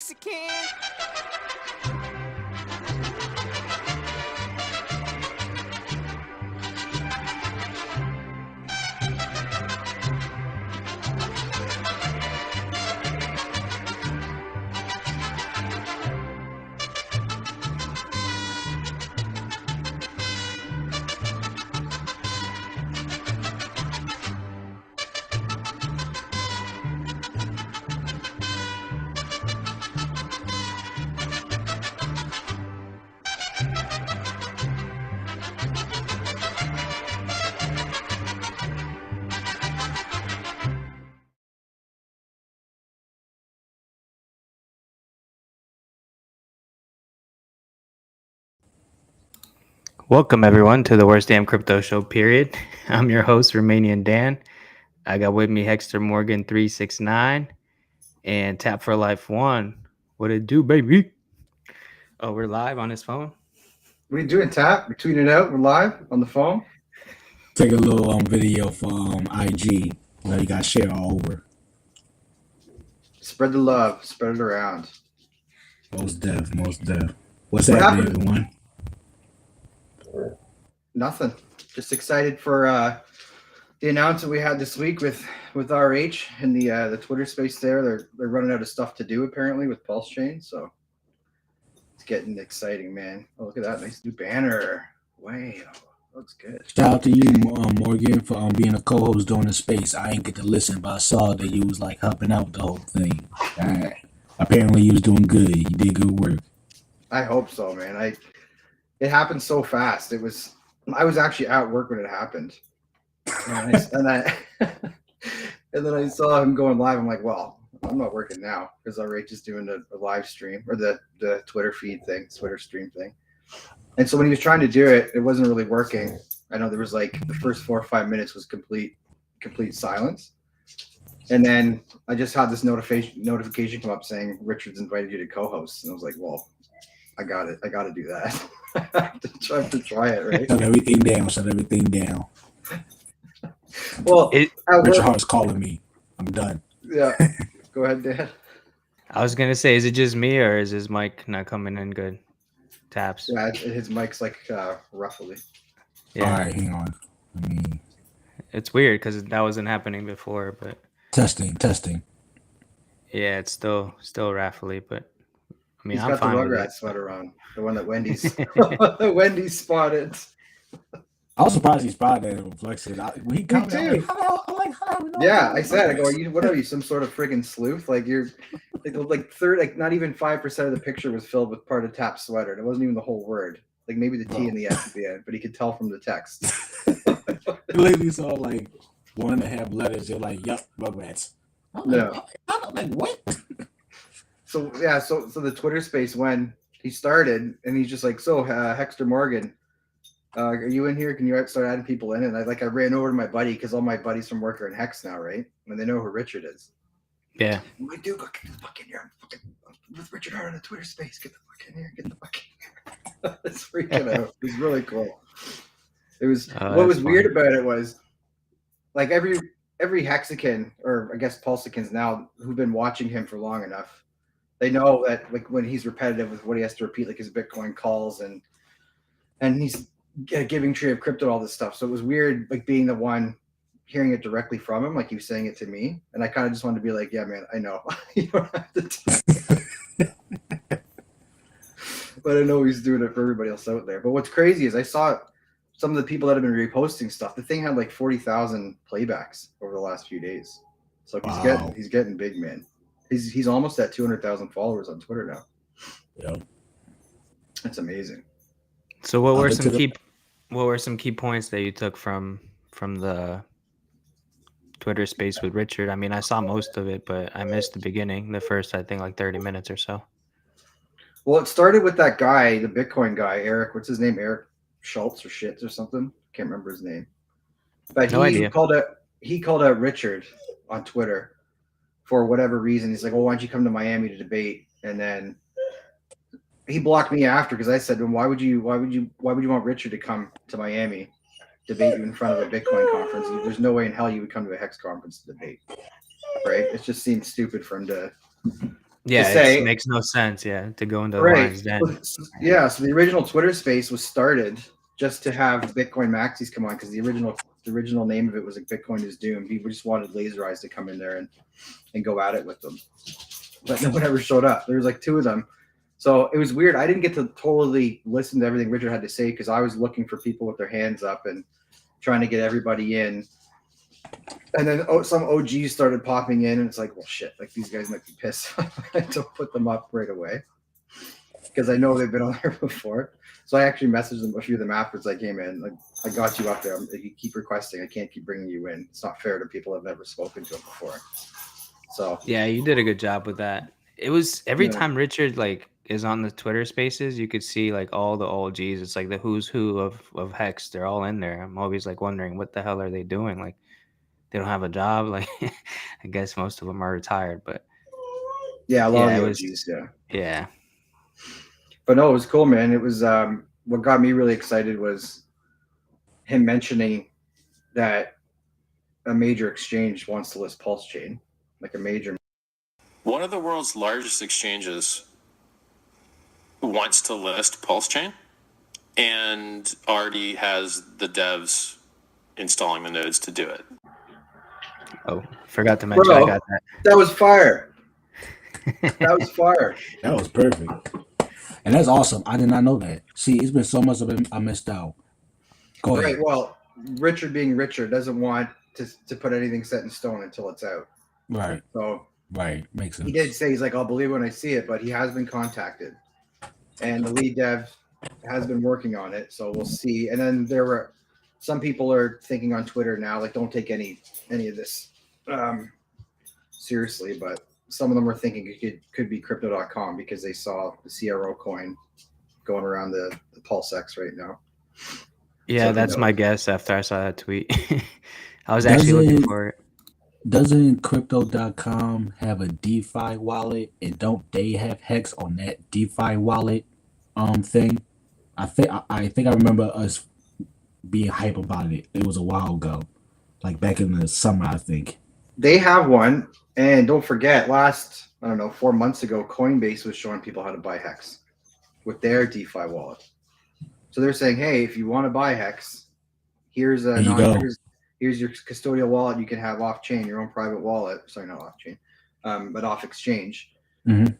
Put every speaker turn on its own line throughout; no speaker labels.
Mexican.
Welcome everyone to the Worst Damn Crypto Show. Period. I'm your host, Romanian Dan. I got with me Hexter Morgan 369 and Tap for Life 1. What it do, baby? Oh, we're live on his phone.
What are you doing, Tap? We're tweeting it out. We're live on the phone.
Take a little video for IG. You got to share all over.
Spread the love. Spread it around.
Most def. What's happening, everyone?
Nothing. Just excited for the announcement we had this week with RH and the Twitter space there. They're running out of stuff to do apparently with Pulse Chain, so it's getting exciting, man. Oh, look at that nice new banner. Wow, looks good.
Shout out to you, Morgan, for being a co-host during the space. I ain't get to listen, but I saw that you was like helping out with the whole thing. Apparently, you was doing good. You did good work.
I hope so, man. It happened so fast. I was actually at work when it happened. And then I saw him going live. I'm like, well, I'm not working now because RH is doing a live stream or the Twitter feed thing, Twitter stream thing. And so when he was trying to do it, it wasn't really working. I know there was like the first 4 or 5 minutes was complete silence. And then I just had this notification come up saying Richard's invited you to co-host. And I was like, well, I got it. I got to do that. I have to try it, right?
Shut everything down.
Well,
Richard Hart's calling me. I'm done.
Yeah. Go ahead, Dan.
I was going to say, is it just me or is his mic not coming in good? Taps.
Yeah, his mic's like ruffly.
Yeah.
All right, hang on.
It's weird because that wasn't happening before, but...
Testing.
Yeah, it's still raffly, but... I mean,
he's
I'm
got
fine
the
with
Rugrats
it.
sweater on, the one that Wendy's spotted.
I was surprised he spotted that reflection. When he commented,
Yeah, I said, what are you, some sort of friggin' sleuth? Like you're not even 5% of the picture was filled with part of Tap's sweater. It wasn't even the whole word. Like maybe the T and the S at the end, but he could tell from the text.
Literally saw like 1.5 letters. You're like, yup, Rugrats.
No.
I'm like, what?
So yeah, so the Twitter space when he started, and he's just like, so Hexter Morgan, are you in here? Can you start adding people in? And I ran over to my buddy because all my buddies from work are in Hex now, right? And they know who Richard is.
Yeah.
I'm like, dude, go get the fuck in here. I'm with Richard Hart on the Twitter space. Get the fuck in here. It's freaking out. It was really cool. It was what was weird about it was like every Hexican, or I guess Pulsicans now, who've been watching him for long enough, they know that like when he's repetitive with what he has to repeat, like his Bitcoin calls and he's giving Tree of Crypto, all this stuff. So it was weird, like being the one hearing it directly from him, like he was saying it to me. And I kind of just wanted to be like, yeah, man, I know. You don't have to but I know he's doing it for everybody else out there. But what's crazy is I saw some of the people that have been reposting stuff. The thing had like 40,000 playbacks over the last few days. So he's getting big, man. He's almost at 200,000 followers on Twitter now.
Yep.
That's amazing.
So what were some key points that you took from the Twitter space with Richard? I mean, I saw most of it, but I missed the beginning, the first, I think, like 30 minutes or so.
Well, it started with that guy, the Bitcoin guy, Eric. What's his name? Eric Schultz or Shitz or something. Can't remember his name. But he called out Richard on Twitter for whatever reason. He's like, "Well, why don't you come to Miami to debate?" And then he blocked me after because I said to him, "Why would you want Richard to come to Miami, debate you in front of a Bitcoin conference? There's no way in hell you would come to a Hex conference to debate, right? It just seems stupid for him to
Yeah,
say
it makes no sense. Yeah, to go into the
right.
lion's den.
So the original Twitter space was started just to have Bitcoin maxis come on because the original name of it was like Bitcoin is doomed. People just wanted Laser Eyes to come in there and go at it with them, but no one ever showed up. There was like 2 of them. So it was weird. I didn't get to totally listen to everything Richard had to say because I was looking for people with their hands up and trying to get everybody in. And then some OGs started popping in, and it's like, well, shit, like these guys might be pissed. To put them up right away because I know they've been on there before. So I actually messaged them, a few of them afterwards, like, hey, man, like, I got you up there. If you keep requesting, I can't keep bringing you in. It's not fair to people that have never spoken to him before. So
yeah, you did a good job with that. It was every time Richard like is on the Twitter Spaces, you could see like all the OGs. It's like the who's who of Hex. They're all in there. I'm always like wondering what the hell are they doing? Like they don't have a job. Like I guess most of them are retired, but
yeah, a lot of the OGs,
yeah.
But no, it was cool, man. It was what got me really excited was him mentioning that a major exchange wants to list Pulse Chain, like a major.
One of the world's largest exchanges wants to list Pulse Chain and already has the devs installing the nodes to do it.
Oh, forgot to mention I got that.
That was fire. That was fire.
That was perfect. And that's awesome. I did not know that. See, it's been so much of it I missed out. Go ahead.
Right. Well, Richard being Richard doesn't want to put anything set in stone until it's out.
Right.
So
right. Makes sense.
He did say he's like, I'll believe when I see it, but he has been contacted. And the lead dev has been working on it. So we'll see. And then there were some people are thinking on Twitter now, like, don't take any of this seriously, but some of them were thinking it could be crypto.com because they saw the CRO coin going around the PulseX right now.
Yeah, so that's my guess after I saw that tweet. I was actually looking for it.
Doesn't crypto.com have a DeFi wallet, and don't they have Hex on that DeFi wallet thing? I think I remember us being hype about it. It was a while ago, like back in the summer, I think.
They have one. And don't forget, 4 months ago, Coinbase was showing people how to buy Hex with their DeFi wallet. So they're saying, hey, if you want to buy Hex, here's your custodial wallet you can have off chain, your own private wallet. Sorry, not off chain, but off exchange.
Mm-hmm.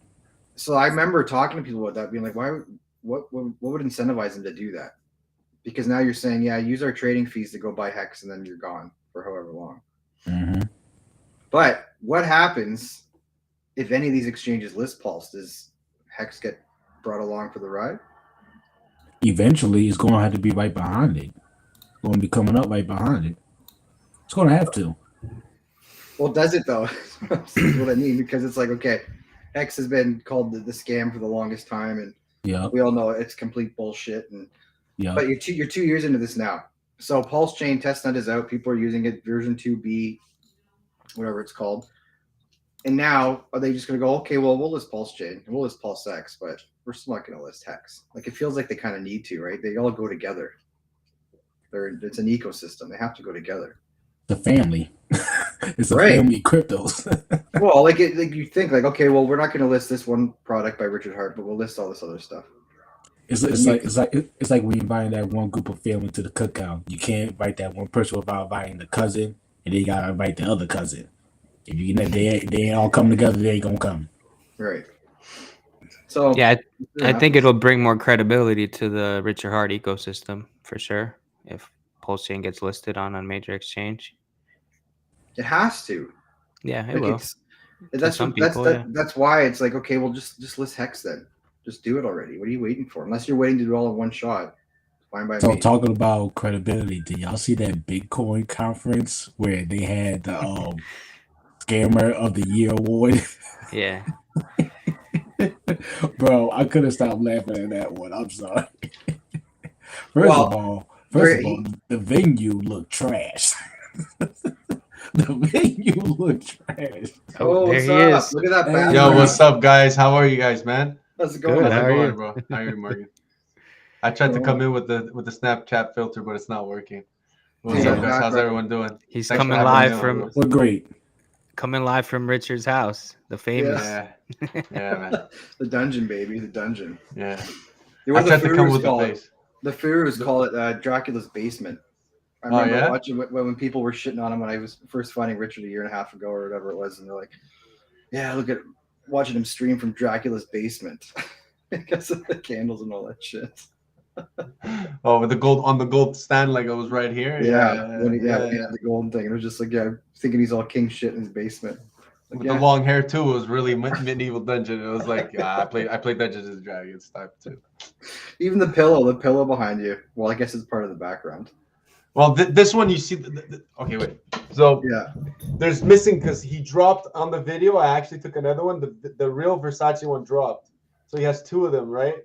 So I remember talking to people about that, being like, what would incentivize them to do that? Because now you're saying, yeah, use our trading fees to go buy Hex, and then you're gone for however long.
Mm-hmm.
But what happens if any of these exchanges list Pulse? Does Hex get brought along for the ride?
Eventually, it's going to have to be right behind it. It's going to be coming up right behind it. It's going to have to.
Well, does it though? That's what I mean, because it's like, okay, Hex has been called the scam for the longest time, and we all know it's complete bullshit. And but you're 2 years into this now. So Pulse Chain testnet is out. People are using it, version 2B, whatever it's called. And now are they just going to go, okay, well, we'll list Pulse Chain and we'll list PulseX, but we're still not going to list Hex. Like, it feels like they kind of need to, right? They all go together. It's an ecosystem. They have to go together.
The family. It's a family of cryptos.
Well, like you think, like, okay, well, we're not going to list this one product by Richard Hart, but we'll list all this other stuff.
It's like when you invite that one group of family to the cookout. You can't invite that one person without inviting the cousin, and then you gotta invite the other cousin. If you they all come together, they ain't gonna come.
Right. So
yeah, I think it'll bring more credibility to the Richard Hart ecosystem for sure if Pulse Chain gets listed on a major exchange.
It has to.
Yeah, it will.
That's why it's like, okay, well, just list Hex then. Just do it already. What are you waiting for? Unless you're waiting to do it all in one shot. Fine by me.
So talking about credibility, did y'all see that Bitcoin conference where they had the Scammer of the Year award?
Yeah.
Bro, I couldn't stop laughing at that one. I'm sorry. First of all, the venue looked trash. The venue looked trash.
Oh, what's up? Look at that.
Yo, what's up, guys? How are you guys, man?
How's it going?
How's it going, bro? How are you, Morgan? I tried to come in with the Snapchat filter, but it's not working. What's up, guys? How's everyone doing?
He's coming live from.
We're great.
coming live from Richard's house, the famous.
Yeah, yeah, man.
The dungeon, baby, the dungeon.
Yeah.
You
I
know what
tried
the
to come
Furus
with the
call it?
face.
The Furus call it Dracula's basement. I
Oh,
remember
yeah?
watching when people were shitting on him when I was first finding Richard a year and a half ago or whatever it was, and they're like, "Yeah, look at watching him stream from Dracula's basement because of the candles and all that shit."
Oh, with the gold stand, like it was right here.
When he had the golden thing, it was just like, yeah, thinking he's all king shit in his basement. Like,
With the long hair too, it was really medieval dungeon. It was like I played Dungeons and Dragons type too.
Even the pillow behind you. Well, I guess it's part of the background.
Well, this one you see. Okay, wait. So
Yeah,
there's missing because he dropped on the video. I actually took another one. The real Versace one dropped. So he has two of them, right?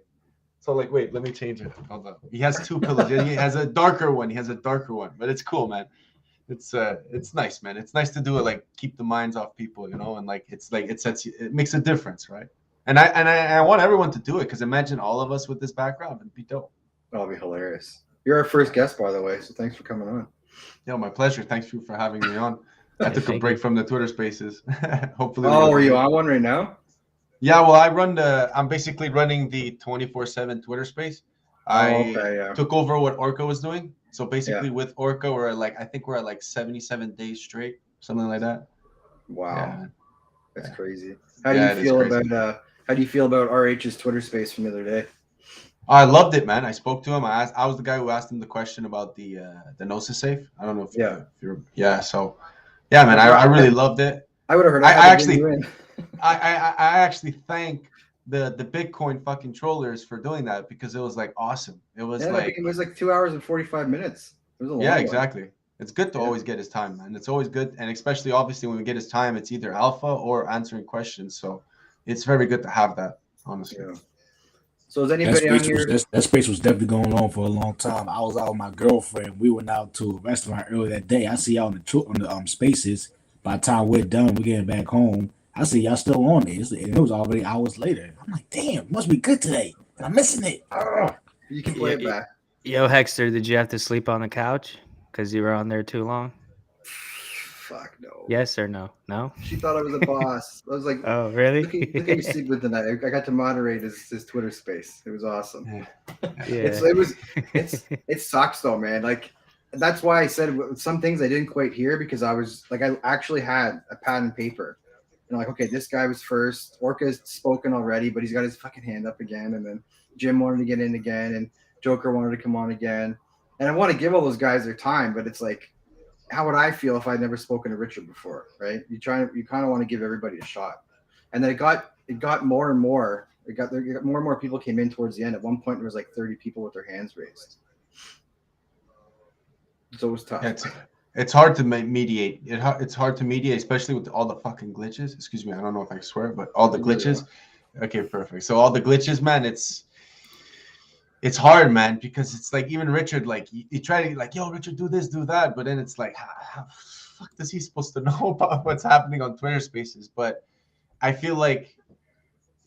So like, wait, let me change it. Hold on. He has two pillows. He has a darker one. But it's cool, man. It's nice, man. It's nice to do it, like keep the minds off people, you know, and like it makes a difference, right? And I want everyone to do it because imagine all of us with this background. It'd be dope.
that'll be hilarious. You're our first guest, by the way, so thanks for coming on.
Yeah, my pleasure. Thanks for having me on. I took a break from the Twitter Spaces. Hopefully.
Oh, are you on one right now?
Yeah, well, I'm basically running the 24/7 Twitter space. I took over what Orca was doing. So basically with Orca, I think we're at like 77 days straight, something like that.
Wow.
Yeah.
That's crazy. How do you feel about RH's Twitter space from the other day?
I loved it, man. I spoke to him. I was the guy who asked him the question about the Gnosis safe. I don't know if you're so yeah, man. I really loved it.
I would have heard.
I actually thank the Bitcoin fucking trollers for doing that because it was like awesome. It was
it was like 2 hours and 45 minutes. It was a long one.
Exactly. It's good to always get his time, man. It's always good, and especially obviously when we get his time, it's either alpha or answering questions. So it's very good to have that, honestly.
Yeah. So is anybody on here?
That space was definitely going on for a long time. I was out with my girlfriend. We went out to a restaurant earlier that day. I see y'all on the spaces. By the time we're done, we're getting back home. I see y'all still on it. And it was already hours later. I'm like, damn, must be good today. I'm missing it.
You can play it back.
Yo, Hexter, did you have to sleep on the couch because you were on there too long?
Fuck no.
Yes or no? No.
She thought I was a boss. I was like,
oh really?
Look at me sleeping tonight. I got to moderate his Twitter space. It was awesome.
Yeah.
It sucks though, man. Like that's why I said some things I didn't quite hear because I was like I actually had a pad and paper. And like, okay, this guy was first. Orca's spoken already, but he's got his fucking hand up again. And then Jim wanted to get in again, and Joker wanted to come on again. And I want to give all those guys their time, but it's like, how would I feel if I'd never spoken to Richard before, right? You kind of want to give everybody a shot. And then it got more and more. More and more people came in towards the end. At one point, there was like 30 people with their hands raised. So it was tough.
It's hard to mediate. It's hard to mediate, especially with all the fucking glitches. Excuse me, I don't know if I swear, but all the glitches. Okay, perfect. So all the glitches, man, it's hard, man, because it's like even Richard, like you try to like, yo, Richard, do this, do that, but then it's like, how fuck is he supposed to know about what's happening on Twitter Spaces? But I feel like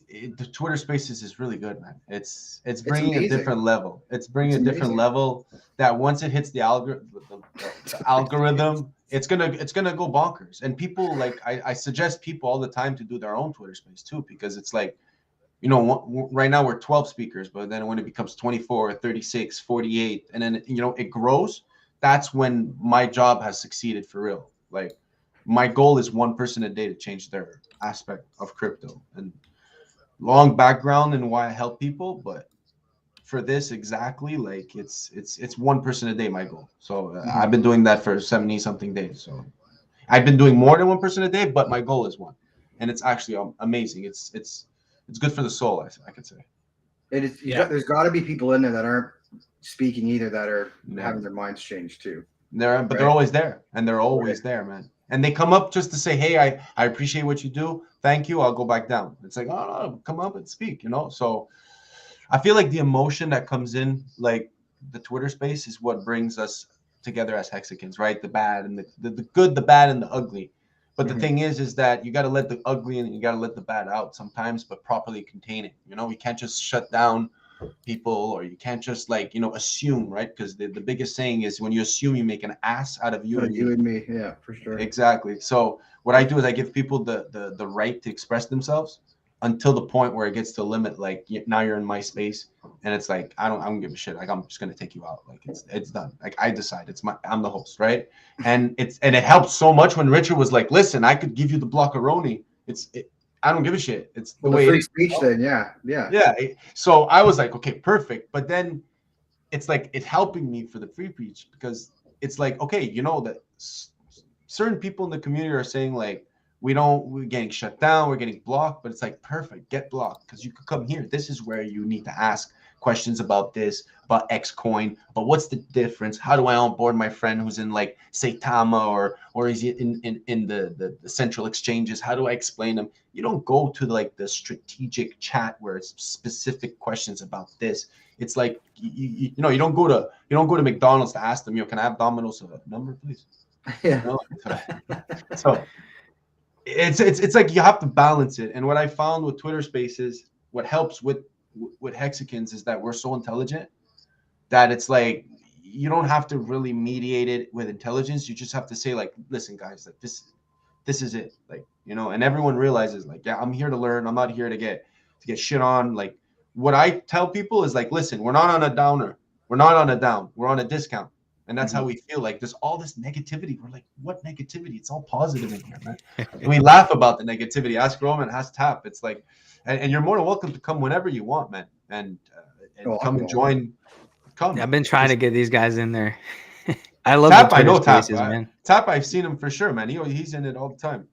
the Twitter Spaces is really good, man. It's bringing a different level. It's bringing a different level that once it hits the algorithm, it's gonna go bonkers. And people like I suggest people all the time to do their own Twitter Space too, because it's like, you know, right now we're 12 speakers, but then when it becomes 24, 36, 48, and then, you know, it grows, that's when my job has succeeded for real. Like my goal is one person a day to change their aspect of crypto. And long background and why I help people, but for this exactly, like it's one person a day, my goal. So I've been doing that for 70 something days. So I've been doing more than one person a day, but my goal is one, and it's actually amazing. It's good for the soul, I could say.
It is. There's got to be people in there that aren't speaking either, that are having their minds changed too.
But they're always there, and they're always there, man. And they come up just to say, hey, I appreciate what you do. Thank you. I'll go back down. It's like, oh, no, come up and speak, you know? So I feel like the emotion that comes in, like the Twitter space, is what brings us together as Hexicans, right? The bad and the good, the bad, and the ugly. But the thing is that you got to let the ugly and you got to let the bad out sometimes, but properly contain it. You know, we can't just shut down people, or you can't just like, you know, assume, right? Because the biggest saying is when you assume, you make an ass out of you and
You
me.
and me, yeah, for sure.
Exactly. So what I do is I give people the right to express themselves until the point where it gets to a limit. Like now you're in my space, and it's like I don't give a shit. Like I'm just gonna take you out. Like it's done. Like I decide. I'm the host, right? And it helped so much when Richard was like, listen, I could give you the blockaroni. I don't give a shit. It's the way
free
it is.
speech. Then yeah.
So I was like, okay, perfect. But then it's like it's helping me for the free speech, because it's like, okay, you know that certain people in the community are saying like we're getting shut down, we're getting blocked, but it's like perfect, get blocked, because you could come here. This is where you need to ask questions about this, about X coin, but what's the difference? How do I onboard my friend who's in like Saitama or is he in the central exchanges? How do I explain them? You don't go to like the strategic chat where it's specific questions about this. It's like you know, you don't go to McDonald's to ask them, can I have Domino's number, please?
Yeah.
You know? So it's like you have to balance it. And what I found with Twitter Spaces, what helps with Hexicans is that we're so intelligent that it's like you don't have to really mediate it with intelligence. You just have to say like, listen, guys, like this is it, like, you know, and everyone realizes like, yeah, I'm here to learn. I'm not here to get shit on. Like what I tell people is like, listen, we're not on a downer. We're not on a down. We're on a discount. And that's how we feel. Like there's all this negativity. We're like, what negativity? It's all positive in here, man. And we laugh about the negativity. Ask Roman, ask Tap. It's like, and you're more than welcome to come whenever you want, man. And come and join. Come.
I've been trying to get these guys in there. I love
Tap.
the
I
Twitter
know Tap,
Spaces, man.
Tap. I've seen him for sure, man. He's in it all the time.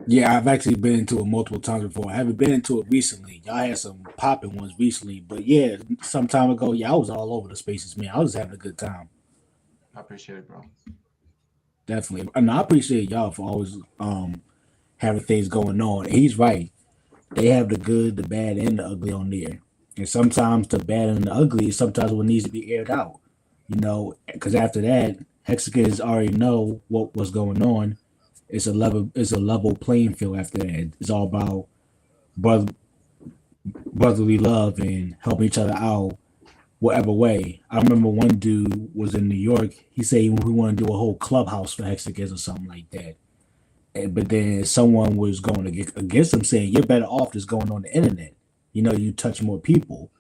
Yeah, I've actually been into it multiple times before. I haven't been into it recently. Y'all had some popping ones recently, but yeah, some time ago, yeah, I was all over the Spaces, man. I was having a good time.
I appreciate it, bro.
Definitely. And I appreciate y'all for always having things going on. And he's right. They have the good, the bad, and the ugly on there. And sometimes the bad and the ugly is sometimes what needs to be aired out. You know, because after that, Hexicans already know what's going on. It's a level playing field after that. It's all about brotherly love and helping each other out whatever way. I remember one dude was in New York. He said he wanted to do a whole clubhouse for Hexicans or something like that. But then someone was going against him, saying you're better off just going on the internet. You know, you touch more people.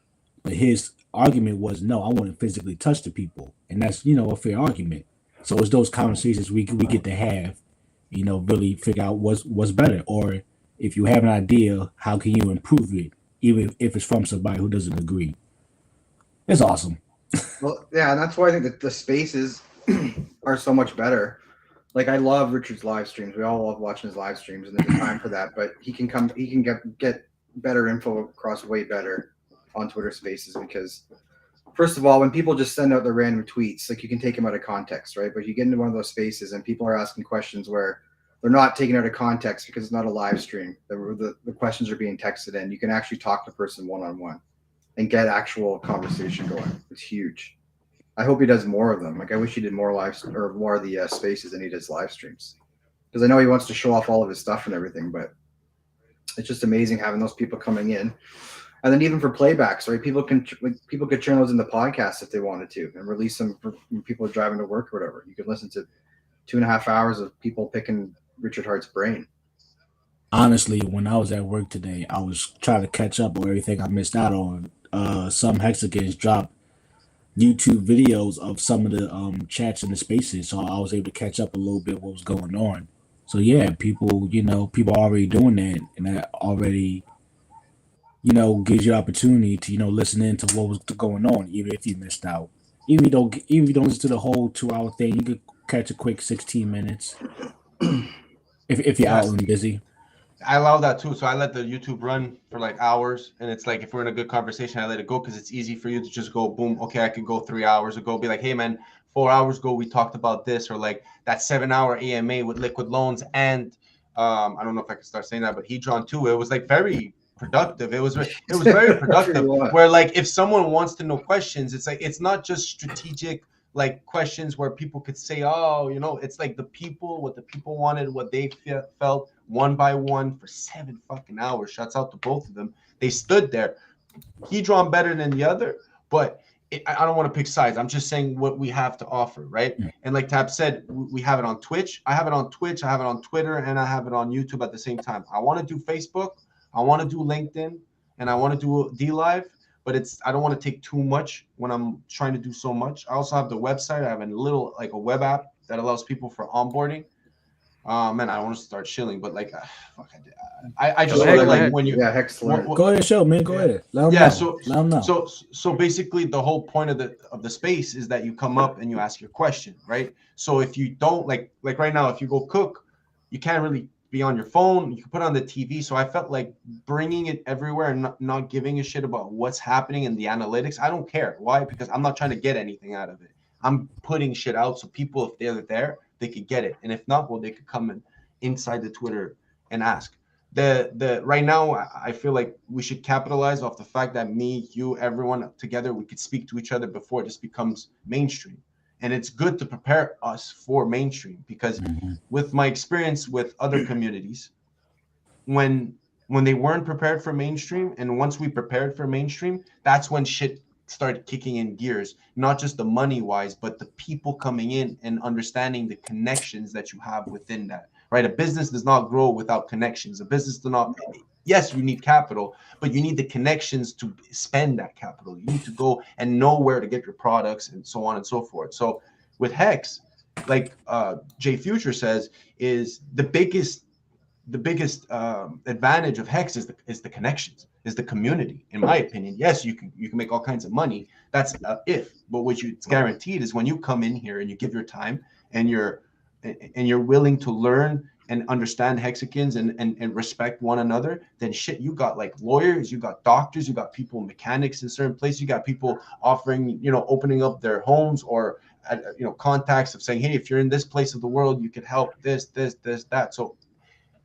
But his argument was, no, I want to physically touch the people, and that's, you know, a fair argument. So it's those conversations we get to have, you know, really figure out what's better, or if you have an idea, how can you improve it, even if it's from somebody who doesn't agree. It's awesome.
Well, yeah, and that's why I think that the spaces are so much better. Like I love Richard's live streams. We all love watching his live streams, and there's time for that. But he can get better info across way better on Twitter Spaces, because first of all, when people just send out their random tweets, like you can take them out of context, right? But you get into one of those spaces and people are asking questions where they're not taken out of context because it's not a live stream. The questions are being texted in. You can actually talk to the person one-on-one and get actual conversation going. It's huge. I hope he does more of them. Like I wish he did more more of the spaces than he does live streams, because I know he wants to show off all of his stuff and everything, but it's just amazing having those people coming in. And then even for playbacks, right? People could turn those into podcasts if they wanted to, and release them for when people are driving to work or whatever. You could listen to 2.5 hours of people picking Richard Hart's brain.
Honestly, when I was at work today, I was trying to catch up on everything I missed out on. Some Hexicans dropped YouTube videos of some of the chats in the spaces, so I was able to catch up a little bit what was going on. So yeah, people are already doing that, and that already, gives you opportunity to, listen into what was going on, even if you missed out. Even if you don't listen to the whole 2-hour thing, you could catch a quick 16 minutes if you're out and busy.
I love that too. So I let the YouTube run for like hours, and it's like if we're in a good conversation, I let it go because it's easy for you to just go boom. Okay, I can go 3 hours ago, be like, hey man, 4 hours ago we talked about this, or like that 7-hour AMA with Liquid Loans, and I don't know if I can start saying that, but Hedron too. It was like very productive. It was very productive. Where like if someone wants to know questions, it's like it's not just strategic like questions where people could say, oh, it's like what the people wanted, what they felt one by one for 7 fucking hours. Shouts out to both of them. They stood there. he drawn better than the other, but I don't want to pick sides. I'm just saying what we have to offer, right? And like Tab said, we have it on Twitch. I have it on Twitch. I have it on Twitter, and I have it on YouTube at the same time. I want to do Facebook. I want to do LinkedIn, and I want to do DLive, but I don't want to take too much when I'm trying to do so much. I also have the website. I have a little like a web app that allows people for onboarding. Man, I don't want to start shilling, but like, fuck, I just feel like when you
Hex alert.
Go ahead, show man. Go ahead. Let them know. Let them know.
So basically, the whole point of the space is that you come up and you ask your question, right? So if you don't like right now, if you go cook, you can't really be on your phone. You can put it on the TV. So I felt like bringing it everywhere and not giving a shit about what's happening in the analytics. I don't care. Why? Because I'm not trying to get anything out of it. I'm putting shit out so people, if they're there, they could get it, and if not, well, they could come in inside the Twitter and ask. The right now, I feel like we should capitalize off the fact that me, you, everyone together, we could speak to each other before this becomes mainstream, and it's good to prepare us for mainstream because with my experience with other communities, when they weren't prepared for mainstream, and once we prepared for mainstream, that's when shit started kicking in gears, not just the money wise, but the people coming in and understanding the connections that you have within that, right? A business does not grow without connections. A business does not, yes, you need capital, but you need the connections to spend that capital. You need to go and know where to get your products and so on and so forth. So with Hex, like Jay Future says, is the biggest advantage of Hex is the connections, is the community. In my opinion, yes, you can make all kinds of money. That's if, but what it's guaranteed is when you come in here and you give your time and you're willing to learn and understand Hexicans and respect one another, then shit, you got like lawyers, you got doctors, you got people, mechanics in certain places, you got people offering, opening up their homes or contacts of saying, hey, if you're in this place of the world, you could help this, that. So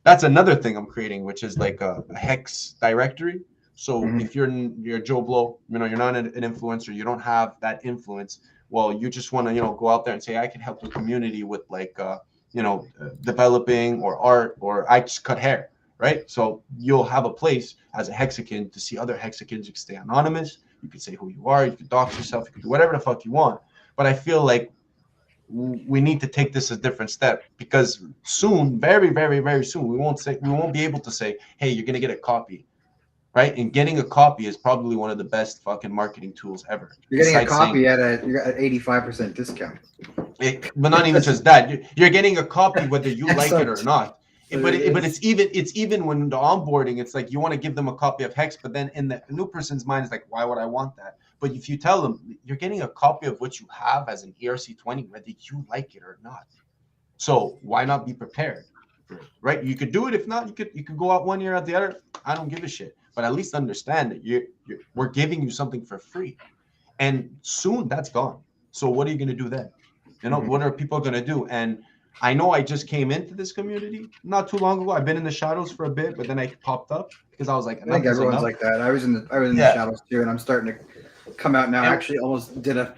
that's another thing I'm creating, which is like a Hex directory. So if you're Joe Blow, you're not an influencer, you don't have that influence. Well, you just want to, go out there and say, I can help the community with like, developing or art, or I just cut hair, right? So you'll have a place as a Hexican to see other Hexicans. You can stay anonymous. You can say who you are. You can dox yourself. You can do whatever the fuck you want. But I feel like we need to take this a different step, because soon, very, very, very soon, we won't be able to say, hey, you're going to get a copy, right? And getting a copy is probably one of the best fucking marketing tools ever.
You're getting a copy at 85% discount.
But not even just that. You're getting a copy whether you like it or not. But it's even when the onboarding, it's like you want to give them a copy of Hex, but then in the new person's mind, it's like, why would I want that? But if you tell them you're getting a copy of what you have as an ERC20, whether you like it or not, so why not be prepared for it, right? You could do it. If not, you could go out one year out the other. I don't give a shit. But at least understand that we're giving you something for free, and soon that's gone. So what are you going to do then? What are people going to do? And I know I just came into this community not too long ago. I've been in the shadows for a bit, but then I popped up because I was like,
I think everyone's like that. I was in the shadows too, and I'm starting to come out now. I actually almost did a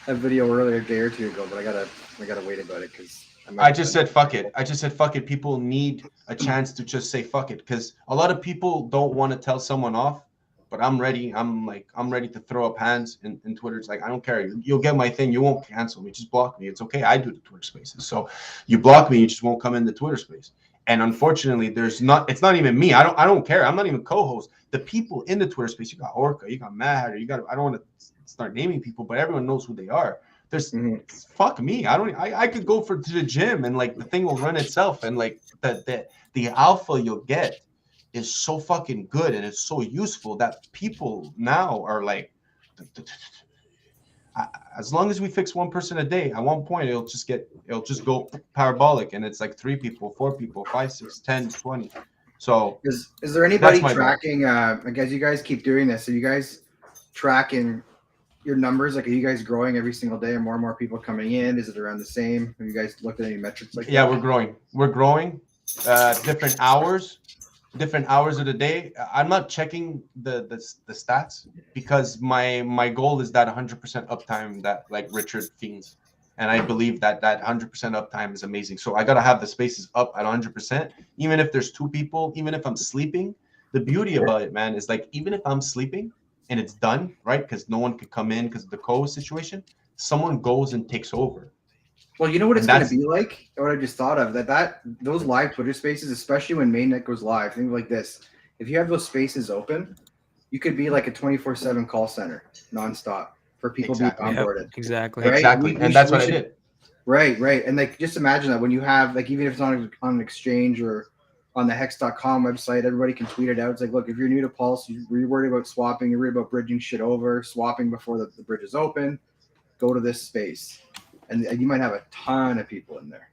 video earlier, a day or two ago, but I gotta wait about it because
I just said fuck it. People need a chance to just say fuck it, because a lot of people don't want to tell someone off. But I'm ready. I'm ready to throw up hands in Twitter. It's like, I don't care. You'll get my thing. You won't cancel me. Just block me. It's okay. I do the Twitter spaces. So you block me, you just won't come in the Twitter space. And unfortunately, it's not even me. I don't care. I'm not even co-host. The people in the Twitter space, you got Orca, you got Mad, or I don't want to start naming people, but everyone knows who they are. There's fuck me. I could go to the gym and like the thing will run itself, and like the alpha you'll get is so fucking good and it's so useful that people now are like, as long as we fix one person a day, at one point it'll just go parabolic, and it's like 3 people, 4 people, 5, 6, 10, 20. So
is there anybody tracking? I guess you guys keep doing this. Are you guys tracking your numbers? Like, are you guys growing every single day, and more people coming in? Is it around the same? Have you guys looked at any metrics like that?
Yeah, we're growing. Different hours of the day. I'm not checking the stats, because my goal is that 100% uptime that like Richard fiends, and I believe that 100% uptime is amazing. So I gotta have the spaces up at 100%, even if there's 2 people, even if I'm sleeping. the beauty about it, man, is like even if I'm sleeping and it's done, right? Because no one could come in because of the COVID situation, someone goes and takes over.
Well, you know what
And
it's going to
that's-
be like? What I just thought of that those live Twitter spaces, especially when mainnet goes live, think like this: if you have those spaces open, you could be like a 24/7 call center, nonstop for people
Exactly.
being onboarded.
Exactly.
Right?
Exactly,
We
and that's
should-
what
we
I
should-
did.
Right. And like just imagine that when you have like even if it's on an exchange or on the hex.com website, everybody can tweet it out. It's like, look, if you're new to Pulse, you're worried about swapping, you're worried about bridging shit over, swapping before the bridge is open, go to this space. And you might have a ton of people in there.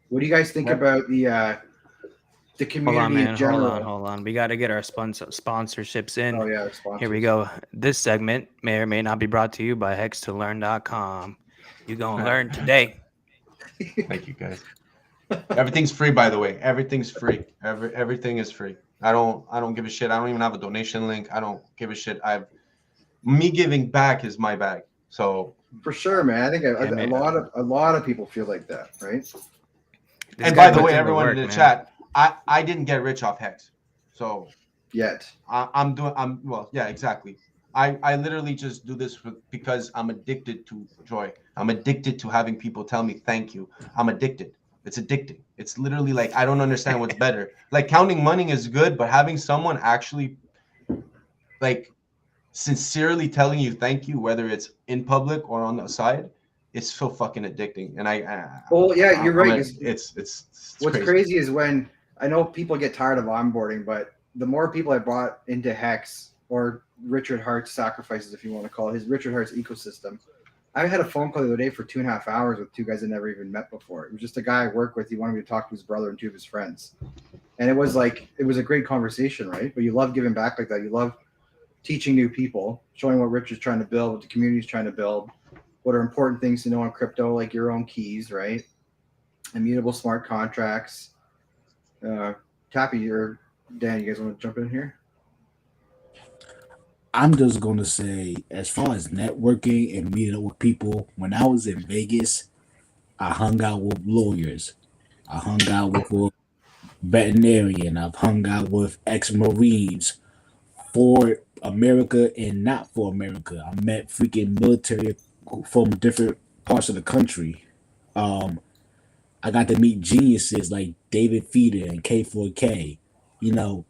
What do you guys think
Yep.
about the community
Hold on, man.
in general?
Hold on. We got to get our sponsorships in.
Oh yeah,
Here we go. This segment may or may not be brought to you by hex2learn.com. You gonna learn today.
Thank you, guys. Everything's free, by the way. Everything's free. Everything is free. I don't give a shit. I don't even have a donation link. I don't give a shit. Me giving back is my bag. So
For sure, man. I think
man.
a lot of people feel like that, right?
This
and
guy
by the
puts
way,
in
everyone
work,
in the
man.
chat, I didn't get rich off Hex. So
Yet.
yeah, exactly. I literally just do this because I'm addicted to joy. I'm addicted to having people tell me thank you. I'm addicted. It's addicting. It's literally like I don't understand what's better. Like counting money is good, but having someone actually like sincerely telling you thank you, whether it's in public or on the side, it's so fucking addicting. And
Well, yeah, you're right.
It's
What's crazy is when I know people get tired of onboarding, but the more people I brought into Hex or Richard Hart's sacrifices, if you want to call it, his Richard Hart's ecosystem. I had a phone call the other day for 2.5 hours with two guys I never even met before. It was just a guy I work with. He wanted me to talk to his brother and two of his friends. And it was a great conversation, right? But you love giving back like that. You love teaching new people, showing what Richard's trying to build, what the community's trying to build, what are important things to know in crypto, like your own keys, right? Immutable smart contracts. Tappy or Dan, you guys want to jump in here?
I'm just gonna say, as far as networking and meeting up with people, when I was in Vegas, I hung out with lawyers. I hung out with a veterinarian. I've hung out with ex-Marines for America and not for America. I met freaking military from different parts of the country. I got to meet geniuses like David Feeder and K4K, you know,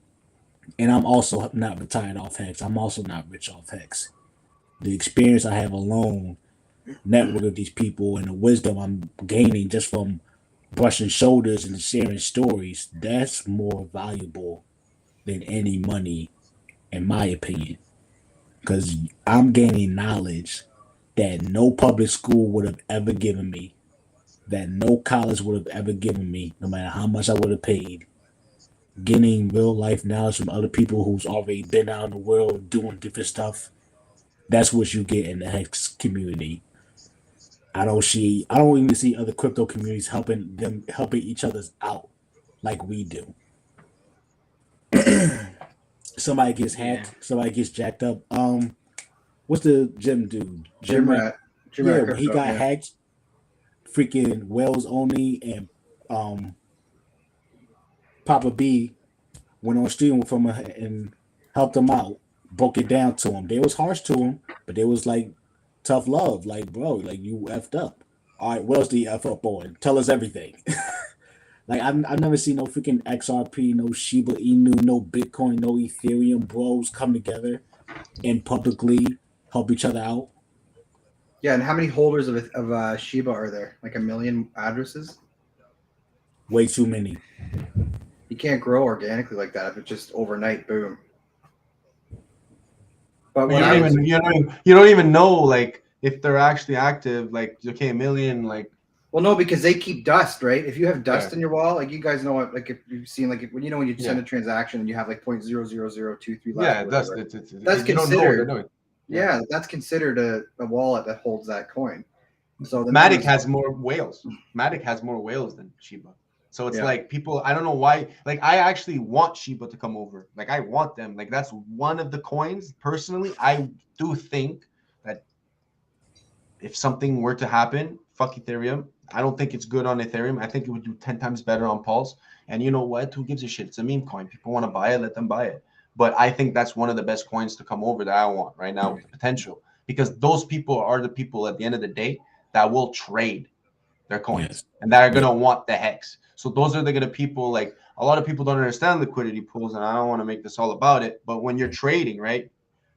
and I'm also not retired off Hex. I'm also not rich off Hex. The experience I have alone, network with these people, and the wisdom I'm gaining just from brushing shoulders and sharing stories, that's more valuable than any money, in my opinion. Because I'm gaining knowledge that no public school would have ever given me, that no college would have ever given me, no matter how much I would have paid. Getting real life knowledge from other people who's already been out in the world doing different stuff. That's what you get in the Hex community. I don't even see other crypto communities helping each other's out like we do. Somebody gets hacked, somebody gets jacked up. What's the gym dude?
Jim Rat.
Yeah, when he got hacked, freaking Wells Only and Papa B went on stream with him and helped him out, broke it down to him. They was harsh to him, but they was like tough love. Like, bro, like you effed up. All right, what else do you F up on? Tell us everything. Like I've never seen no freaking XRP, no Shiba Inu, no Bitcoin, no Ethereum bros come together and publicly help each other out.
Yeah, and how many holders of Shiba are there? Like 1 million addresses?
Way too many.
You can't grow organically like that if it's just overnight, boom. But
you don't even know like if they're actually active. Like, okay, 1 million, like.
Well, no, because they keep dust, right? If you have dust in your wallet, like you guys know what, like if you've seen, like when you send a transaction and you have like 0.00023 left.
Yeah,
that's considered. Yeah, that's considered a wallet that holds that coin. So the
Matic has more whales. Matic has more whales than Shiba. So it's like people, I don't know why. Like I actually want Shiba to come over. Like I want them. Like that's one of the coins. Personally, I do think that if something were to happen, fuck Ethereum. I don't think it's good on Ethereum. I think it would do 10 times better on Pulse. And you know what? Who gives a shit? It's a meme coin. People want to buy it, let them buy it. But I think that's one of the best coins to come over that I want right now with potential, because those people are the people at the end of the day that will trade their coins,
Yes.
and that are going to want the hex. So those are the kind of people, like, a lot of people don't understand liquidity pools, and I don't want to make this all about it. But when you're trading, right,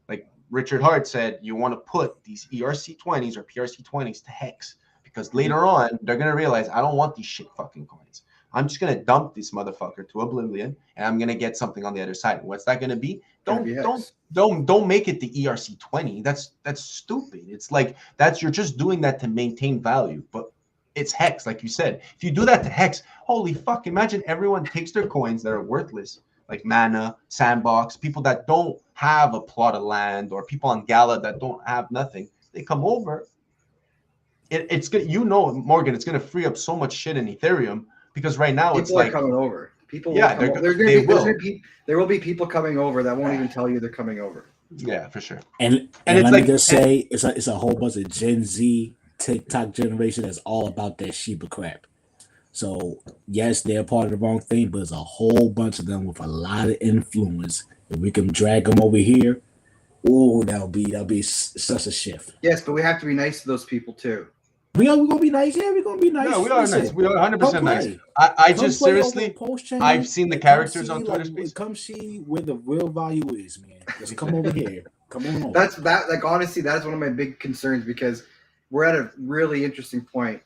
like Richard Hart said, you want to put these ERC20s or PRC20s to hex, because later on they're going to realize, I don't want these shit fucking coins. I'm just gonna dump this motherfucker to oblivion, and I'm gonna get something on the other side. What's that gonna be? Don't make it the ERC20. That's stupid. It's like you're just doing that to maintain value, but it's hex, like you said. If you do that to hex, holy fuck! Imagine everyone takes their coins that are worthless, like Mana, Sandbox, people that don't have a plot of land, or people on Gala that don't have nothing. They come over. It's gonna, Morgan, it's gonna free up so much shit in Ethereum. Because right now
people are coming over. People,
yeah,
there will be people coming over that won't even tell you they're coming over.
Yeah, for sure.
And let me just say, it's a whole bunch of Gen Z TikTok generation that's all about that Shiba crap. So yes, they're part of the wrong thing, but there's a whole bunch of them with a lot of influence. If we can drag them over here, that'll be such a shift.
Yes, but we have to be nice to those people too.
We're gonna be nice. Yeah, we're gonna be nice.
Yeah, we are nice. We are 100% nice. I just seriously, I've seen the characters on Twitter Space.
Come see where the real value is, man. Just come over here. Come on.
Like honestly, that's one of my big concerns, because we're at a really interesting point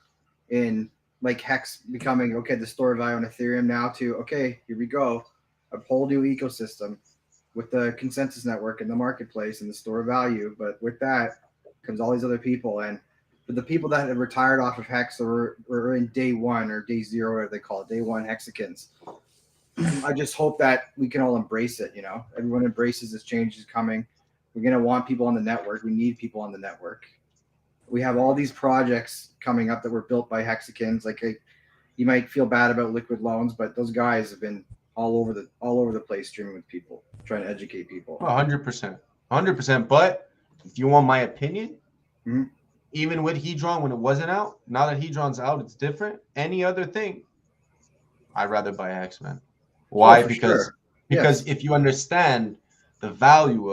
in like Hex becoming the store of value on Ethereum now to here we go, a whole new ecosystem with the consensus network and the marketplace and the store of value. But with that comes all these other people, and for the people that have retired off of Hex or were in day one or day zero, whatever they call it, day one Hexicans, I just hope that we can all embrace it. Everyone embraces this change is coming. We're going to want people on the network. We need people on the network. We have all these projects coming up that were built by Hexicans. Like, you might feel bad about Liquid Loans, but those guys have been all over the place streaming with people, trying to educate people.
100%. But if you want my opinion, even with Hedron, when it wasn't out, now that Hedron's out, it's different. Any other thing, I'd rather buy Hex, man. Why? Because if you understand the value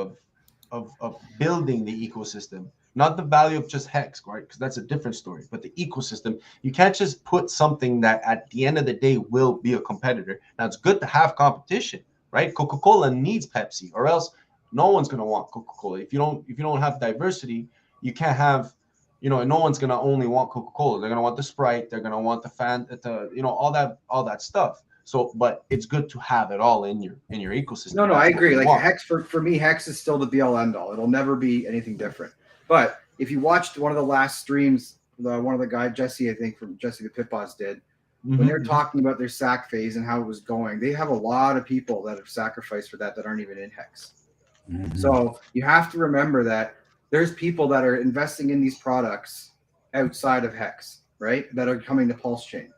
of building the ecosystem, not the value of just Hex, right? Because that's a different story. But the ecosystem, you can't just put something that at the end of the day will be a competitor. Now, it's good to have competition, right? Coca-Cola needs Pepsi, or else no one's going to want Coca-Cola. If you don't have diversity, you can't have, no one's going to only want Coca-Cola. They're going to want the Sprite. They're going to want all that stuff. So, but it's good to have it all in your ecosystem.
No, I agree. Like Hex, for me, Hex is still the be all end all. It'll never be anything different. But if you watched one of the last streams, one of the guys, Jesse, I think from Jesse the Pitboss did, when they're talking about their sack phase and how it was going, they have a lot of people that have sacrificed for that aren't even in Hex. So you have to remember that there's people that are investing in these products outside of Hex, right? That are coming to Pulse Chain.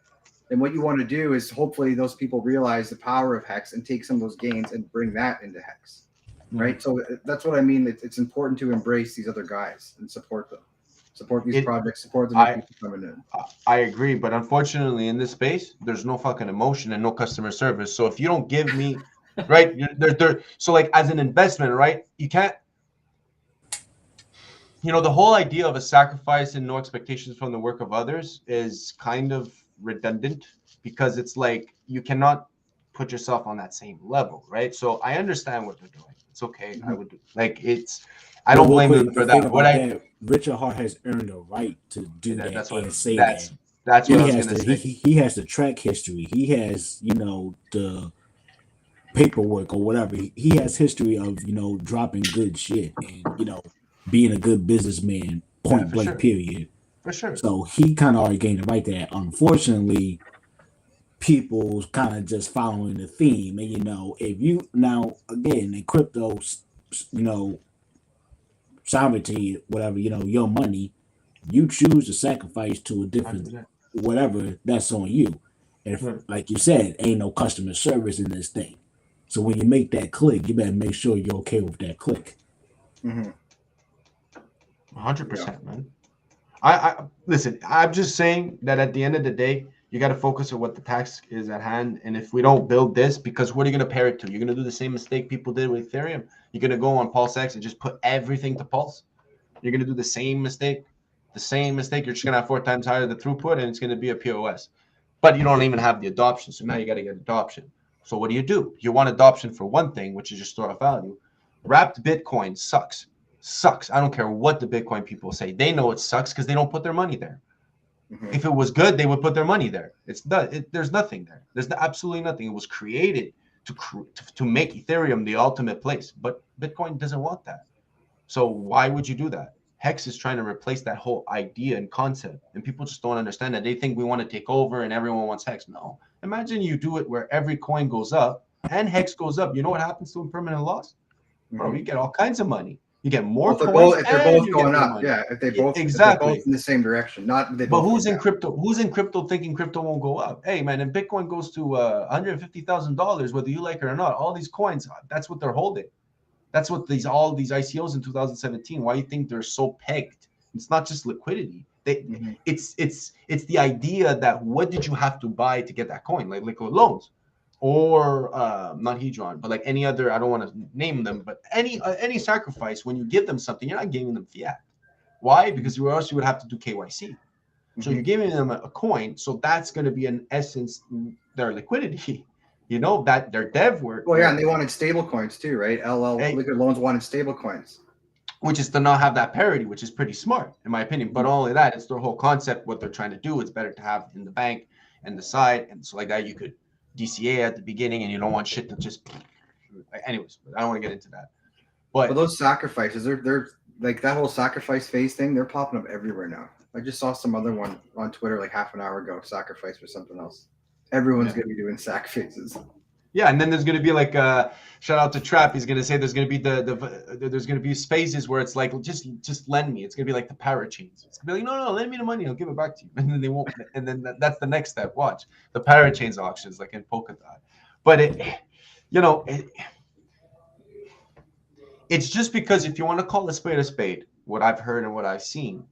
And what you want to do is hopefully those people realize the power of Hex and take some of those gains and bring that into Hex, right? So that's what I mean. It's important to embrace these other guys and support them, support these projects, support the new people coming in.
I agree, but unfortunately in this space, there's no fucking emotion and no customer service. So if you don't give me, right, so like as an investment, right, you can't, the whole idea of a sacrifice and no expectations from the work of others is kind of redundant, because it's like you cannot put yourself on that same level, right? So I understand what they're doing. It's okay. I would I don't blame them for that.
Richard Hart has earned a right to do that. That's what
I was going to say.
He has the track history. He has, the paperwork or whatever. He has history of, dropping good shit and, being a good businessman, point blank, sure. Period.
For sure.
So he kind of already gained the right there. Unfortunately, people's kind of just following the theme. And, if you now, again, in crypto, sovereignty, whatever, your money, you choose to sacrifice to a different, 100%. Whatever, that's on you. And if, like you said, ain't no customer service in this thing. So when you make that click, you better make sure you're okay with that click.
100%, man. I listen. I'm just saying that at the end of the day, you got to focus on what the task is at hand. And if we don't build this, because what are you going to pair it to? You're going to do the same mistake people did with Ethereum. You're going to go on Pulse X and just put everything to Pulse. You're going to do the same mistake. The same mistake. You're just going to have 4 times higher the throughput, and it's going to be a POS. But you don't even have the adoption. So now you got to get adoption. So what do? You want adoption for one thing, which is your store of value. Wrapped Bitcoin sucks. Sucks. I don't care what the Bitcoin people say. They know it sucks because they don't put their money there.
Mhm.
If it was good, they would put their money there. There's nothing there. There's absolutely nothing. It was created to make Ethereum the ultimate place, but Bitcoin doesn't want that. So why would you do that? Hex is trying to replace that whole idea and concept, and people just don't understand that. They think we want to take over and everyone wants Hex. No. Imagine you do it where every coin goes up and Hex goes up. You know what happens to impermanent loss? Bro, you get all kinds of money. You get more
Well,
coins.
if they're both going up, yeah. If they both
exactly
if they're both in the same direction, not they.
But
both
who's
go
in
down.
crypto? Who's in crypto thinking crypto won't go up? Hey, man, if Bitcoin goes to $150,000, whether you like it or not, all these coins, that's what they're holding. That's what all these ICOs in 2017. Why you think they're so pegged? It's not just liquidity. It's the idea that what did you have to buy to get that coin, like liquid loans, or not Hedron, but like any other. I don't want to name them, but any sacrifice when you give them something, you're not giving them fiat. Why? Because you else you would have to do KYC. So you're giving them a coin, so that's going to be in essence their liquidity. You know that their dev work.
Well, yeah, and they wanted stable coins too, right? Liquid loans wanted stable coins,
which is to not have that parity, which is pretty smart in my opinion. But only that, it's their whole concept. What they're trying to do, it's better to have in the bank and the side, and so like that you could DCA at the beginning, and you don't want shit to just. Anyways, I don't want to get into that. But
those sacrifices, they're like that whole sacrifice phase thing. They're popping up everywhere now. I just saw some other one on Twitter like half an hour ago. Sacrifice for something else. Everyone's gonna be doing sac phases.
Yeah, and then there's gonna be like shout out to Trap. He's gonna say there's gonna be there's gonna be spaces where it's like just lend me. It's gonna be like the parachains. It's gonna be like no, lend me the money, I'll give it back to you. And then they won't. And then that's the next step. Watch the parachains auctions like in Polkadot. But it's just because if you want to call a spade, what I've heard and what I've seen,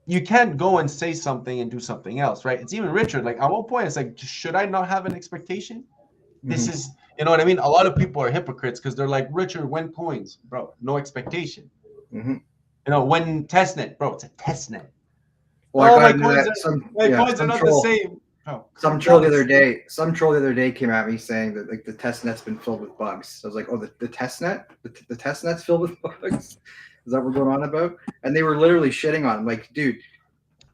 you can't go and say something and do something else, right? It's even Richard. Like at one point, it's like, should I not have an expectation? This is, you know what I mean? A lot of people are hypocrites because they're like, Richard, when coins, bro, no expectation. You know, when testnet, bro, it's a testnet.
Well,
my coins are not the same. Oh,
some troll the other day came at me saying that like the testnet's been filled with bugs. So I was like, oh, the testnet, the testnet's filled with bugs. Is that what we're going on about? And they were literally shitting on him. Like, dude,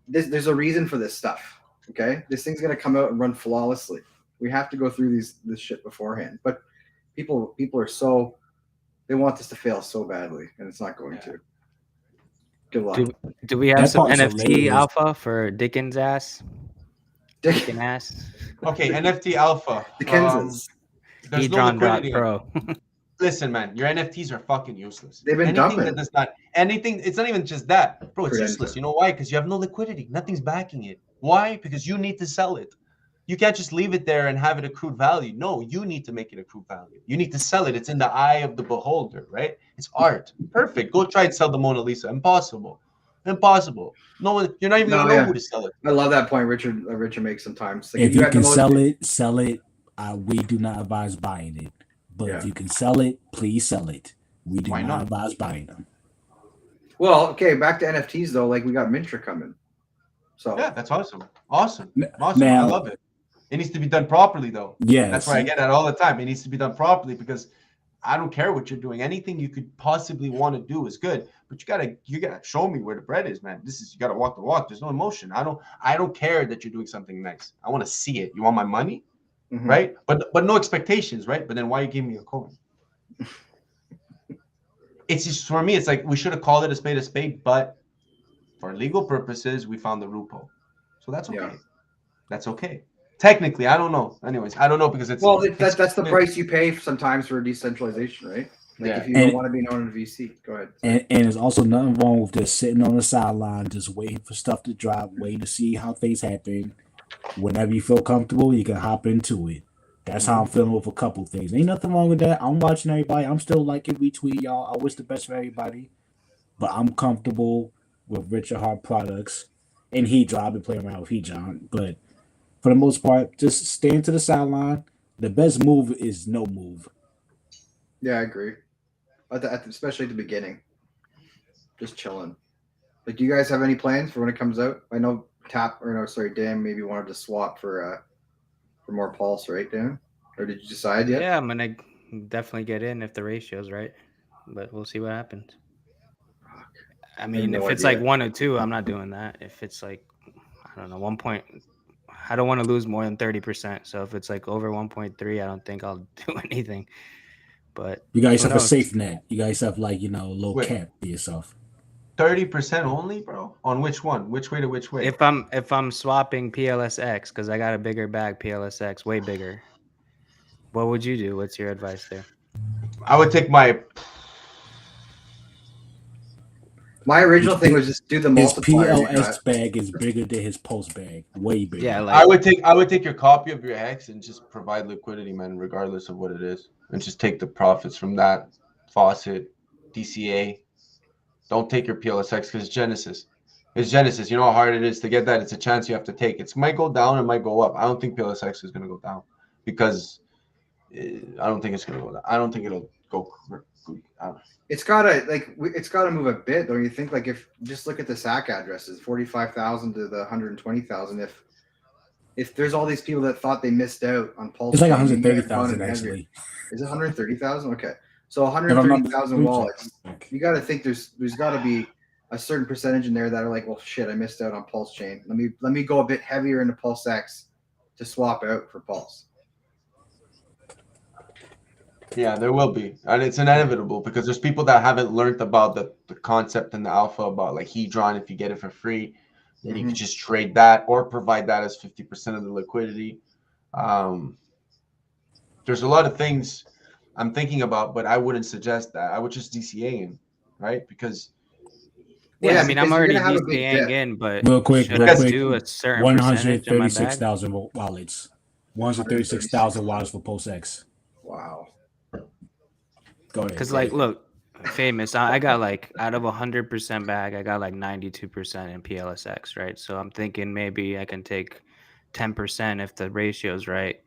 there's a reason for this stuff. Okay, this thing's gonna come out and run flawlessly. We have to go through this shit beforehand. But people are so they want this to fail so badly, and it's not going to. Good luck.
Do we have some NFT alpha for Dickens ass? Dickens ass.
Okay, NFT alpha.
Dickens.
Hedron.pro.
Listen, man, your NFTs are fucking useless.
They've been dumping.
It's not even just that. Bro, it's useless. You know why? Because you have no liquidity. Nothing's backing it. Why? Because you need to sell it. You can't just leave it there and have it accrued value. No, you need to make it accrued value. You need to sell it. It's in the eye of the beholder, right? It's art. Perfect. Go try and sell the Mona Lisa. Impossible. No one. You're not even gonna know who to sell it.
I love that point, Richard. Richard makes sometimes.
Like, if you can sell it. We do not advise buying it. But if you can sell it, please sell it. We do not advise buying them.
Well, okay, back to NFTs though. Like we got Mintra coming. So
yeah, that's awesome. Now, I love it. It needs to be done properly though.
Yeah,
that's why I get that all the time. It needs to be done properly because I don't care what you're doing. Anything you could possibly want to do is good, but you gotta show me where the bread is, man. You gotta walk the walk. There's no emotion. I don't care that you're doing something nice. I want to see it. You want my money? Right, but no expectations, right? But then why you give me a coin? It's just for me. It's like we should have called it a spade, but for legal purposes, we found the loophole, so that's okay. Yeah. That's okay. Technically, I don't know. Anyways, I don't know because it's
that's the price you pay sometimes for decentralization, right? Like if you don't want to be known as a VC, go ahead.
And there's also nothing wrong with just sitting on the sideline, just waiting for stuff to drop, waiting to see how things happen. Whenever you feel comfortable, you can hop into it. That's how I'm feeling with a couple things. Ain't nothing wrong with that. I'm watching everybody. I'm still liking, retweet y'all. I wish the best for everybody. But I'm comfortable with Richard Hart products and Hedron. I've been playing around with Hedron, but for the most part, just stand to the sideline. The best move is no move.
Yeah, I agree. Especially at the beginning, just chilling. Like, do you guys have any plans for when it comes out? I know Dan maybe wanted to swap for more pulse, right, Dan? Or did you decide yet?
Yeah, I'm gonna definitely get in if the ratio's right, but we'll see what happens. I mean, if it's like 1 or 2, I'm not doing that. If it's like, I don't know, 1 point, I don't want to lose more than 30%. So if it's like over 1.3, I don't think I'll do anything. But
you guys have a safe net. You guys have like, a little cap for yourself.
30% only, bro? On which one? Which way to which way?
If I'm swapping PLSX, because I got a bigger bag, PLSX, way bigger. What would you do? What's your advice there?
I would take my
original thing was just do the multiplier.
His PLS bag is bigger than his pulse bag, way bigger.
Yeah,
I would take your copy of your hex and just provide liquidity, man, regardless of what it is, and just take the profits from that faucet, DCA. Don't take your PLSX because Genesis. It's Genesis. You know how hard it is to get that. It's a chance you have to take. It might go down, it might go up. I don't think PLSX is going to go down because I don't think it's going to go down. I don't think it'll go.
It's gotta move a bit, don't you think? Like, if just look at the SAC addresses, 45,000 to the 120,000. If there's all these people that thought they missed out on pulse,
it's like 130,000 actually.
Is it 130,000? Okay, so 130,000 wallets. You got to think there's got to be a certain percentage in there that are like, well, shit, I missed out on Pulse Chain. Let me go a bit heavier into Pulse X to swap out for Pulse.
Yeah, there will be, and it's inevitable because there's people that haven't learned about the concept in the alpha about like Hedron. If you get it for free, then you can just trade that or provide that as 50% of the liquidity. There's a lot of things I'm thinking about, but I wouldn't suggest that. I would just DCA in, right? Because
I mean, I'm already DCAing in, but
real quick,
do a certain
136,000 wallets, 136,000 wallets for Pulse X.
Wow.
Go ahead.
Because look, famous. I got like out of 100% bag, I got like 92% in PLSX, right? So I'm thinking maybe I can take 10% if the ratio's right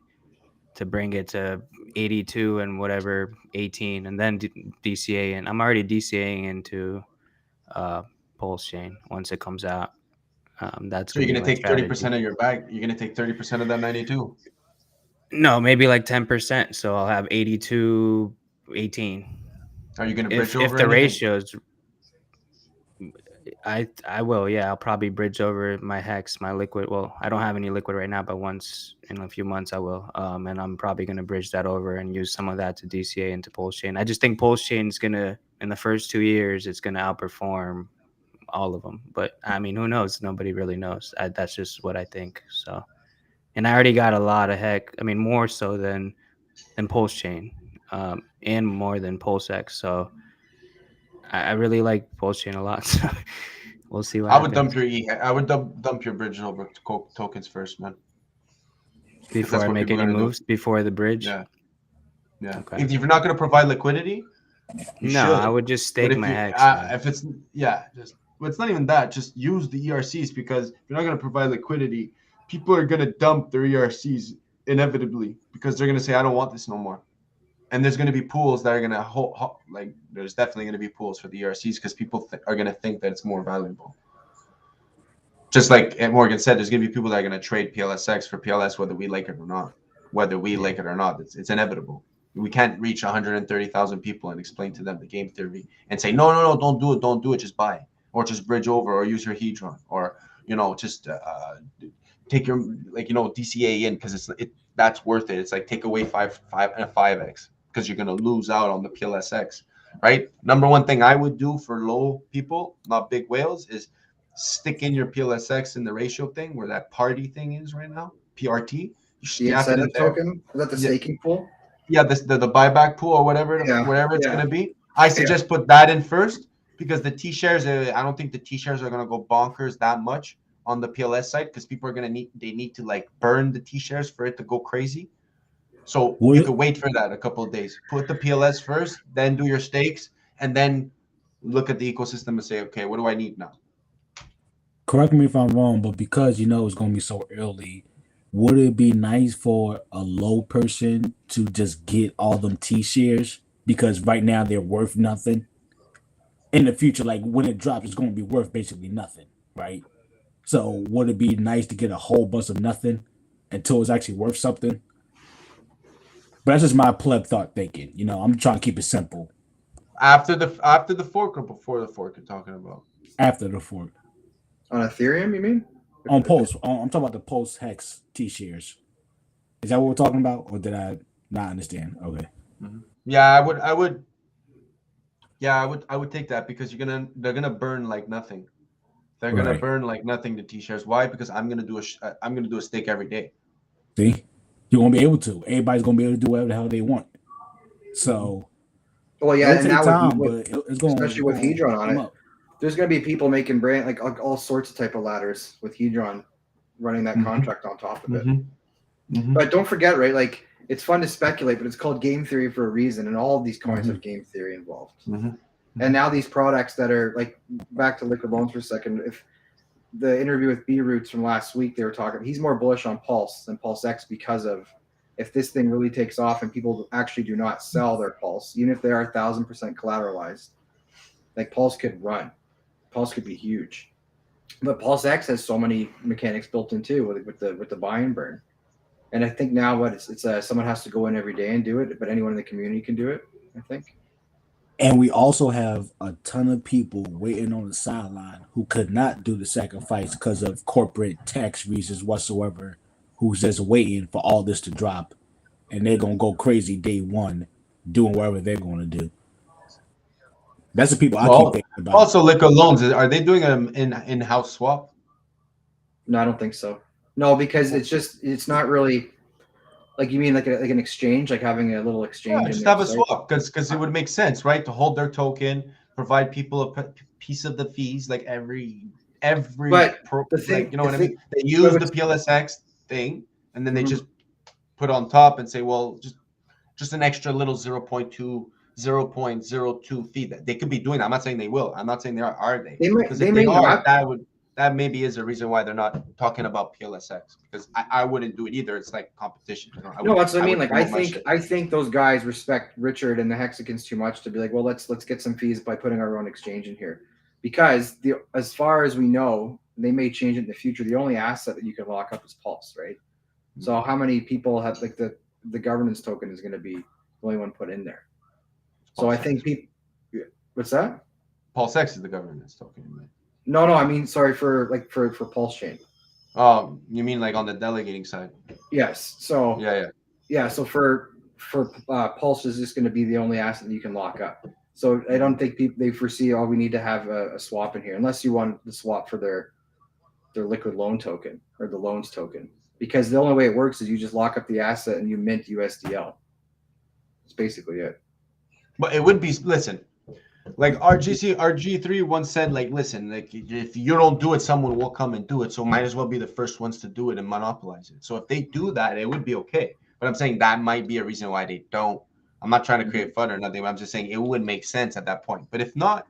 to bring it to 82 and whatever 18, and then DCA. And I'm already DCAing into Pulse Chain once it comes out. That's
so you're gonna take 30% of your bag. You're gonna take 30% of that 92.
No, maybe like 10%. So I'll have 82. 18.
Are you going to bridge over
if the ratios? I will. Yeah, I'll probably bridge over my hex, my liquid. Well, I don't have any liquid right now, but once in a few months I will. And I'm probably going to bridge that over and use some of that to DCA into Pulse Chain. I just think Pulse Chain is gonna, in the first 2 years, it's gonna outperform all of them. But I mean, who knows? Nobody really knows. That's just what I think. So, and I already got a lot of more so than Pulse Chain. And more than Pulse X. So I really like Pulse Chain a lot. So we'll see what happens.
I would dump your bridge over tokens first, man.
Before I make any moves, before the bridge?
Yeah.
Okay.
If you're not going to provide liquidity,
I would just stake my hex.
But it's not even that. Just use the ERCs because if you're not going to provide liquidity, people are going to dump their ERCs inevitably because they're going to say, I don't want this no more. And there's going to be pools that are going to there's definitely going to be pools for the ERCs because people are going to think that it's more valuable. Just like Morgan said, there's going to be people that are going to trade PLSX for PLS, whether we like it or not. It's inevitable. We can't reach 130,000 people and explain to them the game theory and say, no, don't do it, just buy or just bridge over or use your Hedron or, just take your, DCA in because that's worth it. It's like take away 5 and a 5x. Because you're going to lose out on the PLSX, right? Number one thing I would do for low people, not big whales, is stick in your PLSX in the ratio thing where that party thing is right now, PRT.
The incentive token? Is that the staking pool?
Yeah, the buyback pool or whatever it's going to be. I suggest put that in first because the T-shares, I don't think the T-shares are going to go bonkers that much on the PLS side because people are going to need to burn the T-shares for it to go crazy. So you could wait for that a couple of days. Put the PLS first, then do your stakes, and then look at the ecosystem and say, okay, what do I need now?
correct me if I'm wrong, but because you know it's gonna be so early, would it be nice for a low person to just get all them T-shares? Because right now they're worth nothing. In the future, like when it drops, it's gonna be worth basically nothing, right? So would it be nice to get a whole bunch of nothing until it's actually worth something? But that's just my pleb thought thinking. You know, I'm trying to keep it simple.
After the fork or before the fork you're talking about?
After the fork.
On Ethereum, you mean?
On Pulse, I'm talking about the Pulse Hex T-shares. Is that what we're talking about, or did I not understand? Okay.
Yeah, I would take that because they're gonna burn like nothing. They're gonna
Right.
burn like nothing the T-shares. Why? Because I'm gonna do a stake every day.
See, you're gonna be able to. Everybody's gonna be able to do whatever the hell they want. So,
well, yeah,
it'll
and
take
now
time,
with
but it's going,
especially with Hedron on
come
it,
up.
there's going to be people making brand like all sorts of type of ladders with Hedron running that contract on top of it. But don't forget, right? Like it's fun to speculate, but it's called game theory for a reason, and all of these coins have game theory involved. And now these products that are like back to liquid loans for a second. If the interview with B Roots from last week, they were talking, he's more bullish on Pulse than Pulse X because of if this thing really takes off and people actually do not sell their Pulse, even if they are 1,000% collateralized, like Pulse could run. Pulse could be huge. But Pulse X has so many mechanics built in too with the buy and burn. And I think now it's someone has to go in every day and do it, but anyone in the community can do it, I think.
And we also have a ton of people waiting on the sideline who could not do the sacrifice because of corporate tax reasons whatsoever, who's just waiting for all this to drop. And they're going to go crazy day one doing whatever they're going to do. That's the people I keep thinking about.
Also, liquid loans, are they doing an in-house swap?
No, I don't think so. No, because it's not really like you mean like an exchange, like having a little exchange.
Yeah, just have a swap because it would make sense, right? To hold their token, provide people a piece of the fees, like every.
But the thing,
like, you know what I mean? They use the PLSX thing, and then they just put on top and say, well, just an extra little 0.02 fee that they could be doing. I'm not saying they will. I'm not saying they are they? Because if they are, that maybe is a reason why they're not talking about PLSX, because I wouldn't do it either. It's like competition.
No, that's what I mean. Like I think those guys respect Richard and the Hexicans too much to be like, well, let's get some fees by putting our own exchange in here, because as far as we know, they may change it in the future. The only asset that you can lock up is Pulse, right? So how many people have like the governance token is going to be the only one put in there. So I think people. What's that?
PulseX is the governance token, right?
No, I mean, sorry for Pulse Chain.
You mean like on the delegating side?
Yes. So
yeah.
So for Pulse is just going to be the only asset that you can lock up. So I don't think they foresee, we need to have a swap in here, unless you want the swap for their liquid loan token or the loans token, because the only way it works is you just lock up the asset and you mint USDL. That's basically it.
But it would be, listen. Like RG3 once said, like, listen, like if you don't do it, someone will come and do it. So might as well be the first ones to do it and monopolize it. So if they do that, it would be okay. But I'm saying that might be a reason why they don't. I'm not trying to create fun or nothing. But I'm just saying it would make sense at that point. But if not,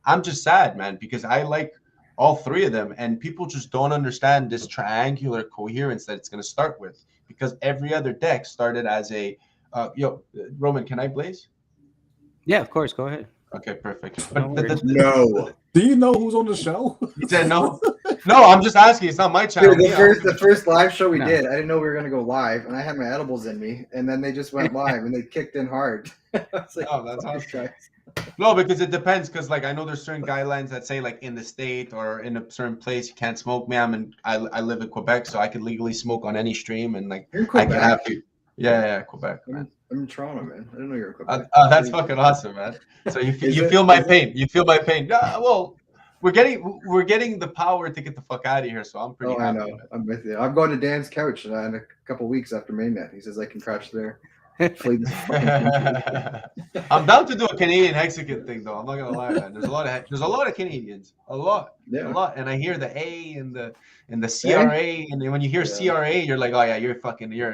I'm just sad, man, because I like all three of them, and people just don't understand this triangular coherence that it's going to start with, because every other deck started as a Roman, can I blaze?
Yeah, of course. Go ahead.
Okay, perfect.
No.
Do you know who's on the show?
He said no. No, I'm just asking. It's not my channel.
Dude, the first live show we did, I didn't know we were going to go live, and I had my edibles in me, and then they just went live, and they kicked in hard. I was like,
that's awesome. No, because it depends. Because like I know there's certain guidelines that say like in the state or in a certain place you can't smoke. Me, I live in Quebec, so I could legally smoke on any stream, and like I can have you. Yeah, Quebec, man.
I'm in Toronto, man. I didn't know you were in Quebec.
That's fucking awesome, man. So you feel my pain. You feel my pain. Yeah, well, we're getting the power to get the fuck out of here. So I'm pretty happy.
I know. I'm with you. I'm going to Dan's couch in a couple weeks after mainnet. He says I can crouch there.
I'm down to do a Canadian Hexican thing, though. I'm not gonna lie, man. There's a lot of Canadians, a lot, and I hear the A and the CRA, and when you hear CRA, you're like, oh yeah, you're a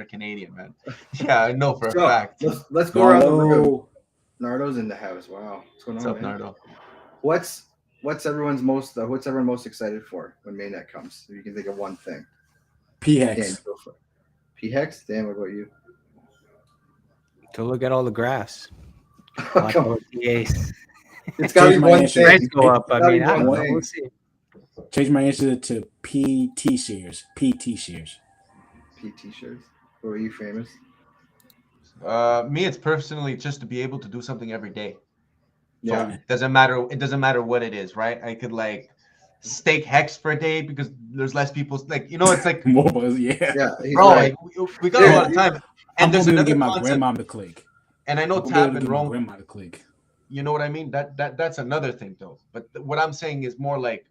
Canadian, man. Yeah, I know for a fact.
Let's go around the room. Nardo's in the house. Wow, what's going on?
What's up, Nardo?
What's what's everyone most excited for when mainnet comes? If you can think of one thing. Dan,
PHEX.
go for it. PHEX? Dan, what about you?
To look at all the graphs.
Oh, come on.
OTAs.
It's got to be
Change my
one
answer.
thing.
Price go up. I
It's gotta
mean,
be
I don't
one
know.
thing.
We'll see.
Change my answer to PT shares. PT shares.
PT shirts. What were you famous?
Me, it's personally just to be able to do something every day. So
Yeah.
it doesn't matter what it is, right? I could like stake Hex for a day because there's less people. Like, you know, it's like,
Mobiles, yeah.
Yeah. He's
bro,
right.
like, we got a lot of time.
I'm
And there's
gonna be able to
another
get my
concept,
grandma to click.
and I know
I'm gonna be able
Tap
to
and
get my
Rome.
grandma to click.
You know what I mean? That's another thing though. But what I'm saying is more like,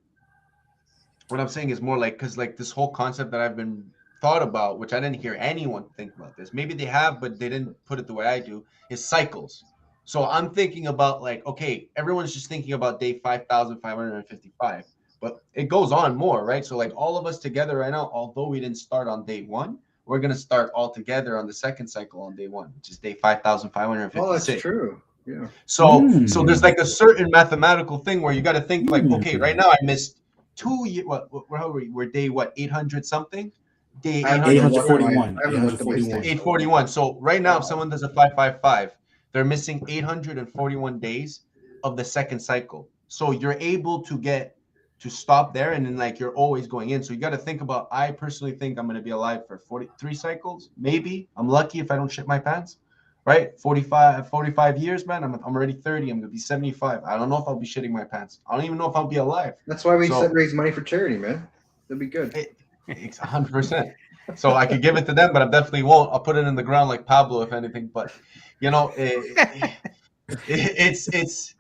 because like this whole concept that I've been thought about, which I didn't hear anyone think about this. Maybe they have, but they didn't put it the way I do. Is cycles. So I'm thinking about like, okay, everyone's just thinking about day 5,555, but it goes on more, right? So like all of us together right now, although we didn't start on day one, we're gonna start all together on the second cycle on day one, which is day 5,556.
Oh, that's true. Yeah.
So there's like a certain mathematical thing where you got to think like, okay, right now I missed 2 years. How are we? We're day 800 something. Day
I haven't looked at
841.
my- I haven't looked at my
841.
station.
841. So right now, if someone does a 555, they're missing 841 days of the second cycle. So you're able to get to stop there, and then like you're always going in. So you got to think about. I personally think I'm going to be alive for 43 cycles. Maybe I'm lucky if I don't shit my pants. Right, 45 years, man. I'm already 30. I'm gonna be 75. I don't know if I'll be shitting my pants. I don't even know if I'll be alive.
That's why we
So-
said raise money for charity, man. That'd be good.
It's 100%. So I could give it to them, but I definitely won't. I'll put it in the ground like Pablo, if anything. But you know, it's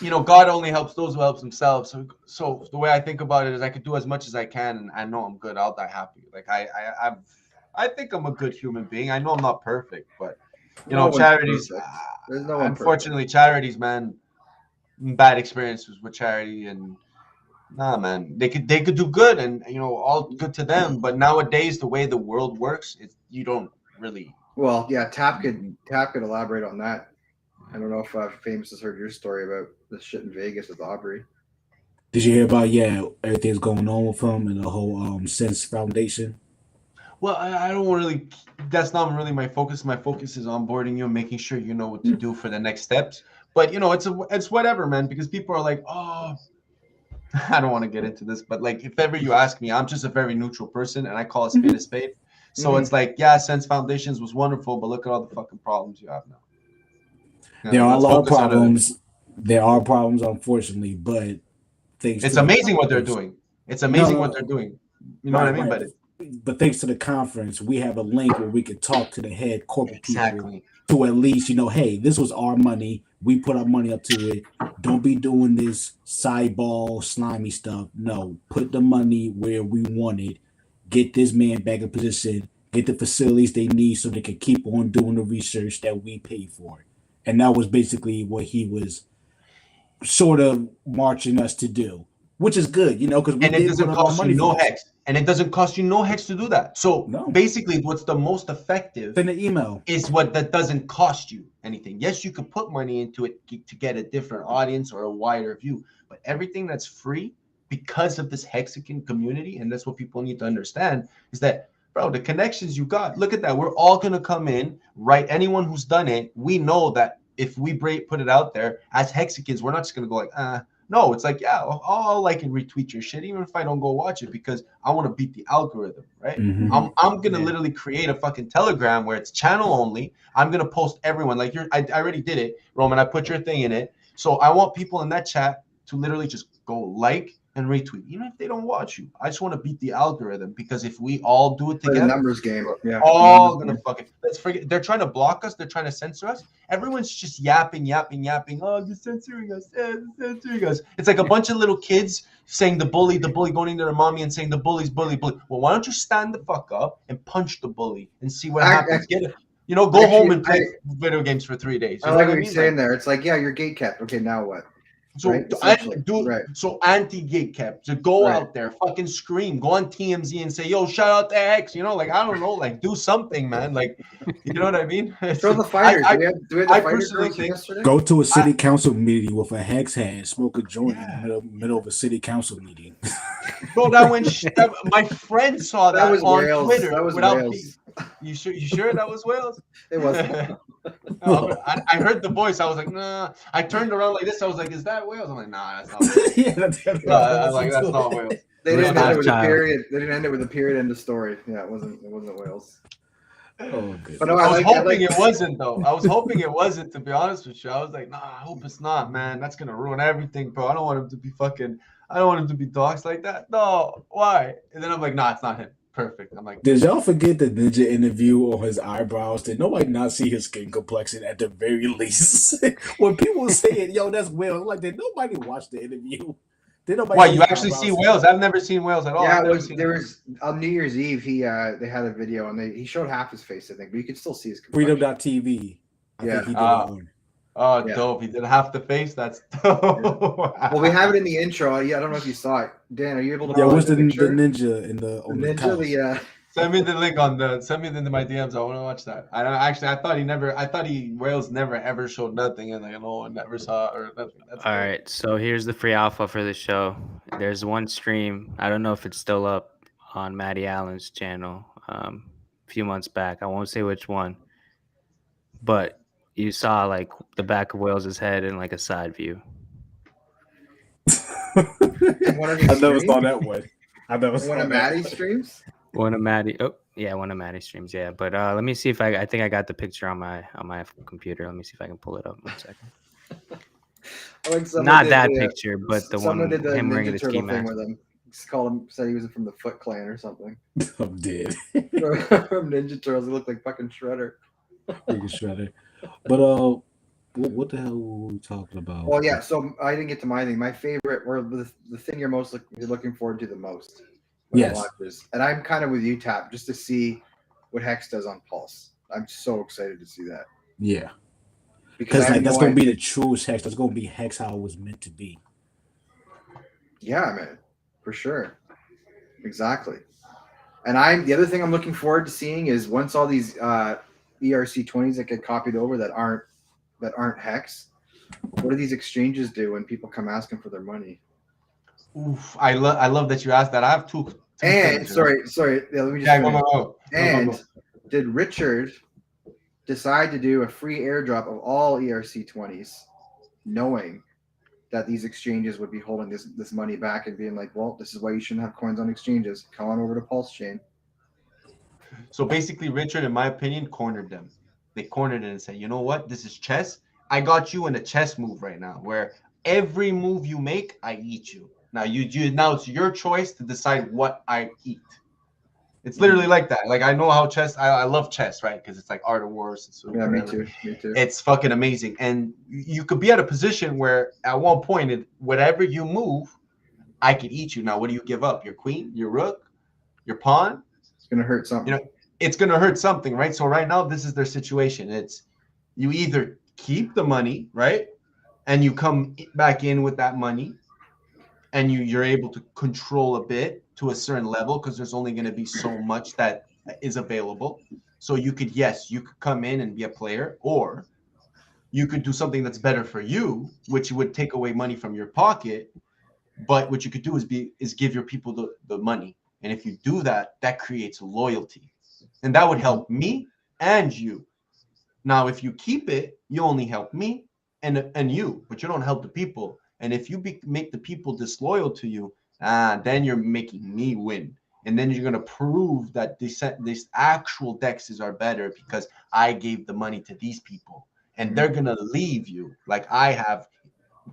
you know, God only helps those who helps themselves. So the way I think about it is, I could do as much as I can, and I know I'm good. I'll die happy. Like I think I'm a good human being. I know I'm not perfect, but you
No
know,
one's
charities.
perfect. There's no one
Unfortunately, charities, man. Bad experiences with charity, and nah, man. They could do good, and you know, all good to them. But nowadays, the way the world works, you don't really.
Well, yeah, Tap could elaborate on that. I don't know if Famous has heard your story about the shit in Vegas with Aubrey.
Did you hear about everything's going on with him and the whole Sense Foundation?
Well, I don't really. That's not really my focus. My focus is onboarding you and making sure you know what to do for the next steps. But you know, it's whatever, man. Because people are like, oh, I don't want to get into this, but like, if ever you ask me, I'm just a very neutral person, and I call a spade a spade. So it's like, yeah, Sense Foundations was wonderful, but look at all the fucking problems you have now.
There are a
let's
lot of
focus on other
problems. There are problems, unfortunately, but
It's amazing what they're doing. It's amazing what they're doing. You know what I mean?
Right. But thanks to the conference, we have a link where we could talk to the head corporate people to at least, you know, hey, this was our money. We put our money up to it. Don't be doing this sideball, slimy stuff. No, put the money where we want it. Get this man back in position. Get the facilities they need so they can keep on doing the research that we pay for. And that was basically what he was sort of marching us to do, which is good, you know, because we
it doesn't cost you no hex. And it doesn't cost you no hex to do that. So basically, what's the most effective
in the email
is what that doesn't cost you anything. Yes, you could put money into it to get a different audience or a wider view, but everything that's free because of this Hexican community, and that's what people need to understand, is that, bro, the connections you got, look at that. We're all going to come in, right? Anyone who's done it, we know that if we put it out there as Hexicans, we're not just going to go like, no, it's like, yeah, I'll like and retweet your shit, even if I don't go watch it, because I want to beat the algorithm, right?
Mm-hmm.
I'm gonna literally create a fucking Telegram where it's channel only. I'm gonna post everyone. Like I already did it, Roman. I put your thing in it. So I want people in that chat to literally just go like and retweet, even if they don't watch you. I just want to beat the algorithm, because if we all do it together,
the numbers game, yeah,
all gonna fucking, let's forget. They're trying to block us. They're trying to censor us. Everyone's just yapping. Oh, they're censoring us. They're censoring us. It's like a bunch of little kids saying the bully going into their mommy and saying the bully's bully. Well, why don't you stand the fuck up and punch the bully and see what happens? Get it. You know, go home and play video games for 3 days.
I like what you're saying there. It's like, yeah, you're gate kept. Okay, now what?
So
Right, essentially.
dude,
Right.
so anti-gay cap to go
Right.
out there, fucking scream, go on TMZ and say, "Yo, shout out to X," you know, like I don't know, like do something, man, like you know what I mean?
Show the fighters.
I,
do we have the
I
fighter
personally
girls from
think
yesterday?
Go to a city council meeting with a hex hat, smoke a joint
Yeah.
in the middle of a city council meeting.
bro, that when my friend saw
That
that,
was
on
Wales.
Twitter
That was
without
Wales.
you sure that was Wales?
It wasn't.
No, I heard the voice. I was like, nah. I turned around like this. I was like, is that Wales? I'm like, nah, that's not Wales.
Yeah, that's
I'm like, that's not Wales.
They didn't
Let's
end it with a
not
period. They didn't end it with a period. End of story. Yeah, it wasn't Wales.
Oh, good.
But no,
I was
like
hoping it wasn't though. I was hoping it wasn't, to be honest with you. I was like, nah, I hope it's not, man. That's gonna ruin everything, bro. I don't want him to be I don't want him to be doxxed like that. No, why? And then I'm like, nah, it's not him. Perfect. I'm like,
Did y'all forget the Ninja interview on his eyebrows? Did nobody not see his skin complexion at the very least? When people say, "Yo, that's Will," I'm like, did nobody watch the interview? Did nobody?
why
see
you
his
actually see
eyebrows?
Wales? I've never seen Wales at all.
yeah,
I've
it
never
was,
seen
there
him.
was on New Year's Eve. They had a video and he showed half his face, I think, but you could still see his complexion.
Freedom.tv. I
Yeah.
think he did it on.
Oh,
Yeah.
dope. He did half the face. That's dope.
Well, we have it in the intro. Yeah, I don't know if you saw it. Dan, are you able to?
Yeah,
pull
what's
up
the
picture?
ninja in
The
on the
ninja?
couch?
Send me the link send me into my DMs. I want to watch that. I thought Wales never ever showed nothing, and like no one never saw it or nothing. That's
All
dope.
right, so here's the free alpha for the show. There's one stream. I don't know if it's still up on Matty Allen's channel. A few months back. I won't say which one, but you saw like the back of Wales's head in like a side view.
One of these
I never
streams?
saw that one. I never saw
One of
that
Maddie's
one.
streams.
One of Matty. Oh, yeah, one of Matty's streams. Yeah, but let me see if I think I got the picture on my computer. Let me see if I can pull it up. 1 second.
Like
Not that picture, but the
someone
one
did the
him wearing the
Ninja
ski
Turtle thing
mask.
with him. Just called him, said he was from the Foot Clan or something.
I'm dead.
From Ninja Turtles, he looked like fucking Shredder.
Freaking Shredder. But what the hell were we talking about?
Well, yeah. So I didn't get to my thing. My favorite, or the thing you're looking forward to the most. when it
Yes.
launches. And I'm kind of with you, Tap, just to see what Hex does on Pulse. I'm so excited to see that.
Yeah.
Because
Because
I have
like that's
no
gonna
idea.
be the truest Hex. That's gonna be Hex how it was meant to be.
Yeah, man, for sure. Exactly. And the other thing I'm looking forward to seeing is once all these ERC20s that get copied over that aren't Hex, what do these exchanges do when people come asking for their money?
Oof, I love that you asked that. I have two
And
things.
sorry, yeah, let me just
Yeah,
finish.
go.
And did Richard decide to do a free airdrop of all ERC20s, knowing that these exchanges would be holding this money back and being like, well, this is why you shouldn't have coins on exchanges. Come on over to Pulse Chain.
So basically, Richard, in my opinion, cornered them. They cornered it and said, you know what? This is chess. I got you in a chess move right now, where every move you make, I eat you. Now now it's your choice to decide what I eat. It's literally like that. Like I know how chess. I love chess, right? Because it's like Art of Wars. And so
Yeah, me
whatever.
too. Me too.
It's fucking amazing. And you could be at a position where at one point, whatever you move, I could eat you. Now, what do you give up? Your queen, your rook, your pawn?
It's gonna hurt something.
You know, it's going to hurt something, right? So right now, this is their situation. It's you either keep the money, right? And you come back in with that money and you're able to control a bit to a certain level because there's only going to be so much that is available. So you could come in and be a player, or you could do something that's better for you, which would take away money from your pocket. But what you could do is give your people the money. And if you do that, that creates loyalty. And that would help me and you. Now, if you keep it, you only help me and you, but you don't help the people. And if you make the people disloyal to you, then you're making me win. And then you're going to prove that these actual dexes are better because I gave the money to these people. And they're going to leave you like I have.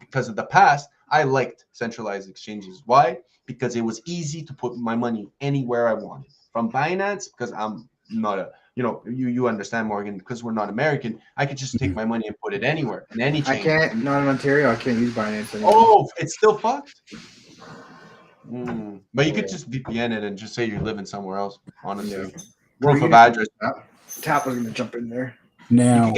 Because of the past, I liked centralized exchanges. Why? Because it was easy to put my money anywhere I wanted. From Binance, because I'm not you understand, Morgan, because we're not American, I could just take my money and put it anywhere in any chain.
I can't, not in Ontario, I can't use Binance anymore.
Oh, it's still fucked? But you could just VPN it and just say you're living somewhere else, honestly.
Yeah.
Proof of address.
Tap was gonna jump in there.
Now,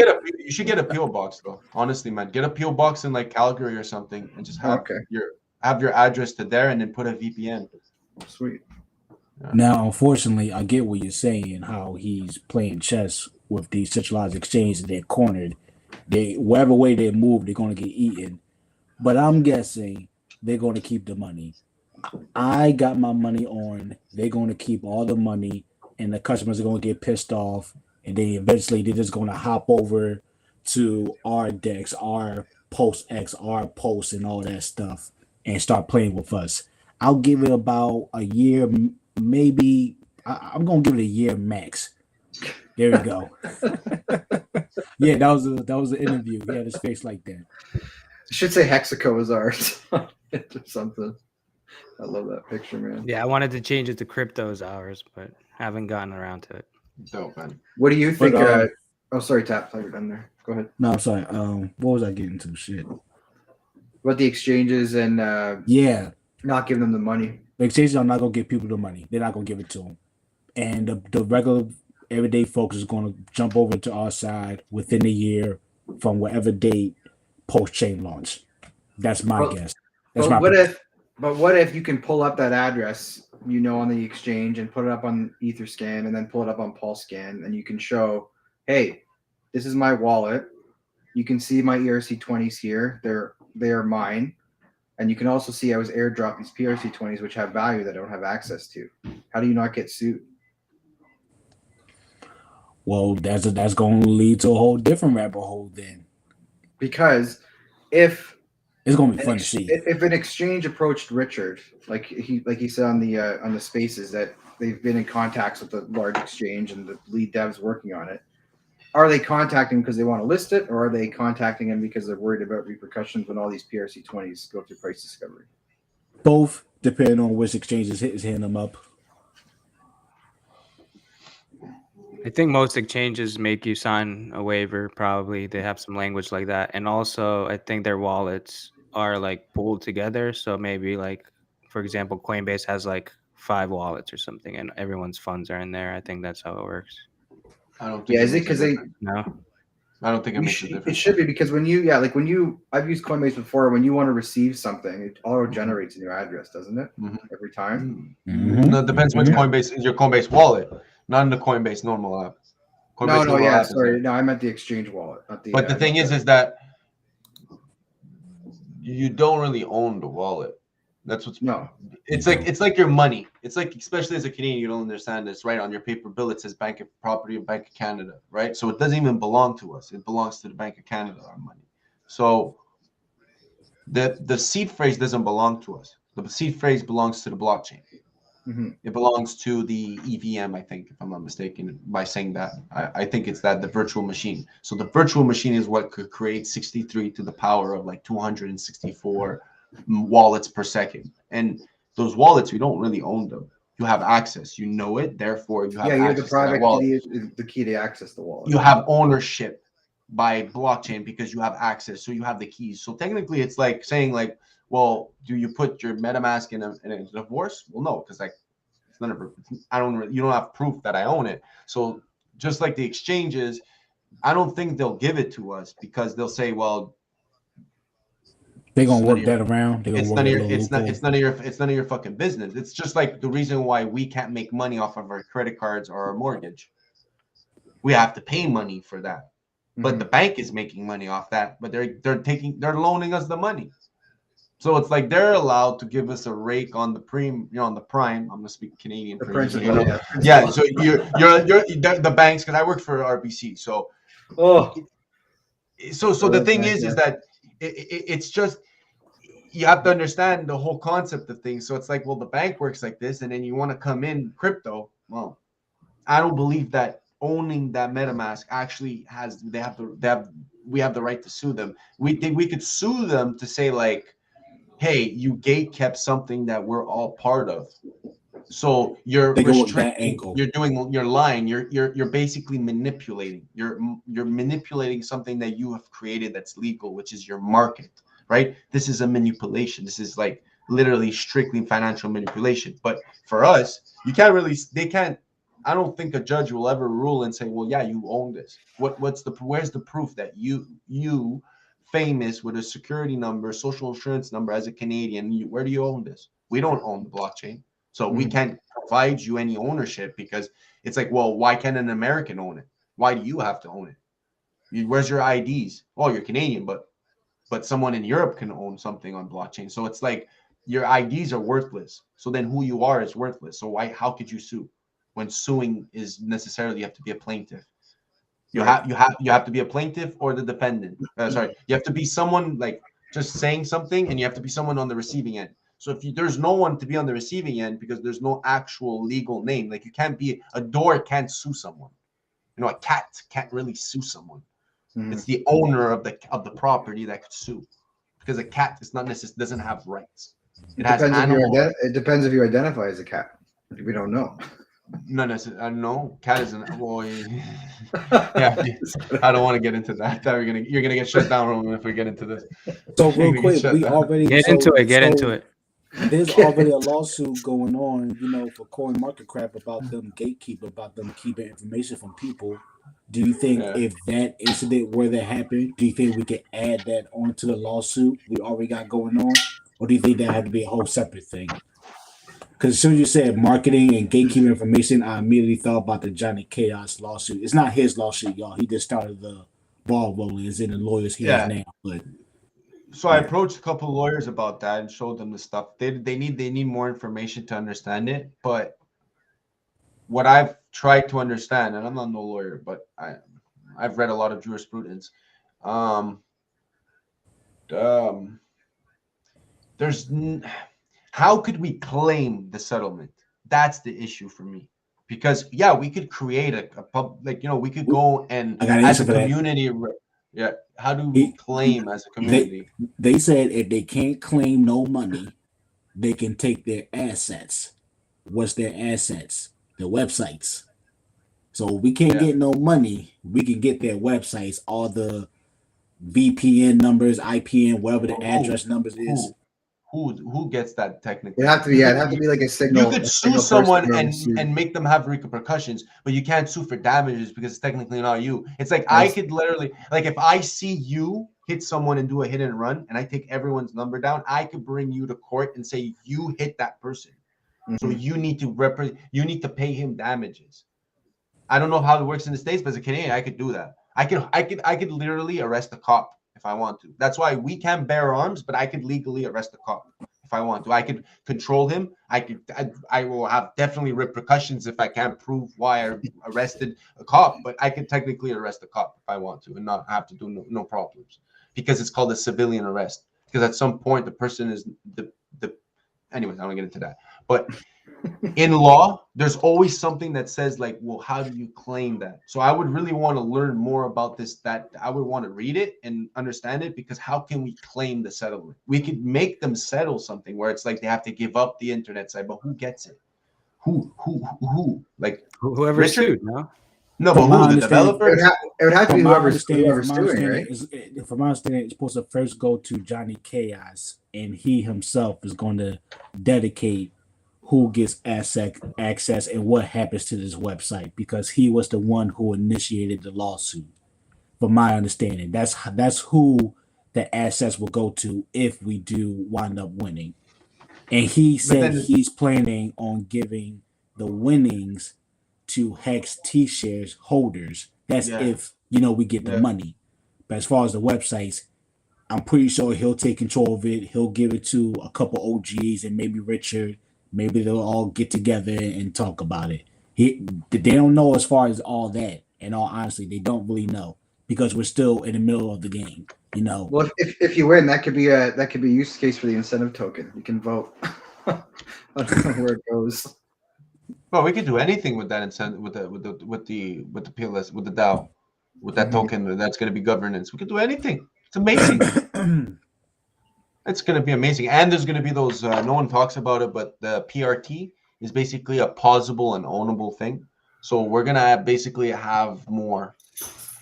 You should get a PO box though. Honestly, man, get a PO box in like Calgary or something, and just have your address to there, and then put a VPN.
Sweet.
Now, unfortunately, I get what you're saying. How he's playing chess with these centralized exchanges. They're cornered. Whatever way they move, they're going to get eaten. But I'm guessing they're going to keep the money. I got my money on they're going to keep all the money, and the customers are going to get pissed off, and then eventually they're just going to hop over to our decks, our post X, our post, and all that stuff, and start playing with us. I'll give it about a year, maybe. I'm going to give it a year max. There we go. Yeah, that was an interview. He had his face like that.
You should say Hexaco is ours or something. I love that picture, man.
Yeah, I wanted to change it to crypto's ours, but haven't gotten around to it.
Dope, man.
What do you think? Oh, sorry, Tap. You're done there. Go ahead.
No, I'm sorry. What was I getting to? Shit.
About the exchanges and not giving them the money.
The exchanges are not gonna give people the money. They're not gonna give it to them, and the regular everyday folks is gonna jump over to our side within a year from whatever date post chain launch. That's my guess. That's
what if you can pull up that address, on the exchange and put it up on Etherscan and then pull it up on PulseScan, and you can show, hey, this is my wallet. You can see my ERC20s here. They are mine. And you can also see I was airdropped these PRC20s, which have value that I don't have access to. How do you not get sued?
Well, that's going to lead to a whole different rabbit hole then.
Because if
it's going to be fun to see.
If an exchange approached Richard, like he said on the spaces that they've been in contacts with the large exchange and the lead devs working on it, are they contacting because they want to list it, or are they contacting him because they're worried about repercussions when all these PRC20s go through price discovery?
Both, depending on which exchange is hitting them up.
I think most exchanges make you sign a waiver. Probably they have some language like that, and also I think their wallets are like pooled together. So maybe like, for example, Coinbase has like 5 wallets or something, and everyone's funds are in there. I think that's how it works.
I don't think.
Yeah, is it because they?
No,
I don't think it makes a difference.
It should be because when you, I've used Coinbase before. When you want to receive something, it auto generates a new address, doesn't it? Mm-hmm. Every time.
Mm-hmm.
No, it depends which Coinbase is your Coinbase wallet, not in the Coinbase normal app. Coinbase
sorry. No, I meant the exchange wallet, not the.
But the thing is that you don't really own the wallet. That's what's It's like your money. It's like, especially as a Canadian, you don't understand this, right? On your paper bill, it says Bank of Property of Bank of Canada, right? So it doesn't even belong to us. It belongs to the Bank of Canada, our money. So the seed phrase doesn't belong to us. The seed phrase belongs to the blockchain. Mm-hmm. It belongs to the EVM, I think, if I'm not mistaken, by saying that. I think it's the virtual machine. So the virtual machine is what could create 63 to the power of like 264 wallets per second. And those wallets, you don't really own them. You have access. You know it. Therefore, you have access.
You're the private key is the key to access the wallet.
You have ownership by blockchain because you have access. So you have the keys. So technically, it's like saying like, well, do you put your MetaMask in a divorce? Well, no, because like it's none of you don't have proof that I own it. So just like the exchanges, I don't think they'll give it to us because they'll say, well,
they're gonna work that around.
It's none of your fucking business. It's just like the reason why we can't make money off of our credit cards or our mortgage. We have to pay money for that. Mm-hmm. But the bank is making money off that, but they're loaning us the money. So it's like they're allowed to give us a rake on the on the prime. I'm gonna speak Canadian. Yeah. So you're the banks, because I worked for RBC. So the thing is that it's just you have to understand the whole concept of things. So it's like, well, the bank works like this, and then you want to come in crypto. Well, I don't believe that owning that MetaMask actually we have the right to sue them. We could sue them to say like, hey, you gatekept something that we're all part of. So you're restricting, you're lying, you're basically manipulating. You're manipulating something that you have created that's legal, which is your market, right? This is a manipulation. This is like literally strictly financial manipulation. But for us, they can't I don't think a judge will ever rule and say, well, yeah, you own this. Where's the proof that you famous with a security number, social insurance number as a Canadian, where do you own this? We don't own the blockchain. So we can't provide you any ownership, because it's like, well, why can't an American own it? Why do you have to own it? Where's your IDs? Oh, you're Canadian, but someone in Europe can own something on blockchain. So it's like your IDs are worthless. So then who you are is worthless. So how could you sue? When suing is necessarily, you have to be a plaintiff. You have to be a plaintiff or the defendant. You have to be someone like just saying something, and you have to be someone on the receiving end. So if there's no one to be on the receiving end, because there's no actual legal name, like a door can't sue someone. You know, a cat can't really sue someone. It's the owner of the property that could sue, because a cat is not necessarily doesn't have rights. It
depends if you identify as a cat. We don't know.
No, no. Cat isn't. Well, yeah. I don't want to get into that. You're gonna get shut down if we get into this.
So real quick, we already
get into it.
There's already a lawsuit going on, for CoinMarketCap about them about them keeping information from people. Do you think if that incident were to happen, do you think we could add that onto the lawsuit we already got going on, or do you think that had to be a whole separate thing? Because as soon as you said marketing and gatekeeping information, I immediately thought about the Johnny Chaos lawsuit. It's not his lawsuit, y'all. He just started the ball rolling. It's in the lawyers he has now. But
so I approached a couple of lawyers about that and showed them the stuff. They need more information to understand it. But what I've tried to understand, and I'm not no lawyer, but I've read a lot of jurisprudence. How could we claim the settlement? That's the issue for me. Because we could create a we could go and as a community. How do we claim as a community?
They said if they can't claim no money, they can take their assets. What's their assets? Their websites. So we can't get no money. We can get their websites, all the VPN numbers, IPN, whatever the address numbers is.
Who gets that technically?
It'd have to be like a signal.
You could sue someone and make them have repercussions, but you can't sue for damages because it's technically not you. It's like I could literally, like, if I see you hit someone and do a hit and run, and I take everyone's number down, I could bring you to court and say you hit that person, so you need to pay him damages. I don't know how it works in the States, but as a Canadian, I could do that. I could literally arrest a cop if I want to. That's why we can't bear arms, but I could legally arrest a cop if I want to. I could control him. I will have definitely repercussions if I can't prove why I arrested a cop, but I could technically arrest a cop if I want to and not have to do no problems, because it's called a civilian arrest. Because at some point the person is anyways, I don't get into that. But in law, there's always something that says like, well, how do you claim that? So I would really want to learn more about this, that I would want to read it and understand it, because how can we claim the settlement? We could make them settle something where it's like they have to give up the internet site, but who gets it? Who? Like
whoever sued, no?
No, but who? The developer?
It would have to be whoever's suing, right?
From my understanding, it's supposed to first go to Johnny Chaos, and he himself is going to dedicate who gets access and what happens to this website, because he was the one who initiated the lawsuit. From my understanding, that's who the assets will go to if we do wind up winning. And he said he's planning on giving the winnings to Hex T-shares holders. That's if we get the money. But as far as the websites, I'm pretty sure he'll take control of it. He'll give it to a couple OGs and maybe Richard. Maybe they'll all get together and talk about it. They don't know as far as all that. In all honesty, they don't really know, because we're still in the middle of the game.
Well, if you win, that could be a use case for the incentive token. You can vote. I don't know where it goes.
Well, we could do anything with that incentive, with the PLS, with the DAO, with that token that's going to be governance. We could do anything. It's amazing. It's going to be amazing. And there's going to be those, no one talks about it, but the PRT is basically a pausable and ownable thing. So we're going to basically have more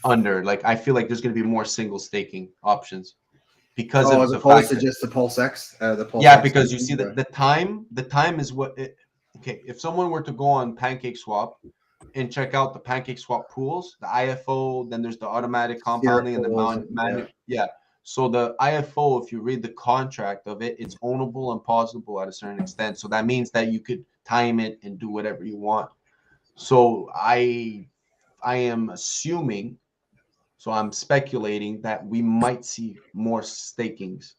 under, like, I feel like there's going to be more single staking options because of
as
the
opposed
fact
to just the Pulse X.
Because you see the time is what, okay, if someone were to go on PancakeSwap and check out the PancakeSwap pools, the IFO, then there's the automatic compounding and the yeah. So the IFO, if you read the contract of it, it's ownable and pausable at a certain extent. So that means that you could time it and do whatever you want. So I am assuming, so I'm speculating that we might see more stakings,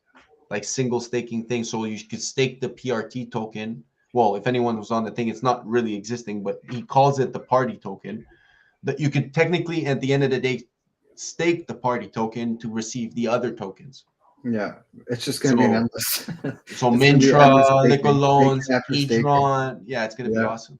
like single staking things. So you could stake the PRT token. Well, if anyone was on the thing, it's not really existing, but he calls it the party token. That you could technically, at the end of the day, stake the party token to receive the other tokens.
Yeah, it's just going to be an endless.
So Mintra, Liquid Loans, Edron. Yeah, it's going to be awesome.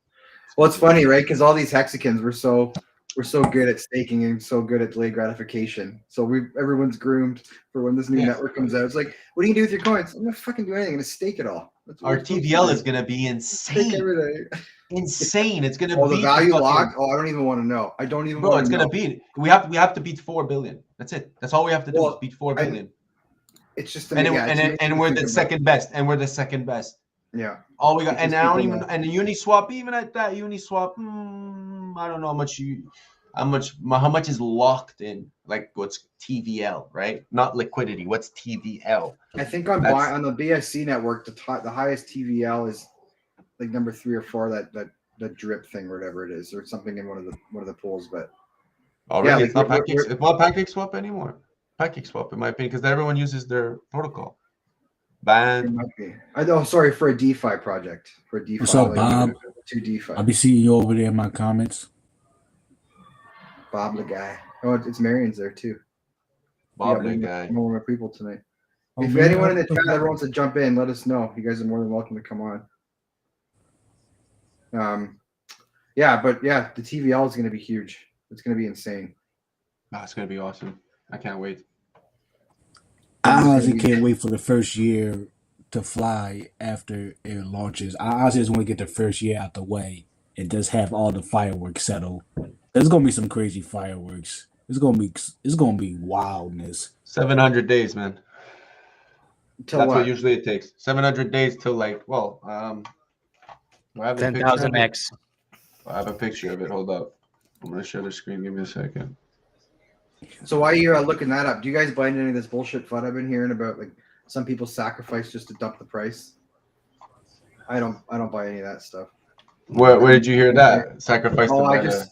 Well, it's funny, right? Because all these hexagons, we're so good at staking and so good at delayed gratification. So everyone's groomed for when this new network comes out. It's like, what do you do with your coins? I'm gonna fucking do anything. I'm gonna stake it all.
Our TVL is gonna be insane. Insane. It's gonna be
the value locked. Oh, I don't even want to know. I don't even.
Bro, it's gonna beat. We have to beat 4 billion. That's it. That's all we have to do is beat 4 billion.
It's just
and we're the second best. And we're the second best.
Yeah.
All we got, and I don't even, and the Uniswap, even at that Uniswap, I don't know how much is locked in, like what's TVL, right? Not liquidity. What's TVL?
I think on the BSC network, the highest TVL is like number 3 or 4. That drip thing, or whatever it is, or something in one of the pools. But
already, it's not PancakeSwap anymore. PancakeSwap, in my opinion, because everyone uses their protocol. Ban.
Sorry, for a DeFi project. For a DeFi.
What's up, Bob?
To DeFi.
I'll be seeing you over there in my comments.
Bob the guy. Oh, it's Marion's there too.
Bob the guy.
More people tonight. If anyone in the chat ever wants to jump in, let us know. You guys are more than welcome to come on. The TVL is going to be huge. It's going to be insane.
It's going to be awesome. I can't wait.
I honestly can't wait for the first year to fly after it launches. I honestly just want to get the first year out the way and just have all the fireworks settled. There's gonna be some crazy fireworks. It's gonna be wildness.
700 days, man.
That's
what usually it takes. 700 days till
10,000 X.
I have a picture of it. Hold up. I'm gonna share the screen. Give me a second.
So while you're looking that up, do you guys buy into any of this bullshit FUD I've been hearing about? Like some people sacrifice just to dump the price. I don't buy any of that stuff.
Where did you hear that? Sacrifice.
Oh, I just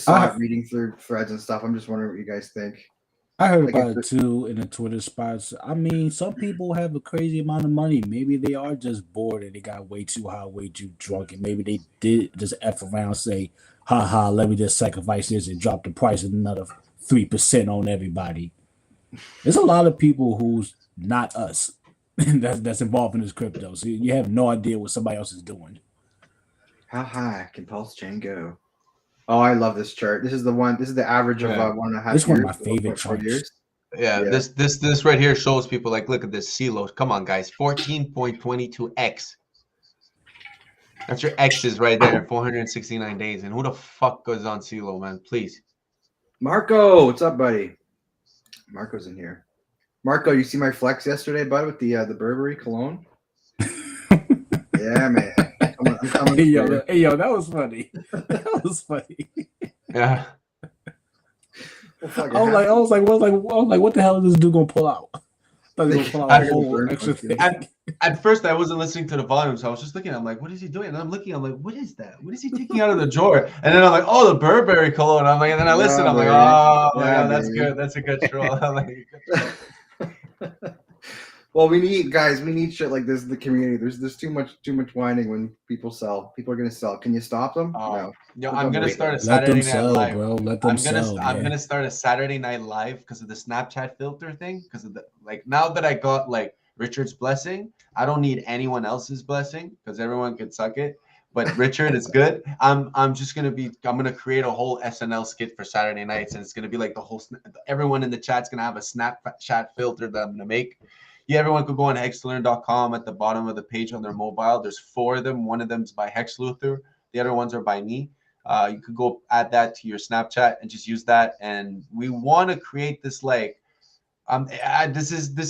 saw it reading through threads and stuff. I'm just wondering what you guys think.
I heard about it too in the Twitter spots. I mean, some people have a crazy amount of money. Maybe they are just bored and they got way too high, way too drunk, and maybe they did just F around, say, haha, let me just sacrifice this and drop the price another 3% on everybody. There's a lot of people who's not us that's involved in this crypto. So you have no idea what somebody else is doing.
How high can Pulse Chain go? Oh, I love this chart. This is the one. This is the average of 1.5 years.
This is one of my favorite charts.
Yeah, this right here shows people look at this CELO. Come on, guys, 14.22x. That's your X's right there in 469 days. And who the fuck goes on CELO, man? Please.
Marco, what's up, buddy? Marco's in here. Marco, you see my flex yesterday, bud, with the Burberry cologne? Yeah, man. I'm coming
hey, yo, that was funny. That was funny.
Yeah.
I was like, what the hell is this dude gonna pull out?
At first, I wasn't listening to the volume, so I was just looking. I'm like, what is he doing? And I'm looking. I'm like, what is that? What is he taking out of the drawer? And then I'm like, oh, the Burberry cologne. I'm like, and then I listen. I'm like, oh, yeah, that's good. That's a good troll. I'm like,
well, we need shit like this in the community. There's too much whining when people sell. People are gonna sell. Can you stop them? No.
Yo, I'm gonna start a Saturday Night Live,
bro. Let them sell.
I'm gonna start a Saturday Night Live because of the Snapchat filter thing. Because of the now that I got Richard's blessing, I don't need anyone else's blessing because everyone can suck it. But Richard is good. I'm gonna create a whole SNL skit for Saturday nights, and it's gonna be everyone in the chat's gonna have a Snapchat filter that I'm gonna make. Yeah, everyone could go on hexlearn.com at the bottom of the page on their mobile. There's 4 of them. One of them is by Hex Luther. The other ones are by me. You could go add that to your Snapchat and just use that. And we want to create this this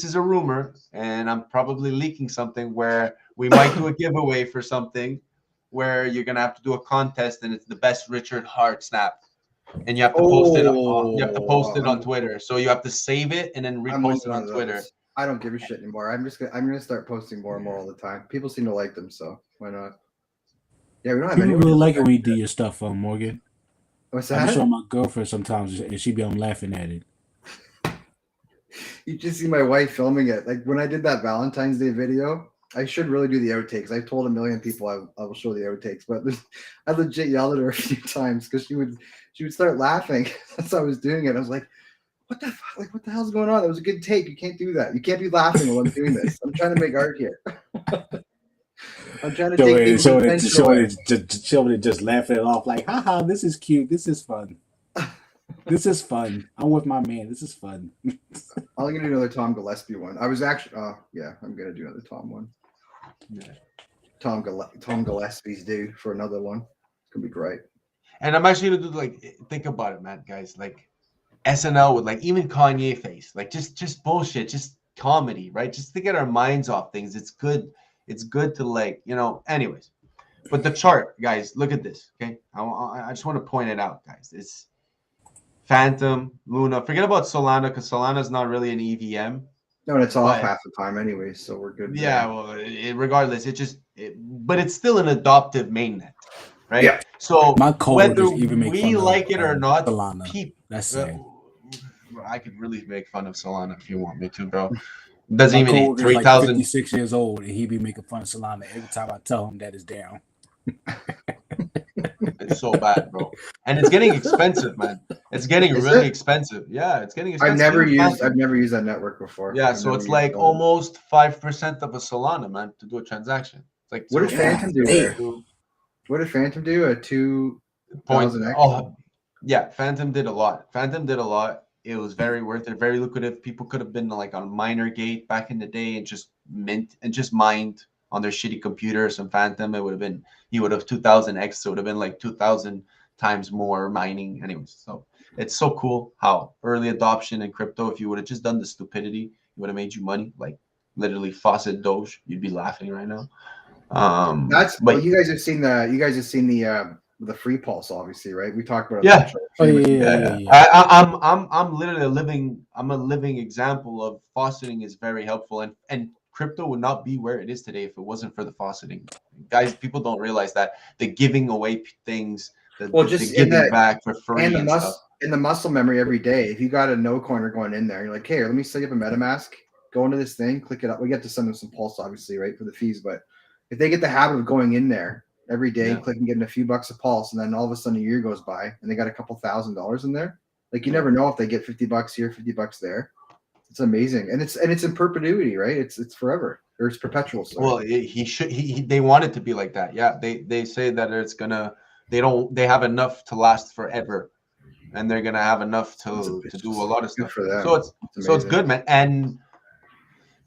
is a rumor, and I'm probably leaking something where we might do a giveaway for something where you're gonna have to do a contest, and it's the best Richard Hart snap, and you have to post it. You have to post it on Twitter. So you have to save it and then repost it on Twitter.
I don't give a shit anymore. I'm gonna start posting more and more all the time. People seem to like them, so why not? Yeah, we don't have
People
anyone.
really like it when you do your stuff, Morgan.
What's
I
that?
show my girlfriend sometimes, and she be laughing at it.
You just see my wife filming it. Like when I did that Valentine's Day video, I should really do the outtakes. I've told a million people I will show the outtakes, but I legit yelled at her a few times because she would start laughing as I was doing it. I was like, "What the fuck? Like, what the hell's going on? That was a good take. You can't do that. You can't be laughing while I'm doing this. I'm trying to make art here. I'm trying to take people's attention away."
Showing it, just laughing it off like, haha, this is cute. This is fun. This is fun. I'm with my man. This is fun.
I'm gonna do another Tom Gillespie one. I was actually, I'm gonna do another Tom one. Yeah. Tom Gillespie's due for another one. It's gonna be great.
And I'm actually gonna do, like, think about it, man, guys. Like SNL with, like, even Kanye face, like just bullshit, just comedy, right? Just to get our minds off things. It's good. It's good to, like, anyways. But the chart, guys, look at this. Okay, I just want to point it out, guys. It's Phantom, Luna. Forget about Solana, because Solana's not really an EVM.
No, and it's off half the time anyway, so we're good.
Yeah, well, regardless, but it's still an adoptive mainnet, right? Yeah. So
my
whether
even make
we like it or not,
Solana. That's it.
I could really make fun of Solana if you want me to, bro. Doesn't
my
even 3,000.
56 years old, and he be making fun of Solana every time I tell him that it's down.
It's so bad, bro, and it's getting expensive, man. It's getting really expensive. Yeah, it's getting expensive.
I've never used that network before.
Yeah, so it's like almost 5% of a Solana, man, to do a transaction. It's like,
what did Phantom do there? What did Phantom do? A 2,000x?
Oh, yeah, Phantom did a lot. It was very worth it, very lucrative. People could have been like on Miner Gate back in the day and just mined on their shitty computer some Phantom. It would have been, he would have 2,000x, so it would have been like 2,000 times more mining. Anyways, so it's so cool how early adoption in crypto, if you would have just done the stupidity, it would have made you money, like literally Faucet Doge. You'd be laughing right now.
But you guys have seen the free pulse, obviously, right? We talked about
it.
Yeah.
I'm literally a living example of fauceting is very helpful, and crypto would not be where it is today if it wasn't for the fauceting. Guys, people don't realize that the giving away things, the giving back for free and stuff.
In the muscle memory every day, if you got a no coiner going in there, you're like, hey, let me set up a MetaMask, go into this thing, click it up. We get to send them some pulse, obviously, right, for the fees, but if they get the habit of going in there every day, clicking, getting a few bucks a pulse, and then all of a sudden a year goes by and they got a couple $1,000s in there, like you never know if they get $50 here, $50 there. It's amazing, and it's in perpetuity, right? It's forever, or it's perpetual. Sorry.
Well, they want it to be like that. Yeah, they say that it's gonna. They have enough to last forever, and they're gonna have enough to do a lot of stuff
for them.
So it's good, man. And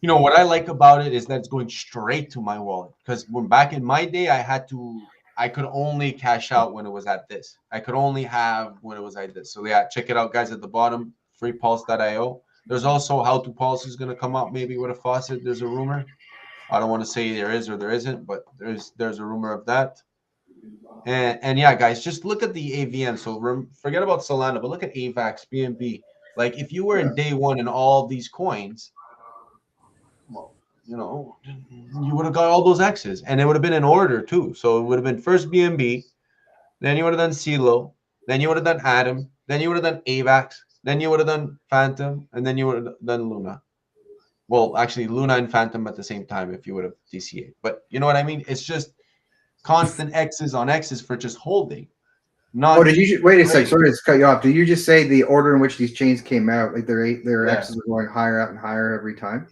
what I like about it is that it's going straight to my wallet. Because when back in my day, I could only cash out when it was at this. I could only have when it was at this. So yeah, check it out, guys, at the bottom, freepulse.io. There's also How to Pulse is going to come out maybe with a faucet. There's a rumor. I don't want to say there is or there isn't, but there's a rumor of that. And yeah, guys, just look at the AVM. So forget about Solana, but look at AVAX, BNB. Like if you were in day one in all these coins, well, you would have got all those X's, and it would have been in order too. So it would have been first BNB, then you would have done CeeLo, then you would have done Atom, then you would have done AVAX. Then you would have done Phantom, and then you would have done Luna. Well, actually, Luna and Phantom at the same time if you would have DCA. But you know what I mean? It's just constant X's on X's for just holding.
Did you wait a sec? Sorry to cut you off. Did you just say the order in which these chains came out, like their X's are going higher out and higher every time?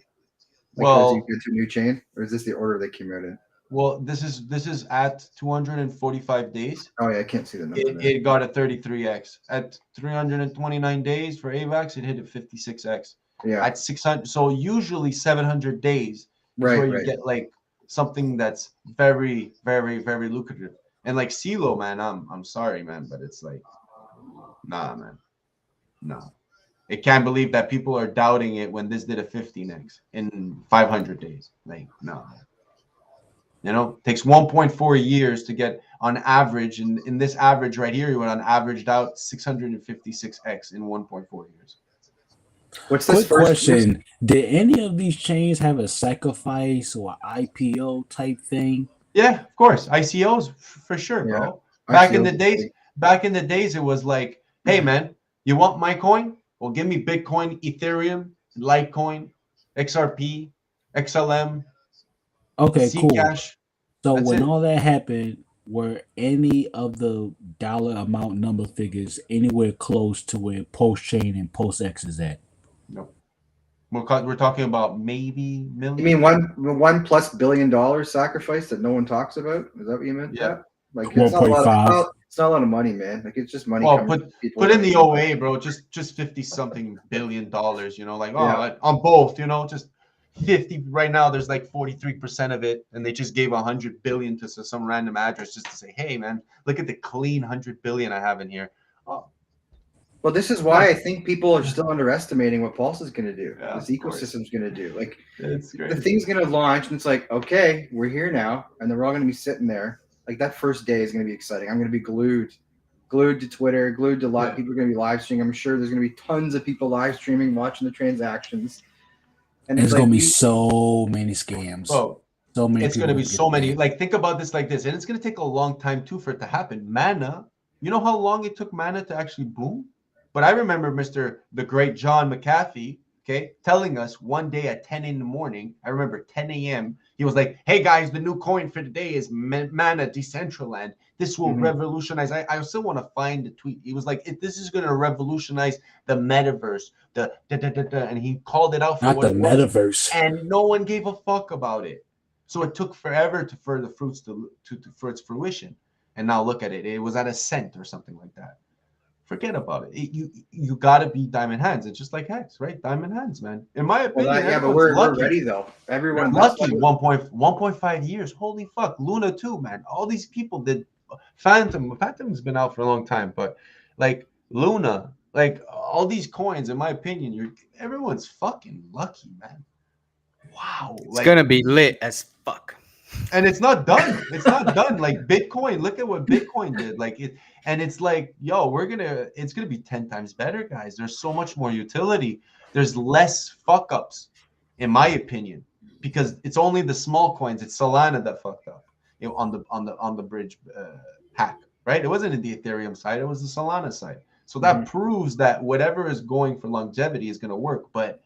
As you get to a new chain, or is this the order they came out in?
Well, this is at 245 days.
Oh yeah, I can't see the number.
It got a 33x. At 329 days for AVAX, it hit a 56x.
Yeah.
At 600, so usually 700 days, where you get like something that's very, very, very lucrative. And like CeeLo, man, I'm sorry, man, but it's like, nah, man, no. I can't believe that people are doubting it when this did a 15x in 500 days. Like, no. You know, it takes 1.4 years to get on average. And in this average right here, you went on averaged out 656x in 1.4 years.
What's this
Quick question: did any of these chains have a sacrifice or IPO type thing?
Yeah, of course. ICOs for sure, bro.
Yeah.
Back in the
ICOs.
days, it was like, hey man, you want my coin? Well, give me Bitcoin, Ethereum, Litecoin, XRP, XLM,
Okay, cool.
Zcash.
So
That's
when
it.
all that happened, were any of the dollar amount number figures anywhere close to where Post Chain and Post X is at?
No. We're talking about maybe million.
You mean $1+ billion sacrifice that no one talks about? Is that what you meant?
Yeah.
Pat? Like it's not a lot.
1.5.
It's not a lot of money, man. Like it's just money.
Well,
coming from people
put in the
like-
OA, bro. Just 50 something billion dollars. You know, like
Yeah.
on both. You know, just 50 right now. There's like 43% of it, and they just gave 100 billion to some random address just to say, hey man, look at the clean 100 billion I have in here. Oh,
Well, this is why I think people are still underestimating what Pulse is going to do.
Yeah,
This
of course.
ecosystem's going to do. Like
it's
the
great.
thing's going to launch, and it's like, okay, we're here now, and they're all going to be sitting there. Like that first day is going to be exciting. I'm going to be glued to Twitter, glued to live.
Yeah.
People are going to be live streaming. I'm sure there's going to be tons of people live streaming, watching the transactions.
And there's gonna
like,
be so many scams.
Bro,
So many.
it's going to
people
be
get
so many.
banned.
Like, think about this like this, and it's going to take a long time too for it to happen. Mana, you know how long it took Mana to actually boom? But I remember the great John McAfee, okay, telling us one day at 10 in the morning. I remember 10 a.m. He was like, "Hey guys, the new coin for today is Mana Decentraland. This will
Mhm.
revolutionize." I still want to find the tweet. He was like, "This is going to revolutionize the metaverse." And he called it out for
Not
what
the
it was.
metaverse.
And no one gave a fuck about it. So it took forever for the fruits for its fruition. And now look at it. It was at a cent or something like that. Forget about it. You got to be Diamond Hands. It's just like Hex, right? Diamond Hands, man. In my opinion,
yeah, but
everyone's
we're
lucky.
ready though. Everyone
Lucky 1.5 years. Holy fuck. Luna too, man. All these people did Phantom's been out for a long time, but like Luna, like all these coins, in my opinion, everyone's fucking lucky, man. Wow.
It's gonna be lit as fuck.
And it's not done. It's not done. Like Bitcoin, look at what Bitcoin did. Like it, and it's like, yo, it's gonna be 10 times better, guys. There's so much more utility. There's less fuck ups, in my opinion, because it's only the small coins. It's Solana that fucked up, you know, on the bridge hack, right? It wasn't in the Ethereum side. It was the Solana side. So that proves that whatever is going for longevity is gonna work. But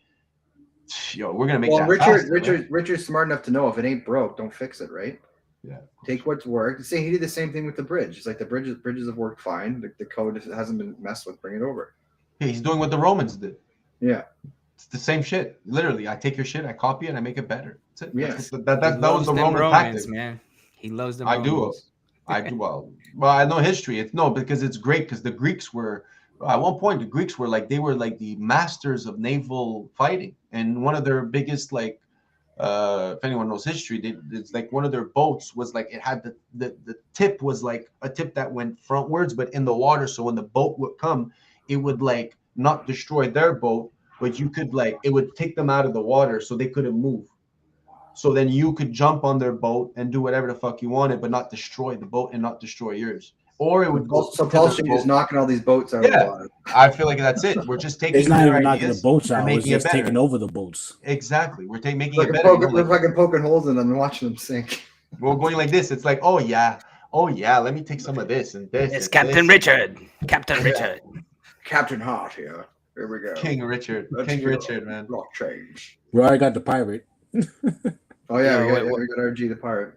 yo, we're gonna make that faster, right?
Richard's smart enough to know if it ain't broke, don't fix it, right?
Yeah.
Take what's worked. See, he did the same thing with the bridge. It's like the bridges have worked fine. The code hasn't been messed with. Bring it over.
Yeah, he's doing what the Romans did.
Yeah.
It's the same shit. Literally, I take your shit, I copy it, and I make it better. That's it.
Yes.
That was the Roman tactic.
man. He loves them.
I do. Well, I know history. It's no, because it's great because the Greeks were at one point they were like the masters of naval fighting, and one of their biggest if anyone knows history, it's like one of their boats was like it had the tip was like a tip that went frontwards but in the water, so when the boat would come, it would like not destroy their boat, but you could like it would take them out of the water so they couldn't move. So then you could jump on their boat and do whatever the fuck you wanted, but not destroy the boat and not destroy yours. Or it would go.
So Pulse Chain is knocking all these boats out of the water.
I feel like that's it. We're just taking.
It's not even knocking the boats out. It's just
better.
taking over the boats.
Exactly. We're making it better.
We're fucking poking holes in them and watching them sink.
We're going like this. It's like, oh yeah, let me take some of this and this.
It's Captain Richard. Captain Richard.
Captain Hart here. Here we go.
King Richard. King Richard, man.
Block change.
We already got the pirate.
Oh yeah, we got RG the pirate.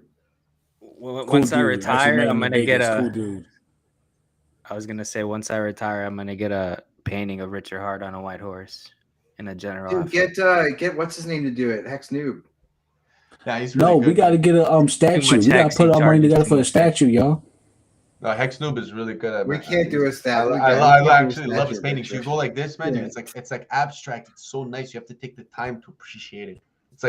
Once I retire, I'm gonna get a.
Cool dude.
I was gonna say once I retire, I'm gonna get a painting of Richard Hart on a white horse in a general.
Dude, get what's his name to do it? Hex Noob.
Yeah, he's really good.
We got to get a statue. We got to put our money together for a statue, y'all.
No, Hex Noob is really good at.
We can't do a statue.
I actually love his paintings. You go like this, man.
Yeah.
It's like abstract. It's so nice. You have to take the time to appreciate it. It's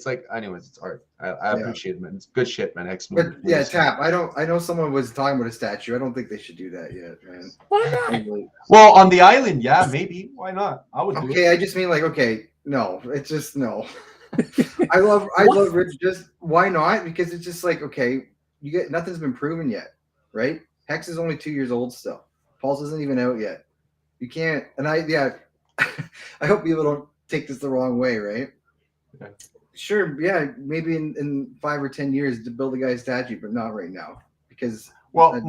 like anyways, it's art. I appreciate it, man. It's good shit, man. Hex Noob.
But yeah, Tap. I know someone was talking about a statue. I don't think they should do that yet, man.
Why not?
Well, on the island, yeah, maybe. Why not? I would do it.
Okay, I just mean like, okay, no, it's just no. I love Rich. Just why not? Because it's just like, okay, you get nothing's been proven yet, right? Hex is only 2 years old still. Pulse isn't even out yet. You can't. And I hope people don't take this the wrong way, right?
Okay.
Sure, yeah, maybe in 5 or 10 years to build a guy's statue, but not right now because.
Well,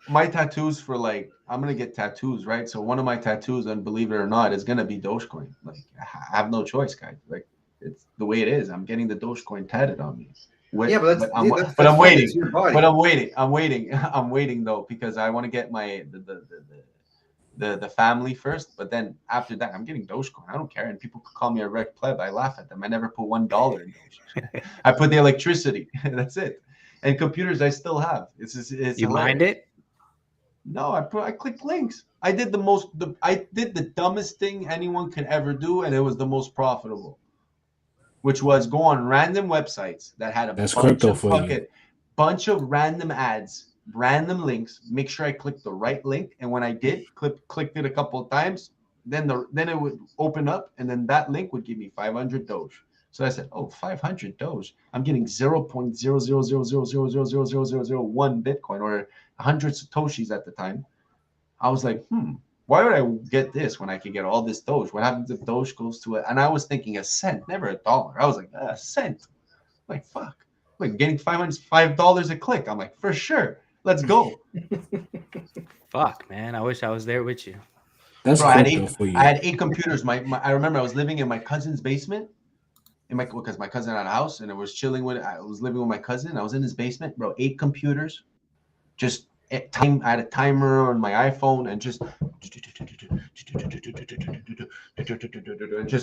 my tattoos for like I'm gonna get tattoos, right? So one of my tattoos, and believe it or not, is gonna be Dogecoin. Like I have no choice, guys. Like it's the way it is. I'm getting the Dogecoin tatted on me.
Yeah, but
I'm
fine.
waiting.
It's your body.
But I'm waiting. I'm waiting though because I want to get my the family first. But then after that, I'm getting Dogecoin. I don't care, and people could call me a wreck pleb. I laugh at them. I never put $1 in Doge. I put the electricity. That's it. And computers, I still have. It's
you mind it?
No, I clicked links. I did the dumbest thing anyone could ever do, and it was the most profitable, which was go on random websites that had bunch of random ads, random links. Make sure I clicked the right link, and when I did, clicked it a couple of times, then it would open up, and then that link would give me 500 Doge. So I said, oh, 500 Doge. I'm getting 0.00000000001 Bitcoin or 100 Satoshis at the time. I was like, why would I get this when I could get all this Doge? What happens if Doge goes to it? And I was thinking a cent, never $1. I was like, a cent. Like, fuck. Like getting $5 a click. I'm like, for sure. Let's go.
Fuck, man. I wish I was there with you.
That's
Bro,
for you.
I had 8 computers. I remember I was living in my cousin's basement. Because my cousin had a house and I was living with my cousin. I was in his basement, bro. 8 computers, just time. I had a timer on my iPhone and just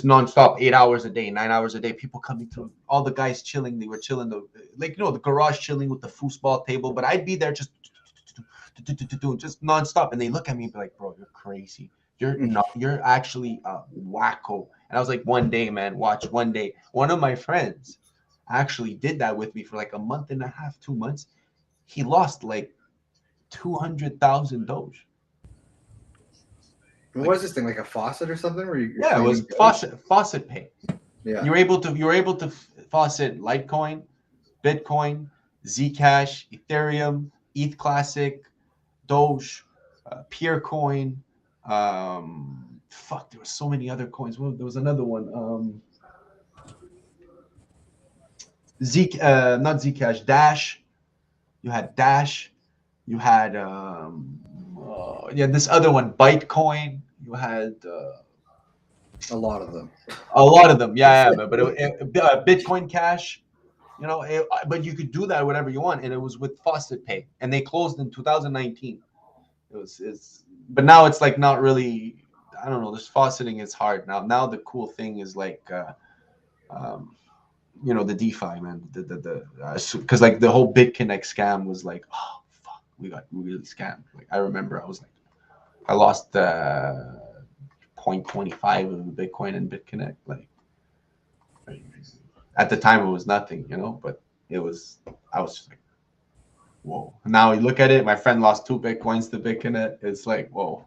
nonstop, 8 hours a day, 9 hours a day. People coming through, all the guys chilling. They were chilling, the garage chilling with the foosball table. But I'd be there just nonstop, and they look at me and be like, "Bro, you're crazy. You're actually wacko." And I was like, one day, one of my friends actually did that with me for like a month and a half, 2 months. He lost like 200,000 Doge.
What was this thing, like a faucet or something?
It was faucet pay.
Yeah,
you were able to faucet Litecoin, Bitcoin, Zcash, Ethereum, ETH Classic, Doge, Peercoin. There was so many other coins. Well, there was another one. Not Zcash, Dash. You had Dash. You had this other one, Bytecoin. You had
a lot of them.
Yeah, but Bitcoin Cash. But you could do that whatever you want, and it was with Faucet Pay, and they closed in 2019. But now it's like not really. I don't know. This fauceting is hard now. Now the cool thing is like, the DeFi, man. Because like the whole BitConnect scam was like, oh fuck, we got really scammed. Like I remember, I was like, I lost 0.25 of Bitcoin in BitConnect. Like at the time, it was nothing, but I was just like, whoa. Now you look at it. My friend lost 2 Bitcoins to BitConnect. It's like, whoa.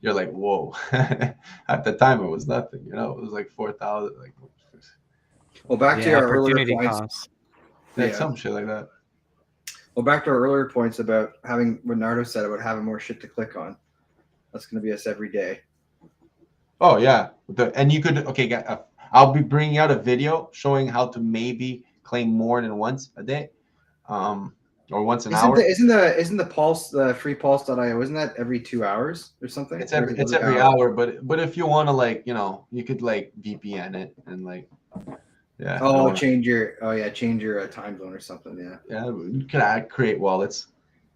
You're like, whoa. At the time, it was nothing. It was like 4,000. Like,
well, back to our earlier points.
Some shit like that.
Well, back to our earlier points about having what Nardo said about having more shit to click on. That's going to be us every day.
Oh yeah, and you could I'll be bringing out a video showing how to maybe claim more than once a day. Or once an hour.
Isn't the Pulse, the free Pulse.io, isn't that every 2 hours or something?
It's every hour, but if you want to you could VPN it and change your time zone or something. Yeah, you can create wallets.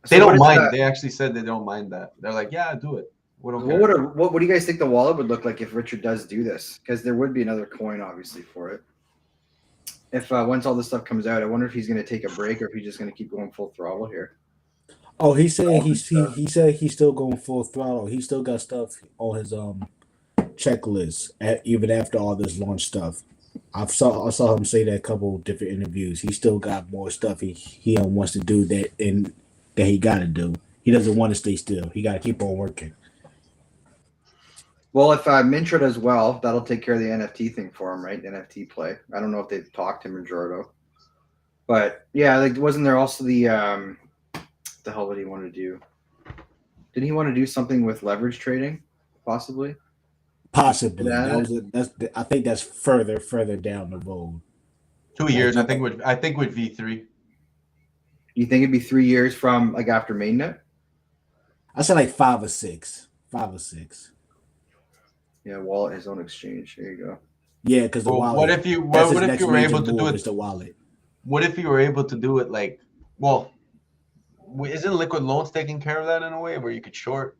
They don't mind. They actually said they don't mind that. They're like, yeah, do it. What
do you guys think the wallet would look like if Richard does do this? Because there would be another coin obviously for it. If once all this stuff comes out, I wonder if he's going to take a break or if he's just going to keep going full throttle here.
Oh, he said he said he's still going full throttle. He still got stuff on his checklist even after all this launch stuff. I saw him say that a couple different interviews. He still got more stuff he wants to do that he got to do. He doesn't want to stay still. He got to keep on working.
Well, if Mintra does well, that'll take care of the NFT thing for him, right? NFT play. I don't know if they've talked to him or Jordo, but yeah, like wasn't there also the hell did he want to do? Did he want to do something with leverage trading, possibly?
Possibly.
That
I think that's further down the road.
2 years, I think with V3.
You think it'd be 3 years from like after mainnet?
I said like 5 or 6. 5 or 6.
Yeah, wallet his own exchange. There you go.
Yeah, because the wallet.
What if you were able to do it?
The wallet.
What if you were able to do it like, well, isn't Liquid Loans taking care of that in a way where you could short?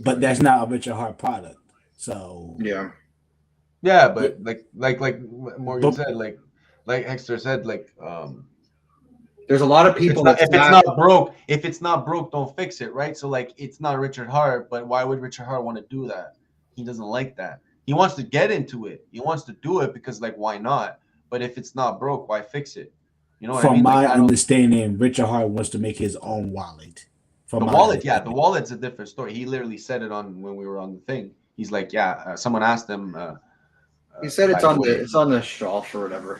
But that's not a Richard Hart product. So
yeah,
but like Morgan said, like Hector said, like
there's a lot of people.
If it's not broke, don't fix it, right? So like it's not Richard Hart, but why would Richard Hart want to do that? He doesn't like that. He wants to get into it. He wants to do it because like why not? But if it's not broke, why fix it? You know what I mean?
From my understanding, Richard Hart wants to make his own wallet.
The wallet's a different story. He literally said it on when we were on the thing. He's like, someone asked him.
He said it's on the shelf or whatever.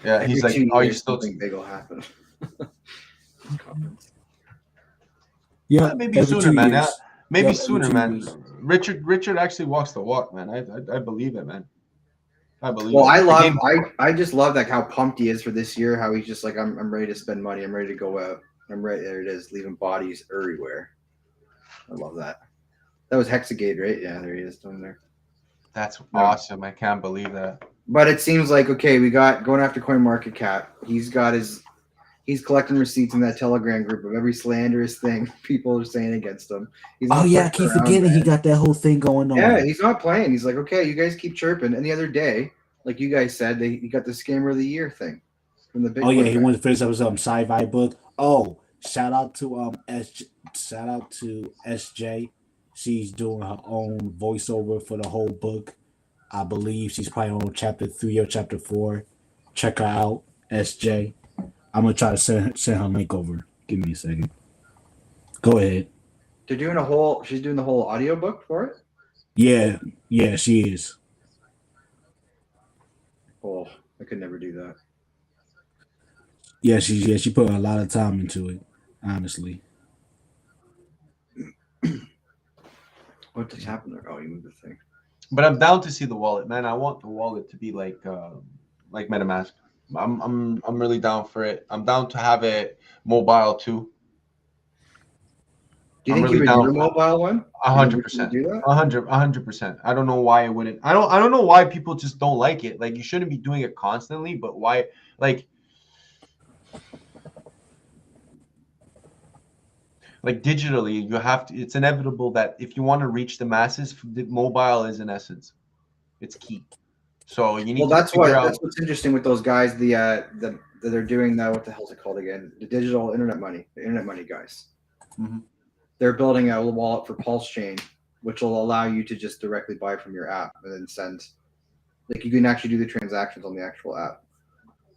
Yeah, he's like, "Are you still?"
Something big will happen.
Yeah,
maybe sooner, man. Yeah, maybe sooner, man.
Years.
Richard actually walks the walk, man. I believe it, man. I believe.
Well,
it.
I just love like how pumped he is for this year. How he's just like, I'm ready to spend money. I'm ready to go out. I'm ready. There it is, leaving bodies everywhere. I love that. That was Hexagate, right? Yeah, there he is down there.
That's awesome. I can't believe that.
But it seems like, okay, we got going after CoinMarketCap. He's collecting receipts in that Telegram group of every slanderous thing people are saying against him.
I keep forgetting he got that whole thing going on.
Yeah, he's not playing. He's like, okay, you guys keep chirping. And the other day, like you guys said, he got the Scammer of the Year thing from the big.
Oh yeah, he wanted to finish up his sci-fi book. Oh, shout out to SJ. She's doing her own voiceover for the whole book. I believe she's probably on chapter 3 or chapter 4. Check her out, SJ. I'm gonna try to send her link over. Give me a second. Go ahead.
She's doing the whole audiobook for it?
Yeah, she is.
Oh, I could never do that.
Yeah, she put a lot of time into it, honestly.
What just happened there? Oh, you moved the thing.
But I'm down to see the wallet, man. I want the wallet to be like MetaMask. I'm really down for it. I'm down to have it mobile too.
Do you think you would do a mobile one?
100%.
Do that?
100%. I don't know why it wouldn't. I don't know why people just don't like it. Like you shouldn't be doing it constantly, but why? Like digitally, you have to. It's inevitable that if you want to reach the masses, the mobile is in essence, it's key. So you need.
Well, that's what's interesting with those guys. That they're doing that. What the hell's it called again? The digital internet money. The internet money guys.
Mm-hmm.
They're building a wallet for Pulse Chain, which will allow you to just directly buy from your app and then send. Like you can actually do the transactions on the actual app.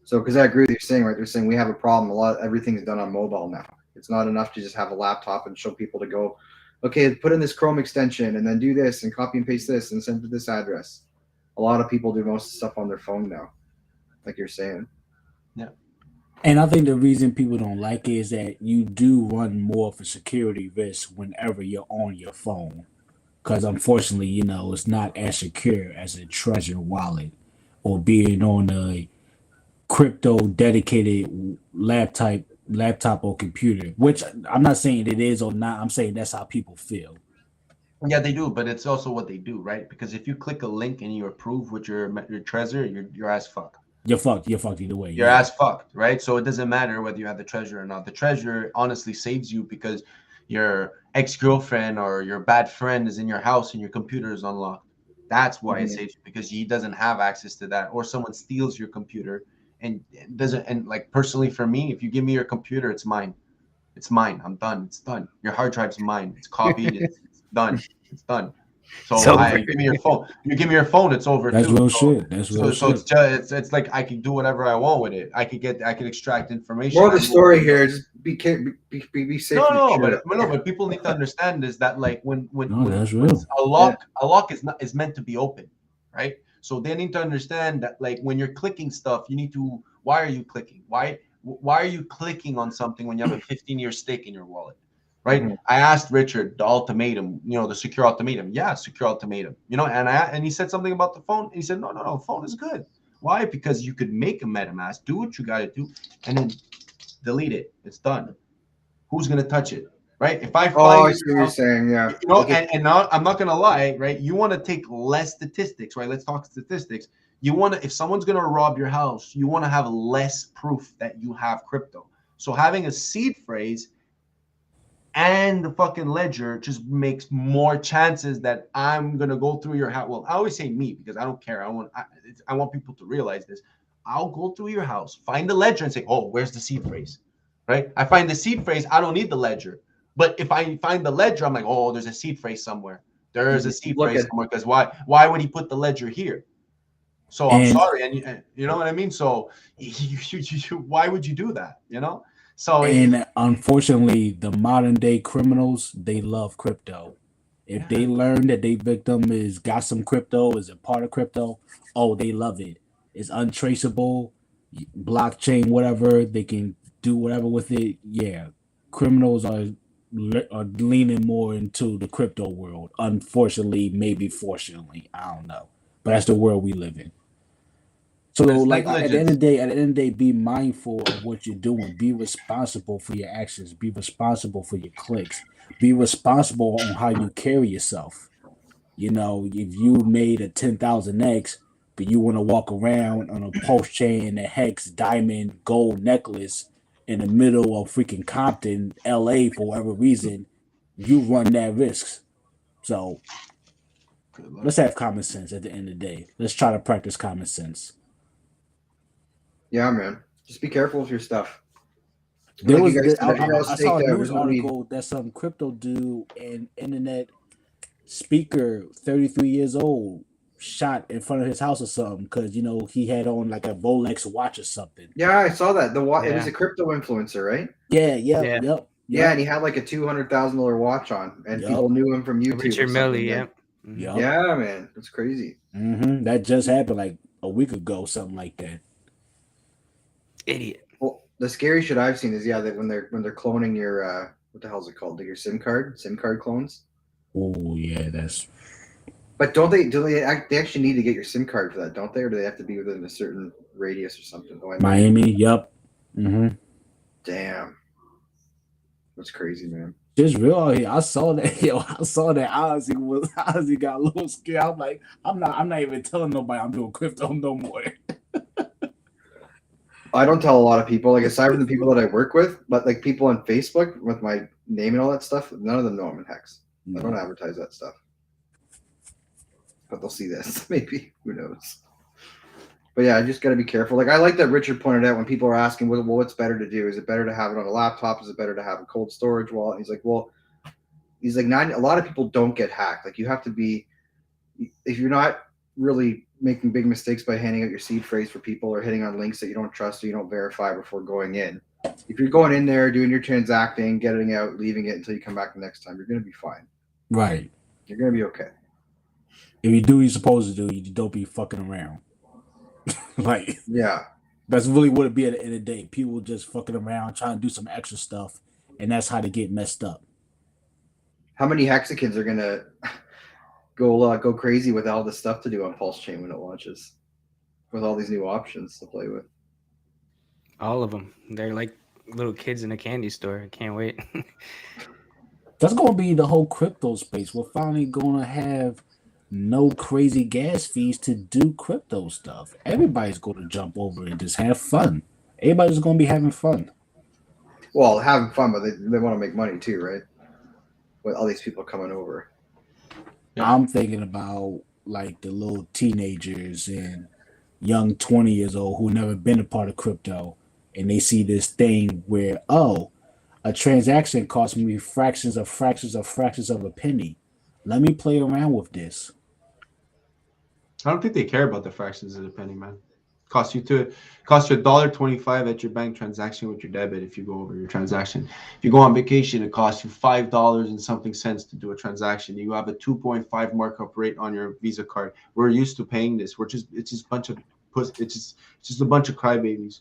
So, because I agree with you saying, right? They're saying we have a problem. Everything's done on mobile now. It's not enough to just have a laptop and show people to go, okay, put in this Chrome extension and then do this and copy and paste this and send to this address. A lot of people do most of the stuff on their phone now, like you're saying.
Yeah.
And I think the reason people don't like it is that you do run more of a security risk whenever you're on your phone. Because unfortunately, it's not as secure as a Trezor wallet or being on a crypto dedicated laptop or computer, which I'm not saying it is or not. I'm saying that's how people feel.
Yeah, they do, but it's also what they do, right? Because if you click a link and you approve with your Trezor, you're ass fucked.
You're fucked either way.
You're ass fucked, right? So it doesn't matter whether you have the Trezor or not. The Trezor honestly saves you because your ex-girlfriend or your bad friend is in your house and your computer is unlocked. That's why it saves you, because he doesn't have access to that, or someone steals your computer and doesn't. And like personally for me, if you give me your computer, it's mine. It's mine. I'm done. It's done. Your hard drive's mine. It's copied. It's done. It's done. So
It's over.
give me your phone. You give me your phone, it's over
That's
too.
real
So,
shit. That's real
so
shit.
it's like I can do whatever I want with it. I could extract information.
More of the story here is be safe.
But people need to understand is that like when
that's real.
a lock is meant to be open, right? So they need to understand that like when you're clicking stuff, you need to. Why are you clicking? Why are you clicking on something when you have a 15-year stake in your wallet? Right.
Mm-hmm.
I asked Richard the ultimatum, the secure ultimatum. Yeah, secure ultimatum. And he said something about the phone. He said, no, phone is good. Why? Because you could make a MetaMask, do what you got to do, and then delete it. It's done. Who's gonna touch it? Right? If I find
I see what you're saying. Yeah.
and now I'm not gonna lie, right? You want to take less statistics, right? Let's talk statistics. If someone's gonna rob your house, you want to have less proof that you have crypto. So having a seed phrase and the fucking ledger just makes more chances that I'm gonna go through your house. Well, I always say me because I don't care. I want people to realize this. I'll go through your house, find the ledger, and say, "Oh, where's the seed phrase?" Right? I find the seed phrase. I don't need the ledger, but if I find the ledger, I'm like, "Oh, there's a seed phrase somewhere. There is a seed phrase somewhere." Because why would he put the ledger here? So I'm sorry, and you know what I mean. So why would you do that? So
Unfortunately, the modern day criminals, they love crypto. If they learn that their victim got some crypto, is a part of crypto, they love it. It's untraceable, blockchain, whatever. They can do whatever with it. Yeah, criminals are leaning more into the crypto world. Unfortunately, maybe fortunately, I don't know, but that's the world we live in. So, like at the end of the day, be mindful of what you're doing. Be responsible for your actions. Be responsible for your clicks. Be responsible on how you carry yourself. If you made a 10,000x, but you want to walk around on a pulse chain, a hex, diamond, gold necklace in the middle of freaking Compton, LA, for whatever reason, you run that risk. So, let's have common sense at the end of the day. Let's try to practice common sense.
Yeah, man. Just be careful with your stuff.
I saw a news article that some crypto dude and internet speaker, 33 years old, shot in front of his house or something because he had on like a Rolex watch or something.
Yeah, I saw that. It was a crypto influencer, right?
Yep.
Yeah, and he had like a $200,000 watch on, and people knew him from YouTube.
Richard Mille,
yeah. Yeah, man, that's crazy.
That just happened like a week ago, something like that.
Idiot.
Well, the scary shit I've seen is that when they're cloning your what the hell is it called? Your SIM card clones.
Oh yeah, that's.
But they actually need to get your SIM card for that, don't they? Or do they have to be within a certain radius or something?
Miami, yep.
Damn. That's crazy, man.
It's real out here. I saw that. Ozzy got a little scared. I'm like, I'm not even telling nobody I'm doing crypto no more.
I don't tell a lot of people, like aside from the people that I work with, but like people on Facebook with my name and all that stuff, none of them know I'm in Hex. I don't advertise that stuff. But they'll see this, maybe. Who knows? But yeah, I just got to be careful. Like I like that Richard pointed out when people are asking, well, what's better to do? Is it better to have it on a laptop? Is it better to have a cold storage wallet? And he's like, a lot of people don't get hacked. Like you have to be, if you're not really making big mistakes by handing out your seed phrase for people or hitting on links that you don't trust or you don't verify before going in. If you're going in there, doing your transacting, getting out, leaving it until you come back the next time, you're going to be fine.
Right.
You're going to be okay.
If you do what you're supposed to do, you don't be fucking around. Like,
yeah,
that's really what it be at the end of the day. People just fucking around trying to do some extra stuff, and that's how they get messed up.
How many hexagons are going to go crazy with all this stuff to do on Pulse Chain when it launches, with all these new options to play with?
All of them. They're like little kids in a candy store. I can't wait.
That's going to be the whole crypto space. We're finally going to have no crazy gas fees to do crypto stuff. Everybody's going to jump over and just have fun. Everybody's going to be having fun.
Well, having fun, but they want to make money too, right? With all these people coming over.
Yeah. I'm thinking about like the little teenagers and young 20 years old who never been a part of crypto, and they see this thing where, a transaction costs me fractions of a penny. let me play around with this.
I don't think they care about the fractions of the penny, man. Cost you $1.25 at your bank transaction with your debit if you go over your transaction. If you go on vacation, it costs you $5 and something cents to do a transaction. You have a 2.5 markup rate on your Visa card. We're used to paying this. It's just a bunch of it's just a bunch of crybabies.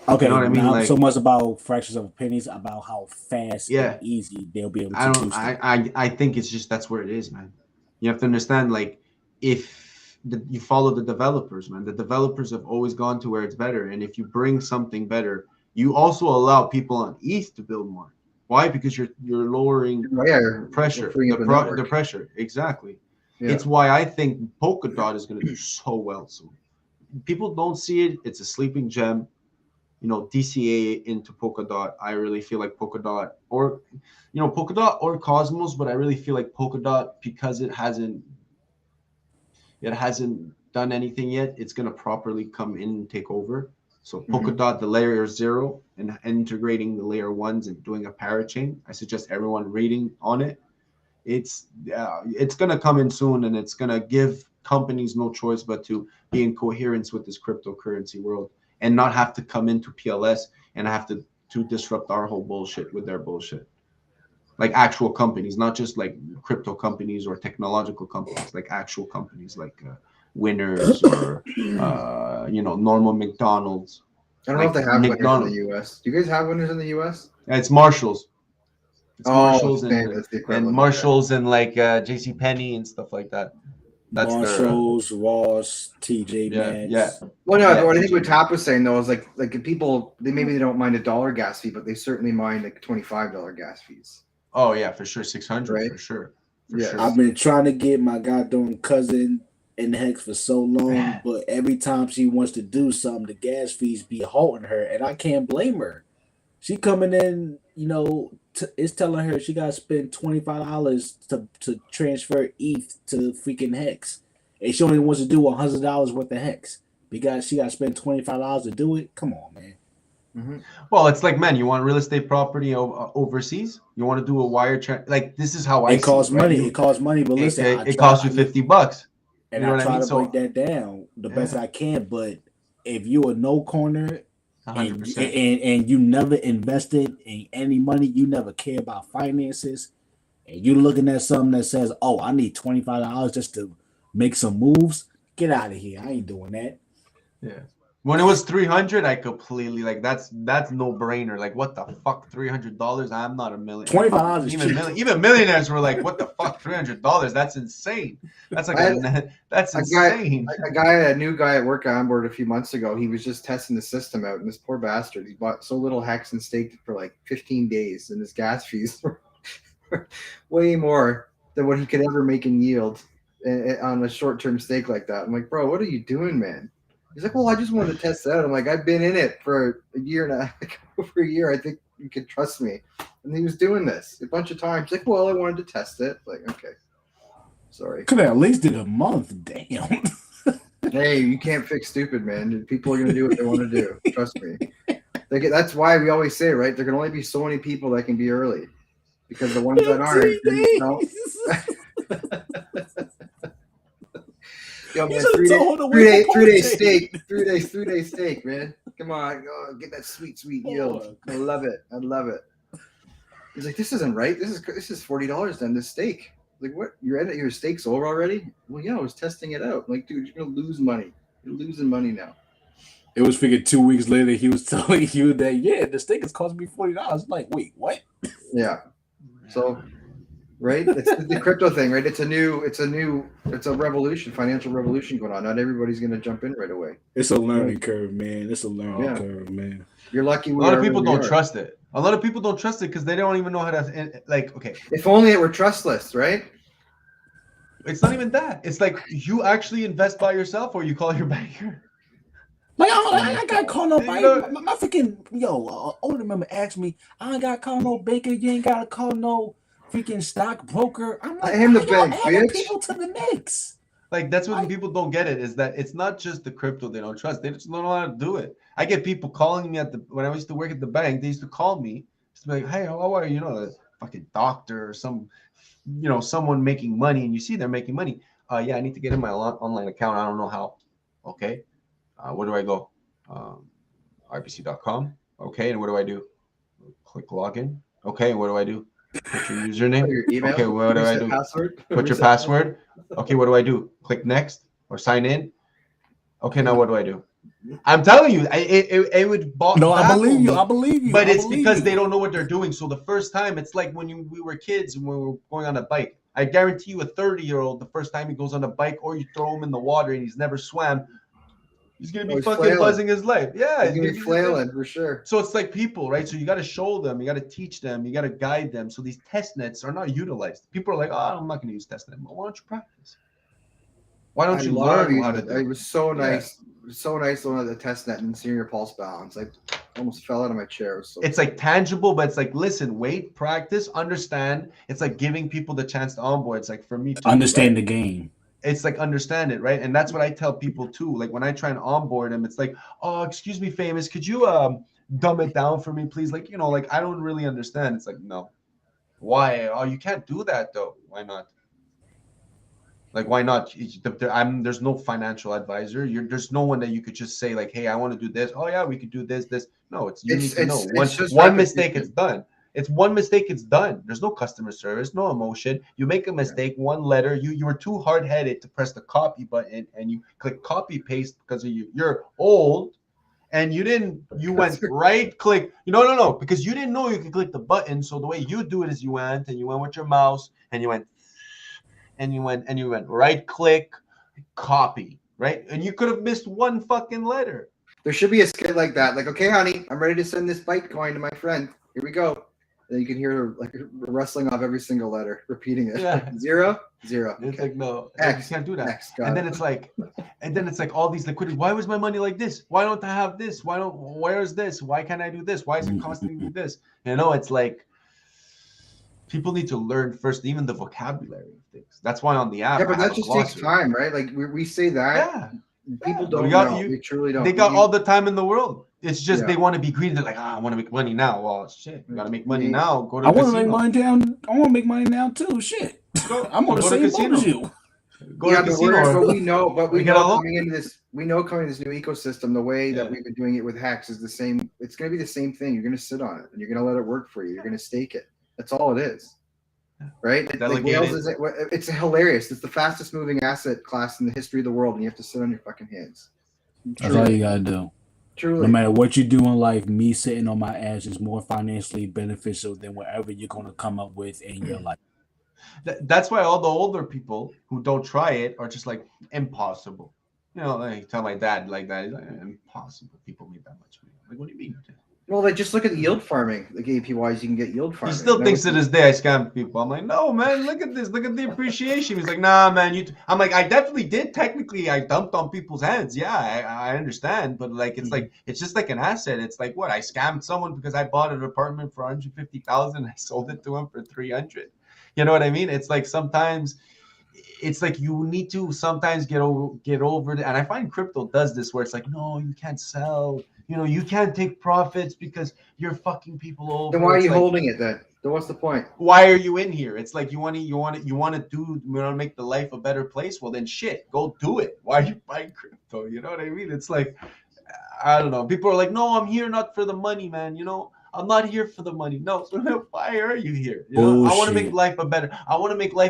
Okay,
you know what I mean?
Not
Like,
so much about fractions of pennies, about how fast
Yeah.
and easy they'll be able to do stuff.
I think it's just that's where it is, man. You have to understand, like, if you follow the developers, man. The developers have always gone to where it's better, and if you bring something better, you also allow people on ETH to build more. Why? Because you're lowering pressure, the pressure. Exactly.
Yeah.
It's why I think Polkadot is going to do so well. So people don't see it. It's a sleeping gem. You know, DCA into Polkadot. I really feel like Polkadot or Cosmos, but I really feel like Polkadot, because it hasn't done anything yet, it's going to properly come in and take over. So Polkadot, the layer 0, and integrating the layer 1s and doing a parachain. I suggest everyone reading on it. It's going to come in soon, and it's going to give companies no choice but to be in coherence with this cryptocurrency world and not have to come into PLS and have to disrupt our whole bullshit with their bullshit. Like actual companies, not just like crypto companies or technological companies, like actual companies like Winners or normal McDonald's.
I don't know if they have Winners in the U.S. Do you guys have Winners in the U.S.?
It's Marshalls. It's Marshalls
and
Marshalls and like J.C. Penney and stuff like that. That's
Marshalls, Ross, TJ Maxx.
Yeah.
Well, no, what I think what Tap was saying though is like people, they don't mind $1 gas fee, but they certainly mind like $25 gas fees.
Oh yeah, for sure, 600
right?
For sure.
I've been trying to get my goddamn cousin in Hex for so long, but every time she wants to do something, the gas fees be halting her, and I can't blame her. She coming in, it's telling her she got to spend $25 to transfer ETH to freaking Hex, and she only wants to do $100 worth of Hex because she got to spend $25 to do it. Come on, man.
Mm-hmm.
Well, it's like, man, you want real estate property overseas? You want to do a wire like this is how
it costs money. It costs money, but listen,
it costs you $50.
And I try to break that down the best I can. But if you're a no corner and you never invested in any money, you never care about finances, and you're looking at something that says, "Oh, I need $25 just to make some moves," get out of here. I ain't doing that.
Yeah. When it was 300, I completely that's no brainer. Like, what the fuck, $300? I'm not a millionaire.
$25
even millionaires were like, what the fuck, $300? That's insane. That's like that's insane.
A new guy at work I onboarded a few months ago. He was just testing the system out, and this poor bastard, he bought so little Hex and staked it for like 15 days, and his gas fees were way more than what he could ever make in yield on a short-term stake like that. I'm like, bro, what are you doing, man? He's like, well, I just wanted to test it out. I'm like, I've been in it for a year and a half, over a year. I think you can trust me. And he was doing this a bunch of times. Like, well, I wanted to test it. Like, okay, sorry.
Could have at least did a month. Damn.
Hey, you can't fix stupid, man. People are going to do what they want to do. Trust me. That's why we always say, right? There can only be so many people that can be early, because the ones that aren't, Yo, man, 3-day steak. 3-day steak, man. Come on, get that sweet yield. I love it. He's like, this isn't right. This is $40 then, this steak. Like, what? Your steak's over already? Well, yeah, I was testing it out. I'm like, dude, you're gonna lose money. You're losing money now.
It was figured 2 weeks later he was telling you that the steak is costing me $40. I'm like, wait, what?
Yeah. So right? It's the crypto thing, right? It's a revolution, financial revolution going on. Not everybody's going to jump in right away.
It's a learning curve, man. It's a learning curve, man.
You're lucky.
A lot of people don't trust it. A lot of people don't trust it because they don't even know how to, like, okay.
If only it were trustless, right?
It's not even that. It's like you actually invest by yourself or you call your banker.
Like, I got called no banker. My freaking, older member asked me, I ain't got to call no banker. You ain't got to call no freaking stockbroker. I'm like, I am the bank, bitch. People to the mix.
Like, that's what people don't get it, is that it's not just the crypto they don't trust. They just don't know how to do it. I get people calling me when I used to work at the bank, they used to call me. Just be like, hey, how are you? A fucking doctor or some someone making money and you see they're making money. Yeah, I need to get in my online account. I don't know how. Okay. Where do I go? RBC.com. Okay. And what do I do? Click login. Okay. And what do I do? Put your username.
Your email.
Okay. What do I do?
Password.
Put your password. Okay. What do I do? Click next or sign in. Okay. Now what do I do? I'm telling you, it would.
No, I believe you. I believe you.
But
I
it's
believe
because
you.
they don't know what they're doing. So the first time, it's like when we were kids and we were going on a bike. I guarantee you, a 30-year-old, the first time he goes on a bike, or you throw him in the water and he's never swam, he's gonna be fucking
flailing.
buzzing his life. Yeah,
He's gonna be flailing for sure.
So it's like people, right? So you got to show them, you got to teach them, you got to guide them. So these test nets are not utilized. People are like, "Oh, I'm not gonna use test net." Well, why don't you practice? Why don't you learn how to do it?
It was so nice. It was so nice looking at the test net and seeing your pulse balance. I almost fell out of my chair.
It's like tangible, but it's like, listen, wait, practice, understand. It's like giving people the chance to onboard. It's like for me to
understand the game.
It's like understand it, right? And that's what I tell people too. Like when I try and onboard them, it's like, oh, excuse me, famous, could you dumb it down for me, please? Like, like I don't really understand. It's like, no. Why? Oh, you can't do that though. Why not? Like, why not? There's no financial advisor. There's no one that you could just say like, hey, I want to do this. Oh yeah, we could do this. No, you need to know. One mistake, it's done. It's one mistake, it's done. There's no customer service, no emotion. You make a mistake, one letter. You were too hard-headed to press the copy button and you click copy paste because of you're old, and you didn't. You went right click. No, because you didn't know you could click the button. So the way you do it is you went with your mouse and you went. And you went right click, copy, right? And you could have missed one fucking letter.
There should be a skit like that. Like, okay, honey, I'm ready to send this Bitcoin to my friend. Here we go. And you can hear her like rustling off every single letter, repeating it.
Yeah.
0, 0.
It's
okay.
like, no,
X,
you can't do that.
X,
and then it's like all these liquidity. Why was my money like this? Why don't I have this? Where's this? Why can't I do this? Why is it costing me this? It's like people need to learn first, even the vocabulary of things. That's why on the app,
yeah, but that just takes time, right? Like we say that.
Yeah.
People don't know. They truly don't.
They got all the time in the world. It's just they want to be greedy. They're like, I want to make money now. Well, shit, you got to make money now. Go to
I want to make money down. I want to make money now too. Shit, I'm on the same boat as you.
Go to casino.
But we know coming into this new ecosystem, the way that we've been doing it with Hex is the same. It's going to be the same thing. You're going to sit on it and you're going to let it work for you. You're going to stake it. That's all it is. Right? Like whales it's hilarious. It's the fastest moving asset class in the history of the world, and you have to sit on your fucking hands.
That's all you gotta do.
Truly.
No matter what you do in life, me sitting on my ass is more financially beneficial than whatever you're gonna come up with in your life.
That's why all the older people who don't try it are just like impossible. I tell my dad like that. He's like, impossible. People make that much money. Like, what do you mean?
Well, they just look at the yield farming, like APYs. You can get yield farming.
He still thinks to this day I scam people. I'm like, no, man, look at this. Look at the appreciation. He's like, nah, man. I'm like, I definitely did. Technically, I dumped on people's hands. Yeah, I understand. But like, it's like, it's just like an asset. It's like, what? I scammed someone because I bought an apartment for $150,000. I sold it to him for $300. You know what I mean? It's like sometimes it's like you need to sometimes get over it. And I find crypto does this where it's like, no, you can't sell. You can't take profits because you're fucking people over.
Then why are you holding it then? Then what's the point?
Why are you in here? It's like you want to make the life a better place. Well, then shit, go do it. Why are you buying crypto? You know what I mean? It's like, I don't know. People are like, no, I'm here not for the money, man. I'm not here for the money. No, so why are you here? I want to make life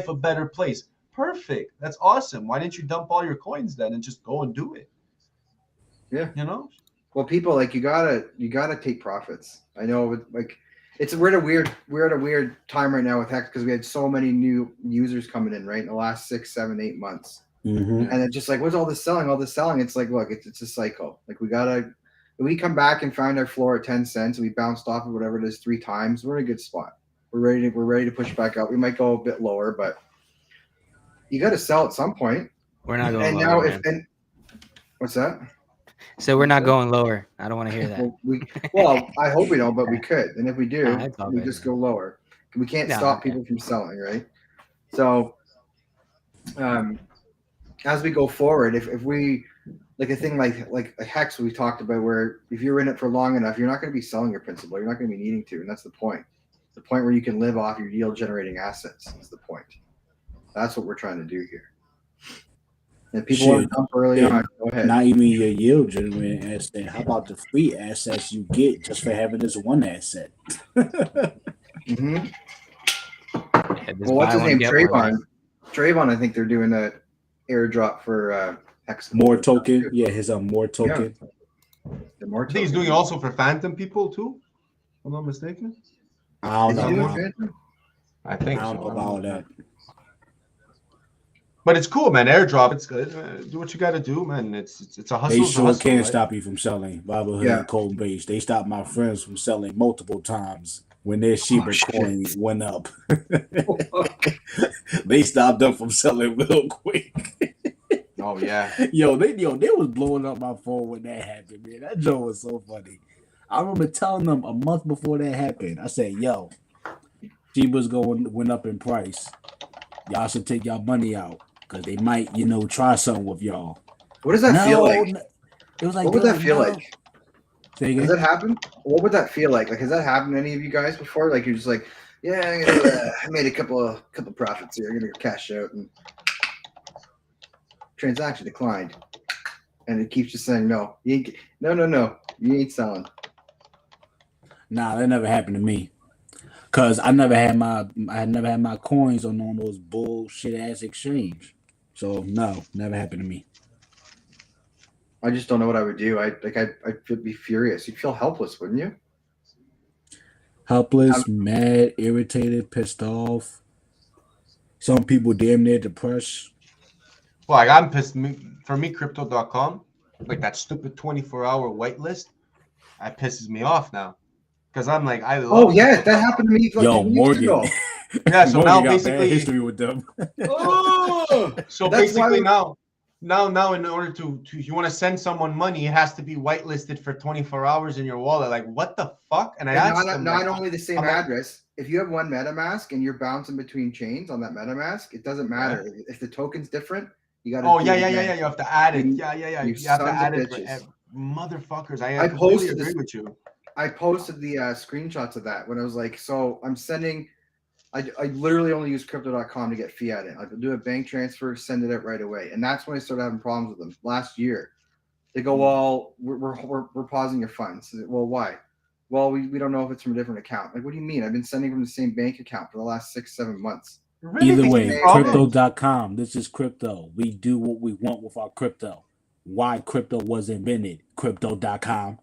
a better place. Perfect. That's awesome. Why didn't you dump all your coins then and just go and do it?
Yeah.
Well,
people, like you gotta take profits. I know, we're at a weird time right now with Hex because we had so many new users coming in right in the last 6, 7, 8 months, and it's just like, what's all this selling? It's like, look, it's a cycle. Like we come back and find our floor at 10 cents, and we bounced off of whatever it is 3 times. We're in a good spot. We're ready to push back up. We might go a bit lower, but you got to sell at some point.
We're not going.
And
lower,
now, what's that?
So we're not going lower. I don't want to hear that.
Well, I hope we don't, but we could. And if we do, we just
good.
Go lower. We can't stop people from selling, right? So as we go forward, if we like a thing like Hex we talked about, where if you're in it for long enough, you're not going to be selling your principal. You're not going to be needing to, and that's the point. The point where you can live off your yield generating assets is the point. That's what we're trying to do here. And people want to dump early on. Go ahead.
Not even your yield generating asset. How about the free assets you get just for having this one asset?
Mm-hmm.
Yeah,
Well, what's his name? Trayvon, I think they're doing an airdrop for Hex.
More token. Yeah, his more token.
Yeah. The more
I think he's doing it also for Phantom people too. If I'm not mistaken.
I don't know.
I think
I don't know about that.
But it's cool, man. Airdrop, it's good. Do what you got to do, man. It's a hustle.
They
it's a
sure
hustle,
can't
right?
stop you from selling Robinhood and Coinbase. They stopped my friends from selling multiple times when their Shiba coin went up. They stopped them from selling real quick.
Oh yeah.
They was blowing up my phone when that happened, man. That joke was so funny. I remember telling them a month before that happened. I said, "Yo, Shiba's went up in price. Y'all should take y'all money out because they might, try something with y'all."
What does that feel like?
It was like,
what would that feel like?
Say again?
Does that happen? What would that feel like? Like, has that happened to any of you guys before? Like, you're just like, yeah, I made a couple profits here. I'm gonna cash out, and transaction declined, and it keeps just saying no. You ain't selling.
Nah, that never happened to me. Cause I had never had my coins on those bullshit ass exchange. So no, never happened to me.
I just don't know what I would do. I'd be furious. You'd feel helpless, wouldn't you?
Helpless, mad, irritated, pissed off. Some people damn near depressed.
Well, like I'm pissed. For me, Crypto.com, like that stupid 24-hour whitelist, that pisses me off now. Because I'm like, I love.
Oh yeah, that happened to me.
Yo, Morgan.
Yeah, so
Morgan
now
got
basically
bad history with them.
So basically now in order to you want to send someone money, it has to be whitelisted for 24 hours in your wallet. Like what the fuck? And I asked them,
not only the same address. If you have one MetaMask and you're bouncing between chains on that MetaMask, it doesn't matter. Yeah. If the token's different, you got to.
Oh yeah. You have to add it. Yeah. You have to add it. Motherfuckers, I completely agree with you.
I posted the screenshots of that when I was like, so I'm sending. I literally only use Crypto.com to get fiat in. I could do a bank transfer, send it out right away, and that's when I started having problems with them last year. They go, well, we're pausing your funds. Well, why? Well, we don't know if it's from a different account. Like, what do you mean? I've been sending from the same bank account for the last 6-7 months.
Really? Either way, Crypto.com. This is crypto. We do what we want with our crypto. Why crypto was invented? Crypto.com.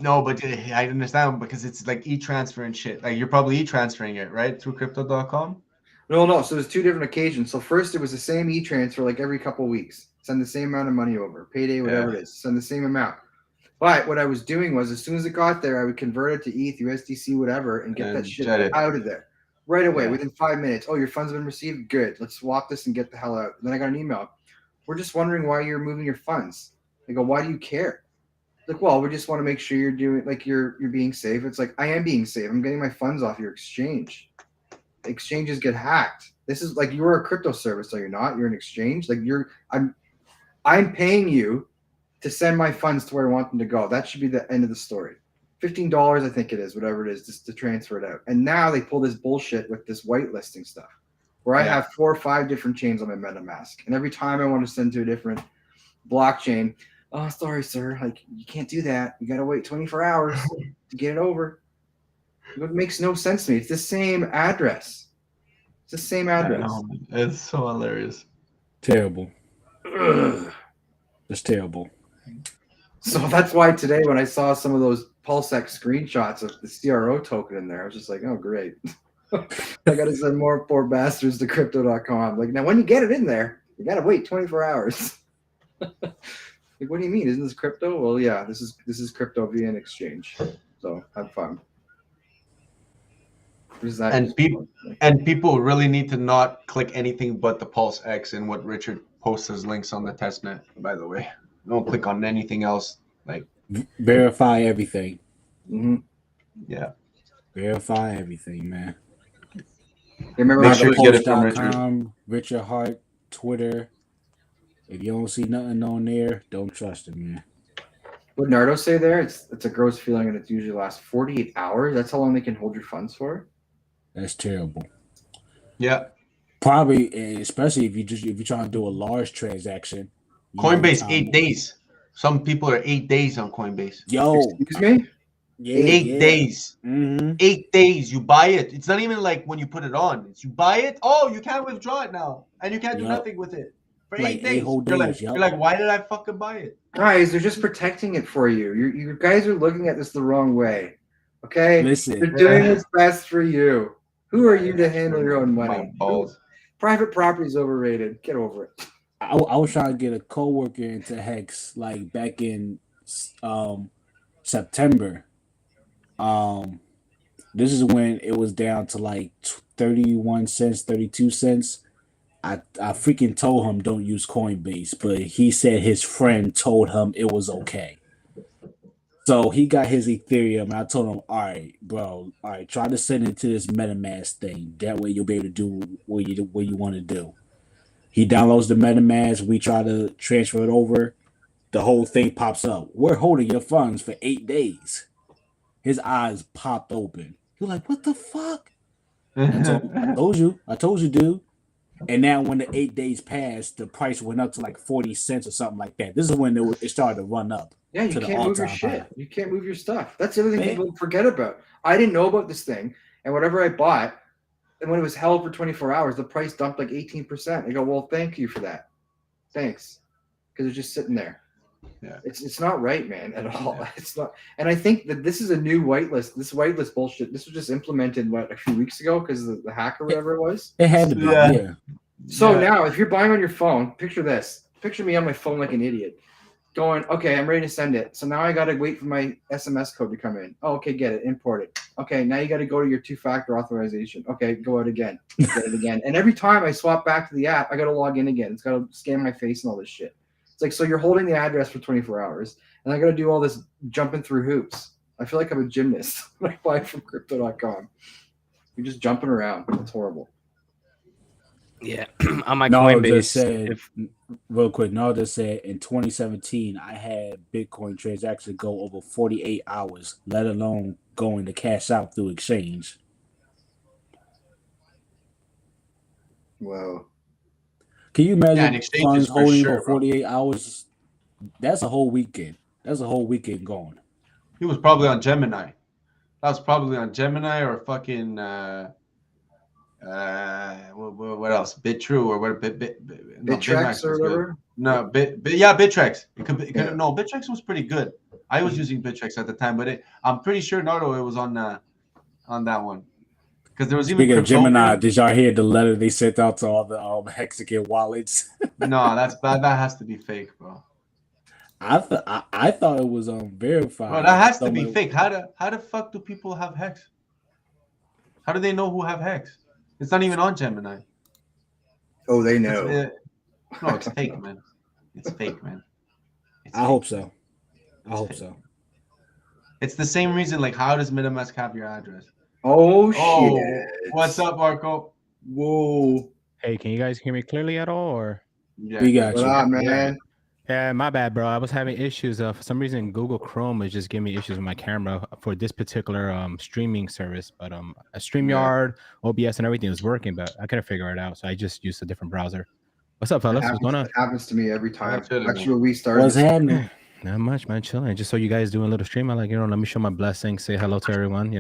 No, but I understand because it's like e-transfer and shit. Like you're probably e-transferring it, right? Through Crypto.com?
No. So there's two different occasions. So first it was the same e-transfer like every couple of weeks. Send the same amount of money over. Payday, whatever it is. Send the same amount. But what I was doing was as soon as it got there, I would convert it to ETH, USDC, whatever, and get that shit out of there. Right away, within 5 minutes. Oh, your funds have been received? Good. Let's swap this and get the hell out. And then I got an email. We're just wondering why you're moving your funds. I go, why do you care? Like, well, we just want to make sure you're doing like you're being safe. It's like I am being safe. I'm getting my funds off your exchange. Exchanges get hacked. This is like you're a crypto service, so you're not. You're an exchange. Like I'm paying you to send my funds to where I want them to go. That should be the end of the story. $15, I think it is, whatever it is, just to transfer it out. And now they pull this bullshit with this whitelisting stuff, where I have 4 or 5 different chains on my MetaMask, and every time I want to send to a different blockchain. Oh, sorry, sir. Like, you can't do that. You got to wait 24 hours to get it over. It makes no sense to me. It's the same address. It's the same address.
It's so hilarious.
Terrible. That's terrible.
So that's why today when I saw some of those PulseX screenshots of the CRO token in there, I was just like, oh, great. I got to send more poor bastards to Crypto.com. Like, now when you get it in there, you got to wait 24 hours. Like, what do you mean? Isn't this crypto? Well, yeah, this is crypto via an exchange. So have fun.
And people really need to not click anything but the PulseX and what Richard posts as links on the testnet. By the way, don't click on anything else. Like
verify everything.
Mm-hmm.
Yeah,
verify everything, man.
Remember,
make sure you get it from
Richard Hart, Twitter. If you don't see nothing on there, don't trust him, man.
What Nardo say there? It's a gross feeling, and it usually lasts 48 hours. That's how long they can hold your funds for.
That's terrible.
Yeah.
Probably, especially if you're trying to do a large transaction.
Coinbase 8 days. Some people are 8 days on Coinbase.
Yo,
Excuse me.
yeah,
8 days.
Mm-hmm.
8 days. You buy it. It's not even like when you put it on. It's you buy it. Oh, you can't withdraw it now, and you can't do nothing with it for
Like
8 days.
whole
You're
days,
you're like, why did I fucking buy it?
Guys, they're just protecting it for you. You guys are looking at this the wrong way. Okay?
Listen,
They're doing what's best for you. Who are you to handle your own
My
money?
balls.
Private property is overrated. Get over it.
I was trying to get a coworker into Hex like back in September. This is when it was down to like 31 cents, 32 cents. I freaking told him don't use Coinbase, but he said his friend told him it was okay. So he got his Ethereum, and I told him, all right, bro, all right, try to send it to this MetaMask thing. That way you'll be able to do what you want to do. He downloads the MetaMask. We try to transfer it over. The whole thing pops up. We're holding your funds for 8 days. His eyes popped open. You're like, what the fuck? I told you, dude. And now when the 8 days passed, the price went up to like 40 cents or something like that. This is when it started to run up.
Yeah, you can't move your shit.
High.
You can't move your stuff. That's the other thing people forget about. I didn't know about this thing, and whatever I bought, and when it was held for 24 hours, the price dumped like 18%. I go, well, thank you for that. Thanks. Because it's just sitting there.
Yeah.
It's not right, man, at all. Yeah. It's not. And I think that this is a new whitelist. This whitelist bullshit. This was just implemented a few weeks ago because of the hack or whatever it was.
It had to be. Yeah.
So now, if you're buying on your phone, picture this. Picture me on my phone like an idiot, going, okay, I'm ready to send it. So now I got to wait for my SMS code to come in. Oh, okay, get it, import it. Okay, now you got to go to your two-factor authorization. Okay, go out again, get it again. And every time I swap back to the app, I got to log in again. It's got to scan my face and all this shit. It's like, so you're holding the address for 24 hours, and I got to do all this jumping through hoops. I feel like I'm a gymnast when I buy from crypto.com. You're just jumping around. It's horrible.
Yeah, on my Coinbase.
Said, real quick, Nardo said in 2017, I had Bitcoin transactions go over 48 hours, let alone going to cash out through exchange.
Wow.
Can you imagine funds holding
for
48 hours? That's a whole weekend. That's a whole weekend gone.
He was probably on Gemini. That was probably on Gemini or fucking what else? BitTrue or what?
Bittrex or whatever.
No, Bittrex. No, Bittrex was pretty good. I was using Bittrex at the time, but I'm pretty sure Nardo it was on that one. Because there was even
Speaking of Gemini, did y'all hear the letter they sent out to all the Hexagon wallets?
No, that has to be fake, bro.
I thought it was verified.
Bro, that has to be fake. How the fuck do people have Hex? How do they know who have Hex? It's not even on Gemini.
Oh, they know.
No, it's fake, man. It's fake, man.
I hope so.
It's the same reason. Like, how does MetaMask have your address?
Oh shit!
What's up, Marco?
Whoa!
Hey, can you guys hear me clearly at all? Or
Yeah,
we got you,
man.
Yeah, my bad, bro. I was having issues. For some reason, Google Chrome is just giving me issues with my camera for this particular streaming service. But a StreamYard, OBS, and everything was working, but I couldn't figure it out. So I just used a different browser. What's up, fellas? What's going on?
It happens to me every time.
Chilling,
Actually, we started.
What's happening?
Not much, man. Chilling. Just so you guys doing a little stream. I like, let me show my blessing. Say hello to everyone.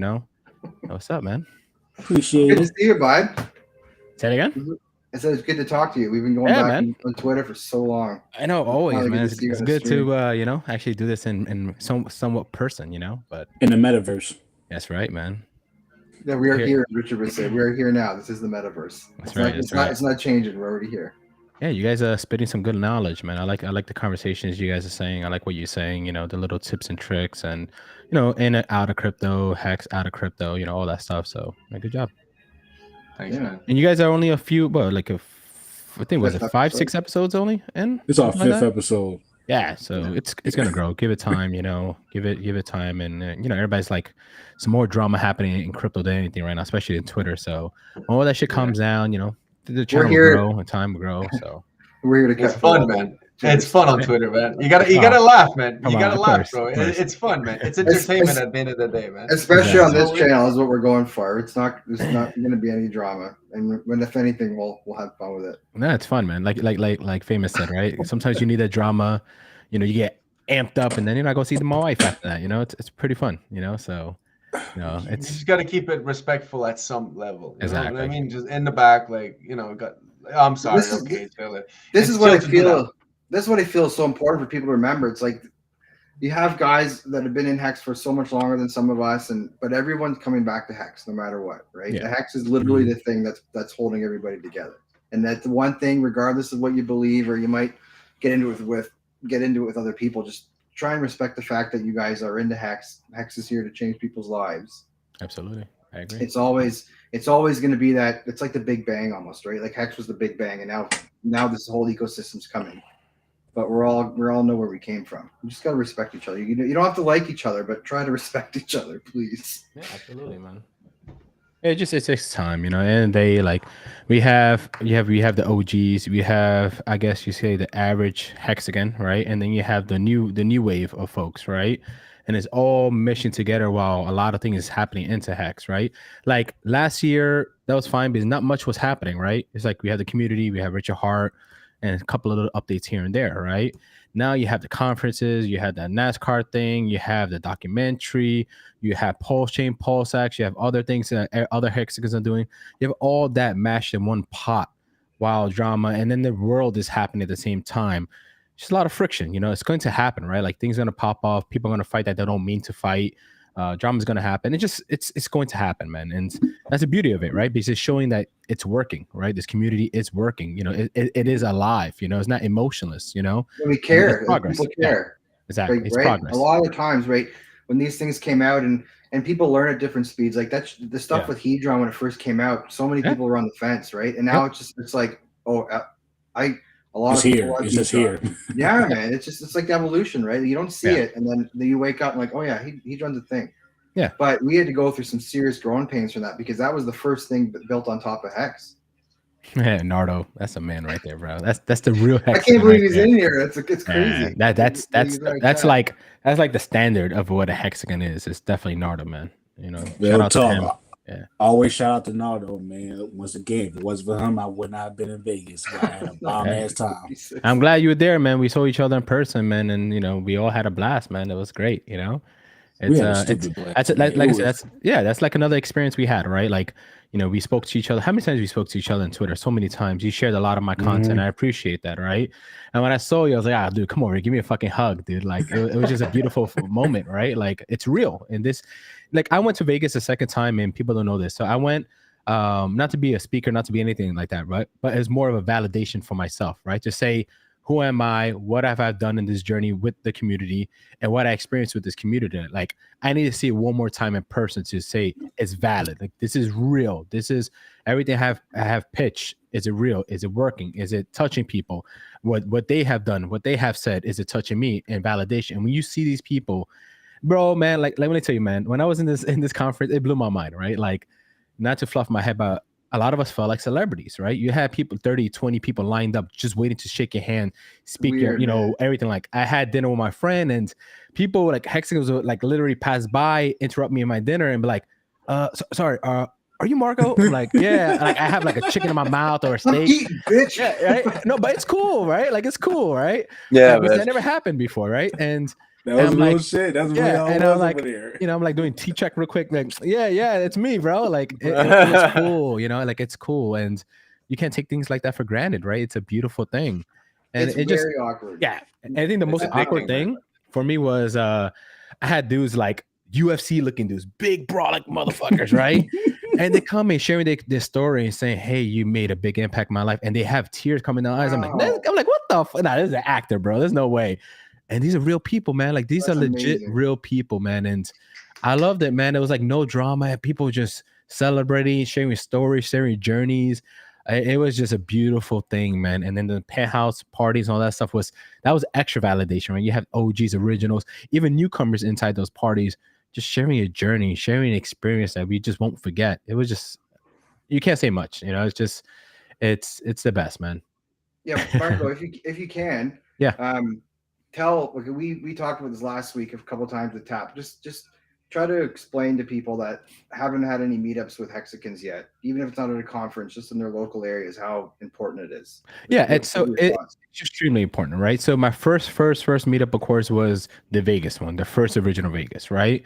What's up, man?
Appreciate
Good
it.
to see you, bud.
Say it again.
I said it's good to talk to you. We've been going back on Twitter for so long.
I know, always, man. It's good to actually do this in somewhat person, But
in the metaverse.
That's right, man.
Yeah, we are here. Richard would say we are here now. This is the metaverse.
That's right.
It's not changing. We're already here.
Yeah, you guys are spitting some good knowledge, man. I like the conversations you guys are saying. I like what you're saying. The little tips and tricks, and in and out of crypto, hacks out of crypto. All that stuff. So, good job.
Thanks, man.
And you guys are only a few, I think was it 5-6 episodes only? And
it's our 5th episode.
Yeah, so it's gonna grow. Give it time, Give it time, and everybody's like, some more drama happening in crypto than anything right now, especially in Twitter. So all that shit calms down, the channel will grow and time will grow. So
we're here to
it's fun, man. It's fun on Twitter, man. You gotta laugh, man.
Come
You gotta
on,
laugh,
course,
bro.
of course.
It's fun, man. It's entertainment at the end of the day, man.
Especially on this
Exactly.
channel is what we're going for. There's not going to be any drama, and when if anything, we'll have fun with it.
No, it's fun, man. Like Famous said, right? Sometimes you need that drama. You know, you get amped up, and then you're not gonna see my wife after that. You know, it's pretty fun. You know, so you know,
You
it's
just gotta keep it respectful at some level. You know what I
Exactly.
mean? Just in the back, like, you know, I'm sorry.
This is-
Okay, Taylor.
This
It's
is what I
chill to do that.
feel. This is what I feel is so important for people to remember. It's like you have guys that have been in Hex for so much longer than some of us, but everyone's coming back to Hex no matter what, right?
Yeah.
The Hex is literally the thing that's holding everybody together, and that's the one thing, regardless of what you believe, or you might get into it with other people. Just try and respect the fact that you guys are into Hex. Hex is here to change people's lives.
absolutely. I agree.
It's always going to be that. It's like the Big Bang almost, right? Like Hex was the Big Bang, and now this whole ecosystem's coming. But we all know where we came from. We just gotta respect each other. You don't have to like each other, but try to respect each other, please.
Yeah, absolutely, man. It takes time, you know. And they like we have the OGs, we have, I guess you say, the average hexagon, right? And then you have the new wave of folks, right? And it's all meshing together while a lot of things is happening into Hex, right? Like last year, that was fine because not much was happening, right? It's like we have the community, we have Richard Hart, and a couple of little updates here and there, right? Now you have the conferences, you have that NASCAR thing, you have the documentary, you have Pulse Chain, PulseX, you have other things that other hexagons are doing. You have all that mashed in one pot, wild drama, and then the world is happening at the same time. Just a lot of friction, you know. It's going to happen, right? Like things are going to pop off, people are going to fight that they don't mean to fight. Drama is going to happen. It's going to happen, man. And that's the beauty of it, right? Because it's showing that it's working, right? This community is working. You know, it is alive. You know, it's not emotionless. You know,
We care.
It's progress.
People care.
exactly.
Like,
It's
right?
progress.
A lot of the times, right, when these things came out and people learn at different speeds, like that's the stuff
Yeah.
with Hedron when it first came out. So many
Yeah.
people were on the fence, right? And now it's like, a lot
It's
of people
here.
like
It's just
Hedron.
here.
Yeah, man. It's like evolution, right? You don't see
Yeah.
it, and then you wake up and like, oh yeah, Hedron's a thing.
Yeah.
But we had to go through some serious growing pains from that because that was the first thing built on top of Hex.
Yeah, Nardo, that's a man right there, bro. That's the real
I
hexagon
can't believe
right
he's
there.
in here. It's crazy.
That's like the standard of what a hexagon is. It's definitely Nardo, man. You know, shout
Real
out to him.
talk.
Yeah.
Always shout out to Nardo, man. Once again, if it wasn't for him, I would not have been in Vegas. I had a bomb ass time.
I'm glad you were there, man. We saw each other in person, man, and you know, we all had a blast, man. It was great, you know.
We had a stupid blast,
That's
man.
like I
It
said, that's like another experience we had, right? Like, you know, we spoke to each other. How many times we spoke to each other on Twitter? So many times. You shared a lot of my content. I appreciate that, right? And when I saw you, I was like, dude, come over here, give me a fucking hug, dude. Like, it was just a beautiful moment, right? Like, it's real. And this, like, I went to Vegas a second time, and people don't know this. So I went, not to be a speaker, not to be anything like that, right? But it's more of a validation for myself, right? To say, who am I? What have I done in this journey with the community, and what I experienced with this community? Like, I need to see it one more time in person to say it's valid. Like, this is real. This is everything I have pitched. Is it real? Is it working? Is it touching people? What they have done, what they have said, is it touching me? And validation. And when you see these people, bro, man, like let me tell you, man, when I was in this conference, it blew my mind, right? Like, not to fluff my head, but a lot of us felt like celebrities, right? You had people, 30, 20 people lined up just waiting to shake your hand, speak your, you know, everything. Like, I had dinner with my friend, and people like hexagons would like literally pass by, interrupt me in my dinner, and be like, sorry, are you Marco? I'm like, yeah. Like, I have like a chicken in my mouth or a steak.
Eating, bitch.
Yeah, right? No, but it's cool, right? Like, it's cool, right?
Yeah,
because that
man.
never happened before, right? And
That was
I'm
real
like,
shit. That's what
yeah,
all
and
was
I'm like,
over there.
you know, I'm like doing T-check real quick, like, yeah, it's me, bro. Like, it's cool, you know, like, it's cool, and you can't take things like that for granted, right? It's a beautiful thing, and
It's
it just,
very awkward.
yeah. I think the most
a big
awkward
thing,
thing for me was I had dudes like UFC looking dudes, big brolic motherfuckers, right? And they come and sharing their story and saying, "Hey, you made a big impact in my life," and they have tears coming down their eyes. I'm like, what the fuck? Nah, this is an actor, bro. There's no way. And these are real people, man. Like, these
That's
are legit
amazing.
real people, man. And I loved it, man. It was like no drama. People just celebrating, sharing stories, sharing journeys. It was just a beautiful thing, man. And then the penthouse parties and all that stuff was extra validation, right? You have OGs, originals, even newcomers inside those parties, just sharing a journey, sharing an experience that we just won't forget. It was just, you can't say much, you know. It's just, it's the best, man.
Yeah, Marco, if you can,
Yeah.
We talked about this last week a couple times with Tap. Just try to explain to people that haven't had any meetups with Hexicans yet, even if it's not at a conference, just in their local areas, how important it is.
Yeah, it's extremely important, right? So my first meetup, of course, was the Vegas one, the first original Vegas, right?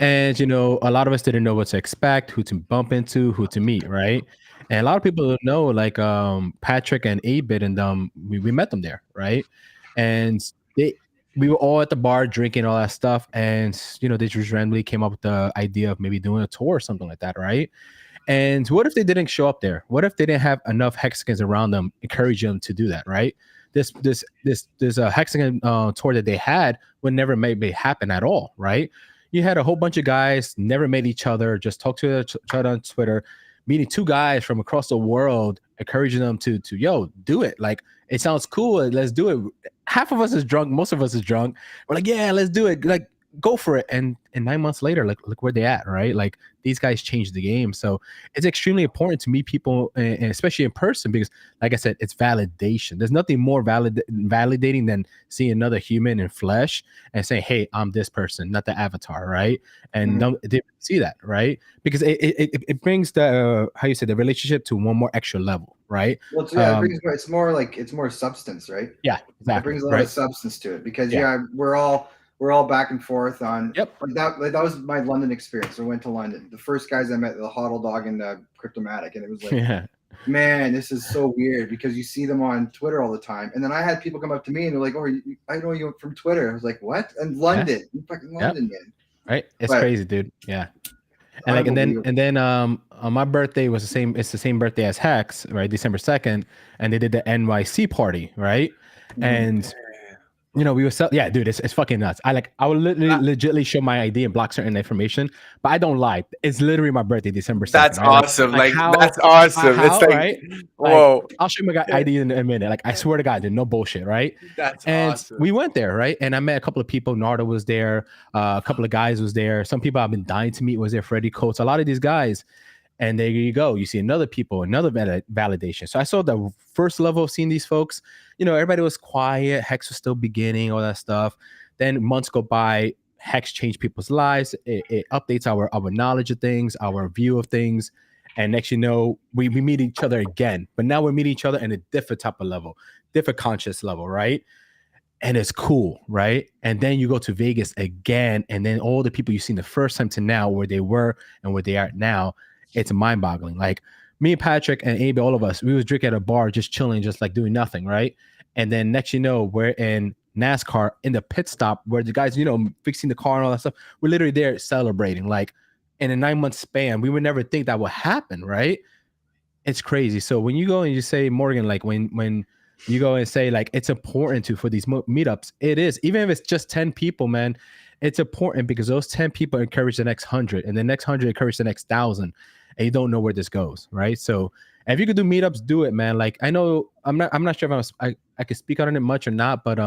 And a lot of us didn't know what to expect, who to bump into, who to meet, right? And a lot of people don't know, like Patrick and 8-Bit, and we met them there, right? And we were all at the bar drinking all that stuff, and they just randomly came up with the idea of maybe doing a tour or something like that, right? And what if they didn't show up there? What if they didn't have enough Hexicans around them, encourage them to do that, right? This Hexican tour that they had would never maybe happen at all, right? You had a whole bunch of guys never met each other, just talk to each other on Twitter, meeting two guys from across the world, encouraging them to do it. Like, it sounds cool, let's do it. Half of us is drunk, most of us is drunk. We're like, yeah, let's do it. Like, go for it. And 9 months later, like, look where they at, right? Like, these guys changed the game. So it's extremely important to meet people, and especially in person, because like I said, it's validation. There's nothing more validating than seeing another human in flesh and saying, hey, I'm this person, not the avatar, right? And they see that, right? Because it brings the the relationship to one more extra level, right?
Well, it's more substance, right?
Yeah, exactly.
It brings a lot of substance to it, because we're all back and forth on.
Yep.
That was my London experience. I went to London. The first guys I met, the Hodl Dog and the Cryptomatic, and it was like, man, this is so weird, because you see them on Twitter all the time. And then I had people come up to me and they're like, oh, I know you from Twitter. I was like, what? And London, fucking London, man.
Right? It's crazy, dude. Yeah. And then on my birthday was it's the same birthday as Hex, right? December 2nd, and they did the NYC party, right? And we were dude, it's fucking nuts. I would legitimately show my ID and block certain information, but I don't lie. It's literally my birthday, December 2nd.
That's
right?
awesome. That's awesome. It's like,
right?
Whoa.
I'll show you my ID in a minute. Like, I swear to God, dude, no bullshit, right?
That's
awesome. We went there, right? And I met a couple of people. Nardo was there. A couple of guys was there. Some people I've been dying to meet was there. Freddie Coates. A lot of these guys. And there you go. You see another validation. So I saw the first level of seeing these folks. Everybody was quiet. Hex was still beginning, all that stuff. Then months go by. Hex changed people's lives. It updates our knowledge of things, our view of things. And next we meet each other again. But now we meet each other in a different type of level, different conscious level, right? And it's cool, right? And then you go to Vegas again. And then all the people you've seen the first time to now, where they were and where they are now, it's mind-boggling. Like, me and Patrick and Abe, all of us, we was drinking at a bar, just chilling, just like doing nothing, right? And then next we're in NASCAR in the pit stop where the guys, fixing the car and all that stuff. We're literally there celebrating. Like, in a 9-month span, we would never think that would happen, right? It's crazy. So when you go and you say, Morgan, like when you go and say, like, it's important for these meetups, it is. Even if it's just 10 people, man, it's important, because those 10 people encourage the next 100, and the next 100 encourage the next 1,000, and you don't know where this goes, right? So if you could do meetups, do it, man. Like, I know I'm not sure if I could speak on it much or not, but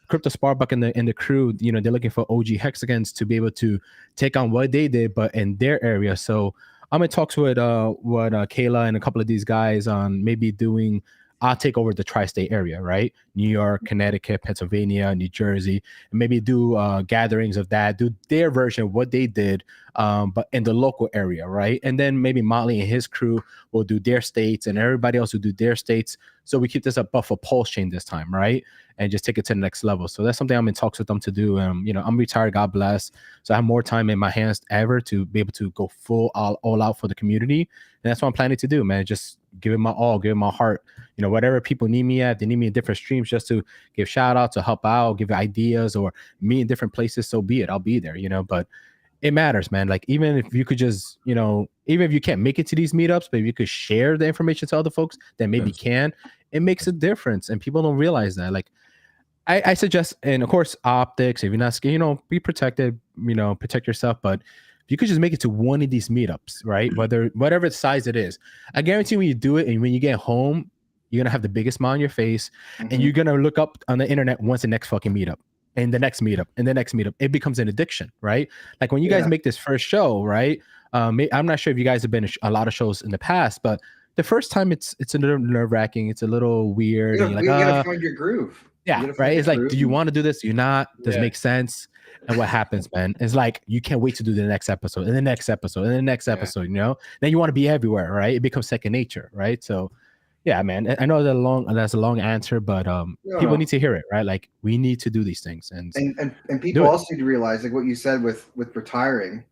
Crypto Sparbuck and the crew, they're looking for OG Hexicans to be able to take on what they did, but in their area. So I'm in talks with Kayla and a couple of these guys on maybe doing. I'll take over the tri-state area, right? New York, Connecticut, Pennsylvania, New Jersey, and maybe do gatherings of that, do their version of what they did, but in the local area, right? And then maybe Motley and his crew will do their states, and everybody else will do their states. So we keep this up for Pulse Chain this time, right? And just take it to the next level. So that's something I'm in talks with them to do. I'm retired, God bless. So I have more time in my hands ever to be able to go all out for the community. And that's what I'm planning to do, man. Just give it my all, give it my heart. Whatever people need me at, they need me in different streams just to give shout out, to help out, give ideas, or me in different places. So be it. I'll be there, but it matters, man. Like, even if you could just, even if you can't make it to these meetups, but if you could share the information to other folks that maybe can, it makes a difference. And people don't realize that. Like, I suggest, and of course, optics, if you're not scared, be protected, protect yourself. But if you could just make it to one of these meetups, right? Whatever size it is, I guarantee when you do it and when you get home, you're going to have the biggest smile on your face, and you're going to look up on the internet once the next fucking meetup, and the next meetup, and the next meetup. It becomes an addiction, right? Like, when you guys make this first show, right? I'm not sure if you guys have been to a lot of shows in the past, but the first time it's a little nerve-wracking. It's a little weird.
You gotta find your groove.
Yeah,
gotta
right.
find
It's
the
like,
truth
do you
and-
want to do this? Do you not? Does it
Yeah.
make sense? And what happens, man? It's like you can't wait to do the next episode and the next episode and the next
Yeah.
episode. You know, then you want to be everywhere, right? It becomes second nature, right? So, yeah, man. I know that's a long answer, but people
No.
need to hear it, right? Like we need to do these things, and
people
it.
also need to realize, like what you said with retiring.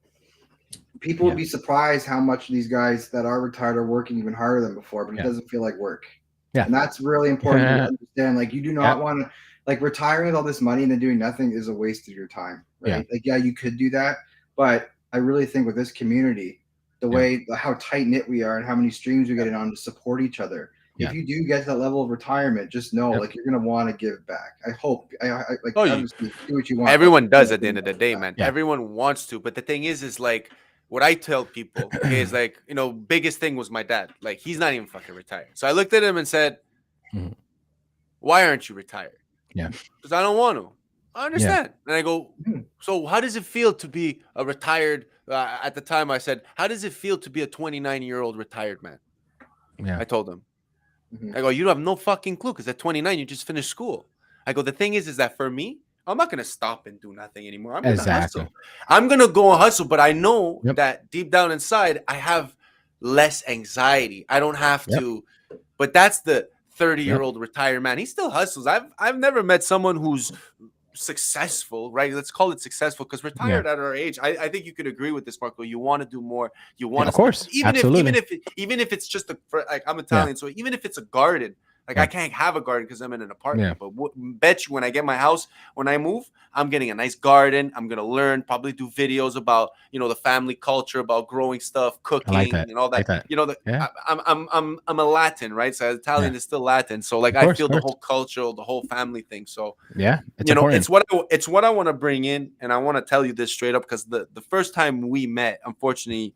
People would be surprised how much these guys that are retired are working even harder than before, but it doesn't feel like work.
Yeah.
And that's really important to understand. Like you do not want to, like retiring with all this money and then doing nothing is a waste of your time, right? Like, yeah, you could do that, but I really think with this community, the way, how tight knit we are and how many streams we get on to support each other. If you do get to that level of retirement, just know, like, you're going to want to give back. I hope, like, obviously, do what you want.
Everyone does at the end of the day, man.
Yeah.
Everyone wants to, but the thing is like, what I tell people is like, you know, biggest thing was my dad. Like, he's not even fucking retired. So I looked at him and said, why aren't you retired?
Yeah.
Because I don't want to. I understand. And I go, so how does it feel to be a retired, at the time I said, how does it feel to be a 29-year-old retired man?
Yeah.
I told him. I go, you have no fucking clue because at 29, you just finished school. I go, the thing is that for me, I'm not going to stop and do nothing anymore. I'm going to hustle. I'm going to go and hustle, but I know that deep down inside, I have less anxiety. I don't have to, but that's the 30-year-old retired man. He still hustles. I've never met someone who's successful, right? Let's call it successful, because retired at our age, I think you could agree with this, Marco. You want to do more. You want to,
of course,
even if it's just like I'm Italian, so even if it's a garden, like I can't have a garden because I'm in an apartment. But bet you when I get my house, when I move, I'm getting a nice garden. I'm gonna learn, probably do videos about, you know, the family culture, about growing stuff, cooking, and all that. You know, I'm a Latin, right? So Italian is still Latin. So like I feel the whole culture, the whole family thing. So
it's
you know,
important.
it's what I want to bring in, and I want to tell you this straight up because the first time we met, unfortunately,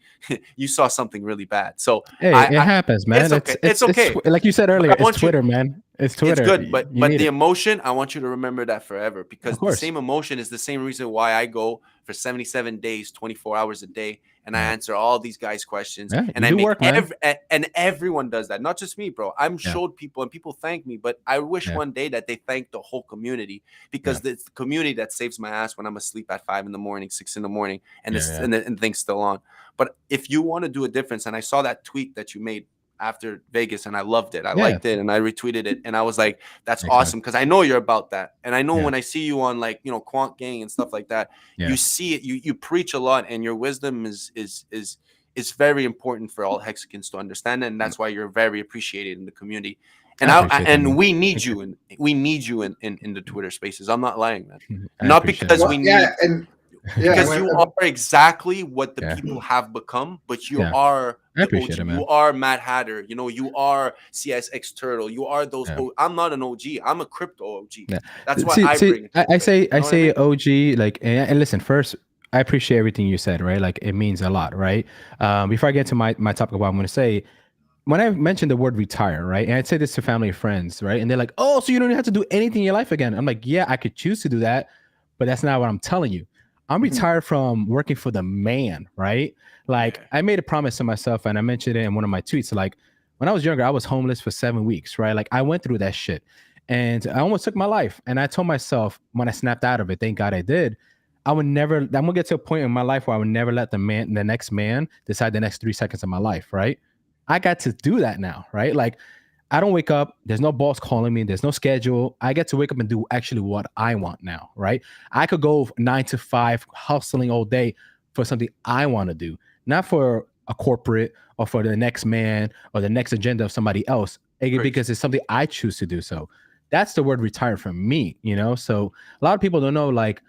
you saw something really bad. So
hey, it happens, man.
It's okay. It's okay.
Like you said earlier, it's Twitter, man. It's Twitter.
It's good, but the emotion, I want you to remember that forever, because
Of course.
the same emotion is the same reason why I go for 77 days, 24 hours a day, and I answer all these guys' questions.
Yeah,
and
you
I
do
make
work, man.
and everyone does that, not just me, bro. I'm showed people, and people thank me, but I wish one day that they thank the whole community, because it's the community that saves my ass when I'm asleep at 5 a.m, 6 a.m, and and the thing's still on. But if you want to do a difference, and I saw that tweet that you made after Vegas, and I loved it. I liked it, and I retweeted it, and I was like, "That's awesome," because I know you're about that, and I know when I see you on, like, you know, Quant Gang and stuff like that, you see it. You preach a lot, and your wisdom is very important for all Hexicans to understand, and that's why you're very appreciated in the community. And we need you, and we need you in the Twitter spaces. I'm not lying, man. Not because we need. Because you are exactly what the people have become, but you are the OG. You are Mad Hatter. You know, you are CSX Turtle. You are those. I'm not an OG. I'm a crypto OG. That's why I bring it.
I say OG. Like, and listen, first, I appreciate everything you said. Right, like it means a lot. Right. Before I get to my topic, what I'm going to say. When I mentioned the word retire, right, and I'd say this to family and friends, right, and they're like, "Oh, so you don't have to do anything in your life again?" I'm like, "Yeah, I could choose to do that, but that's not what I'm telling you. I'm retired from working for the man, right? Like I made a promise to myself, and I mentioned it in one of my tweets. Like when I was younger, I was homeless for 7 weeks, right? Like I went through that shit, and I almost took my life. And I told myself when I snapped out of it, thank God I did. I'm gonna get to a point in my life where I would never let the next man decide the next 3 seconds of my life, right? I got to do that now, right? Like I don't wake up. There's no boss calling me. There's no schedule. I get to wake up and do actually what I want now, right? I could go 9 to 5 hustling all day for something I want to do, not for a corporate or for the next man or the next agenda of somebody else, because it's something I choose to do. So that's the word retire for me, you know? So a lot of people don't know, like,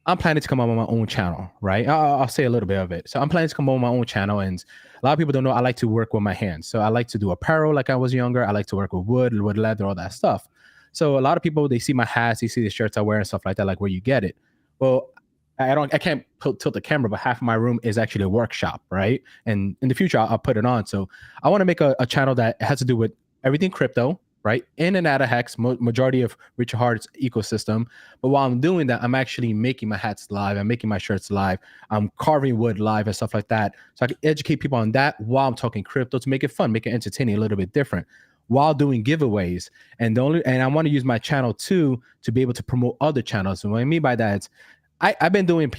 I'm planning to come up on my own channel, right? I'll say a little bit of it. So I'm planning to come on my own channel, and a lot of people don't know I like to work with my hands. So I like to do apparel like I was younger. I like to work with wood, leather, all that stuff. So a lot of people, they see my hats, they see the shirts I wear and stuff like that, like where you get it. Well, I can't tilt the camera, but half of my room is actually a workshop, right? And in the future, I'll put it on. So I want to make a channel that has to do with everything crypto, right? In and out of Hex, majority of Richard Hart's ecosystem. But while I'm doing that, I'm actually making my hats live. I'm making my shirts live. I'm carving wood live and stuff like that. So I can educate people on that while I'm talking crypto to make it fun, make it entertaining, a little bit different. while doing giveaways. And I want to use my channel too to be able to promote other channels. And what I mean by that is I've been doing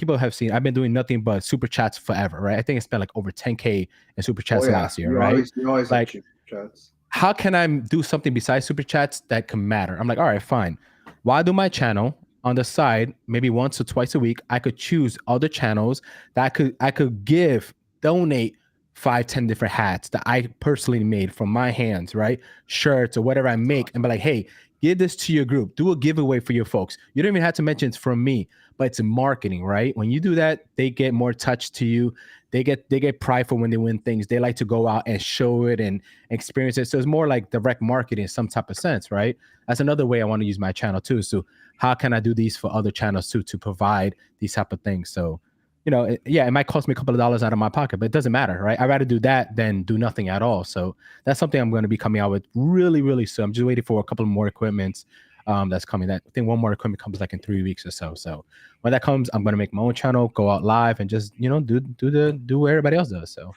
nothing but super chats forever, right? I think I spent like over 10K in super chats last year, right?
You always
like
super chats.
How can I do something besides super chats that can matter? I'm like, all right, fine. Why do my channel on the side, maybe once or twice a week, I could choose other channels that I could donate 5-10 different hats that I personally made from my hands, right? Shirts or whatever I make, and be like, hey, give this to your group. Do a giveaway for your folks. You don't even have to mention it's from me, but it's marketing, right? When you do that, they get more touch to you. They get prideful when they win things. They like to go out and show it and experience it. So it's more like direct marketing in some type of sense, right? That's another way I want to use my channel too. So how can I do these for other channels too, to provide these type of things? So, it might cost me a couple of dollars out of my pocket, but it doesn't matter, right? I'd rather do that than do nothing at all. So that's something I'm going to be coming out with really, really soon. I'm just waiting for a couple more equipments that's coming. I think one more equipment comes like in 3 weeks or so. So when that comes, I'm going to make my own channel, go out live, and just do what everybody else does. So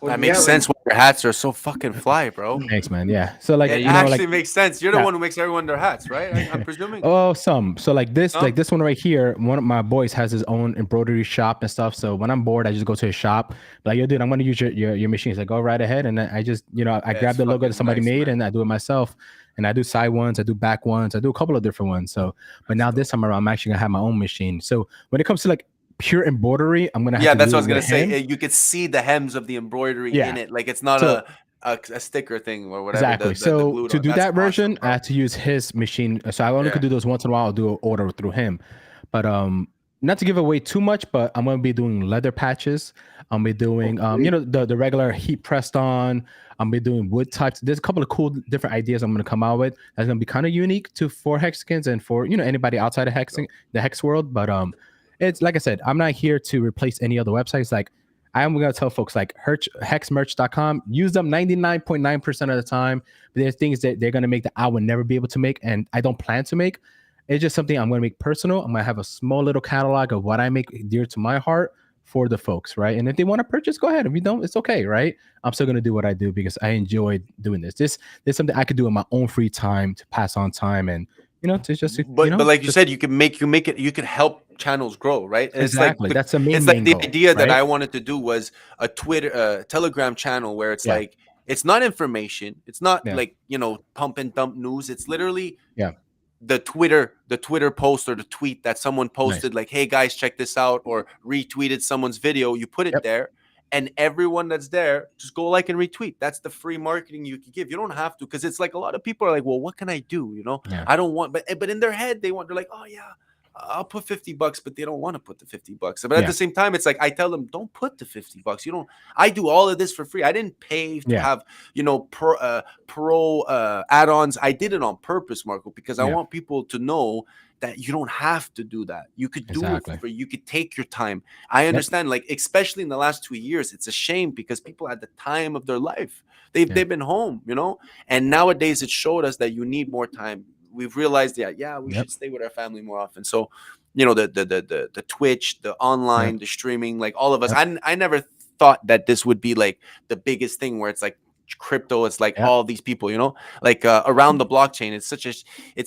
that makes sense when your hats are so fucking fly, bro.
Thanks, man. Yeah. So like
it actually makes sense. You're the one who makes everyone their hats, right? I'm presuming.
Oh, some. So like this one right here, one of my boys has his own embroidery shop and stuff. So when I'm bored, I just go to his shop. Like, yo, dude, I'm gonna use your machine. He's like, go right ahead. And then I just, I grab the logo that somebody made and I do it myself. And I do side ones, I do back ones, I do a couple of different ones. So, but now this time around, I'm actually gonna have my own machine. So when it comes to like pure embroidery, I'm gonna have
that's what I was gonna say. You could see the hems of the embroidery in it, like it's not a sticker thing or whatever.
Exactly. So to do that version, I had to use his machine. So I only could do those once in a while. I'll do an order through him, but not to give away too much, but I'm gonna be doing leather patches. I'm gonna be doing the regular heat pressed on. I'm gonna be doing wood types. There's a couple of cool different ideas I'm gonna come out with. That's gonna be kind of unique for Hexicans and for anybody outside of the Hex world. But it's like I said, I'm not here to replace any other websites. Like I'm gonna tell folks like hexmerch.com, use them 99.9% of the time. But there's things that they're gonna make that I would never be able to make, and I don't plan to make. It's just something I'm gonna make personal. I'm gonna have a small little catalog of what I make dear to my heart for the folks, right? And if they want to purchase, go ahead. If you don't, it's okay, right? I'm still gonna do what I do because I enjoy doing this. This is something I could do in my own free time to pass on time and to just.
But like you said, you can make it. You can help channels grow, right? And
exactly. That's the main.
It's like the
goal,
idea that
right?
I wanted to do was a Telegram channel where it's like it's not information. It's not like pump and dump news. It's literally the Twitter post or the tweet that someone posted, like, hey guys, check this out, or retweeted someone's video. You put it there, and everyone that's there just go like and retweet. That's the free marketing you can give. You don't have to, because it's like a lot of people are like, well, what can I do? I don't want, but in their head they're like, oh yeah, I'll put $50, but they don't want to put the $50. But at the same time, it's like I tell them, don't put the $50. I do all of this for free. I didn't pay to have pro add-ons. I did it on purpose, Marco, because I want people to know that you don't have to do that. You could do it for free. You could take your time. I understand, like especially in the last 2 years, it's a shame because people had the time of their life. They've been home, and nowadays it showed us that you need more time. We've realized we should stay with our family more often. So, the Twitch, the online, the streaming, like all of us, I never thought that this would be like the biggest thing where it's like crypto. It's like all these people, like around the blockchain. It's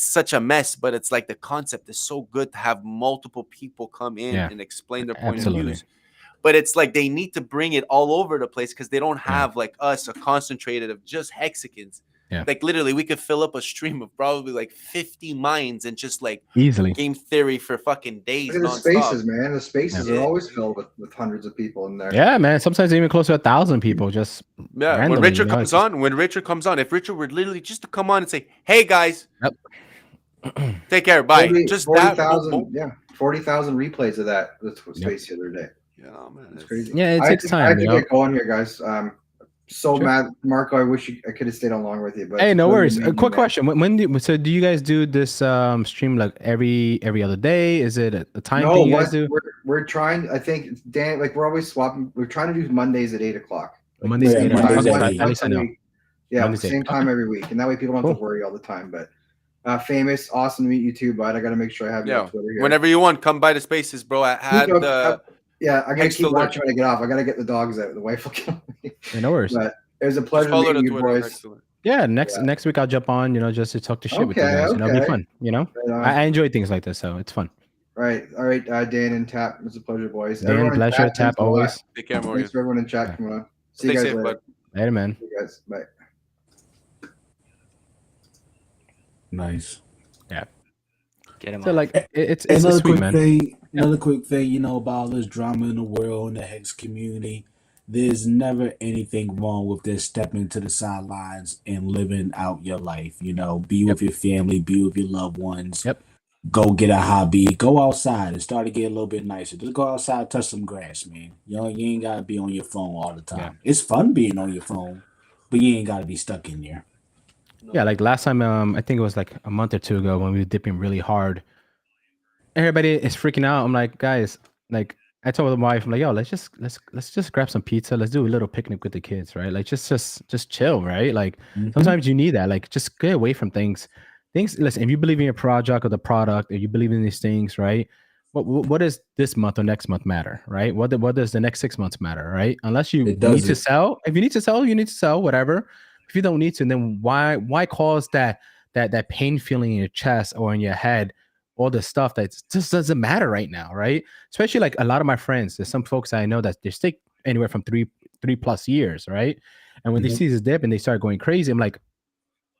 such a mess, but it's like the concept is so good to have multiple people come in and explain their point of views. But it's like they need to bring it all over the place because they don't have like us, a concentrated of just Hexicans. Like literally, we could fill up a stream of probably like 50 minds and just like
easily
game theory for fucking days.
Look at the spaces, man. The spaces are always filled with hundreds of people in there.
Yeah, man. Sometimes even close to 1,000 people. Just
when Richard comes on, if Richard were literally just to come on and say, "Hey guys, take care, bye."
40,000 replays of that space the other day.
Yeah, man,
it's crazy.
Yeah, it takes time.
I have to get going here, guys. Mad, Marco. I wish I could have stayed on longer with you. But
hey, no worries. A quick question: so do you guys do this stream like every other day? Is it a time thing you guys do?
We're trying. I think Dan, like we're always swapping. We're trying to do Mondays at 8 o'clock.
Mondays at 8 o'clock.
Yeah, same time every week, and that way people don't have to worry all the time. But famous, awesome to meet you too, bud. I got to make sure I have you on Twitter here.
Whenever you want, come by the spaces, bro. I had
I gotta keep watching when I get off. I gotta get the dogs out. The wife will kill me.
No worries.
But it was a pleasure meeting you boys.
Yeah, next week I'll jump on, just to talk to shit with you guys. It'll be fun, I enjoy things like this, so it's fun.
Right. All right, Dan and Tap. It's a pleasure, boys.
Dan,
Everyone in
pleasure,
chat,
Tap,
thanks a lot.
always.
Take care, Morgan.
Thanks for everyone in chat
Yeah.
coming on. See you
Stay
guys
safe,
later.
bud.
Later, man.
See you guys. Bye.
Nice.
Yeah.
Get him
So
on.
like it's
Another
sweet,
quick
man.
thing. Another quick thing. About all this drama in the world in the Hex community. There's never anything wrong with this stepping to the sidelines and living out your life. Be with your family, be with your loved ones.
Yep.
Go get a hobby. Go outside and start to get a little bit nicer. Just go outside, touch some grass, man. You ain't gotta be on your phone all the time.
Yeah.
It's fun being on your phone, but you ain't gotta be stuck in there.
Yeah, like last time, I think it was like a month or two ago when we were dipping really hard. Everybody is freaking out. I'm like, guys, like I told my wife, I'm like, yo, let's just grab some pizza. Let's do a little picnic with the kids, right? Like just chill, right? Like sometimes you need that. Like just get away from things. Listen, if you believe in your project or the product, or you believe in these things, right? What does this month or next month matter, right? What does the next 6 months matter, right? Unless you need to sell. If you need to sell, you need to sell, whatever. If you don't need to, then why cause that pain feeling in your chest or in your head, all the stuff that just doesn't matter right now, right? Especially like a lot of my friends, there's some folks I know that they stay anywhere from three plus years, right? And when they see this dip and they start going crazy, I'm like,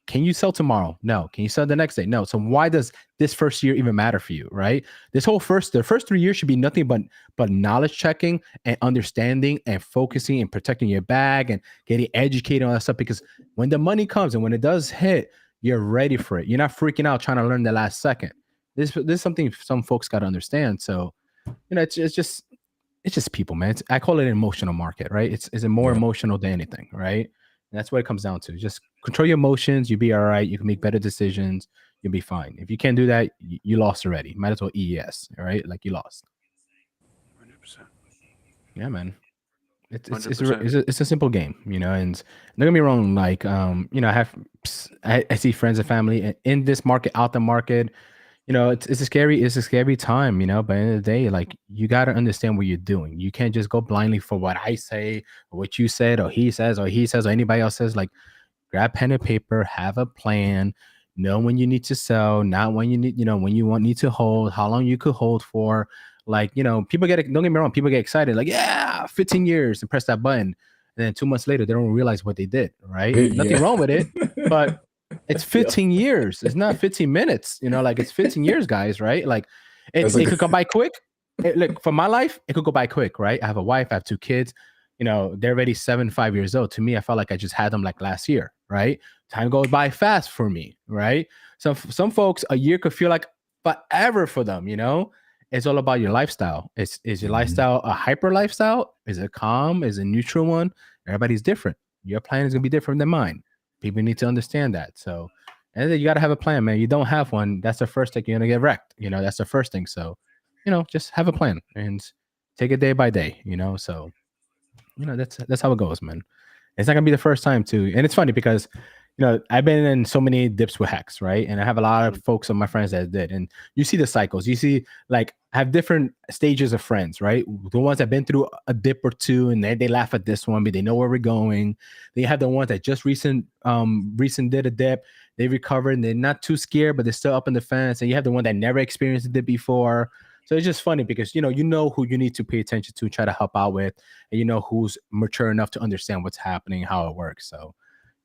can you sell tomorrow? No. Can you sell the next day? No. So why does this first year even matter for you, right? The first 3 years should be nothing but knowledge checking and understanding and focusing and protecting your bag and getting educated on that stuff. Because when the money comes and when it does hit, you're ready for it. You're not freaking out trying to learn the last second. This is something some folks got to understand. So, it's just people, man. I call it an emotional market, right? It's more emotional than anything, right? And that's what it comes down to. Just control your emotions. You'll be all right. You can make better decisions. You'll be fine. If you can't do that, you lost already. Might as well ES, all right? Like you lost.
100%.
Yeah, man. It's a simple game, and don't get me wrong. Like, I see friends and family in this market, out the market. It's a scary time, but at the end of the day, like you got to understand what you're doing. You can't just go blindly for what I say or what you said or he says or anybody else says. Like, grab pen and paper, have a plan, know when you need to sell, not when you need, when you need to hold, how long you could hold for. Like, people don't get me wrong, people get excited, like, yeah, 15 years and press that button. And then 2 months later, they don't realize what they did, right? Nothing wrong with it, but it's 15 years. It's not 15 minutes, like it's 15 years, guys, right? Like it could come by quick. Look, for my life, it could go by quick, right? I have a wife, I have 2 kids, they're already 5 years old. To me, I felt like I just had them like last year, right? Time goes by fast for me, right? So some folks, a year could feel like forever for them, It's all about your lifestyle. Is your lifestyle a hyper lifestyle? Is it calm? Is it a neutral one? Everybody's different. Your plan is going to be different than mine. People need to understand that. So, and then you got to have a plan, man. You don't have one, that's the first thing, you're going to get wrecked. That's the first thing. So, just have a plan and take it day by day, So, that's how it goes, man. It's not going to be the first time too. And it's funny because, I've been in so many dips with Hex, right? And I have a lot of folks of my friends that did. And you see the cycles. You see, like, I have different stages of friends, right? The ones that have been through a dip or two, and they laugh at this one, but they know where we're going. Then you have the ones that just recent did a dip. They recovered, and they're not too scared, but they're still up in the fence. And you have the one that never experienced a dip before. So it's just funny because, you know who you need to pay attention to, try to help out with, and you know who's mature enough to understand what's happening, how it works. So,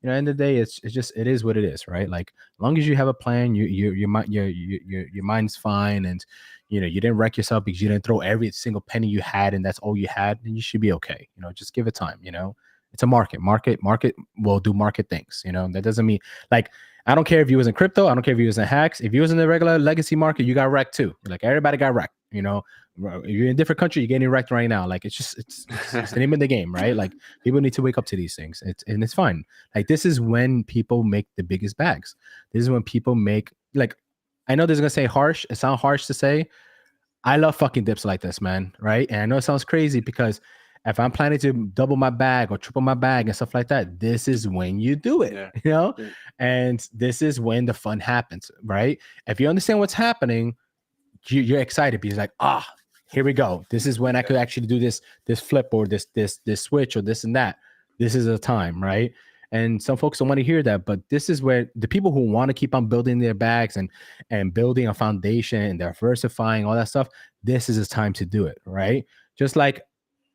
end of the day, it is what it is, right? Like, as long as you have a plan, your mind's fine, and you didn't wreck yourself because you didn't throw every single penny you had and that's all you had, then you should be okay. Just give it time. It's a market will do market things. That doesn't mean, like, I don't care if you was in crypto, I don't care if you was in hacks, if you was in the regular legacy market, you got wrecked too. Like, everybody got wrecked. If you're in a different country, you're getting wrecked right now. Like, it's the name of the game, right? Like, people need to wake up to these things. It's fine. Like, this is when people make the biggest bags. This is when people make, like, I know this is gonna say harsh. It sounds harsh to say. I love fucking dips like this, man. Right? And I know it sounds crazy because if I'm planning to double my bag or triple my bag and stuff like that, this is when you do it. Yeah. And this is when the fun happens, right? If you understand what's happening, you're excited because, like, here we go. This is when I could actually do this flip or this switch or this and that. This is the time, right? And some folks don't want to hear that, but this is where the people who want to keep on building their bags and building a foundation and diversifying all that stuff, this is the time to do it, right? Just like,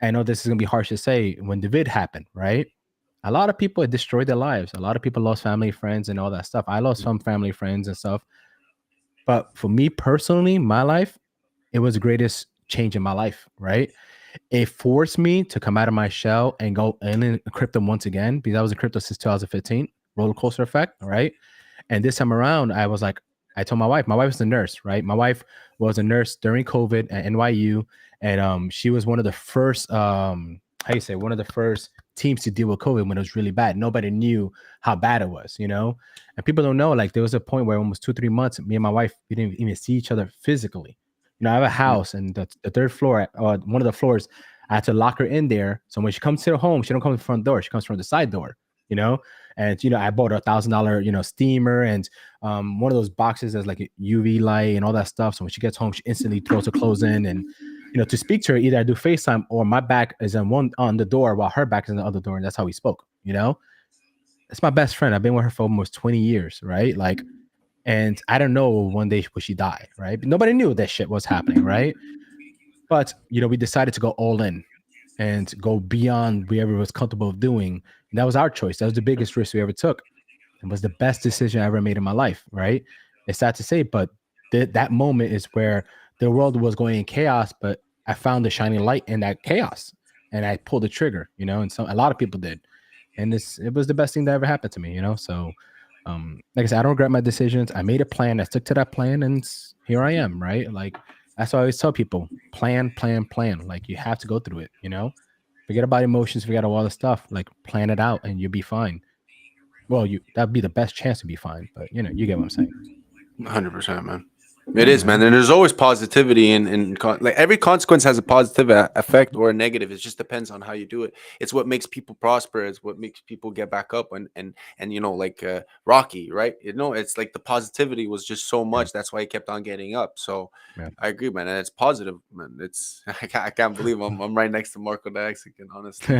I know this is gonna be harsh to say, when the vid happened, right? A lot of people, it destroyed their lives. A lot of people lost family, friends, and all that stuff. I lost some family, friends, and stuff. But for me personally, my life, it was the greatest change in my life, right? It forced me to come out of my shell and go in crypto once again, because I was in crypto since 2015, roller coaster effect, right? And this time around, I was like, I told my wife was a nurse, right? My wife was a nurse during COVID at NYU, and she was one of the first, one of the first teams to deal with COVID when it was really bad. Nobody knew how bad it was, you know? And people don't know, like, there was a point where almost 2-3 months, me and my wife, we didn't even see each other physically. You know, I have a house, and the third floor, or one of the floors, I had to lock her in there. So when she comes to the home, she don't come to the front door. She comes from the side door, you know? And, you know, I bought her $1,000, you know, steamer and one of those boxes that's like a UV light and all that stuff. So when she gets home, she instantly throws her clothes in. And, you know, to speak to her, either I do FaceTime or my back is on the door while her back is on the other door. And that's how we spoke, you know? It's my best friend. I've been with her for almost 20 years, right? Like, and I don't know one day will she die, right? But nobody knew that shit was happening, right? But, you know, we decided to go all in and go beyond whatever was comfortable doing. And that was our choice. That was the biggest risk we ever took. It was the best decision I ever made in my life, right? It's sad to say, but that moment is where the world was going in chaos, but I found the shining light in that chaos and I pulled the trigger, you know, and a lot of people did. And it was the best thing that ever happened to me, you know? So, like I said, I don't regret my decisions. I made a plan. I stuck to that plan, and here I am, right? Like, that's what I always tell people: plan. Like, you have to go through it, you know? Forget about emotions, forget all the stuff. Like, plan it out, and you'll be fine. Well, that'd be the best chance to be fine, but you know, you get what I'm saying.
100%, man. It is, man. And there's always positivity like every consequence has a positive effect or a negative. It just depends on how you do it. It's what makes people prosper. It's what makes people get back up and you know, like Rocky, right? You know, it's like the positivity was just so much. That's why he kept on getting up. So I agree, man. And it's positive, man. It's I can't believe I'm right next to Marco the Mexican, honestly.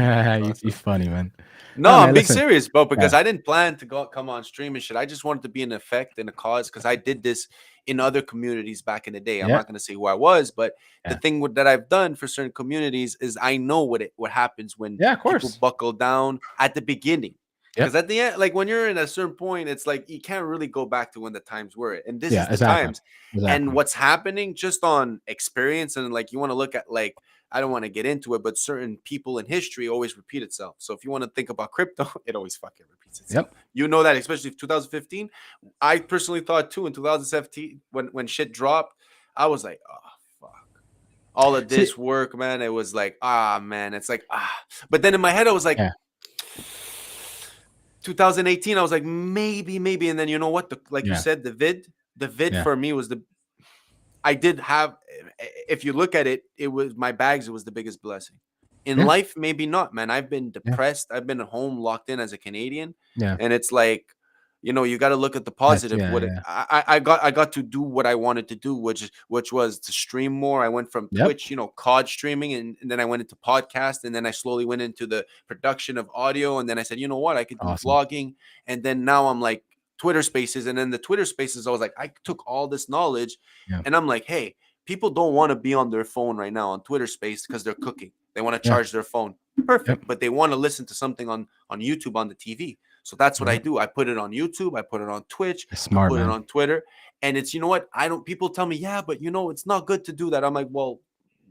He's funny, man.
No, I'm being serious, bro, because I didn't plan to come on stream and shit. I just wanted to be an effect and a cause, because I did this in other communities back in the day. I'm not going to say who I was, but the thing that I've done for certain communities is I know what happens when people buckle down at the beginning. Because at the end, like when you're in a certain point, it's like you can't really go back to when the times were. And this is the times. And what's happening just on experience, and like you want to look at, like, I don't want to get into it, but certain people in history always repeat itself. So if you want to think about crypto, it always fucking repeats itself. You know that, especially 2015. I personally thought too in 2017 when shit dropped, I was like, oh fuck, all of this work, man. It was like, man, it's like, But then in my head, I was like, 2018, I was like, maybe, and then you know what? You said, the vid for me was I did have, if you look at it, it was my bags. It was the biggest blessing in life. Maybe not, man. I've been depressed. I've been at home locked in as a Canadian. And it's like, you know, you got to look at the positive. I got to do what I wanted to do, which was to stream more. I went from Twitch, you know, COD streaming, and then I went into podcast, and then I slowly went into the production of audio. And then I said, you know what, I could do vlogging. And then now I'm like, Twitter Spaces, and then the Twitter Spaces, I was like, I took all this knowledge, and I'm like, hey, people don't want to be on their phone right now on Twitter Space because they're cooking. They want to charge their phone. Perfect. But they want to listen to something on YouTube on the TV. So that's what I do. I put it on YouTube. I put it on Twitch. I put it on Twitter. And it's, you know what? People tell me, yeah, but you know, it's not good to do that. I'm like, well,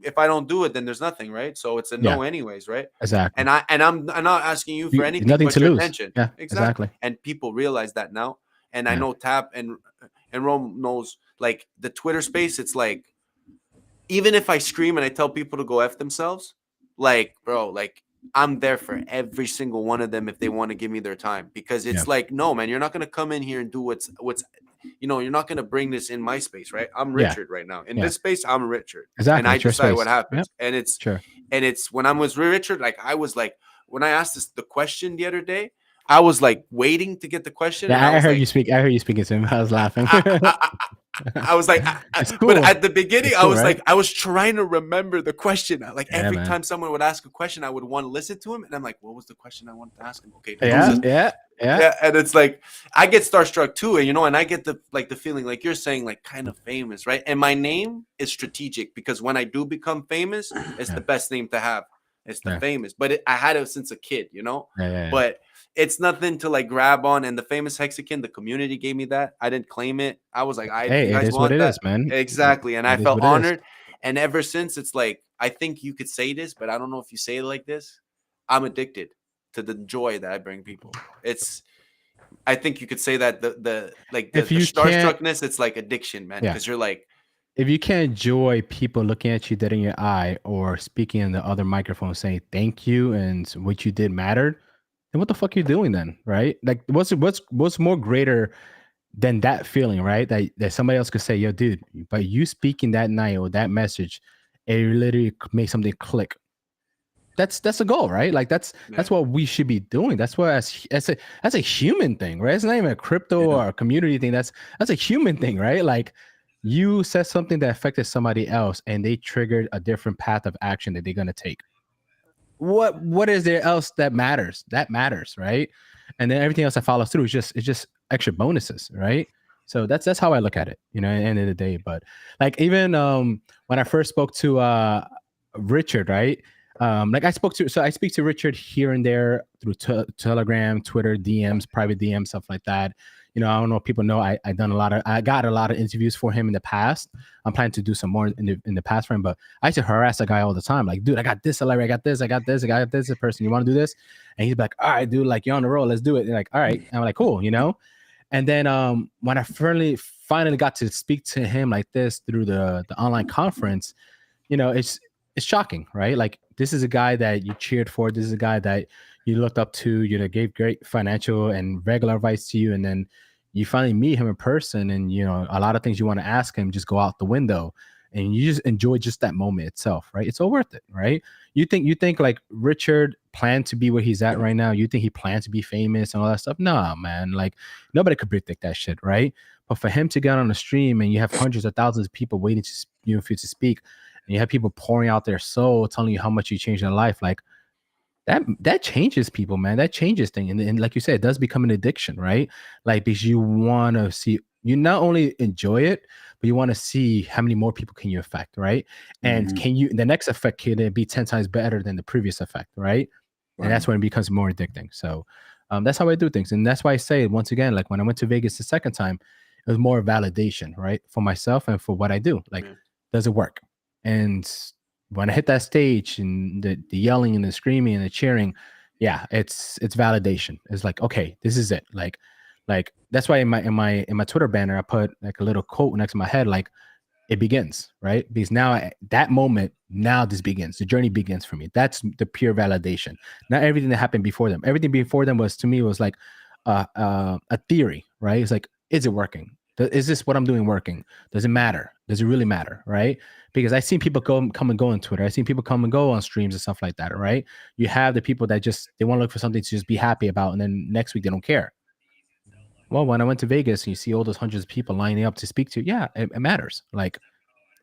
if I don't do it, then there's nothing, right? So it's a no anyways, right?
Exactly.
And I'm not asking you for anything
nothing
but
to
your
lose.
attention.
Yeah, exactly.
And people realize that now. And I know Tap and Rome knows, like, the Twitter Space, it's like, even if I scream and I tell people to go F themselves, like, bro, like, I'm there for every single one of them if they want to give me their time. Because it's like, no, man, you're not going to come in here and do what's you know, you're not going to bring this in my space, right? I'm Richard right now. In this space, I'm Richard.
Exactly.
And I decide what happens.
Yep.
And it's when I was Richard, like, I was like, when I asked the question the other day, I was like waiting to get the question.
Yeah, I heard you speak. I heard you speaking to him. I was laughing.
I was like,
It's
but
cool.
at the beginning,
It's
I
cool,
was
right?
like, I was trying to remember the question. Like
Yeah,
every
man.
time someone would ask a question, I would want to listen to him, and I'm like, what was the question I wanted to ask him? Okay,
Yeah, yeah.
yeah. And it's like I get starstruck too, and and I get the feeling like you're saying, like kind of famous, right? And my name is strategic because when I do become famous, it's the best name to have. It's the famous, but I had it since a kid, But it's nothing to like grab on. And the famous Hexakin, the community gave me that. I didn't claim it. I was like,
Hey,
you guys
it is
want
what it
that?
is, man.
Exactly. And I
It is
felt
what it is.
honored. And ever since, it's like, I think you could say this, but I don't know if you say it like this. I'm addicted to the joy that I bring people. I think you could say that the
If you can't-
starstruckness, it's like addiction, man.
Yeah.
Because you're like,
If you can't enjoy people looking at you dead in your eye or speaking in the other microphone saying thank you and what you did mattered, then what the fuck are you doing then, right? Like what's more greater than that feeling, right? That somebody else could say, yo, dude, by you speaking that night or that message, it literally made something click. That's a goal, right? Like that's what we should be doing. That's what that's a human thing, right? It's not even a crypto or a community thing. That's a human thing, right? Like you said something that affected somebody else and they triggered a different path of action that they're gonna take. What is there else that matters? That matters, right? And then everything else that follows through is just extra bonuses, right? So that's how I look at it, at the end of the day. But like even when I first spoke to Richard, right? Like I speak to Richard here and there through Telegram, Twitter, DMs, private DMs, stuff like that. I don't know if people know I got a lot of interviews for him in the past. I'm planning to do some more in the past for him, but I used to harass a guy all the time. Like, dude, I got this, I got this, I got this person. You want to do this? And he's like, all right, dude, like you're on the roll. Let's do it. And like, all right. And I'm like, cool, And then when I finally got to speak to him like this through the online conference, it's shocking, right? Like this is a guy that you cheered for. This is a guy that you looked up to, gave great financial and regular advice to you. And then you finally meet him in person and, a lot of things you want to ask him just go out the window and you just enjoy just that moment itself, right? It's all worth it, right? You think like Richard planned to be where he's at right now? You think he planned to be famous and all that stuff? No, man. Like nobody could predict that shit, right? But for him to get on the stream and you have hundreds of thousands of people waiting to for you to speak, and you have people pouring out their soul, telling you how much you changed in life, like that changes people, man. That changes things. And like you said, it does become an addiction, right? Like because you want to see, you not only enjoy it, but you want to see how many more people can you affect, right? And can you, the next effect can it be 10 times better than the previous effect, right? And that's when it becomes more addicting. So that's how I do things. And that's why I say once again, like when I went to Vegas the second time, it was more validation, right? For myself and for what I do. Like, does it work? And when I hit that stage and the yelling and the screaming and the cheering, yeah, it's validation. It's like, okay, this is it. Like that's why in my Twitter banner I put like a little quote next to my head, like it begins, right? Because now that moment, now this begins. The journey begins for me. That's the pure validation. Not everything that happened before them. Everything before them was to me was like a theory, right? It's like, is it working? Is this what I'm doing working? Does it matter? Does it really matter? Right? Because I've seen people come and go on Twitter. I've seen people come and go on streams and stuff like that. Right? You have the people that they want to look for something to just be happy about, and then next week they don't care. Well, when I went to Vegas and you see all those hundreds of people lining up to speak to, yeah, it matters. Like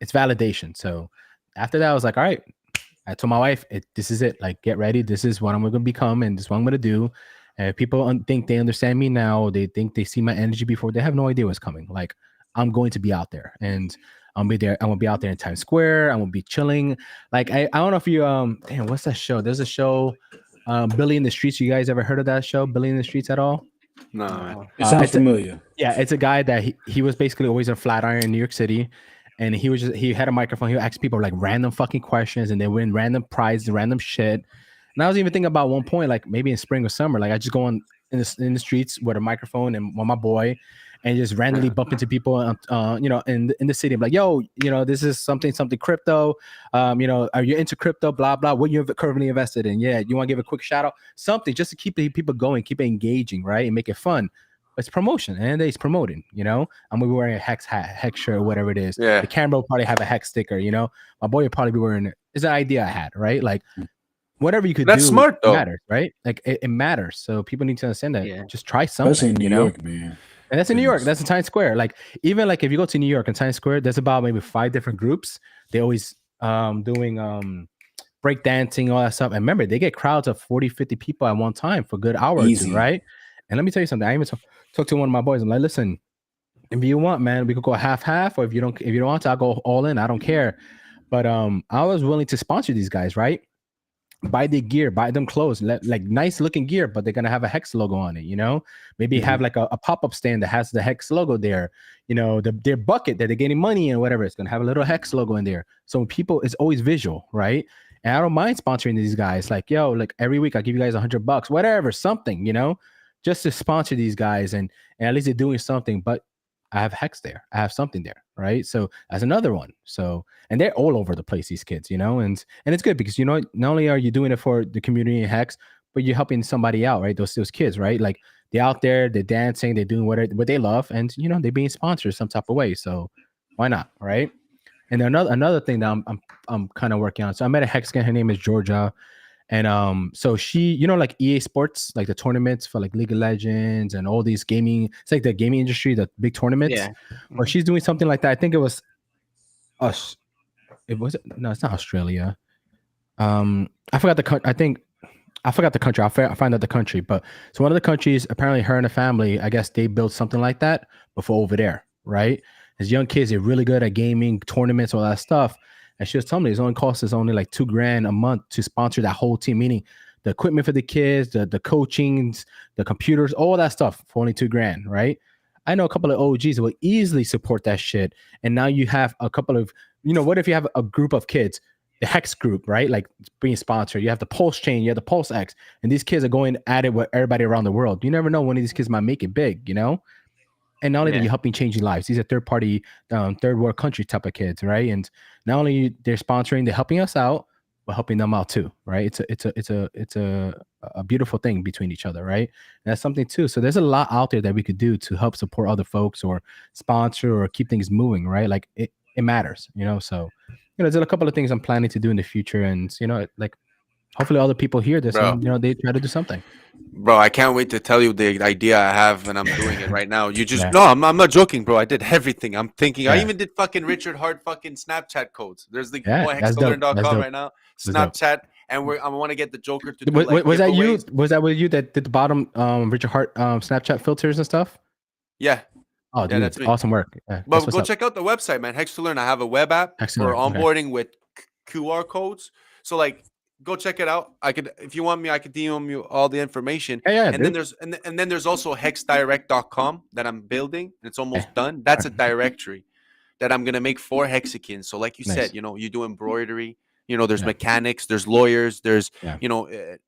it's validation. So after that, I was like, all right. I told my wife, this is it. Like, get ready. This is what I'm going to become, and this is what I'm going to do. And if people think they understand me now, they think they see my energy before, they have no idea what's coming. Like, I'm going to be out there, and I'll be there. I'm gonna be out there in Times Square. I'm gonna be chilling. Like, I don't know if you damn, what's that show? There's a show, Billy in the Streets. You guys ever heard of that show, Billy in the Streets at all?
No, man.
It sounds familiar.
It's a guy that he was basically always in Flatiron in New York City. And he had a microphone. He would ask people like random fucking questions, and they win random prizes, random shit. And I was even thinking about one point, like maybe in spring or summer, like I just go on in the streets with a microphone and with my boy, and just randomly bump into people, in the city. I'm like, yo, this is something crypto. Are you into crypto? Blah blah. What you currently invested in? Yeah, you want to give a quick shout out, something just to keep the people going, keep it engaging, right, and make it fun. It's promotion, and it's promoting. I'm gonna be wearing a Hex hat, Hex shirt, whatever it is.
Yeah.
The camera will probably have a Hex sticker. My boy will probably be wearing it. It's an idea I had, right? Like whatever you could
That's
do,
smart though.
matters, right? Like it matters. So people need to understand that.
Yeah.
Just try something.
Especially in New York, man.
And that's in New York.
Goodness.
That's in Times Square. Like even like if you go to New York and Times Square, there's about maybe 5 different groups. They always doing break dancing, all that stuff. And remember, they get crowds of 40, 50 people at one time for a good hour or
Easy.
two, right? And let me tell you something. I even talked to one of my boys. I'm like, listen, if you want, man, we could go half, or if you don't want to, I'll go all in. I don't care. But I was willing to sponsor these guys, right? Buy their gear, buy them clothes, like nice looking gear, but they're gonna have a Hex logo on it, you know. Maybe have like a pop-up stand that has the Hex logo there, you know. Their bucket that they're getting money in, whatever, it's gonna have a little Hex logo in there. So people, it's always visual, right? And I don't mind sponsoring these guys. Like, yo, like every week I give you guys $100, whatever, something, you know, just to sponsor these guys, and at least they're doing something. But I have Hex there. I have something there, right? So that's another one. So, and they're all over the place, these kids, you know, and it's good because, you know, not only are you doing it for the community in Hex, but you're helping somebody out, right? Those kids, right? Like they're out there, they're dancing, they're doing what they love, and you know, they're being sponsored some type of way. So why not, right? And another thing that I'm kind of working on. So I met a Hex kid. Her name is Georgia. And so she, you know, like EA Sports, like the tournaments for like League of Legends and all these gaming, it's like the gaming industry, the big tournaments.
Yeah.
Or she's doing something like that. I think it was us. No, it's not Australia. I forgot the country. I forgot the country. I'll find out the country. But so one of the countries, apparently her and her family, I guess they built something like that before over there, right? As young kids, they're really good at gaming, tournaments, all that stuff. And she was telling me it costs us only like $2,000 a month to sponsor that whole team, meaning the equipment for the kids, the coachings, the computers, all that stuff for only $2,000, right? I know a couple of OGs that will easily support that shit. And now you have a couple of, you know, what if you have a group of kids, the Hex group, right? Like being sponsored. You have the Pulse Chain, you have the Pulse X, and these kids are going at it with everybody around the world. You never know when these kids might make it big, you know? And not only that, you're helping change lives. These are third-party, third world country type of kids, right? And not only they're sponsoring, they're helping us out, but helping them out too, right? It's a beautiful thing between each other, right? And that's something too. So there's a lot out there that we could do to help support other folks or sponsor or keep things moving, right? Like it matters, you know. So you know, there's a couple of things I'm planning to do in the future, and you know, like hopefully other people hear this and you know they try to do something.
Bro, I can't wait to tell you the idea I have, and I'm doing it right now. You just no, I'm not joking, bro. I did everything. I'm thinking. I even did fucking Richard Hart fucking Snapchat codes. There's the hextolearn.com right now. Snapchat, and I want to get the Joker to do like
was that you?
giveaways.
Was that with you that did the bottom Richard Hart Snapchat filters and stuff?
Yeah.
Oh, dude,
that's me.
Awesome work. Yeah,
but go check out the website, man. Hex to Learn. I have a web app for onboarding with QR codes. So like, go check it out. I could, if you want me, I could DM you all the information. And then there's also hexdirect.com that I'm building. It's almost done. That's a directory that I'm gonna make for Hexicans. So like you said, you know, you do embroidery. You know, there's mechanics, there's lawyers, there's you know, you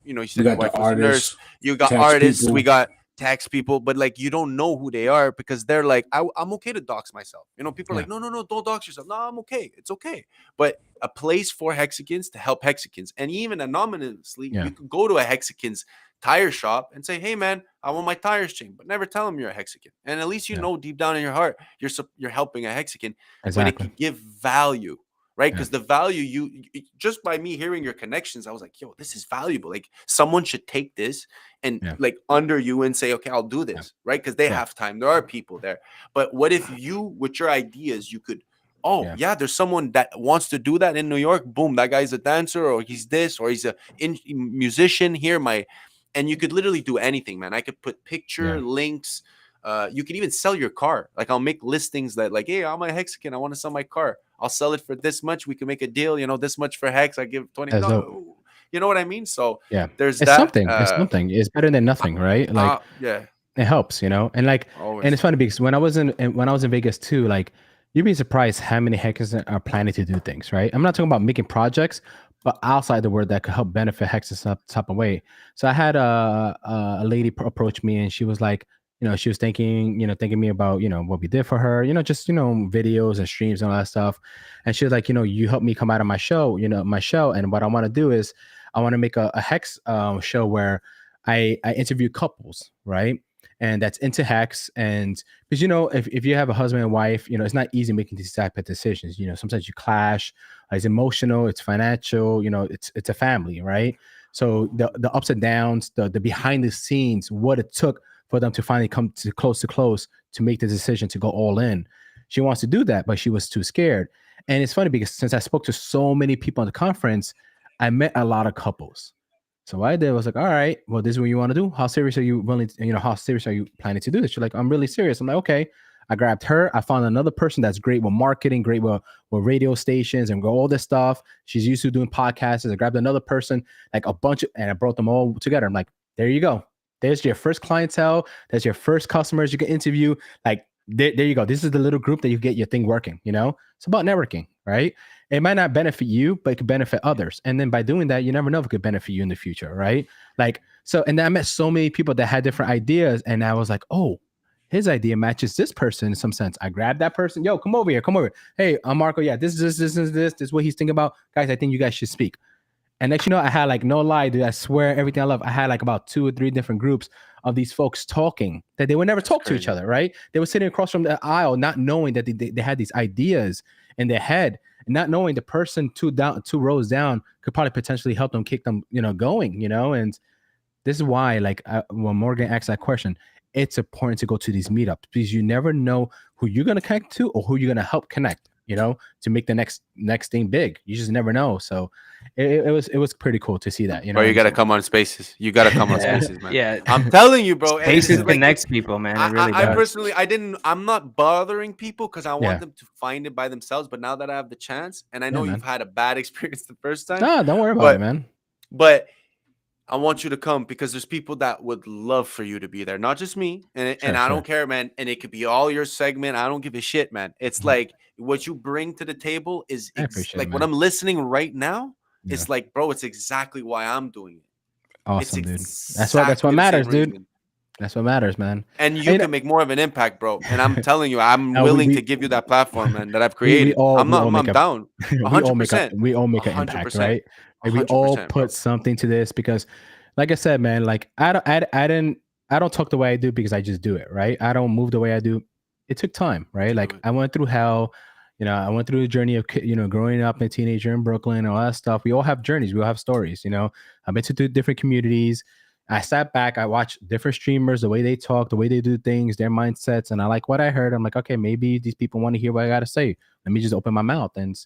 said
you got the artists,
you got artists, we got tax people, but like you don't know who they are because they're like, I'm okay to dox myself. You know, people are like, no, don't dox yourself. No, I'm okay. It's okay. But a place for Hexicans to help Hexicans, and even anonymously, you can go to a Hexicans tire shop and say, hey man, I want my tires changed, but never tell them you're a Hexican. And at least you know deep down in your heart you're helping a Hexican, but it can give value. Right, because the value you just by me hearing your connections, I was like, "Yo, this is valuable. Like, someone should take this and like under you and say, okay, I'll do this." Right, because they have time. There are people there. But what if you, with your ideas, you could? Oh, there's someone that wants to do that in New York. Boom, that guy's a dancer, or he's this, or he's a musician. Here, and you could literally do anything, man. I could put picture links. You can even sell your car. Like I'll make listings that like, hey, I'm a Hexican. I want to sell my car. I'll sell it for this much. We can make a deal. You know, this much for Hex. I give $20. You know what I mean? So there's
it's something. It's something. It's better than nothing, right? Like it helps, you know. And like, always. And it's funny because when I was in Vegas too, like you'd be surprised how many Hexes are planning to do things, right? I'm not talking about making projects, but outside the word that could help benefit Hexes some type of way. So I had a lady approach me and she was like, you know, she was thinking me about, you know, what we did for her, you know, just, you know, videos and streams and all that stuff. And she was like, you know, you helped me come out of my show. And what I want to do is I want to make a Hex show where I interview couples, right? And that's into Hex. And because, you know, if you have a husband and wife, you know, it's not easy making these type of decisions. You know, sometimes you clash. It's emotional, it's financial, you know, it's a family, right? So the ups and downs, the behind the scenes, what it took for them to finally come to close to make the decision to go all in. She wants to do that, but she was too scared. And it's funny because since I spoke to so many people on the conference, I met a lot of couples. So what I did was like, all right, well, this is what you want to do. How serious are you willing to, how serious are you planning to do this? She's like, I'm really serious. I'm like, okay. I grabbed her. I found another person that's great with marketing, great with radio stations and all this stuff. She's used to doing podcasts. I grabbed another person, like a bunch of, and I brought them all together. I'm like, there you go. There's your first clientele. There's your first customers you can interview. Like, there you go. This is the little group that you get your thing working, It's about networking, right? It might not benefit you, but it could benefit others. And then by doing that, you never know if it could benefit you in the future, right? Like, so, and then I met so many people that had different ideas. And I was like, oh, his idea matches this person in some sense. I grabbed that person. Yo, come over here. Hey, I'm Marco. Yeah, this is what he's thinking about. Guys, I think you guys should speak. And next, I had like, no lie, dude, I swear everything I love. I had like about 2 or 3 different groups of these folks talking that they would never talk to each other, right? They were sitting across from the aisle, not knowing that they had these ideas in their head, and not knowing the person 2 rows down could probably potentially help them kick them, going, And this is why, like, when Morgan asked that question, it's important to go to these meetups because you never know who you're going to connect to or who you're going to help connect, to make the next thing big. You just never know. So it was pretty cool to see that,
Bro, you got to come on Spaces. You got to come on Spaces, man.
Yeah.
I'm telling you, bro.
Spaces connects people, man. It really
I
does.
personally, I'm not bothering people because I want them to find it by themselves. But now that I have the chance, and I know you've had a bad experience the first time.
No, don't worry about it, man.
But I want you to come because there's people that would love for you to be there, not just me. And I don't care, man. And it could be all your segment. I don't give a shit, man. It's like what you bring to the table is like when I'm listening right now. Yeah. It's like, bro, it's exactly why I'm doing it.
Awesome, dude. That's what matters, dude. That's what matters, man.
And you can make more of an impact, bro. And I'm telling you, I'm willing to give you that platform, man, that I've created. I'm down. 100%.
We all make an impact, right? Like we all put something to this because, like I said, man, like I don't talk the way I do because I just do it, right? I don't move the way I do. It took time, right? Like I went through hell. I went through the journey of, growing up a teenager in Brooklyn and all that stuff. We all have journeys. We all have stories, I've been to different communities. I sat back, I watched different streamers, the way they talk, the way they do things, their mindsets. And I like what I heard. I'm like, okay, maybe these people want to hear what I got to say. Let me just open my mouth. And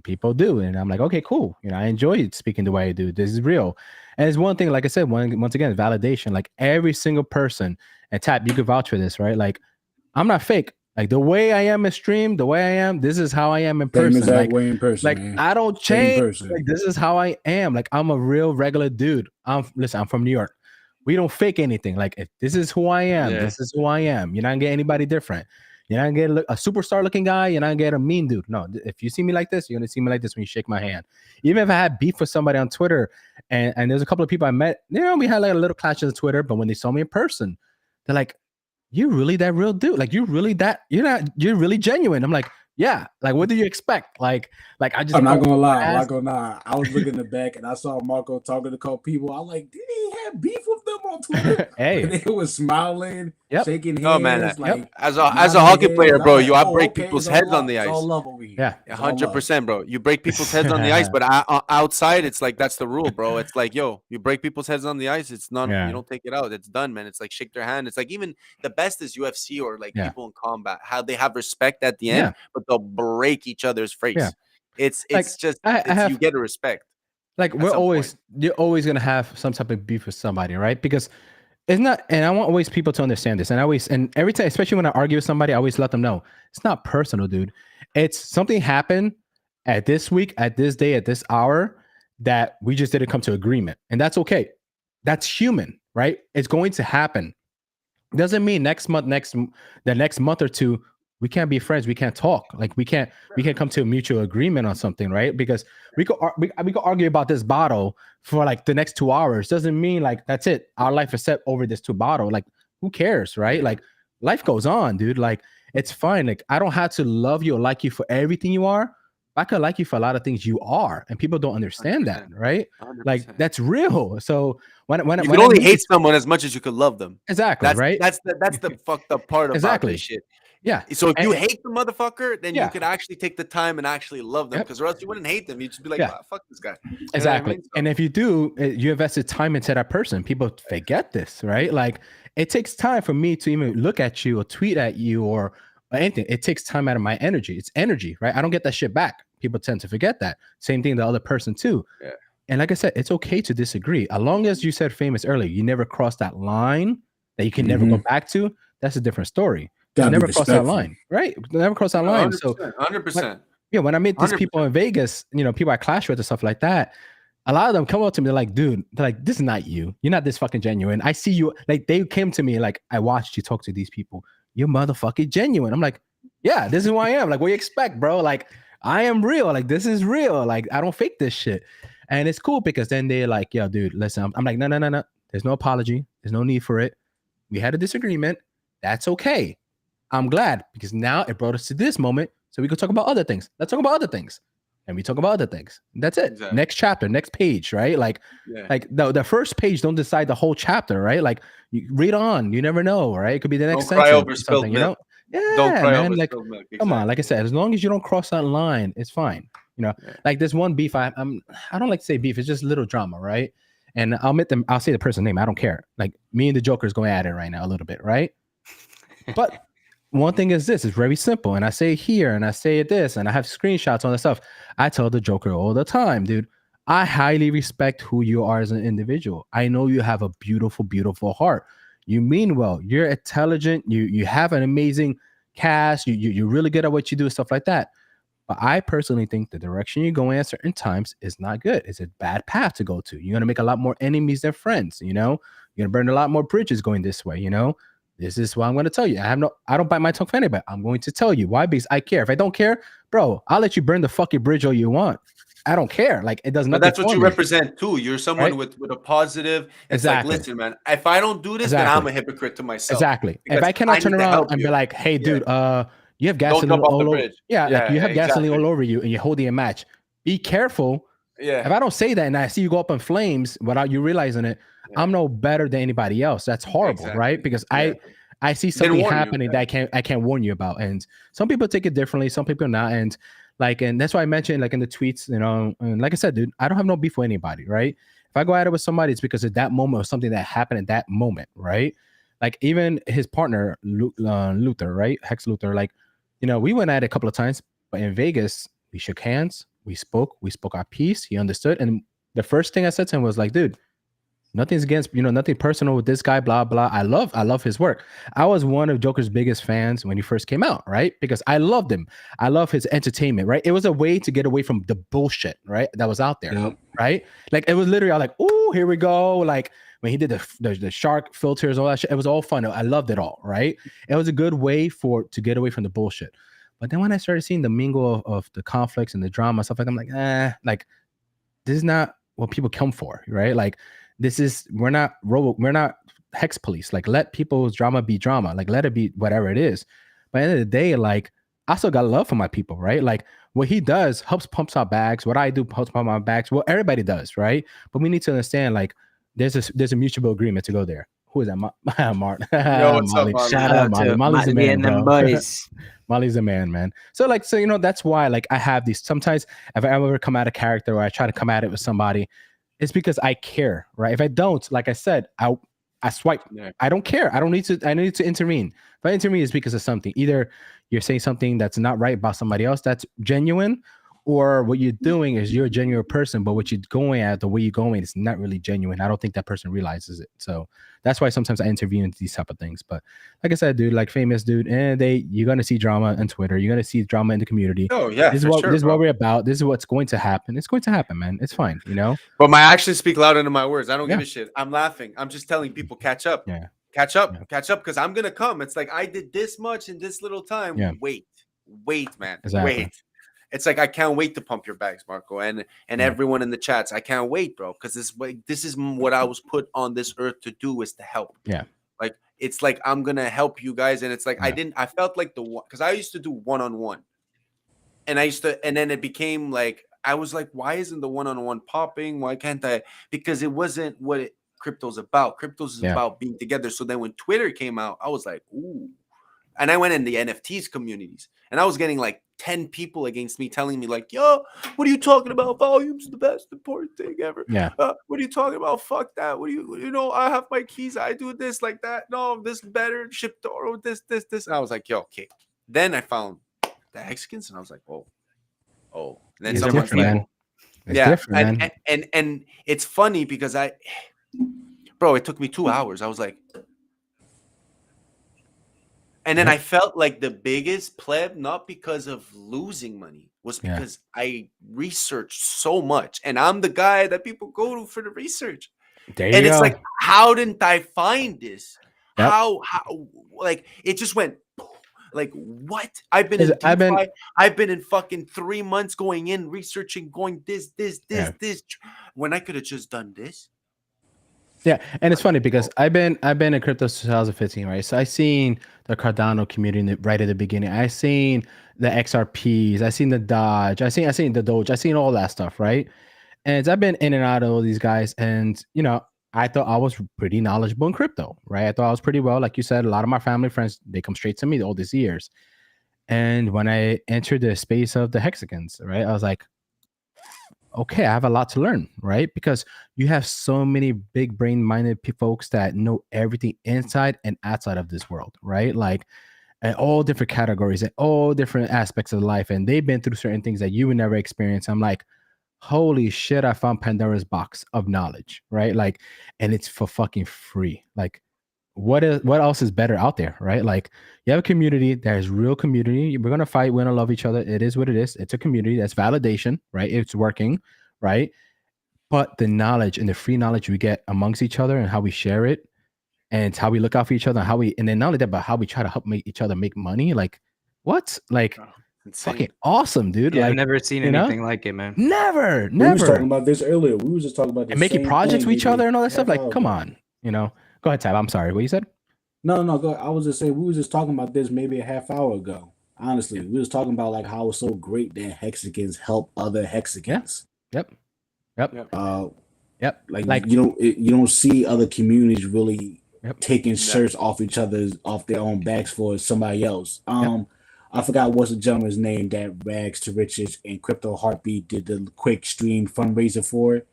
people do. And I'm like, okay, cool. I enjoy speaking the way I do. This is real. And it's one thing, like I said, once again, validation. Like every single person, and Tap, you could vouch for this, right? Like I'm not fake. Like the way I am in stream, the way I am, this is how I am in person.
Like, way in person,
like
man.
I don't change. Like this is how I am. Like I'm a real regular dude. I'm from New York. We don't fake anything. Like if this is who I am, this is who I am. You're not gonna get anybody different. You're not gonna get a superstar looking guy. You're not gonna get a mean dude. No, if you see me like this, you're gonna see me like this when you shake my hand. Even if I had beef with somebody on Twitter, and there's a couple of people I met, we had like a little clash on Twitter, but when they saw me in person, they're like, you're really that real dude. Like you're really genuine. I'm like, yeah. Like, what do you expect? Like
I'm not gonna lie. I was looking in the back and I saw Marco talking to a couple people. I'm like, did he have beef with them on Twitter?
Hey,
and they was smiling, shaking hands.
Oh man,
like
as a hockey player, bro, I break people's heads on the ice.
All love over here.
Yeah,
100%, bro. You break people's heads on the ice, but outside, it's like that's the rule, bro. It's like, yo, you break people's heads on the ice. It's not. You don't take it out. It's done, man. It's like shake their hand. It's like even the best is UFC or like people in combat, how they have respect at the end, but they'll break each other's face. Yeah. It's like, just you get a respect.
Like you're always gonna have some type of beef with somebody, right? Because it's not, and I want always people to understand this. And every time, especially when I argue with somebody, I always let them know it's not personal, dude. It's something happened at this week, at this day, at this hour that we just didn't come to agreement, and that's okay. That's human, right? It's going to happen. Doesn't mean the next month or two we can't be friends. We can't talk. Like we can't come to a mutual agreement on something, right? Because we could argue about this bottle for like the next 2 hours. Doesn't mean like that's it. Our life is set over this 2 bottle. Like who cares, right? Like life goes on, dude. Like it's fine. Like I don't have to love you or like you for everything you are. I could like you for a lot of things you are, and people don't understand 100%. That, right? 100%. Like that's real. So when you
can only hate someone as much as you could love them.
Exactly, right?
That's the fucked up part about this shit.
Yeah.
So if you hate the motherfucker, then you could actually take the time and actually love them, because or else you wouldn't hate them. You'd just be like, fuck this guy.
Exactly. I mean? And if you do, you invested time into that person. People forget this, right? Like it takes time for me to even look at you or tweet at you or anything. It takes time out of my energy. It's energy, right? I don't get that shit back. People tend to forget that. Same thing the other person too.
Yeah.
And like I said, it's okay to disagree. As long as you said famous earlier, you never cross that line that you can never go back to. That's a different story. You never cross that line, right? Never cross that line.
100%,
So
100%.
Yeah, when I meet these
100%.
people in Vegas, people I clash with and stuff like that, a lot of them come up to me, they're like, dude, they're like, this is not you. You're not this fucking genuine. I see you. Like, they came to me like, I watched you talk to these people. You're motherfucking genuine. I'm like, yeah, this is who I am. Like, what do you expect, bro? Like, I am real. Like, this is real. Like, I don't fake this shit. And it's cool because then they're like, yo, dude, listen. I'm like, no. There's no apology. There's no need for it. We had a disagreement. That's okay. I'm glad because now it brought us to this moment so we could talk about other things. Let's talk about other things. And we talk about other things. That's it.
Exactly.
Next chapter, next page, right? Like the first page don't decide the whole chapter, right? Like you read on. You never know, right? It could be the next
Don't cry over
sentence or
spilled
something,
milk.
Yeah,
Don't cry
man.
over
Like,
spilled milk.
come on. Like I said, as long as you don't cross that line, it's fine. Like this one beef. I don't like to say beef. It's just little drama, right? And I'll say the person's name. I don't care. Like me and the Joker's going at it right now a little bit, right? But one thing is this, it's very simple. And I say here and I say this and I have screenshots on the stuff. I tell the Joker all the time, dude, I highly respect who you are as an individual. I know you have a beautiful, beautiful heart. You mean well. You're intelligent. You have an amazing cast. You're really good at what you do and stuff like that. But I personally think the direction you go in at certain times is not good. It's a bad path to go to. You're going to make a lot more enemies than friends, You're going to burn a lot more bridges going this way, This is what I'm going to tell you. I don't bite my tongue for anybody. I'm going to tell you. Why? Because I care. If I don't care, bro, I'll let you burn the fucking bridge all you want. I don't care. Like, it does nothing.
But that's what
for
you
me.
represent too. You're someone
Right?
with a positive. It's
Exactly.
like, listen, man, if I don't do this, then I'm a hypocrite to myself.
Exactly. If
Because
I cannot turn
need to
around
help
and
you.
be like, hey, dude, you have
Don't
gasoline
jump off
all
the
over.
bridge.
Yeah, like you have gasoline
exactly.
all over you and you're holding a match. Be careful.
Yeah.
If I don't say that and I see you go up in flames without you realizing it, I'm no better than anybody else. That's horrible, right? Because I see something happening that I can't warn you about. And some people take it differently, some people not. And that's why I mentioned like in the tweets, and like I said, dude, I don't have no beef with anybody, right? If I go at it with somebody, it's because of that moment or something that happened at that moment, right? Like even his partner, Luther, right? Hex Luther, like, we went at it a couple of times, but in Vegas, we shook hands, we spoke our piece, he understood. And the first thing I said to him was like, dude, nothing's against, nothing personal with this guy, blah, blah. I love his work. I was one of Joker's biggest fans when he first came out, right? Because I loved him. I love his entertainment, right? It was a way to get away from the bullshit, right? That was out there, right? Like, it was literally, I was like, oh, here we go. Like, when he did the shark filters, all that shit, it was all fun. I loved it all, right? It was a good way to get away from the bullshit. But then when I started seeing the mingle of the conflicts and the drama, stuff like that, I'm like, like, this is not what people come for, right? Like, we're not Hex Police. Like, let people's drama be drama. Like, let it be whatever it is. But at the end of the day, like, I still got love for my people, right? Like, what he does helps pumps out bags. What I do helps pump out bags. Well, everybody does, right? But we need to understand, like, there's a mutual agreement to go there. Who is that? Mark.
Yo, what's up, Marley?
Shout out to
Molly's the man, bro.
boys.
Molly's a man. So that's why, like, I have these. Sometimes if I ever come out of character or I try to come at it with somebody, it's because I care, right? If I don't, like I said, I swipe. Yeah. I don't care. I need to intervene. If I intervene, it's because of something. Either you're saying something that's not right about somebody else that's genuine, or what you're doing is you're a genuine person, but what you're going at, the way you're going, is not really genuine. I don't think that person realizes it. So that's why sometimes I intervene into these type of things. But like I said, dude, like famous dude, and you're gonna see drama on Twitter. You're gonna see drama in the community.
Oh yeah,
this is what we're about. This is what's going to happen. It's going to happen, man. It's fine,
But my actions speak louder than my words. I don't give a shit. I'm laughing. I'm just telling people, catch up.
Yeah.
Catch up, because I'm gonna come. It's like I did this much in this little time.
Yeah.
Wait, man.
Exactly.
Wait. It's like I can't wait to pump your bags, Marco, and everyone in the chats. I can't wait, bro, because this is what I was put on this earth to do, is to help.
Yeah.
Like, it's like I'm gonna help you guys, and it's like I felt like because I used to do one-on-one, and then it became like I was like, why isn't the one-on-one popping? Why can't I? Because it wasn't what crypto's about. Crypto's about being together. So then when Twitter came out, I was like, ooh. And I went in the NFTs communities, and I was getting like 10 people against me telling me like, yo, what are you talking about? Volume's the best important thing ever.
Yeah.
What are you talking about? Fuck that. What do you know, I have my keys. I do this like that. No, this is better. Ship to Oro, this. And I was like, yo, okay. Then I found the Hexicans, and I was like, oh. And then
It's
someone
different, man. It's different, man.
and it's funny because bro, it took me 2 hours. I was like, and then I felt like the biggest pleb, not because of losing money, was because I researched so much, and I'm the guy that people go to for the research.
And
it's like, how didn't I find this?
Yep.
How like it just went like what? I've been in fucking 3 months going in researching, going this, when I could have just done this.
Yeah, and it's funny because I've been in crypto since 2015, right? So I seen the Cardano community right at the beginning. I seen the XRPs, I seen the Dodge, I seen the Doge, I seen all that stuff, right? And I've been in and out of all these guys, and I thought I was pretty knowledgeable in crypto, right? I thought I was pretty well, like you said. A lot of my family friends, they come straight to me all these years. And when I entered the space of the Hexicans, right, I was like, okay, I have a lot to learn, right? Because you have so many big brain minded folks that know everything inside and outside of this world, right? Like in all different categories and all different aspects of life. And they've been through certain things that you would never experience. I'm like, holy shit, I found Pandora's box of knowledge, right? Like, and it's for fucking free. Like, what else is better out there, right? Like, you have a community that is real community. We're gonna fight, we're gonna love each other. It is what it is. It's a community. That's validation, right? It's working, right? But the knowledge and the free knowledge we get amongst each other and how we share it, and how we look out for each other, and then not only that, but how we try to help make each other make money. Like, what? Like, it's fucking awesome, dude.
Yeah,
like,
I've never seen anything like it, man.
Never.
We was talking about this earlier. We was just talking about
and making projects with each other and all that stuff. Like, come on, Go ahead, Tab. I'm sorry. What you said?
No. Go ahead. I was just saying we was just talking about this maybe a half hour ago. Honestly, we was talking about like how it's so great that Hexicans help other Hexicans.
Yep.
Like you don't see other communities really taking shirts off their own backs for somebody else. I forgot what's the gentleman's name that Rags to Riches and Crypto Heartbeat did the quick stream fundraiser for it.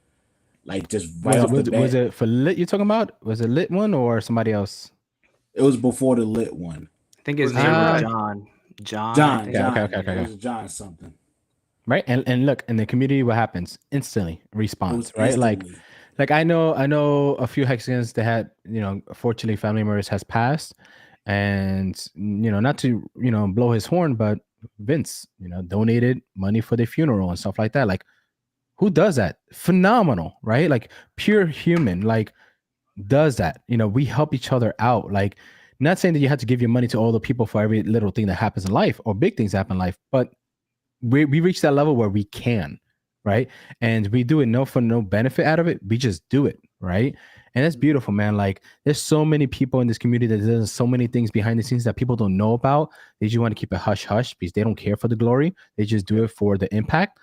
Like just right off the bat.
Was it for Lit you're talking about? Was it Lit one or somebody else?
It was before the Lit one.
I think his name was John.
John.
Okay.
It was John something.
Right. And look, in the community, what happens? Instantly response, right?
Instantly.
Like I know a few Hexicans that had, unfortunately family members has passed. And not to blow his horn, but Vince, donated money for their funeral and stuff like that. Like, who does that? Phenomenal, right? Like pure human, like does that. We help each other out. Like, not saying that you have to give your money to all the people for every little thing that happens in life or big things happen in life, but we reach that level where we can, right? And we do it for no benefit out of it. We just do it, right? And that's beautiful, man. Like, there's so many people in this community that does so many things behind the scenes that people don't know about. They just want to keep it hush hush because they don't care for the glory. They just do it for the impact.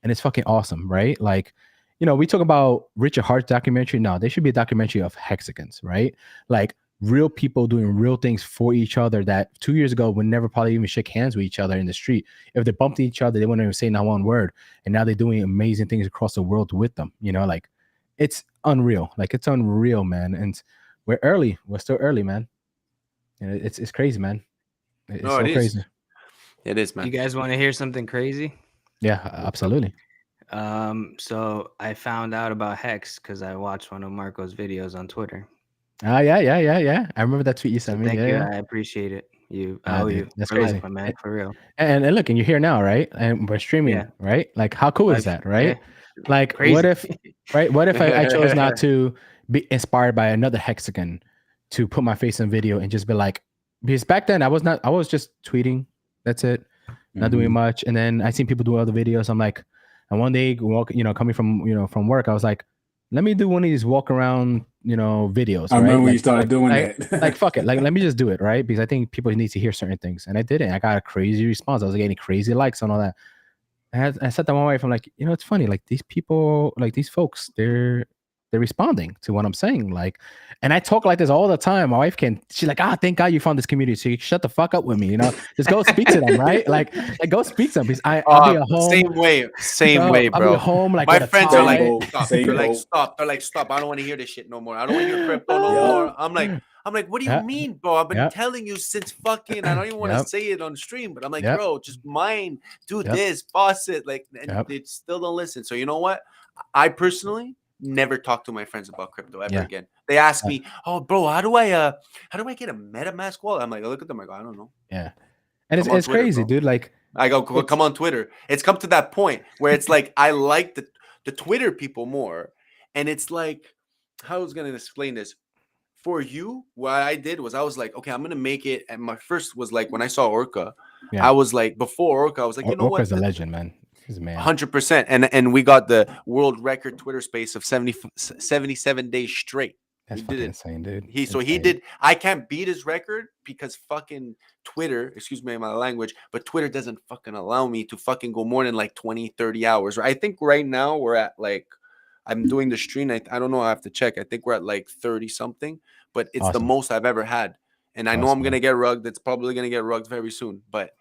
And it's fucking awesome, right? Like, we talk about Richard Hart's documentary. No, there should be a documentary of Hexicans, right? Like real people doing real things for each other that 2 years ago would never probably even shake hands with each other in the street. If they bumped each other, they wouldn't even say not one word. And now they're doing amazing things across the world with them. Like, it's unreal. Like, it's unreal, man. And we're early. We're still early, man. It's crazy, man. It's so crazy.
It is, man.
You guys want to hear something crazy?
Yeah, absolutely.
So I found out about Hex because I watched one of Marco's videos on Twitter.
Yeah. I remember that tweet you sent me.
Thank you.
Yeah.
I appreciate it. I owe you.
That's
for
crazy,
life, my man, for real.
And look, and you're here now, right? And we're streaming, right? Like, how cool is that, right? Yeah. Like, crazy. What if I chose not to be inspired by another Hexican to put my face in video and just be like, because back then I was just tweeting. That's it. Not doing much. And then I seen people do other videos. I'm like, and one day coming from work, I was like, let me do one of these walk around, videos.
I remember when you started doing
that. Like, fuck it. Like, let me just do it, right? Because I think people need to hear certain things. And I did it. I got a crazy response. I was getting crazy likes and all that. And I said to my wife, I'm like, it's funny. Like, these people, like these folks, they're they're responding to what I'm saying. Like, and I talk like this all the time. My wife she's like, thank God you found this community. So you shut the fuck up with me, you know. Just go speak to them, right? Like go speak to them. Because I'll be at home.
Same way, bro.
I'll be at home, like
my friends are like,
boat,
stop.
same
They're like,
boat.
stop. They're like, stop. I don't want to hear this shit no more. I don't want to hear crypto no more. I'm like, what do you mean, bro? I've been telling you since fucking. I don't even want to say it on stream, but I'm like, bro, just do this, boss it. Like, and they still don't listen. So you know what? I personally never talk to my friends about crypto ever again. They ask me, "Oh, bro, how do I get a MetaMask wallet?" I'm like, I look at them, I go, I don't know.
Yeah, and it's Twitter, crazy, bro. Dude. Like,
I go, come on Twitter. It's come to that point where it's like I like the Twitter people more, and it's like, how I was gonna explain this for you. What I did was I was like, okay, I'm gonna make it. And my first was like when I saw Orca, I was like, before Orca, I was like, you know what?
Orca's a legend, man.
100%, and we got the world record Twitter space of 77 days straight.
That's fucking insane, dude.
He did. I can't beat his record because fucking Twitter, excuse me my language, but Twitter doesn't fucking allow me to fucking go more than like 20-30 hours. I think right now we're at like, I'm doing the stream. I don't know. I have to check. I think we're at like 30 something, but it's the most I've ever had. And I know I'm gonna get rugged. It's probably gonna get rugged very soon, but.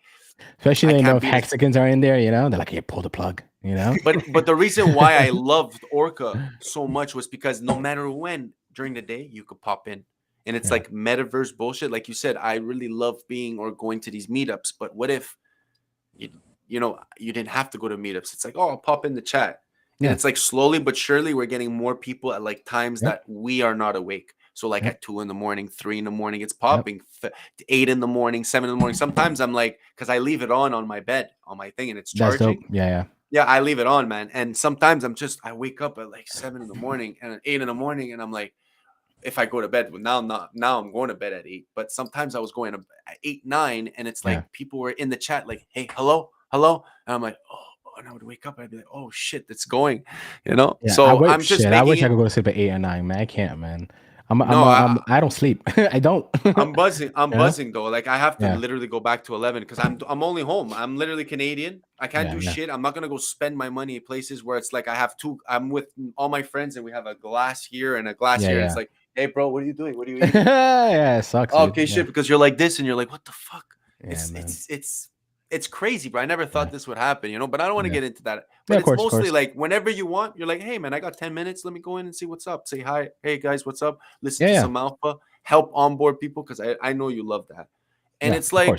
Especially when if hexagons are in there, you know, they're like, "Hey, pull the plug," you know.
But the reason why I loved Orca so much was because no matter when during the day you could pop in, and it's like metaverse bullshit. Like you said, I really love being or going to these meetups. But what if you didn't have to go to meetups? It's like, oh, I'll pop in the chat, and it's like slowly but surely we're getting more people at like times that we are not awake. So like at 2 a.m, 3 a.m, it's popping. 8 a.m, 7 a.m. Sometimes I'm like, because I leave it on my bed on my thing and it's charging.
Yeah.
I leave it on, man. And sometimes I wake up at like 7 a.m. and at 8 a.m, and I'm like, if I go to bed, now I'm going to bed at 8. But sometimes I was going to 8, 9, and it's like people were in the chat like, hey, hello, and I'm like, oh. And I would wake up and I'd be like, oh shit, it's going, you know.
Yeah,
so
I
wish
I could go to sleep at 8 or 9, man. I can't, man. I don't sleep. I don't.
I'm buzzing. I'm buzzing though. Like I have to literally go back to 11 because I'm only home. I'm literally Canadian. I can't do shit. I'm not gonna go spend my money in places where it's like I have two. I'm with all my friends and we have a glass here and a glass here. It's like, hey, bro, what are you doing? What are you eating?
Yeah, it sucks.
Okay, shit. Because you're like this and you're like, what the fuck? It's crazy, bro. I never thought this would happen, you know. But I don't want to get into that. But it's mostly like whenever you want, you're like, hey man, I got 10 minutes. Let me go in and see what's up. Say hi. Hey guys, what's up? Listen to some alpha. Help onboard people because I know you love that. And it's like,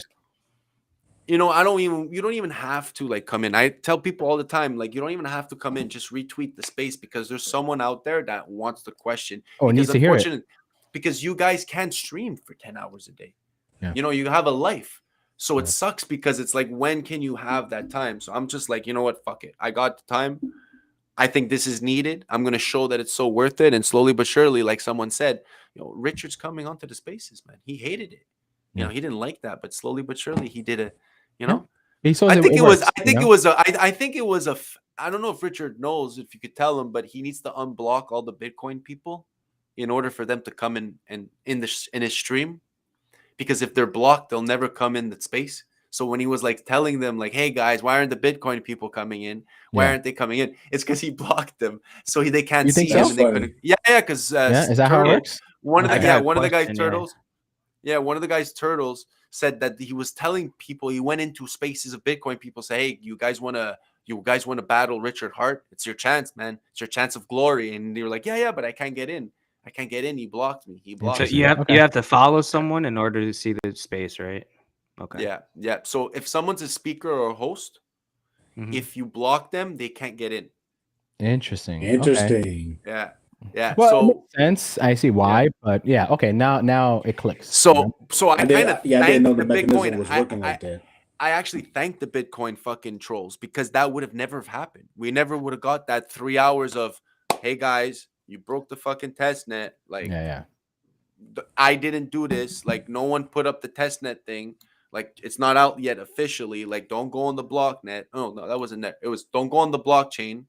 you know, you don't even have to like come in. I tell people all the time, like, you don't even have to come in. Just retweet the space because there's someone out there that wants the question.
Oh, needs to hear it.
Because you guys can't stream for 10 hours a day. Yeah. You know, you have a life. So it sucks because it's like, when can you have that time? So I'm just like, you know what? Fuck it. I got the time. I think this is needed. I'm going to show that it's so worth it. And slowly but surely, like someone said, you know, Richard's coming onto the spaces, man. He hated it. You know, he didn't like that, but slowly but surely he did it, you know?
I think
it was I don't know if Richard knows, if you could tell him, but he needs to unblock all the Bitcoin people in order for them to come in his stream. Because if they're blocked, they'll never come in the space. So when he was like telling them like, hey guys, why aren't the Bitcoin people coming in? Why aren't they coming in? It's because he blocked them. So they can't see him. Because
is that how it works?
One of the guys turtles said that he was telling people, he went into spaces of Bitcoin people, say, hey, you guys want to battle Richard Hart? It's your chance, man. It's your chance of glory. And they were like, yeah, but I can't get in. He blocked me.
So you have to follow someone in order to see the space, right? Okay.
Yeah. So if someone's a speaker or a host, if you block them, they can't get in.
Interesting.
Okay. Yeah.
Well,
so
it makes sense. I see why, but yeah. Okay. Now it clicks.
So I kind of
I didn't know the mechanism was working like that.
I actually thank the Bitcoin fucking trolls because that would have never happened. We never would have got that 3 hours of, hey guys, you broke the fucking test net. Like, I didn't do this. Like, no one put up the test net thing. Like, it's not out yet officially. Like, don't go on the block net. Oh, no, that wasn't there. It was, don't go on the blockchain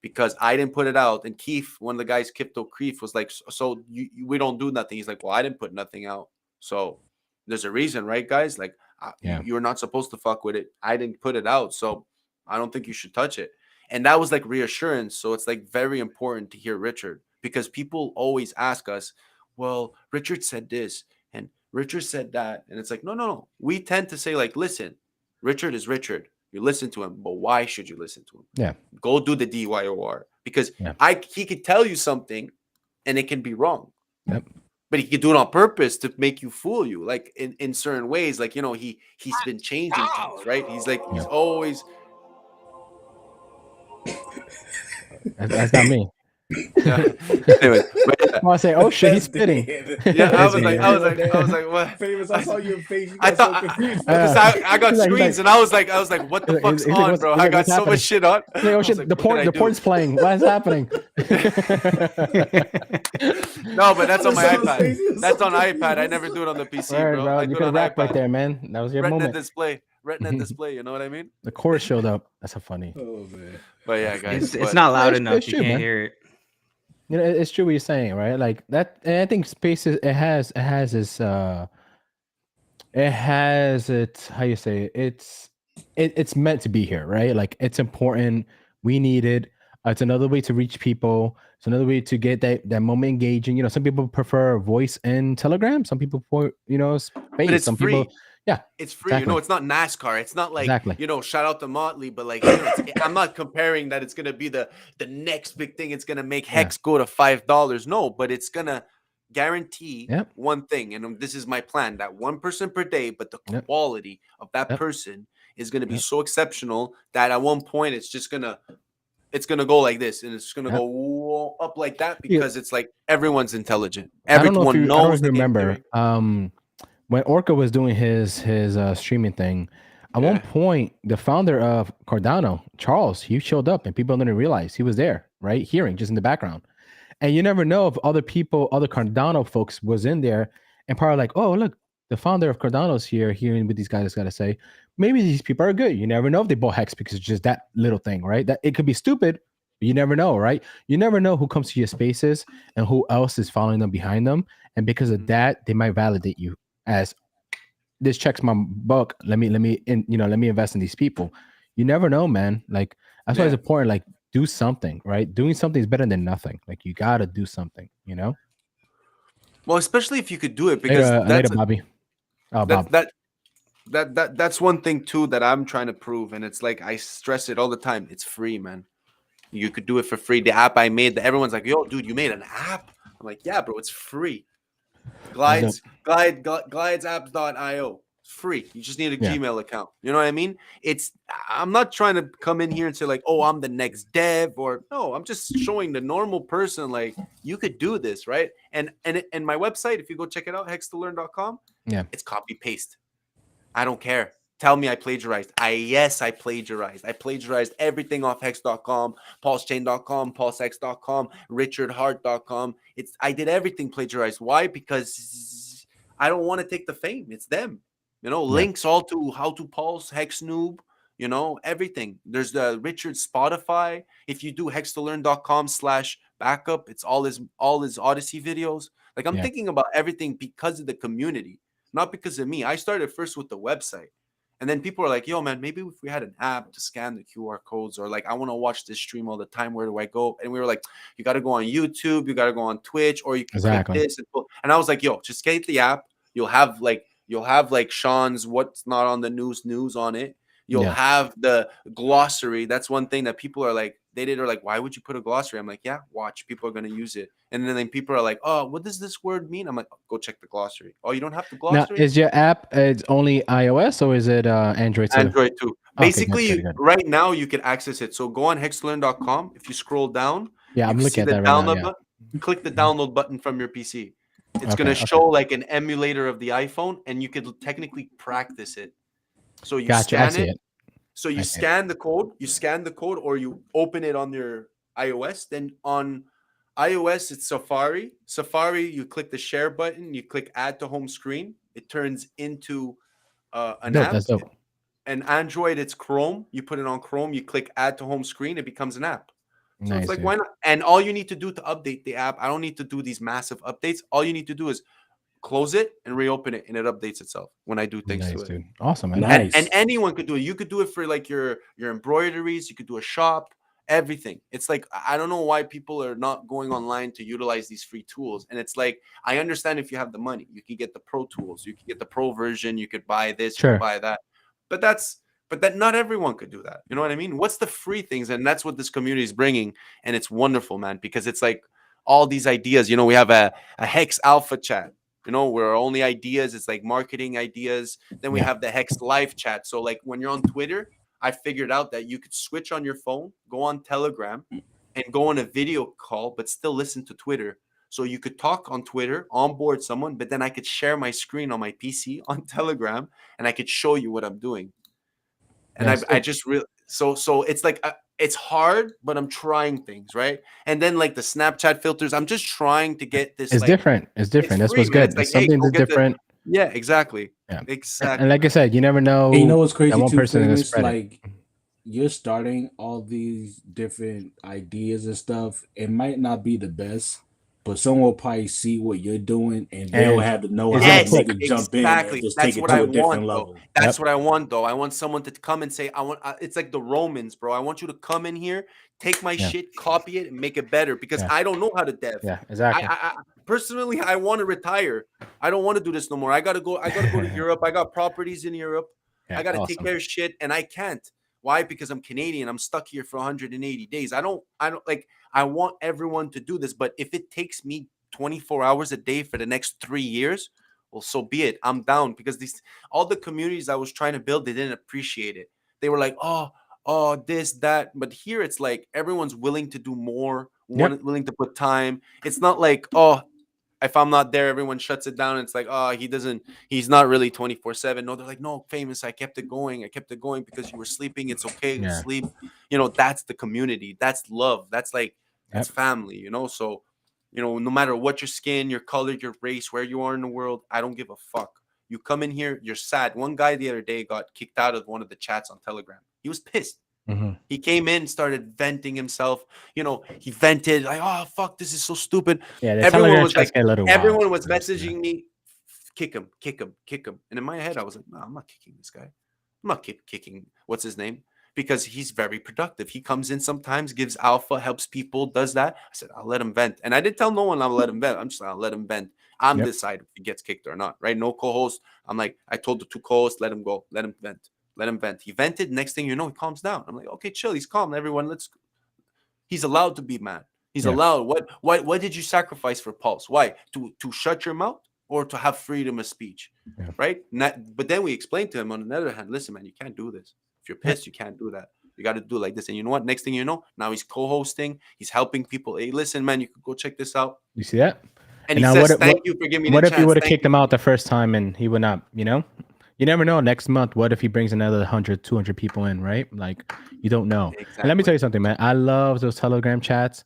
because I didn't put it out. And Keith, one of the guys, Crypto Keith, was like, so we don't do nothing. He's like, well, I didn't put nothing out. So there's a reason, right, guys? Like, you're not supposed to fuck with it. I didn't put it out. So I don't think you should touch it. And that was like reassurance. So it's like very important to hear Richard. because people always ask us, well, Richard said this and Richard said that. And it's like, no. We tend to say, like, listen, Richard is Richard. You listen to him, but why should you listen to him?
Yeah.
Go do the DYOR, because
Yeah.
he could tell you something and it can be wrong.
Yep.
But he could do it on purpose to make you fool you, like in certain ways. Like, he's been changing things, right? He's always.
That's not me.
Yeah. Anyway,
I want to say, oh shit, he's spitting.
Yeah, I was like, what?
Famous, I saw your face. You
I
got so
thought
confused.
I got
He's like-
screens and I was like, what the fuck's
he's like,
on,
what's-
bro?
he's
I
like,
got
what's
so
happening?
much shit on.
He's like, oh
I was
shit,
like,
the
what did I do?
porn's playing. What is happening?
No, but that's on my
I saw his
iPad.
face, he was
That's
so
on iPad. I
confused.
never do it on the PC,
All right,
bro.
bro.
I
You
do it
could
on
rap right
iPad.
there, man. That was your
Retina
moment.
display. Retina display. You know what I mean?
The chorus showed up. That's so funny.
Oh man.
But yeah, guys.
It's not loud
It's-
enough.
it's
You
true,
can't
man.
hear it.
You know, it's true what you're saying, right? Like that. And I think Spaces it has its how you say it? It's meant to be here, right? Like it's important. We need it. It's another way to reach people. It's another way to get that moment engaging. You know, some people prefer voice and Telegram. Some people prefer, space.
But it's
some
free.
people, yeah,
It's free.
exactly.
It's not NASCAR. It's not like,
Exactly.
shout out to Motley, but like, I'm not comparing that it's going to be the next big thing. It's going to make Hex go to $5. No, but it's going to guarantee
Yep.
one thing. And this is my plan, that one person per day, but the
Yep.
quality of that
Yep.
person is going to be
Yep.
so exceptional that at one point it's going to go like this, and it's going to
Yep.
go up like that,
Yeah.
because it's like everyone's intelligent.
I don't know if
Everyone
you, I don't know
knows
if
the
you
game
remember
theory.
when Orca was doing his streaming thing. At one
Yeah.
point, the founder of Cardano, Charles, he showed up, and people didn't realize he was there, right, hearing just in the background. And you never know if other people, other Cardano folks, was in there and probably like, oh look, the founder of Cardano's here, hearing what these guys got to say. Maybe these people are good. You never know if they bought Hex because it's just that little thing, right? That it could be stupid. But you never know, right? You never know who comes to your spaces and who else is following them behind them. And because of that, they might validate you as this checks my book. Let me invest in these people. You never know, man. Like that's why it's important. Like do something, right? Doing something is better than nothing. Like you gotta do something,
Well, especially if you could do it, because
later, Bobby. Oh, Bob.
That's one thing too that I'm trying to prove, and it's like I stress it all the time. It's free, man. You could do it for free. The app I made, everyone's like, "Yo, dude, you made an app?" I'm like, "Yeah, bro, it's free." Glidesapps.io. It's free. You just need a Gmail account. You know what I mean? I'm not trying to come in here and say like, "Oh, I'm the next dev," or no. I'm just showing the normal person like you could do this, right? And my website, if you go check it out, hextolearn.com, it's copy paste. I don't care. Tell me I plagiarized. I plagiarized. I plagiarized everything off hex.com, pulsechain.com, pulsex.com, richardhart.com. I did everything plagiarized. Why? Because I don't want to take the fame. It's them. Links all to how to pulse, Hex Noob, everything. There's the Richard Spotify. If you do hextolearn.com/backup, it's all his Odyssey videos. Like I'm thinking about everything because of the community, not because of me. I started first with the website. And then people are like, yo, man, maybe if we had an app to scan the QR codes, or like, I want to watch this stream all the time. Where do I go? And we were like, you got to go on YouTube. You got to go on Twitch, or you can click this. And I was like, yo, just get the app. You'll have like Sean's What's Not on the News on it. You'll have the glossary. That's one thing that people are like, they're like, why would you put a glossary? I'm like, yeah, watch. People are going to use it. And then people are like, oh, what does this word mean? I'm like, go check the glossary. Oh, you don't have the glossary?
Now, is your app it's only iOS or is it Android too?
Android too. Basically,
Okay, good.
right now you can access it. So go on hextolearn.com. If you scroll down,
I'm looking at that right now.
button. Click the download button from your PC. It's going to show like an emulator of the iPhone, and you could technically practice it. So you scan it. So you scan the code, or you open it on your iOS. Then on iOS, it's Safari. You click the share button, you click add to home screen. It turns into an app.
That's dope.
And Android, it's Chrome. You put it on Chrome, you click add to home screen, it becomes an app. So it's like, why not? And all you need to do to update the app, I don't need to do these massive updates. All you need to do is close it and reopen it, and it updates itself when I do things to it.
Dude. Awesome, man.
And anyone could do it. You could do it for like your embroideries. You could do a shop. everything. It's like I don't know why people are not going online to utilize these free tools. And it's like I understand if you have the money, you can get the pro tools, you can get the pro version, you could buy this, you
Sure.
could buy that. But that not everyone could do that. You know what I mean? What's the free things? And that's what this community is bringing. And it's wonderful, man, because it's like all these ideas. You know, we have a Hex Alpha chat, you know, where only ideas, it's like marketing ideas. Then we have the Hex Live chat. So like when you're on Twitter, I figured out that you could switch on your phone, go on Telegram, and go on a video call, but still listen to Twitter. So you could talk on Twitter, onboard someone, but then I could share my screen on my PC on Telegram, and I could show you what I'm doing. And
Yes.
I just really so it's like it's hard, but I'm trying things, right? And then like the Snapchat filters, I'm just trying to get this.
It's
like,
different. It's different. That's
free,
what's
man.
good.
It's like,
It's
hey,
something
go
that's
get the-
different.
Yeah, exactly.
Yeah.
Exactly.
And like I said, you never know.
And you know what's crazy
that one
too,
person is gonna
Famous?
spread it.
Like you're starting all these different ideas and stuff. It might not be the best, but someone will probably see what you're doing, and they'll
And
have to know
it's
how
gonna
to
click.
make it jump in
Exactly.
and just
That's
take it
what
to
I
a different
want, though.
level.
That's
Yep.
what I want, though. I want someone to come and say, it's like the Romans, bro. I want you to come in here, take my
Yeah.
shit, copy it, and make it better because
Yeah.
I don't know how to dev.
Yeah, exactly.
I personally, I want to retire. I don't want to do this no more. I gotta go to Europe. I got properties in Europe.
Yeah,
I gotta take
awesome.
care of shit, and I can't. Why? Because I'm Canadian. I'm stuck here for 180 days. I don't like. I want everyone to do this, but if it takes me 24 hours a day for the next 3 years, well, so be it. I'm down because all the communities I was trying to build, they didn't appreciate it. They were like, oh, this, that. But here it's like everyone's willing to do more,
Yep.
willing to put time. It's not like, oh, if I'm not there, everyone shuts it down. It's like, oh, he's not really 24/7. No, they're like, no, Famous, I kept it going because you were sleeping. It's okay to
Yeah.
sleep. You know, that's the community. That's love. That's like, that's family, you know? So, you know, no matter what your skin, your color, your race, where you are in the world, I don't give a fuck. You come in here, you're sad. One guy the other day got kicked out of one of the chats on Telegram. He was pissed.
Mhm.
He came in, started venting himself. You know, he vented like, "Oh fuck, this is so stupid."
Yeah, the
Everyone
Telegram
was
chats
like,
get a little wild
everyone was
sometimes, yeah.
messaging me, kick him. And in my head, I was like, no, I'm not kicking this guy. I'm not kicking. What's his name? Because he's very productive. He comes in sometimes, gives alpha, helps people, does that. I said, I'll let him vent. And I didn't tell no one I'll let him vent. I'm just like, I'll let him vent. I'm decide if he gets kicked or not, right? No co-host. I'm like, I told the 2 co-hosts, let him go. Let him vent. Let him vent. He vented. Next thing you know, he calms down. I'm like, okay, chill. He's calm. Everyone, he's allowed to be mad. He's allowed. What did you sacrifice for Pulse? Why? To shut your mouth or to have freedom of speech?
Yeah.
Right? But then we explained to him on the other hand, listen, man, you can't do this. If you're pissed, you can't do that. You got to do it like this. And you know what? Next thing you know, now he's co-hosting. He's helping people. Hey, listen, man, you could go check this out.
You see that?
And he
now
says, thank you for giving me the
What
chance.
if you would have
Thank
kicked
you.
him out the first time and he would not, you know? You never know. Next month, what if he brings another 100, 200 people in, right? Like, you don't know. And let me tell you something, man. I love those Telegram chats.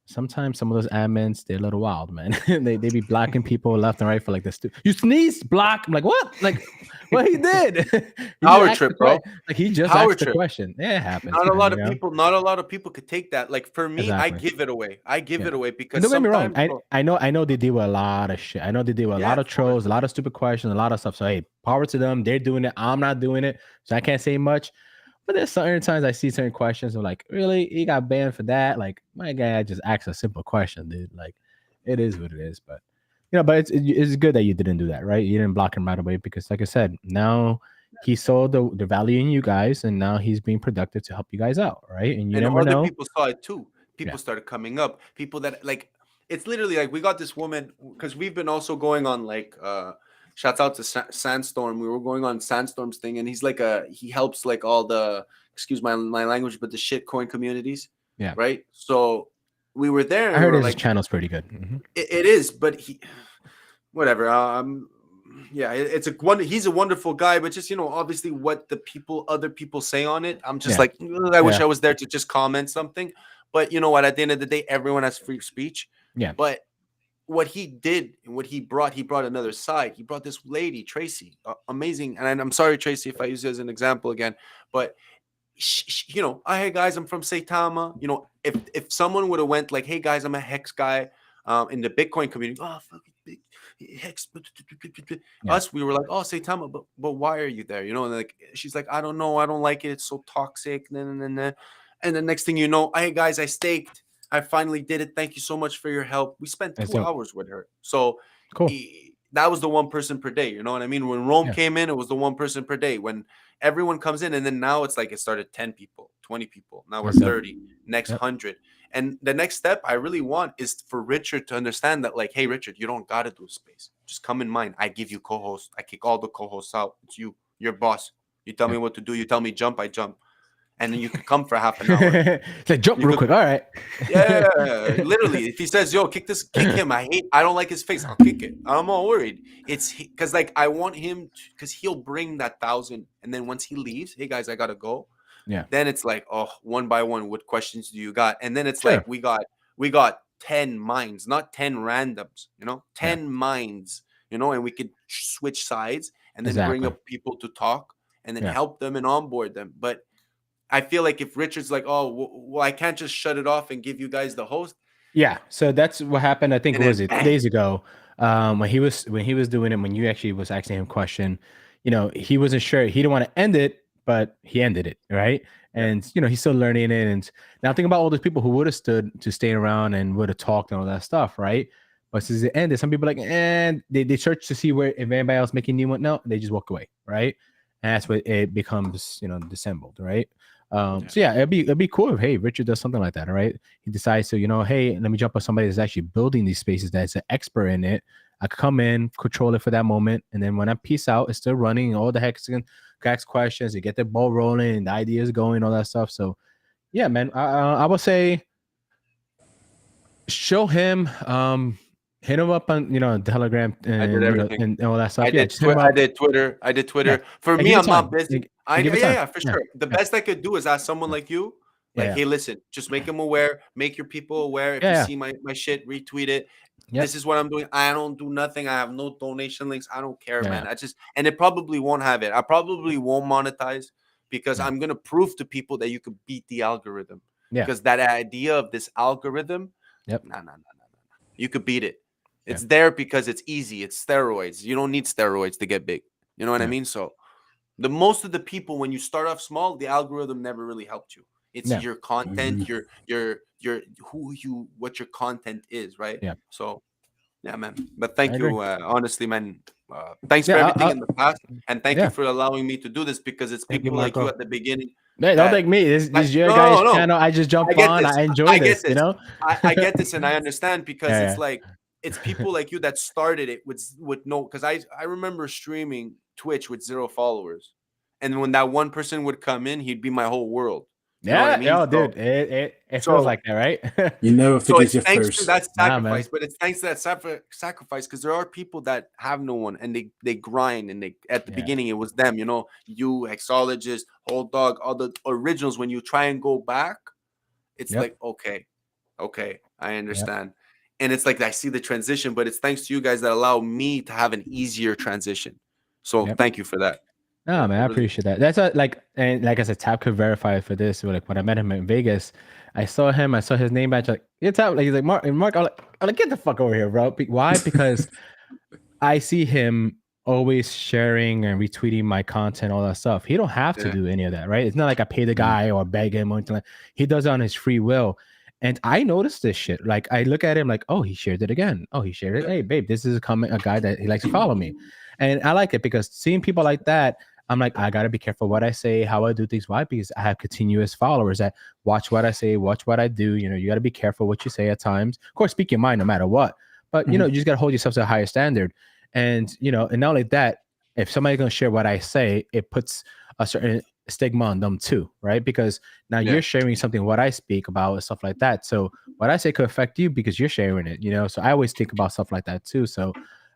Sometimes some of those admins, they're a little wild, man. they be blocking people left and right for like this. You sneezed, block. I'm like, what? Like, what he did? He
Power
just
trip,
asked the
bro.
Like he just
Power
asked the
trip.
question. Yeah, it happens.
Not a
man,
lot
you
of
know?
people. Not a lot of people could take that. Like for me, I
Exactly.
give it away. I give
Yeah.
it away because
And don't get me wrong.
sometimes, bro,
I know they deal with a lot of shit. I know they deal with a
Yeah,
lot of
of course.
trolls, a lot of stupid questions, a lot of stuff. So hey, power to them. They're doing it. I'm not doing it. So I can't say much. But there's certain times I see certain questions. I'm like, really? He got banned for that? Like, my guy just asked a simple question, dude. Like, it is what it is. But you know, but it's good that you didn't do that, right? You didn't block him right away because, like I said, now he saw the value in you guys, and now he's being productive to help you guys out, right? And you
and
never
other
know.
people saw it too. People
Yeah.
started coming up. People that like, it's literally like we got this woman because we've been also going on like shouts out to Sandstorm. We were going on Sandstorm's thing, and he's like he helps like all the, excuse my language, but the shitcoin communities.
Yeah.
Right. So we were there. And
I heard
we were
his
like,
channel's pretty good. Mhm.
it is, but whatever. Yeah, he's a wonderful guy, but just, you know, obviously what other people say on it, I'm just
Yeah.
like, I wish
Yeah.
I was there to just comment something. But you know what? At the end of the day, everyone has free speech.
Yeah.
But what he did and what he brought another side. He brought this lady, Tracy, amazing. And I'm sorry, Tracy, if I use it as an example again, but you know, hey guys, I'm from Saitama. You know, if someone would have went like, hey guys, I'm a Hex guy in the Bitcoin community. Oh, fucking big Hex.
Yeah.
Us, we were like, oh, Saitama, but why are you there? You know, and like she's like, I don't know, I don't like it. It's so toxic. Nah. And the next thing you know, hey guys, I staked. I finally did it. Thank you so much for your help. We spent 2 hours with her. So
Cool.
That was the one person per day. You know what I mean? When Rome came in, it was the one person per day. When everyone comes in, and then now it's like it started 10 people, 20 people. Now we're 30, next 100. And the next step I really want is for Richard to understand that, like, hey, Richard, you don't got to do a space. Just come in mine. I give you co-host. I kick all the co-hosts out. It's you. You're boss. You tell me what to do. You tell me jump, I jump. And then you can come for half an hour.
Say jump real quick. All right.
Yeah, literally. If he says, "Yo, kick him," I don't like his face. I'll kick it. I'm all worried. It's because like I want him because he'll bring that 1,000, and then once he leaves, hey guys, I gotta go.
Yeah.
Then it's like, oh, one by one, what questions do you got? And then it's like we got 10 minds, not 10 randoms. 10 minds. And we could switch sides and then bring up people to talk and then help them and onboard them. But I feel like if Richard's like, oh, well, I can't just shut it off and give you guys the host.
Yeah. So that's what happened. I think, was it 2 days ago when he was doing it, when you actually was asking him a question, he wasn't sure. He didn't want to end it, but he ended it. Right. And, he's still learning it. And now think about all those people who would have stood to stay around and would have talked and all that stuff. Right. But since it ended, some people they search to see if anybody else making new one. No, they just walk away. Right. And that's what it becomes, dissembled. Right. So yeah, it'd be cool if, hey, Richard does something like that, all right? He decides to, hey, let me jump on somebody that's actually building these spaces, that's an expert in it. I could come in, control it for that moment, and then when I peace out, it's still running. All the hexagon ask questions, you get the ball rolling, and the ideas going, all that stuff. So yeah, man, I would say show him, hit him up on Telegram and all that stuff.
I did Twitter. For me, I'm not busy. For sure. The best I could do is ask someone like you, hey, listen, just make them aware, make your people aware. If you see my shit, retweet it. This is what I'm doing. I don't do nothing. I have no donation links. I don't care, man. And it probably won't have it. I probably won't monetize because I'm gonna prove to people that you could beat the algorithm. Because that idea of this algorithm, no. You could beat it. It's there because it's easy. It's steroids. You don't need steroids to get big. You know what I mean? So the most of the people, when you start off small, the algorithm never really helped you. It's your content, what your content is, right? Yeah. So yeah, man. But thank you. Honestly, man. Thanks for everything in the past. And thank you for allowing me to do this because it's people like you at the beginning.
Hey, don't thank me. This is your guys' channel. I just jump on. I enjoy this.
I get this and I understand because it's like it's people like you that started it with no, because I remember streaming Twitch with 0 followers, and when that one person would come in, he'd be my whole world. You know what I mean?
Dude, it feels like that, right?
You never forget your
thanks
first.
to that sacrifice, but it's thanks to that sacrifice because there are people that have no one and they grind and they at the beginning it was them, you Hexologist, Whole Dog, all the originals. When you try and go back, it's like okay, I understand. And it's like I see the transition, but it's thanks to you guys that allow me to have an easier transition. So thank you for that.
No, man, I appreciate that. That's and like I said, Tap could verify for this. Like when I met him in Vegas, I saw his name badge. Like it's Tap. Like he's like Mark. I'm like, get the fuck over here, bro. Why? Because I see him always sharing and retweeting my content, all that stuff. He don't have to do any of that, right? It's not like I pay the guy or beg him or anything. He does it on his free will. And I noticed this shit. Like I look at him like, oh, he shared it again. Oh, he shared it. Hey, babe, this is a guy that he likes to follow me. And I like it because seeing people like that, I'm like, I gotta be careful what I say, how I do things. Why? Because I have continuous followers that watch what I say, watch what I do. You gotta be careful what you say at times. Of course, speak your mind no matter what. But you just gotta hold yourself to a higher standard. And and not only that, if somebody's gonna share what I say, it puts a certain stigma on them too, right? Because now you're sharing something what I speak about and stuff like that. So what I say could affect you because you're sharing it, So I always think about stuff like that too. So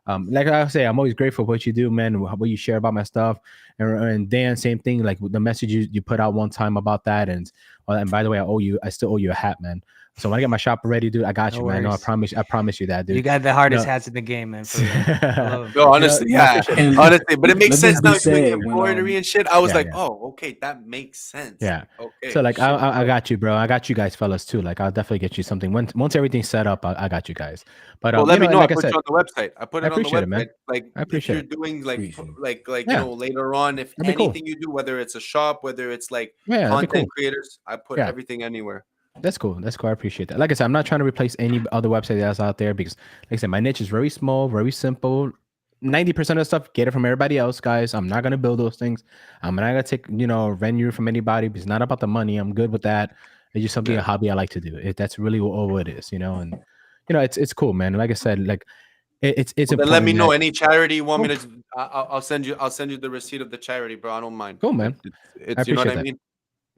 like I say, I'm always grateful for what you do, man, what you share about my stuff. And Dan, same thing, like the message you put out one time about that. And by the way, I still owe you a hat, man. So when I get my shop ready, dude, I got
No
you, man. No,
worries.
I promise you that, dude.
You got the hardest
No.
hats in the game, man. For real. I love 'em.
No, honestly,
You know, I
yeah,
appreciate it.
And
honestly, but it makes
let this
sense
be
now. You're doing
said, when,
embroidery and shit. I was
Yeah,
like,
yeah.
oh, okay, that makes sense.
Yeah.
Okay.
So like
shit,
I got you, bro. I got you guys, fellas, too. Like I'll definitely get you something once everything's set up. I got you guys. But
well, let me
and
know.
like
I
I
put
said,
you on the website. I put
I
it on the
appreciate it, man.
website. Like
I
if
appreciate
you're
it.
doing like
Appreciate it.
like
Yeah.
you know later on, if
That'd be cool.
anything you do, whether it's a shop, whether it's like
Yeah, that'd be
content
cool.
creators, I put
Yeah.
everything anywhere.
That's cool. That's cool. I appreciate that. Like I said, I'm not trying to replace any other website that's out there because, like I said, my niche is very small, very simple. 90% of the stuff, get it from everybody else, guys. I'm not gonna build those things. I'm not gonna take revenue from anybody. It's not about the money. I'm good with that. It's just something a hobby I like to do. That's really all it is, and it's cool, man. Like I said, like it's
Well, then
important.
let me know
that-
any charity you want me to. I'll send you the receipt of the charity, bro. I don't mind.
Cool, man.
It's you know what I
appreciate that.
mean.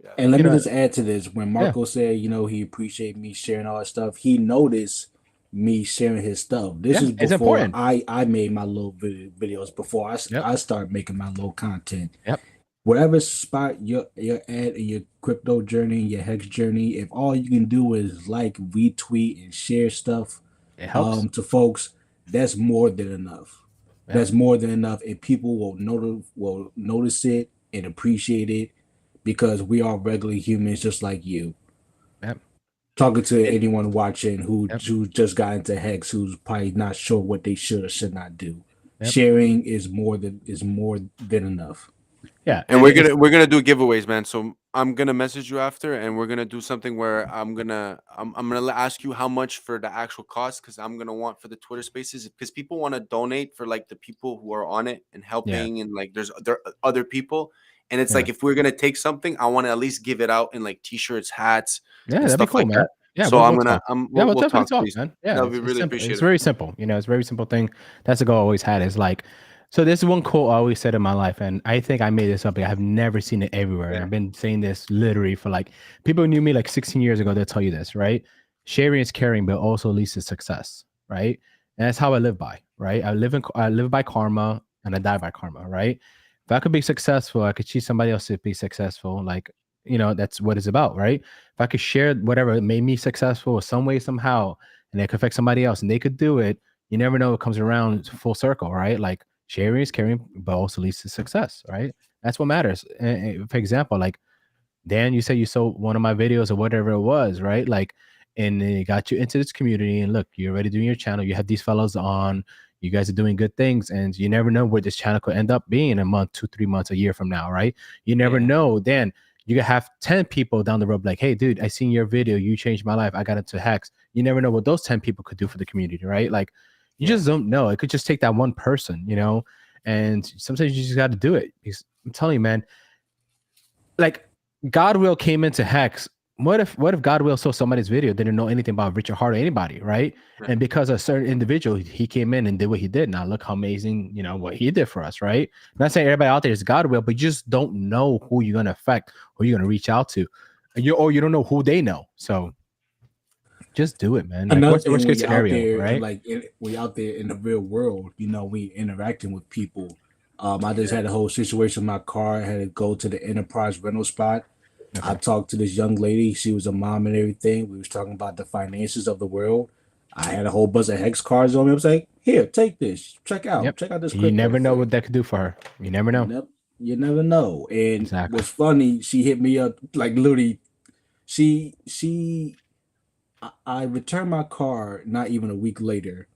Yeah.
And let
You
me
know-
just add to this. When Marco said, he appreciate me sharing all that stuff, he noticed me sharing his stuff. This
Yeah,
is
it's
before
important.
I made my little videos, before I started making my little content.
Yep.
Whatever spot you're at in your crypto journey, your hex journey, if all you can do is like, retweet, and share stuff
It helps.
to folks, that's more than enough.
Yeah.
That's more than enough, and people will notice it and appreciate it, because we are regular humans just like you.
Yep.
Talking to anyone watching who
Yep.
just got into hex, who's probably not sure what they should or should not do.
Yep.
Sharing is more than enough.
Yeah,
And we're gonna do giveaways, man. So I'm gonna message you after, and we're gonna do something where I'm gonna ask you how much for the actual cost, because I'm gonna want for the Twitter Spaces, because people want to donate for like the people who are on it and helping, and like there are other people, and it's like if we're gonna take something, I want to at least give it out in like t-shirts, hats,
Yeah,
and
that'd be
stuff
cool,
like
man.
that.
Yeah,
So
we'll
we'll
definitely
talk,
talk,
please.
man. Yeah,
That would be
it's
really
simple.
appreciated.
It's very simple. It's a very simple thing. That's the goal I always had. Is like, so this is one quote I always said in my life, and I think I made this up. I have never seen it everywhere.
Yeah.
I've been saying this literally for like people who knew me like 16 years ago. They'll tell you this, right? Sharing is caring, but also leads to success, right? And that's how I live by, right? I live by karma, and I die by karma, right? If I could be successful, I could teach somebody else to be successful. Like, that's what it's about, right? If I could share whatever made me successful some way, somehow, and it could affect somebody else and they could do it, you never know, it comes around full circle, right? Like sharing is caring, but also leads to success, right? That's what matters. And for example, like Dan, you said you saw one of my videos or whatever it was, right? Like, and it got you into this community, and look, you're already doing your channel. You have these fellows on, you guys are doing good things, and you never know where this channel could end up being in a month, 2-3 months, a year from now, right? You never know. Then you could have 10 people down the road like, hey, dude, I seen your video. You changed my life. I got into hex. You never know what those 10 people could do for the community, right? Like, you just don't know. It could just take that one person, and sometimes you just got to do it. Because I'm telling you, man, like Godwill came into hex. What if Godwill saw somebody's video, didn't know anything about Richard Hart or anybody, right? And because a certain individual, he came in and did what he did. Now look how amazing, what he did for us, right? I'm not saying everybody out there is Godwill, but you just don't know who you're gonna affect, who you're gonna reach out to, or you don't know who they know. So just do it, man. Like, what's the worst case scenario, right?
Like we out there in the real world, we interacting with people. I just had a whole situation with my car. I had to go to the Enterprise rental spot. Okay. I talked to this young lady. She was a mom and everything. We was talking about the finances of the world. I had a whole bunch of hex cards on me. I was like, here, take this. Check out this.
You never know what that could do for her. You never know.
You never know. And what's funny, she hit me up like literally. I returned my car not even a week later,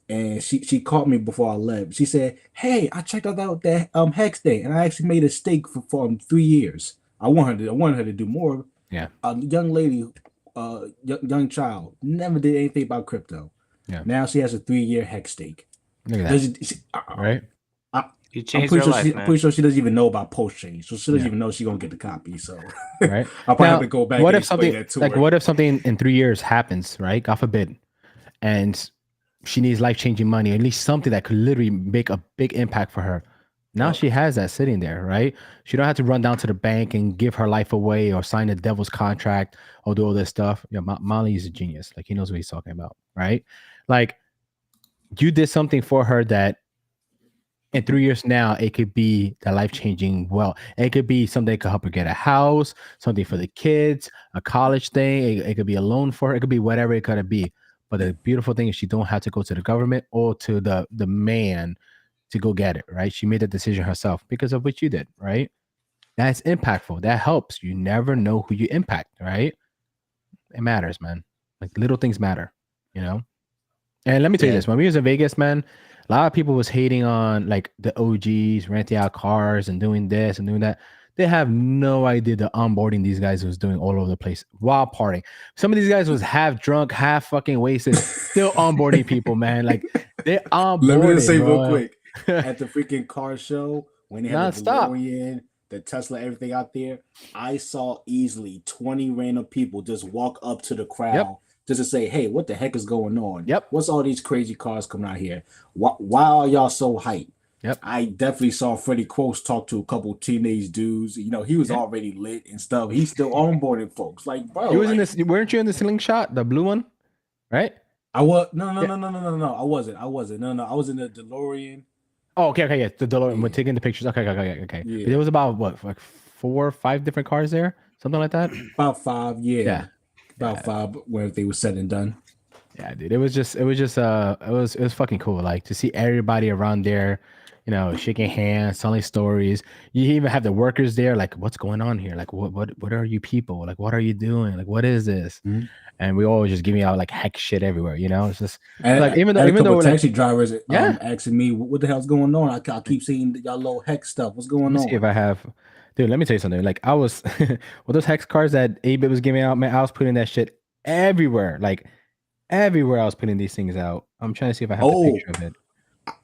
and she called me before I left. She said, "Hey, I checked out that hex thing, and I actually made a stake for 3 years. I want her to do more."
Yeah.
A young lady, young child, never did anything about crypto.
Yeah.
Now she has a 3-year hex stake.
Look at that. Right.
You changed her life, man.
I'm pretty sure she doesn't even know about post change, so she doesn't even know she's gonna get the copy. So
right.
I'll probably have to go back.
What
and
if something
that to her.
what if something in 3 years happens, right? God forbid, and she needs life-changing money, at least something that could literally make a big impact for her. Now she has that sitting there, right? She don't have to run down to the bank and give her life away or sign a devil's contract or do all this stuff. Molly is a genius. Like, he knows what he's talking about, right? Like, you did something for her that in 3 years now, it could be the life-changing well. It could be something that could help her get a house, something for the kids, a college thing. It could be a loan for her. It could be whatever it could be. But the beautiful thing is she don't have to go to the government or to the man to go get it, right? She made the decision herself because of what you did, right? That's impactful. That helps. You never know who you impact, right? It matters, man. Like little things matter, you know? And let me tell you this, when we was in Vegas, man, a lot of people was hating on like the OGs renting out cars and doing this and doing that. They have no idea the onboarding these guys was doing all over the place while partying. Some of these guys was half drunk, half fucking wasted, still onboarding people, man. Like they onboarding.
Let me just say
bro.
real quick, at the freaking car show, when they had the DeLorean, the Tesla, everything out there, I saw easily 20 random people just walk up to the crowd just to say, hey, what the heck is going on?
Yep.
What's all these crazy cars coming out here? Why are y'all so hyped?
Yep.
I definitely saw Freddie Quotes talk to a couple teenage dudes. You know, he was already lit and stuff. He's still onboarding folks. Like, bro,
he was in this. Weren't you in the slingshot, the blue one, right?
I was no. I wasn't. I was in the DeLorean.
Oh, okay, yeah. The DeLorean. We're taking the pictures. Okay.
Yeah.
There was about what, like 4 or 5 different cars there, something like that.
About 5, yeah. About 5 when everything was said and done.
Yeah, dude. It was fucking cool. Like to see everybody around there, you know, shaking hands, telling stories. You even have the workers there, like, what's going on here? Like, what are you people? Like, what are you doing? Like, what is this?
Mm-hmm.
And we always just giving out like heck shit everywhere, you know. It's just
and
like even though
taxi
like,
drivers asking me what the hell's going on. I keep seeing y'all little hex stuff. What's going on?
See if I have, dude. Let me tell you something. Like I was with those hex cards that A-Bit was giving out, man. I was putting that shit everywhere. Like everywhere, I was putting these things out. I'm trying to see if I have the picture of it.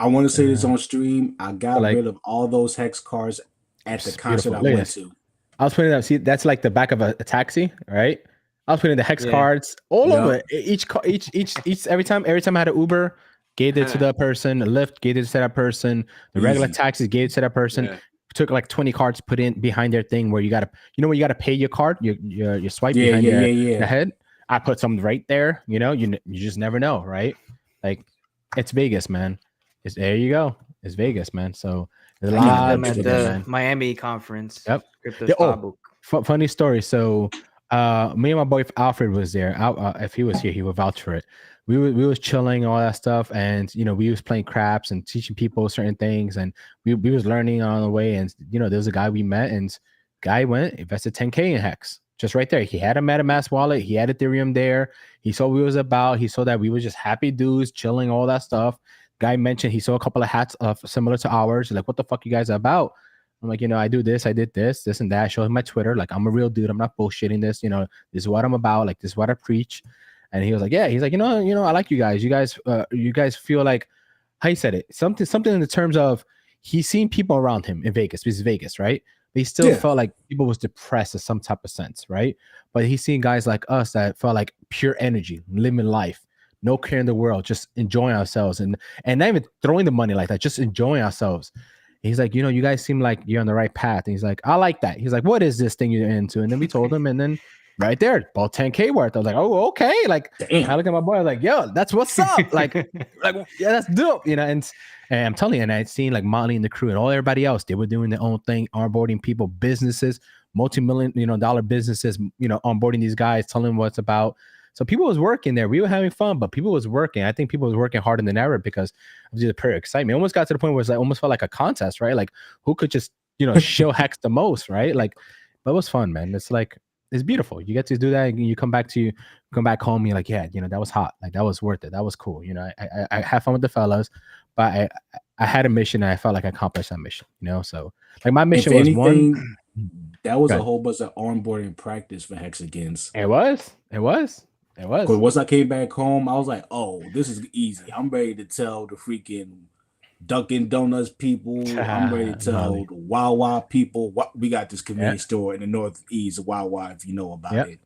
I want to say this on stream. I got rid of all those hex cards at the concert I went to.
I was putting that. See, that's like the back of a taxi, right? I was putting the hex cards all over each every time I had an Uber, gave it to the person, a Lyft, gave it to that person, the regular taxis gave it to that person. Yeah. Took like 20 cards, put in behind their thing where you gotta, you know, where you gotta pay your card, your swipe behind the head. I put some right there. You know, you just never know, right? Like it's Vegas, man. There you go. It's Vegas, man. So there's a lot
of at the Miami conference.
Yep. Funny story. So me and my boy Alfred was there. If he was here, he would vouch for it. We was chilling, all that stuff, and you know, we was playing craps and teaching people certain things, and we was learning on the way. And you know, there was a guy we met, and guy went invested 10K in Hex, just right there. He had a MetaMask wallet, he had Ethereum there. He saw what we was about. He saw that we were just happy dudes, chilling, all that stuff. Guy mentioned he saw a couple of hats similar to ours. He's like, what the fuck you guys are about? I'm like, you know, I do this, I did this and that. I showed him my Twitter. Like, I'm a real dude. I'm not bullshitting this. You know, this is what I'm about. Like, this is what I preach. And he was like, yeah. He's like, you know, I like you guys. You guys feel like, how he said it, something in the terms of he's seen people around him in Vegas. This is Vegas, right? But he still felt like people was depressed in some type of sense, right? But he's seen guys like us that felt like pure energy, living life, no care in the world, just enjoying ourselves, and not even throwing the money like that, just enjoying ourselves. He's like, you know, you guys seem like you're on the right path. And he's like, I like that. He's like, what is this thing you're into? And then we told him, and then right there, about 10K worth. I was like, oh, okay. Like, I look at my boy, I was like, yo, that's what's up. like, yeah, that's dope. You know, and I'm telling you, and I'd seen like Molly and the crew and all everybody else, they were doing their own thing, onboarding people, businesses, multi-million, dollar businesses, onboarding these guys, telling them what's about. So people was working there. We were having fun, but people was working. I think people was working harder than ever because of the pure excitement. It almost got to the point where it's like almost felt like a contest, right? Like who could just, show Hex the most, right? Like, but it was fun, man. It's like, it's beautiful. You get to do that, and you come back home, you're like, yeah, that was hot. Like that was worth it. That was cool. I had fun with the fellas, but I had a mission, and I felt like I accomplished that mission. So like my mission was one.
That was a whole bunch of onboarding practice for Hexagons.
It was.
Because once I came back home, I was like, oh, this is easy. I'm ready to tell the freaking Dunkin' Donuts people. I'm ready to tell the Wawa people. We got this convenience store in the Northeast, Wawa, if you know about it.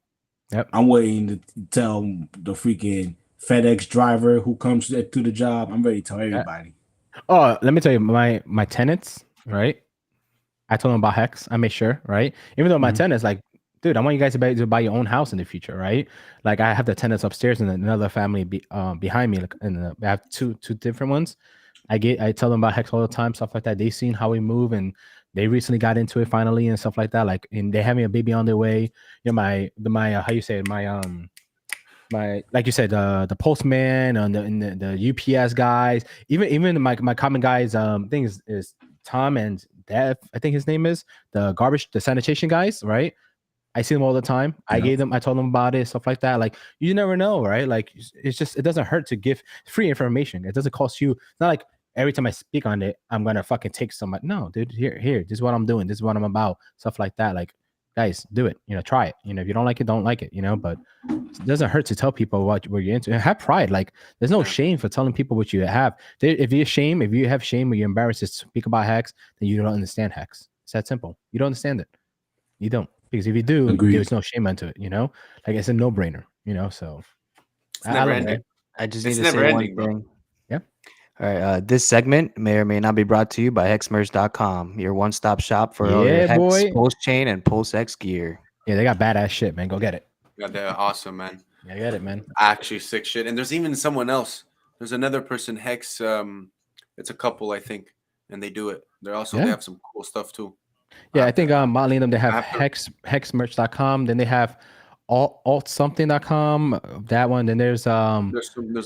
Yep.
I'm waiting to tell the freaking FedEx driver who comes to the job. I'm ready to tell everybody.
Oh, let me tell you, my tenants, right? I told them about Hex. I made sure, right? Even though my tenants, like, dude, I want you guys to buy your own house in the future, right? Like I have the tenants upstairs and another family behind me. Like, and I have two different ones. I tell them about Hex all the time, stuff like that. They've seen how we move, and they recently got into it finally and stuff like that. Like, and they're having a baby on their way. You know, my how you say it, my like you said, the postman and the UPS guys, even my common guys thing is Tom and Dev, I think his name is, the sanitation guys, right? I see them all the time. I told them about it, stuff like that. Like, you never know, right? Like, it's just, it doesn't hurt to give free information. It doesn't cost you. It's not like every time I speak on it, I'm gonna fucking take some. No, dude, here, this is what I'm doing. This is what I'm about. Stuff like that. Like, guys, do it. You know, try it. You know, if you don't like it, don't like it. You know, but it doesn't hurt to tell people what you're into. And have pride. Like, there's no shame for telling people what you have. If you have shame or you're embarrassed to speak about Hex, then you don't understand Hex. It's that simple. You don't understand it. You don't. Because if you do, there's no shame into it, you know? Like, it's a no-brainer, you know? So
it's never ending.
I just need to say one thing. Bro. Yeah. All right. This segment may or may not be brought to you by hexmerch.com, your one-stop shop for all your Hex, Pulse Chain, and Pulse X gear. Yeah, they got badass shit, man. Go get it.
Yeah, they're awesome, man.
Yeah, get it, man.
Actually, sick shit. And there's even someone else. There's another person, Hex. It's a couple, I think, and they do it. They have some cool stuff too.
Yeah, I think Motley and them, they have hexmerch.com. Then they have altsomething.com. That one. Then there's
there's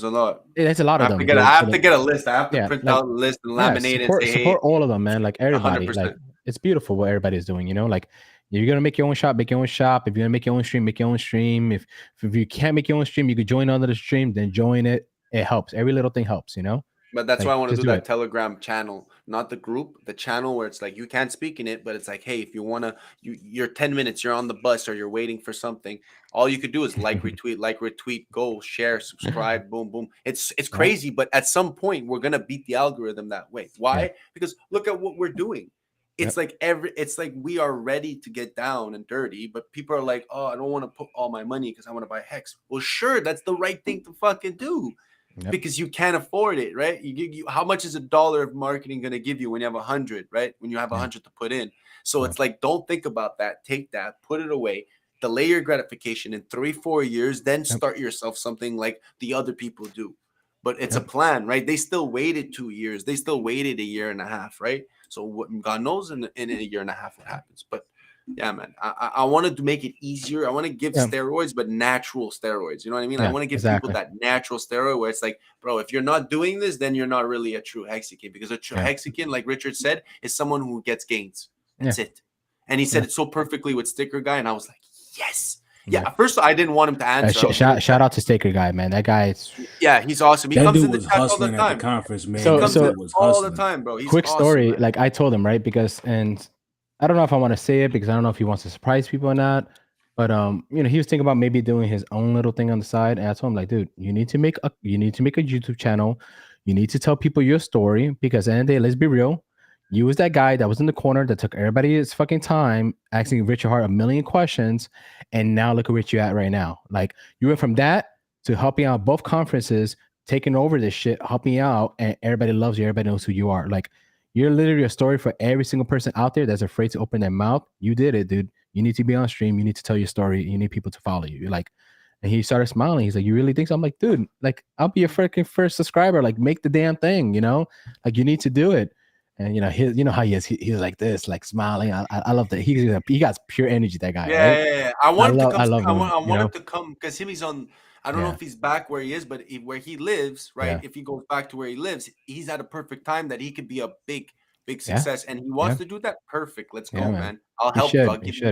a lot.
There's a lot of them.
I have to get a list. I have to print out a list and laminate
support,
it.
Support all of them, man. Like, everybody.
100%.
Like, it's beautiful what everybody's doing. You know, like, if you're gonna make your own shop, make your own shop. If you're gonna make your own stream, make your own stream. If you can't make your own stream, you could join under the stream. Then join it. It helps. Every little thing helps. You know.
But that's why I want to do that Telegram channel, not the group, the channel where it's like you can't speak in it, but it's like, hey, if you want to, you're 10 minutes, you're on the bus or you're waiting for something. All you could do is retweet, go, share, subscribe, boom, boom. It's crazy, but at some point we're gonna beat the algorithm that way. Why? Yeah. Because look at what we're doing. It's it's like we are ready to get down and dirty, but people are like, oh, I don't want to put all my money because I want to buy Hex. Well, sure, that's the right thing to fucking do. Because you can't afford it, right? You how much is $1 of marketing going to give you when you have 100, right? When you have 100 to put in. So it's like, don't think about that. Take that, put it away, delay your gratification in 3-4 years, then start yourself something like the other people do. But it's a plan, right? They still waited 2 years. They still waited 1.5 years, right? So what God knows in 1.5 years what happens. But yeah, man, I wanted to make it easier. I want to give steroids, but natural steroids. You know what I mean? I want to give people that natural steroid where it's like, bro, if you're not doing this, then you're not really a true Hexican, because a true Hexican, like Richard said, is someone who gets gains. That's it. And he said it so perfectly with Sticker Guy, and I was like, yes. Yeah, at first I didn't want him to answer.
Shout out to Sticker Guy, man. That guy is
he's awesome. He comes in the chat all the time.
At the conference, man.
So all the time, bro. He's
quick
awesome,
story,
man.
like I told him, right? Because I don't know if I want to say it because I don't know if he wants to surprise people or not. But you know, he was thinking about maybe doing his own little thing on the side. And I told him, like, dude, you need to make a YouTube channel. You need to tell people your story, because at the end of the day, let's be real. You was that guy that was in the corner that took everybody's fucking time asking Richard Hart 1 million questions, and now look at where you're at right now. Like, you went from that to helping out both conferences, taking over this shit, helping out, and everybody loves you. Everybody knows who you are. Like, you're literally a story for every single person out there that's afraid to open their mouth. You did it, dude. You need to be on stream. You need to tell your story. You need people to follow you. You're like, and he started smiling. He's like, you really think so? I'm like, dude, like, I'll be your freaking first subscriber. Like, make the damn thing, you know? Like, you need to do it. And you know how he is. He's like this, like smiling. I love that. He got pure energy. That guy.
Yeah. I want him to come.
I
want him to come because he's on. I don't know if he's back where he is, but where he lives, right? Yeah. If he goes back to where he lives, he's at a perfect time that he could be a big success, and he wants to do that. Perfect. Let's go, man. I'll help you.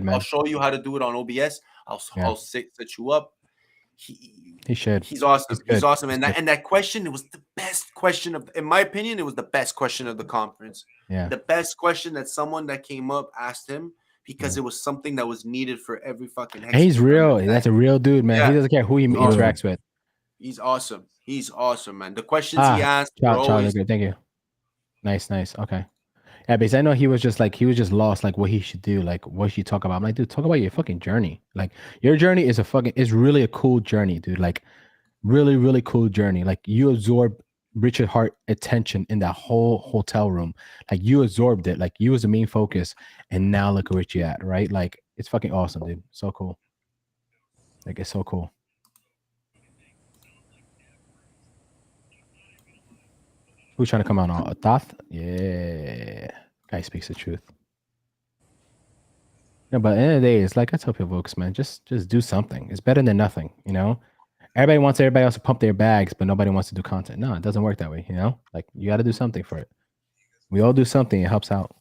I'll show you how to do it on OBS. I'll set you up.
He should.
He's awesome. He's awesome. And that question, it was the best question in my opinion, it was the best question of the conference.
Yeah.
The best question that someone that came up asked him, because it was something that was needed for every fucking
Hex. He's real. That's a real dude, man. Yeah. He doesn't care who he interacts with.
He's awesome. He's awesome, man. The questions he asked.
Thank you. Nice. Okay. Yeah, because I know he was just lost, like what he should do, like what should you talk about. I'm like, dude, talk about your fucking journey. Like, your journey is really a cool journey, dude. Like, really, really cool journey. Like, you absorb Richard Hart attention in that whole hotel room. Like, you absorbed it. Like, you was the main focus, and now look at where you at, right? Like, it's fucking awesome, dude. So cool. Like, it's so cool. Who's trying to come on? Thoth? Yeah. Guy speaks the truth. No, but at the end of the day, it's like I tell people, man, just do something. It's better than nothing, you know? Everybody wants everybody else to pump their bags, but nobody wants to do content. No, it doesn't work that way, you know? Like you got to do something for it. We all do something, it helps out.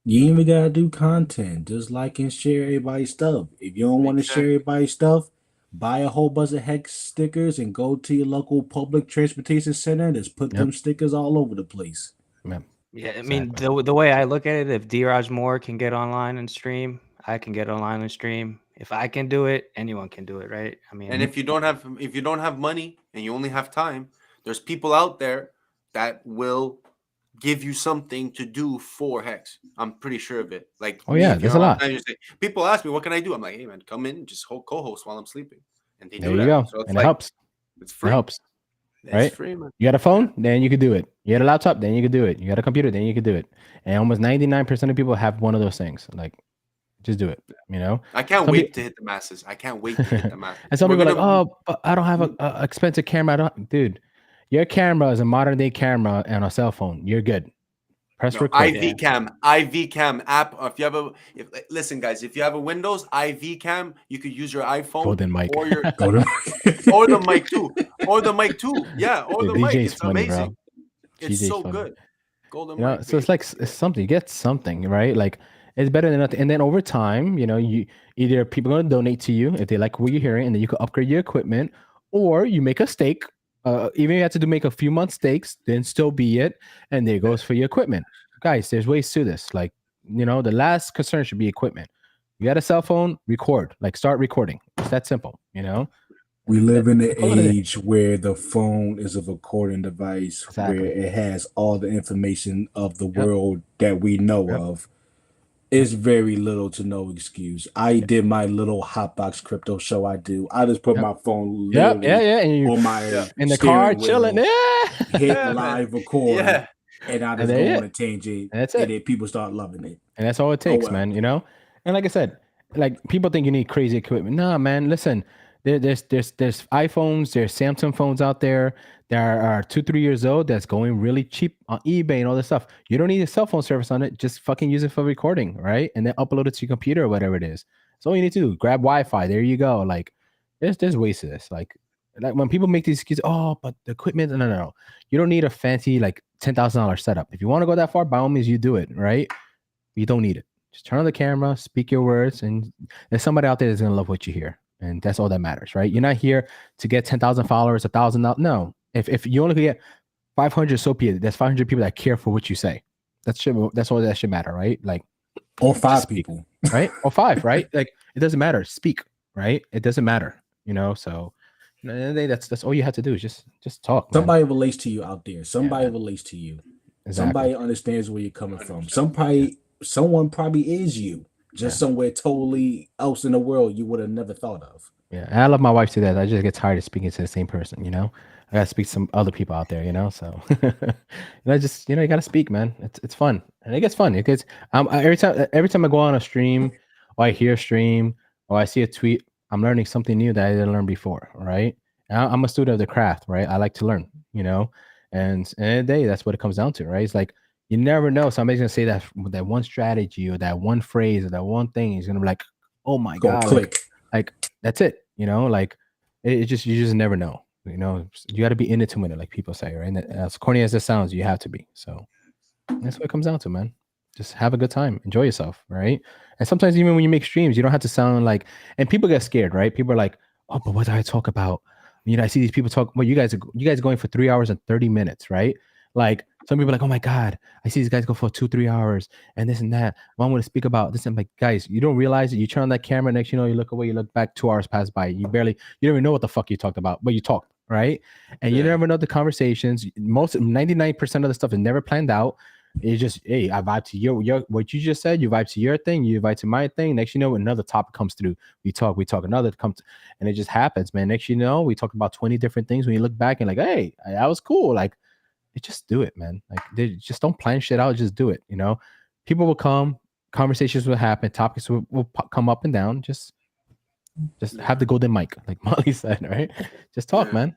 You even gotta do content, just like and share everybody's stuff. If you don't want to share everybody's stuff, buy a whole bunch of Hex stickers and go to your local public transportation center and just put them stickers all over the place.
Yeah, I mean, the way I look at it, if D-Raj Moore can get online and stream, I can get online and stream. If I can do it, anyone can do it, right? I mean,
and if you don't have money and you only have time, there's people out there that will give you something to do for Hex. I'm pretty sure of it. Like,
there's a lot.
People ask me, "What can I do?" I'm like, "Hey, man, come in, just co-host while I'm sleeping." And they
there
do
you
that.
go,
So it's
and
like,
it helps.
It's free.
It helps.
It's
right?
free, man.
You got a phone, then you could do it. You got a laptop, then you could do it. You got a computer, then you could do it. And almost 99% of people have one of those things. Like, just do it. You know.
I can't wait to hit the masses. I can't wait to hit the masses.
And some people are like, "Oh, but I don't have a expensive camera." Dude, your camera is a modern day camera and a cell phone. You're good. Press record.
IV cam app. Listen, guys, if you have a Windows IV cam, you could use your iPhone
Golden mic.
or your or the mic too. Yeah, or the mic. It's
funny,
amazing.
bro.
It's
GJ's
so
funny.
good. Golden
You know,
mic.
so it's like it's something. Get something, right? Like it's better than nothing. And then over time, you know, you either people are going to donate to you if they like what you're hearing, and then you can upgrade your equipment, or you make a stake. Even if you have to make a few month stakes, then still be it. And there goes for your equipment. Guys, there's ways to this. Like, you know, the last concern should be equipment. You got a cell phone, record. Like, start recording. It's that simple, you know?
We live in the age where the phone is a recording device,
Exactly.
where it has all the information of the world that we know of. It's very little to no excuse. I did my little Hotbox crypto show. I just put my phone literally
And you,
on my
in the car
steering
chilling.
wheel,
Yeah.
hit live record, and I just
And
go on a tangent,
that's
and
it.
then people start loving it.
And that's all it takes,
well.
man, you know? And like I said, like people think you need crazy equipment. Nah, man, listen, there's iPhones, there's Samsung phones out there that are 2-3 years old that's going really cheap on eBay and all this stuff. You don't need a cell phone service on it. Just fucking use it for recording, right? And then upload it to your computer or whatever it is. That's all you need to do. Grab Wi-Fi. There you go. Like there's ways to this. Like when people make these excuses, oh, but the equipment, no. You don't need a fancy like $10,000 setup. If you want to go that far, by all means, you do it, right? You don't need it. Just turn on the camera, speak your words, and there's somebody out there that's gonna love what you hear, and that's all that matters, right? You're not here to get 10,000 followers, 1,000. No, if you only get 500, so be it. There's 500 people that care for what you say. That's all that should matter, right? Like,
or 5 people,
right? Or 5, right? Like it doesn't matter. Speak, right? It doesn't matter, you know. So that's all you have to do is just talk.
Somebody relates to you out there. Somebody relates to you. Exactly. Somebody understands where you're coming from. Someone probably is you, just somewhere totally else in the world you would have never thought of.
Yeah, and I love my wife to that. I just get tired of speaking to the same person, you know. I gotta speak to some other people out there, you know. So, you gotta speak, man. It's fun, and it gets fun. It gets every time I go on a stream, or I hear a stream, or I see a tweet, I'm learning something new that I didn't learn before, right? And I'm a student of the craft, right? I like to learn, you know. And at the end of the day, that's what it comes down to, right? It's like you never know. Somebody's gonna say that one strategy or that one phrase or that one thing is gonna be like, oh my god,
click.
Like that's it, you know. Like you just never know, you know. You got to be in it to win it, like people say, right? And as corny as this sounds, you have to be. So that's what it comes down to, man. Just have a good time, enjoy yourself, right? And sometimes even when you make streams, you don't have to sound like. And people get scared, right? People are like, oh, but what do I talk about? You know, I see these people talk. Well, you guys are going for 3 hours and 30 minutes, right? Like some people are like, oh my god, I see these guys go for 2-3 hours and this and that. Well, I'm going to speak about this. I'm like, guys, you don't realize that you turn on that camera, next you know, you look away, you look back, 2 hours pass by. You don't even know what the fuck you talked about, but you talked, right? And you never know the conversations. 99% of the stuff is never planned out. It's just, hey, I vibe to your what you just said. You vibe to your thing. You vibe to my thing. Next, you know, another topic comes through. We talk. Another comes, and it just happens, man. Next, you know, we talk about 20 different things. When you look back and like, hey, that was cool. Like, just do it, man. Like, they just don't plan shit out. Just do it. You know, people will come. Conversations will happen. Topics will come up and down. Just have the golden mic, like Molly said, right? Just talk, man.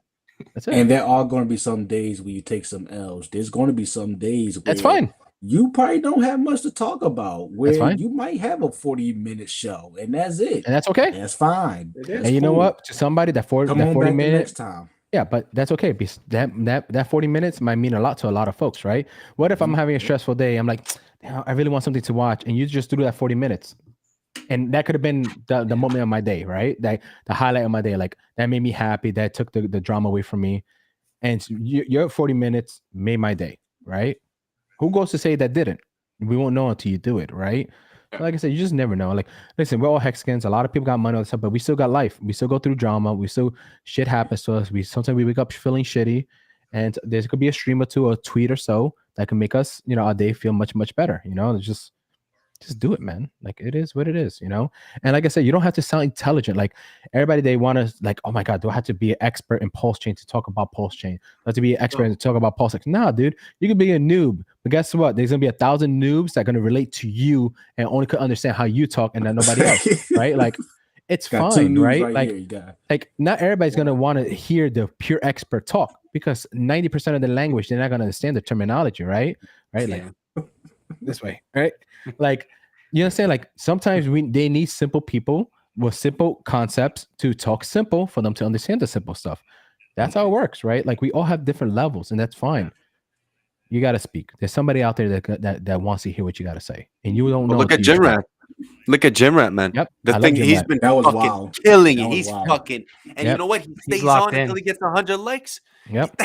That's it.
And there are going to be some days where you take some L's. There's going to be some days where
That's fine.
you probably don't have much to talk about, where
fine.
you might have a 40-minute show, and that's it.
And that's okay.
That's fine.
And you know what? To somebody that 40
Come on
40
back the
minutes,
next time.
yeah, but that's okay because that 40 minutes might mean a lot to a lot of folks, right? What if I'm having a stressful day? I'm like, damn, I really want something to watch, and you just threw that 40 minutes, and that could have been the moment of my day, right? That the highlight of my day, like that made me happy. That took the drama away from me, and so your 40 minutes made my day, right? Who goes to say that didn't? We won't know until you do it, right? Like I said, you just never know. Like, listen, we're all Hexicans. A lot of people got money, all this stuff, but we still got life. We still go through drama. We still shit happens to us. Sometimes we wake up feeling shitty, and there could be a stream or two, or a tweet or so that can make us, our day feel much better. It's just do it, man. Like it is what it is, And like I said, you don't have to sound intelligent. Like everybody, they want to like, oh my God, do I have to be an expert in Pulse Chain to talk about Pulse Chain? Do I have to be an expert to talk about Pulse Chain? Nah, dude, you can be a noob, but guess what? There's gonna be 1,000 noobs that are gonna relate to you and only could understand how you talk and not nobody else, right? Like it's
Got two
fine,
noobs
right?
right
Like,
here, you got.
like not everybody's gonna want to hear the pure expert talk because 90% of the language they're not gonna understand the terminology, right? Right? Like this way, right? Like. You understand? Like sometimes they need simple people with simple concepts to talk simple for them to understand the simple stuff. That's how it works, right? Like we all have different levels, and that's fine. You got to speak. There's somebody out there that wants to hear what you got to say, and you don't know.
Look at Jim Rat. Look at Jim Rat, man.
Yep.
The thing he's been
That was
fucking
wild.
killing
That
it.
was
He's
wild.
fucking, and you know what? He stays
locked
on
in.
until he gets 100 likes.
Yep.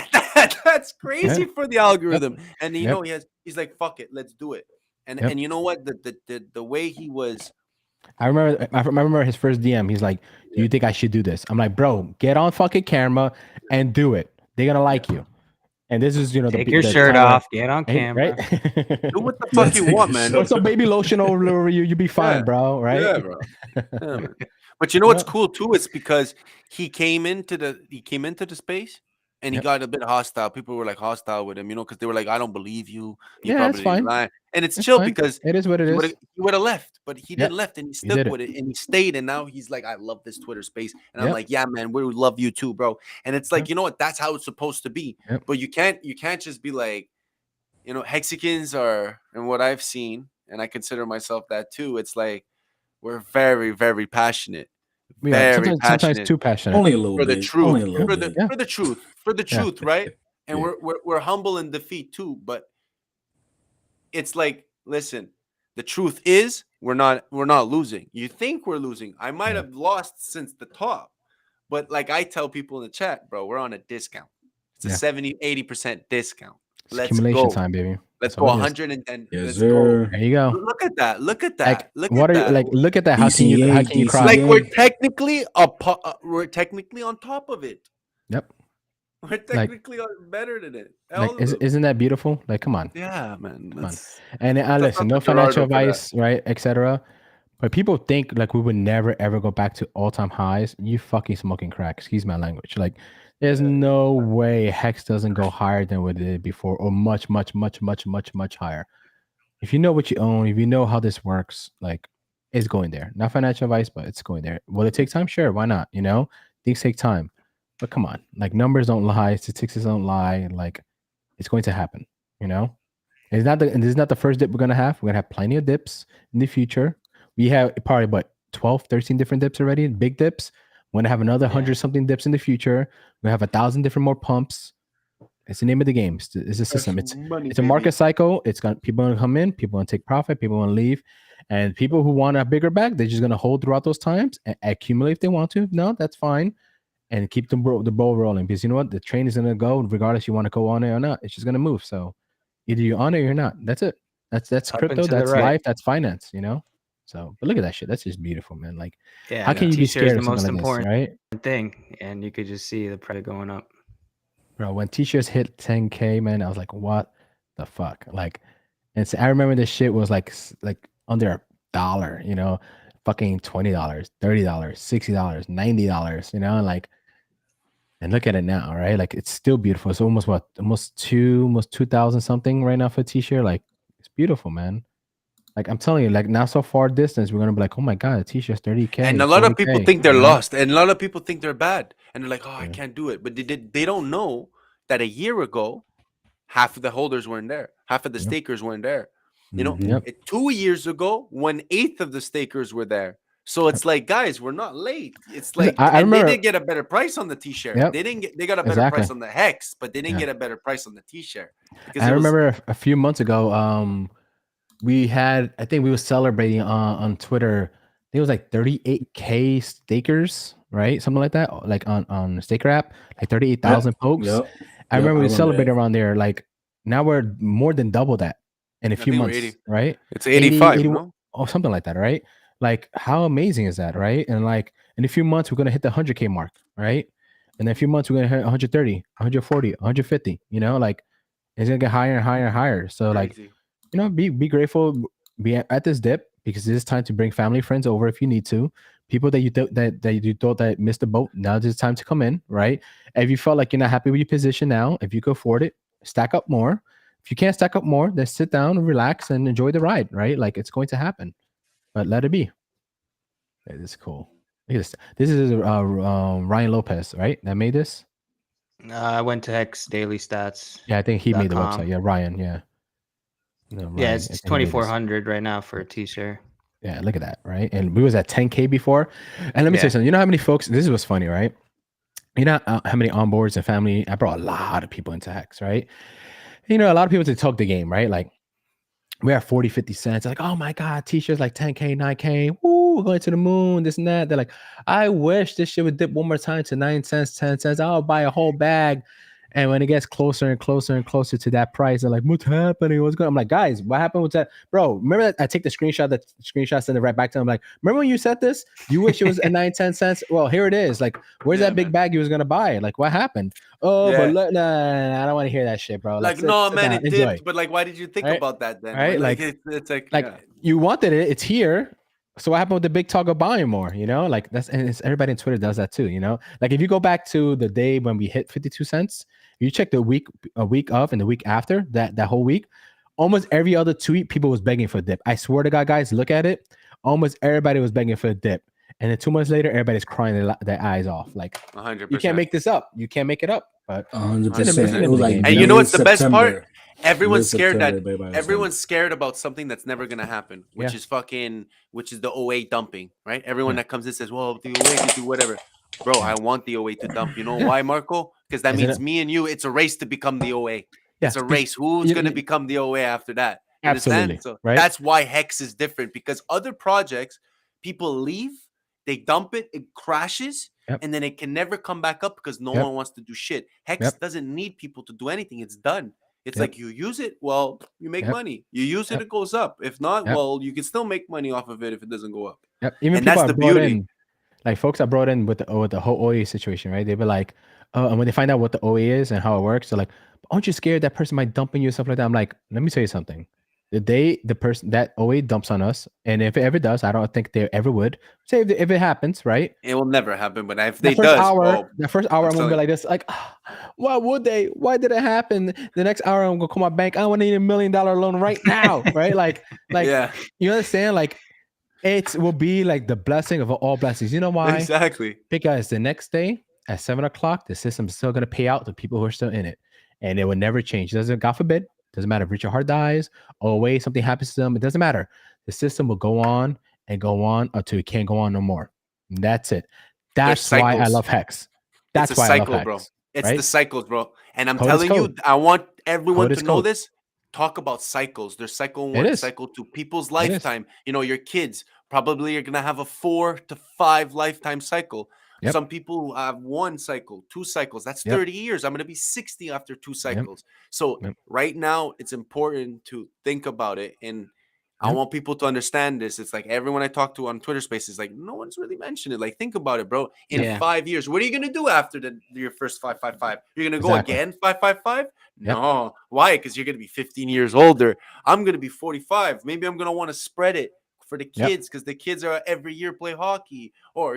That's crazy for the algorithm. And you
Yep.
know, he's like, fuck it, let's do it. And
Yep.
and you know what? The way he was.
I remember his first DM. He's like, "Do you think I should do this?" I'm like, "Bro, get on fucking camera and do it. They're gonna like you." And this is,
Take your shirt off, get on camera.
right?
Do what the fuck you want, man.
Put some baby lotion over you. You'll be fine,
Yeah.
bro. Right?
Yeah, bro. Yeah, man. But you know what's cool too? It's because he came into the space and he got a bit hostile. People were like hostile with him, because they were like, "I don't believe you. You
Yeah, that's
probably
fine.
lying." And it's
That's
chill
fine.
because
It is what it
he
is.
would have left, but he didn't
Yep.
left, and he
did
stuck
it.
with it, and he stayed. And now he's like, "I love this Twitter space," and I'm
Yep.
like, "Yeah, man, we love you too, bro." And it's like, you know what? That's how it's supposed to be.
Yep.
But you can't just be like, Hexicans are, and what I've seen, and I consider myself that too. It's like we're very, very passionate.
Yeah,
Very
sometimes
passionate
too passionate.
Only a little
for the
bit.
truth,
Only a little
for
bit.
the for the truth,
Yeah.
right? And
Yeah.
we're humble in defeat too, but it's like, listen, the truth is we're not losing. You think we're losing? I might have lost since the top, but like I tell people in the chat, bro, we're on a discount. It's a 70-80% discount.
It's
Let's
accumulation
go.
time, baby.
Let's
That's
go
all it is.
110.
Yes,
Let's
sir.
There you go.
go. Look at that. Look at that.
Like,
Look
what
at
are
that.
you like? Look at that. How can you
DCA,
cry?
Like
Yeah.
we're technically on top of it.
Yep.
We're technically better than it.
Like, isn't that beautiful? Like, come on.
Yeah, man.
on.
That's-
And listen, no
up to Gerardo
financial
for that.
advice, right, etc. But people think like we would never ever go back to all-time highs. You fucking smoking crack. Excuse my language. Like, there's no way Hex doesn't go higher than what it did before, or much higher. If you know what you own, if you know how this works, like, it's going there. Not financial advice, but it's going there. Will it take time? Sure, why not? Things take time. But come on, like, numbers don't lie, statistics don't lie. Like, it's going to happen. It's not this is not the first dip we're gonna have. We're gonna have plenty of dips in the future. We have probably 12, 13 different dips already, big dips. We're gonna have another 100 something dips in the future. We have 1,000 different more pumps. It's the name of the game. It's a system. It's a market cycle. People gonna come in, people gonna take profit, people gonna leave, and people who want a bigger bag, they're just gonna hold throughout those times and accumulate if they want to. No, that's fine, and keep the ball rolling, because you know what, the train is gonna go regardless you want to go on it or not. It's just gonna move. So either you're on it or you're not. That's it. That's
Up
crypto.
and to the
That's
right.
life. That's finance. So, but look at that shit. That's just beautiful, man. Like,
Yeah,
how can you be
T-shirt's
scared
the
of something
most
like
important
this, right?
thing, and you could just see the price going up.
Bro, when t-shirts hit 10K, man, I was like, what the fuck? Like, and so I remember this shit was like under $1, fucking $20, $30, $60, $90, and look at it now, right? Like, it's still beautiful. It's almost 2,000 something right now for a t-shirt. Like, it's beautiful, man. Like, I'm telling you, like, not so far distance, we're gonna be like, oh my god, a t-shirt's 30K.
And a lot of people
40K,
think they're lost, and a lot of people think they're bad. and they're like, oh, I can't do it. But they don't know that a year ago, half of the holders weren't there, half of the stakers weren't there. You know, 2 years ago, 1/8 of the stakers were there. So it's like, guys, we're not late. It's like,
I
and
remember,
they did get a better price on the T-shirt.
Yep.
They got a better price on the Hex, but they didn't get a better price on the T-shirt.
I remember a few months ago, I think we were celebrating on Twitter. I think it was like 38K stakers, right? Something like that, like on the Staker app, like 38,000 pokes. I remember we celebrated around there. Like now we're more than double that in a few months, right?
It's 85, 80, no?
Or something like that, right? Like how amazing is that, right? And like in a few months we're gonna hit the 100K mark, right? And in a few months we're gonna hit 130, 140, 150. You know, like it's gonna get higher and higher and higher. So like, you know, be grateful, be at this dip, because it is time to bring family, friends over if you need to. People that you thought that missed the boat, now it's time to come in, right? If you felt like you're not happy with your position now, if you could afford it, stack up more. If you can't stack up more, then sit down and relax and enjoy the ride, right? Like it's going to happen, but let it be. It is cool. Look at this. This is Ryan Lopez, right? That made this.
I went to Hex Daily Stats.
Yeah, I think he made the website. Yeah, Ryan. Yeah. No, Ryan,
yeah, it's 2,400 right now for a T-shirt.
Yeah, look at that, right? And we was at 10K before. And let me say something. You know how many folks? This is what's funny, right? You know how many onboards and family? I brought a lot of people into Hex, right? You know, a lot of people to talk the game, right? Like we're at 40, 50 cents. Like, oh my God, T-shirts like 10K, 9K. Woo, we're going to the moon, this and that. They're like, I wish this shit would dip one more time to 9 cents, 10 cents. I'll buy a whole bag. And when it gets closer and closer and closer to that price, they're like, what's happening? What's going on? I'm like, guys, what happened with that? Bro, remember that I take the screenshot, send it right back to them. I'm like, remember when you said this? You wish it was at 9, 10 cents? Well, here it is. Like, where's that big bag you was going to buy? Like, what happened? Oh, but look, nah, I don't want to hear that shit, bro.
Like, no, man, it dipped. But like, why did you think about that then?
Right? Like,
it's like
you wanted it. It's here. So what happened with the big talk of buying more? You know, like everybody on Twitter does that too. You know, like if you go back to the day when we hit 52 cents, you check a week of and the week after that whole week, almost every other tweet people was begging for a dip. I swear to God, guys, look at it. Almost everybody was begging for a dip, and then 2 months later, everybody's crying their eyes off. Like
100%.
You can't make this up. You can't make it up. But
100%. It was like,
and you know what's the best part? Everyone's scared everyone's scared about something that's never gonna happen, which is the OA dumping, right? Everyone that comes in says, well, the OA can do whatever. Bro, I want the OA to dump. You know why, Marco? Because that means me and you, it's a race to become the OA. It's a race. Who's going to become the OA after that? You
absolutely.
So
right?
That's why Hex is different, because other projects, people leave, they dump it, it crashes, and then it can never come back up because no one wants to do shit. Hex doesn't need people to do anything. It's done. It's like you use it, well, you make money. You use it, it goes up. If not, well, you can still make money off of it if it doesn't go up.
Even
and that's the beauty.
Like folks are brought in with the whole OA situation, right? They be like, and when they find out what the OA is and how it works, they're like, aren't you scared that person might dump on you and stuff like that? I'm like, let me tell you something. The day the person that OA dumps on us, and if it ever does, I don't think they ever would. Say if it happens, right?
It will never happen, but if
the
they does,
the first hour I'm gonna be like this, like, why would they? Why did it happen? The next hour I'm gonna call my bank. I want to need $1 million loan right now, right? Like, you understand? Like, it will be like the blessing of all blessings. You know why?
Exactly.
Because the next day at 7 o'clock, the system is still gonna pay out to people who are still in it, and it will never change. It doesn't, God forbid. Doesn't matter if Richard Hart dies or away, something happens to them. It doesn't matter. The system will go on and go on until it can't go on no more. And that's it. That's why I love Hex. That's why I love Hex.
Bro. It's
right?
The cycles, bro. And I'm telling you, I want everyone to know this. Talk about cycles. There's cycle 1, cycle 2. People's lifetime. You know, your kids probably are gonna have a 4 to 5 lifetime cycle. Yep. Some people have 1 cycle, 2 cycles. That's 30 years. I'm going to be 60 after 2 cycles. So right now, it's important to think about it. And I want people to understand this. It's like everyone I talk to on Twitter Spaces, like no one's really mentioned it. Like, think about it, bro. In 5 years, what are you going to do after your first 555? You're going to go again 555? No. Why? Because you're going to be 15 years older. I'm going to be 45. Maybe I'm going to want to spread it for the kids, because the kids are every year play hockey, or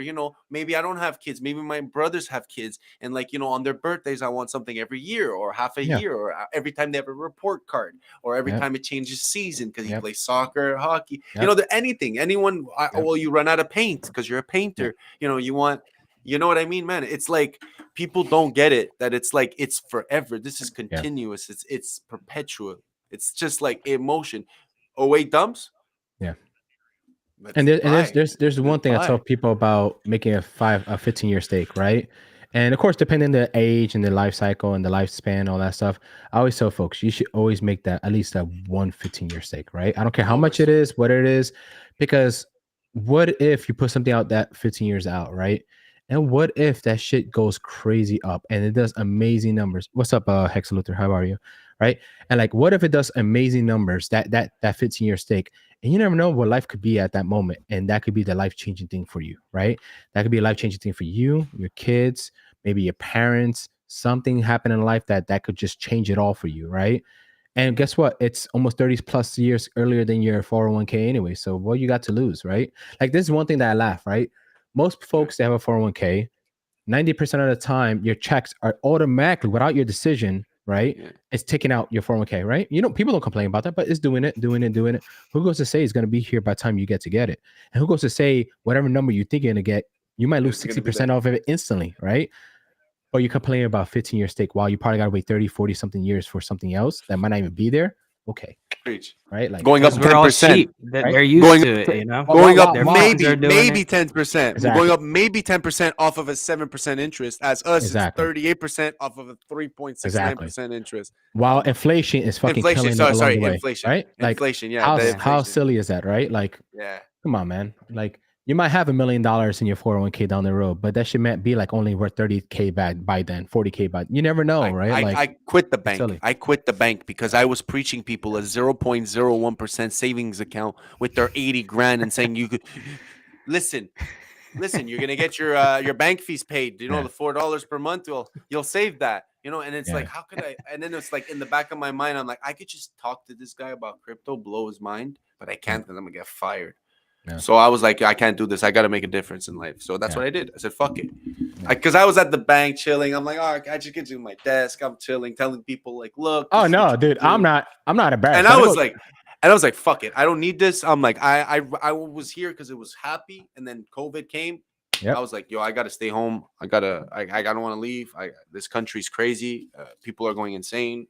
maybe I don't have kids, maybe my brothers have kids, and like on their birthdays I want something every year or half a year, or every time they have a report card, or every time it changes season because you play soccer or hockey, anything, anyone. Well, you run out of paint because you're a painter, you want You know what I mean, man? It's like people don't get it that it's like it's forever. This is continuous. It's perpetual. It's just like emotion. Oh wait, dumps.
Yeah.
Let's
And
buy.
there's one thing I tell people about making a 15-year stake, right? And of course, depending on the age and the life cycle and the lifespan, all that stuff, I always tell folks you should always make that at least that 15-year stake, right? I don't care how much it is, what it is, because what if you put something out that 15 years out, right? And what if that shit goes crazy up and it does amazing numbers? What's up, Hex Luther? How are you? Right? And like, what if it does amazing numbers that 15-year stake? And you never know what life could be at that moment. And that could be the life-changing thing for you, right? That could be a life-changing thing for you, your kids, maybe your parents. Something happened in life that could just change it all for you, right? And guess what? It's almost 30 plus years earlier than your 401k anyway. So what you got to lose, right? Like this is one thing that I laugh, right? Most folks that have a 401k, 90% of the time, your checks are automatically, without your decision, right?
Yeah.
It's taking out your 401k, right? You know, people don't complain about that, but it's doing it. Who goes to say it's going to be here by the time you get it? And who goes to say whatever number you think you're going to get, you might lose 60% off of it instantly, right? Or you complain about 15-year stake while you probably got to wait 30, 40 something years for something else that might not even be there. Okay.
Preach.
Right? Like
going up 10%.
They're used
going
to it, you know?
Going up
Their
maybe
phones are doing it.
10%.
Exactly.
Going up maybe 10% off of a 7% interest. As us,
Exactly.
it's 38% off of a 3.69% interest.
While inflation is fucking killing it along the way,
inflation.
right? Like
Inflation, yeah.
how silly is that, right? Like,
yeah.
Come on, man. Like you might have $1 million in your 401k down the road, but that shit might be like only worth 30k by then, 40k by. You never know, right?
I quit the bank.
silly.
I quit the bank because I was preaching people a 0.01% savings account with their 80 grand and saying you could listen, you're gonna get your bank fees paid. You know, the $4 per month, you'll save that. You know, and it's like, how could I? And then it's like in the back of my mind, I'm like, I could just talk to this guy about crypto, blow his mind, but I can't because I'm gonna get fired. Yeah. So I was like, I can't do this. I got to make a difference in life. So that's what I did. I said, fuck it. Because I was at the bank chilling. I'm like, oh, I just get to my desk. I'm chilling, telling people like, look.
Oh no, dude, I'm not embarrassed.
And I was like, fuck it. I don't need this. I'm like, I was here because it was happy. And then COVID came. Yep. I was like, yo, I got to stay home. I don't want to leave. This country's crazy. People are going insane.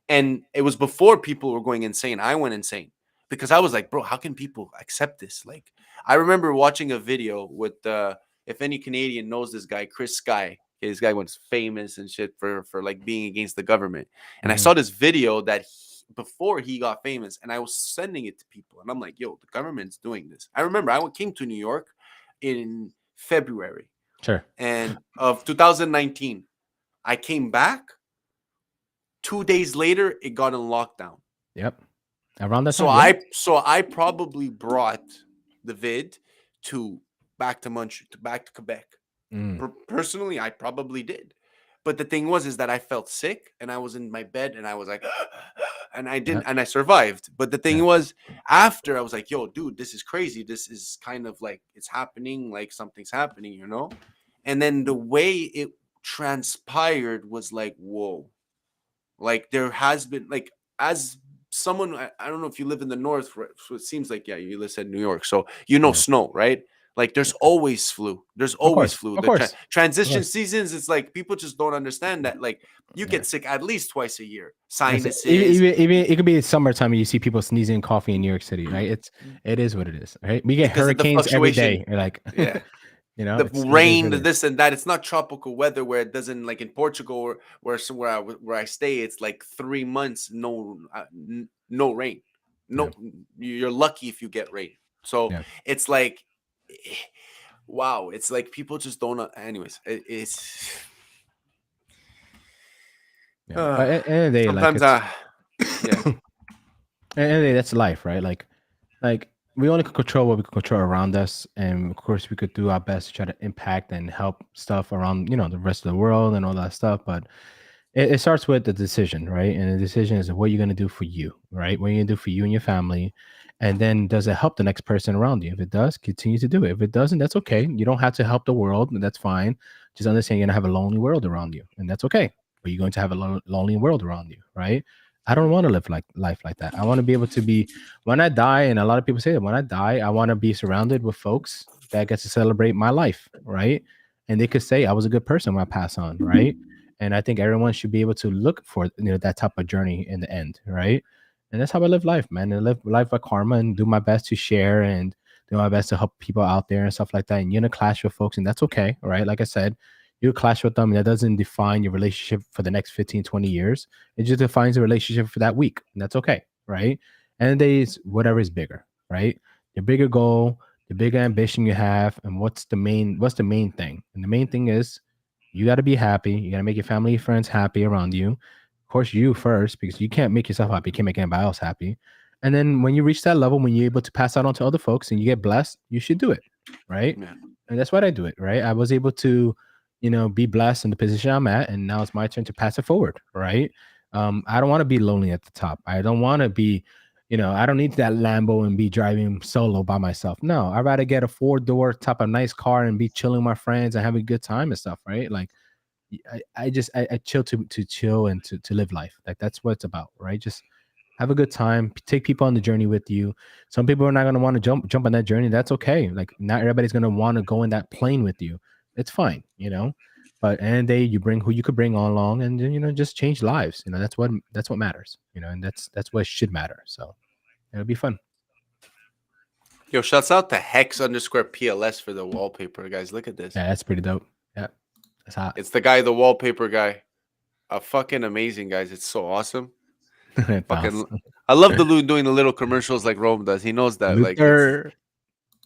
And it was before people were going insane. I went insane. Because I was like, bro, how can people accept this? Like, I remember watching a video with, if any Canadian knows this guy, Chris Sky. This guy was famous and shit for like being against the government. And I saw this video that before he got famous, and I was sending it to people. And I'm like, yo, the government's doing this. I remember I came to New York in February.
Sure.
And of 2019. I came back. 2 days later, it got in lockdown.
Yep. Around that time.
So I probably brought the vid back to Quebec. Personally, I probably did. But the thing is that I felt sick and I was in my bed and I was like, and I didn't, and I survived. But the thing was, after I was like, yo, dude, this is crazy. This is kind of like it's happening, like something's happening, you know? And then the way it transpired was like, whoa. Like there has been like as someone, I don't know if you live in the north, so it seems like you live in New York, so you know snow, right? Like there's always flu. There's always flu. Transition seasons, it's like people just don't understand that. Like you get sick at least twice a year. Sinuses.
Even it could be summertime and you see people sneezing, coughing in New York City, right? It is what it is, right? We get hurricanes every day. Like you know,
the rain, this and that. It's not tropical weather where it doesn't like in Portugal where I stay. It's like 3 months no rain. You're lucky if you get rain. So it's like, wow. It's like people just don't. Anyways, it's.
At the end of the day,
sometimes
at the end of the day, that's life, right? Like. We only can control what we can control around us, and of course, we could do our best to try to impact and help stuff around, the rest of the world and all that stuff. But it starts with the decision, right? And the decision is what you're going to do for you, right? What you're going to do for you and your family, and then does it help the next person around you? If it does, continue to do it. If it doesn't, that's okay. You don't have to help the world, and that's fine. Just understand you're going to have a lonely world around you, and that's okay. But you're going to have a lonely world around you, right? I don't want to live life like that. I want to be able to be, when I die, and a lot of people say that when I die, I want to be surrounded with folks that get to celebrate my life, right? and they could say I was a good person when I pass on, right? And I think everyone should be able to look for that type of journey in the end, right? And that's how I live life, man. And live life by karma and do my best to share and do my best to help people out there and stuff like that. And you're gonna clash with folks, and that's okay, right? Like I said, you clash with them, and that doesn't define your relationship for the next 15, 20 years. It just defines the relationship for that week, and that's okay, right? And days, whatever is bigger, right? Your bigger goal, the bigger ambition you have, and what's the main thing? And the main thing is you got to be happy. You got to make your family and friends happy around you. Of course, you first, because you can't make yourself happy. You can't make anybody else happy. And then when you reach that level, when you're able to pass that on to other folks and you get blessed, you should do it, right?
Yeah.
And that's what I do it, right? I was able to, be blessed in the position I'm at, and now it's my turn to pass it forward, right? I don't want to be lonely at the top. I don't want to be, I don't need that Lambo and be driving solo by myself. No, I'd rather get a 4-door type of nice car and be chilling with my friends and having a good time and stuff, right? Like, I chill to chill and to live life. Like, that's what it's about, right? Just have a good time. Take people on the journey with you. Some people are not going to want to jump on that journey. That's okay. Like, not everybody's going to want to go in that plane with you. It's fine, But at the end of the day, you bring who you could bring on along, and just change lives. That's what matters. And that's what should matter. So it'll be fun.
Yo, shouts out to Hex_PLS for the wallpaper, guys. Look at this.
Yeah, that's pretty dope. Yeah, that's hot.
It's the guy, the wallpaper guy. Fucking amazing, guys. It's so awesome. I love doing the little commercials like Rome does. He knows that.
Luther.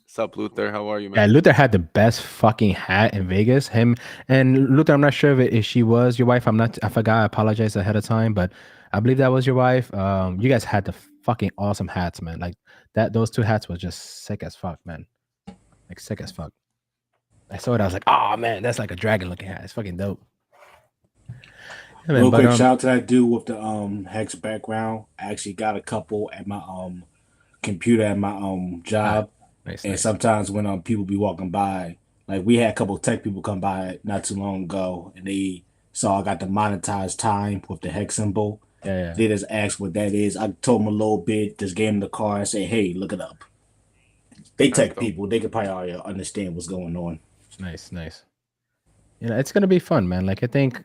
What's up, Luther? How are you, man?
Yeah, Luther had the best fucking hat in Vegas. Him and Luther, I'm not sure if she was your wife. I forgot. I apologize ahead of time, but I believe that was your wife. You guys had the fucking awesome hats, man. Like those 2 hats was just sick as fuck, man. Like sick as fuck. I saw it. I was like, oh man, that's like a dragon looking hat. It's fucking dope. Yeah, man,
Real quick, shout out to that dude with the Hex background. I actually got a couple at my computer at my job. Nice. Sometimes when people be walking by, like we had a couple of tech people come by not too long ago, and they saw I got the monetized time with the Hex symbol.
Yeah.
They just asked what that is. I told them a little bit, just gave them the car and say, hey, look it up. They tech people, they could probably already understand what's going on.
Nice. It's gonna be fun, man. Like I think,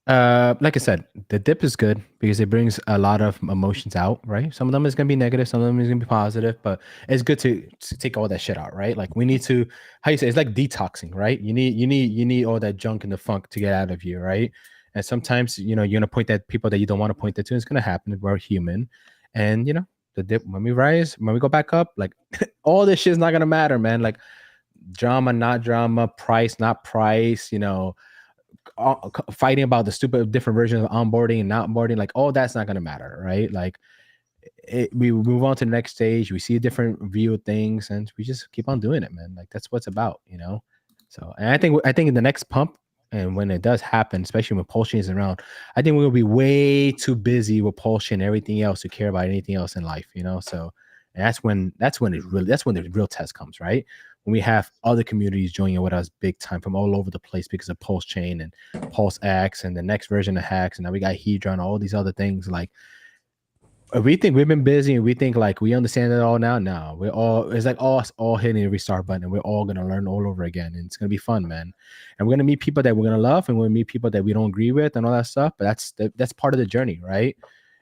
like I said, the dip is good because it brings a lot of emotions out, right? Some of them is going to be negative, some of them is going to be positive, but it's good to take all that shit out, right? Like we need to, how you say, it's like detoxing, right? You need all that junk and the funk to get out of you, right? And sometimes, you're going to point at people that you don't want to point at to. It's going to happen. We're human. And, the dip, when we rise, when we go back up, like all this shit is not going to matter, man. Like drama, not drama, price, not price, fighting about the stupid different versions of onboarding and not onboarding, like all that's not going to matter, right? Like we move on to the next stage, we see a different view of things, and we just keep on doing it, man. Like that's what it's about, So, and I think in the next pump, and when it does happen, especially when Pulse Chain is around, I think we'll be way too busy with Pulse Chain and everything else to care about anything else in life, So, and that's when the real test comes, right? When we have other communities joining with us big time from all over the place because of Pulse Chain and Pulse X and the next version of Hex, and now we got Hedron and all these other things. Like, if we think we've been busy and we think like we understand it all now, no, it's like all hitting the restart button, and we're all gonna learn all over again, and it's gonna be fun, man. And we're gonna meet people that we're gonna love, and we're gonna meet people that we don't agree with, and all that stuff. But that's part of the journey, right?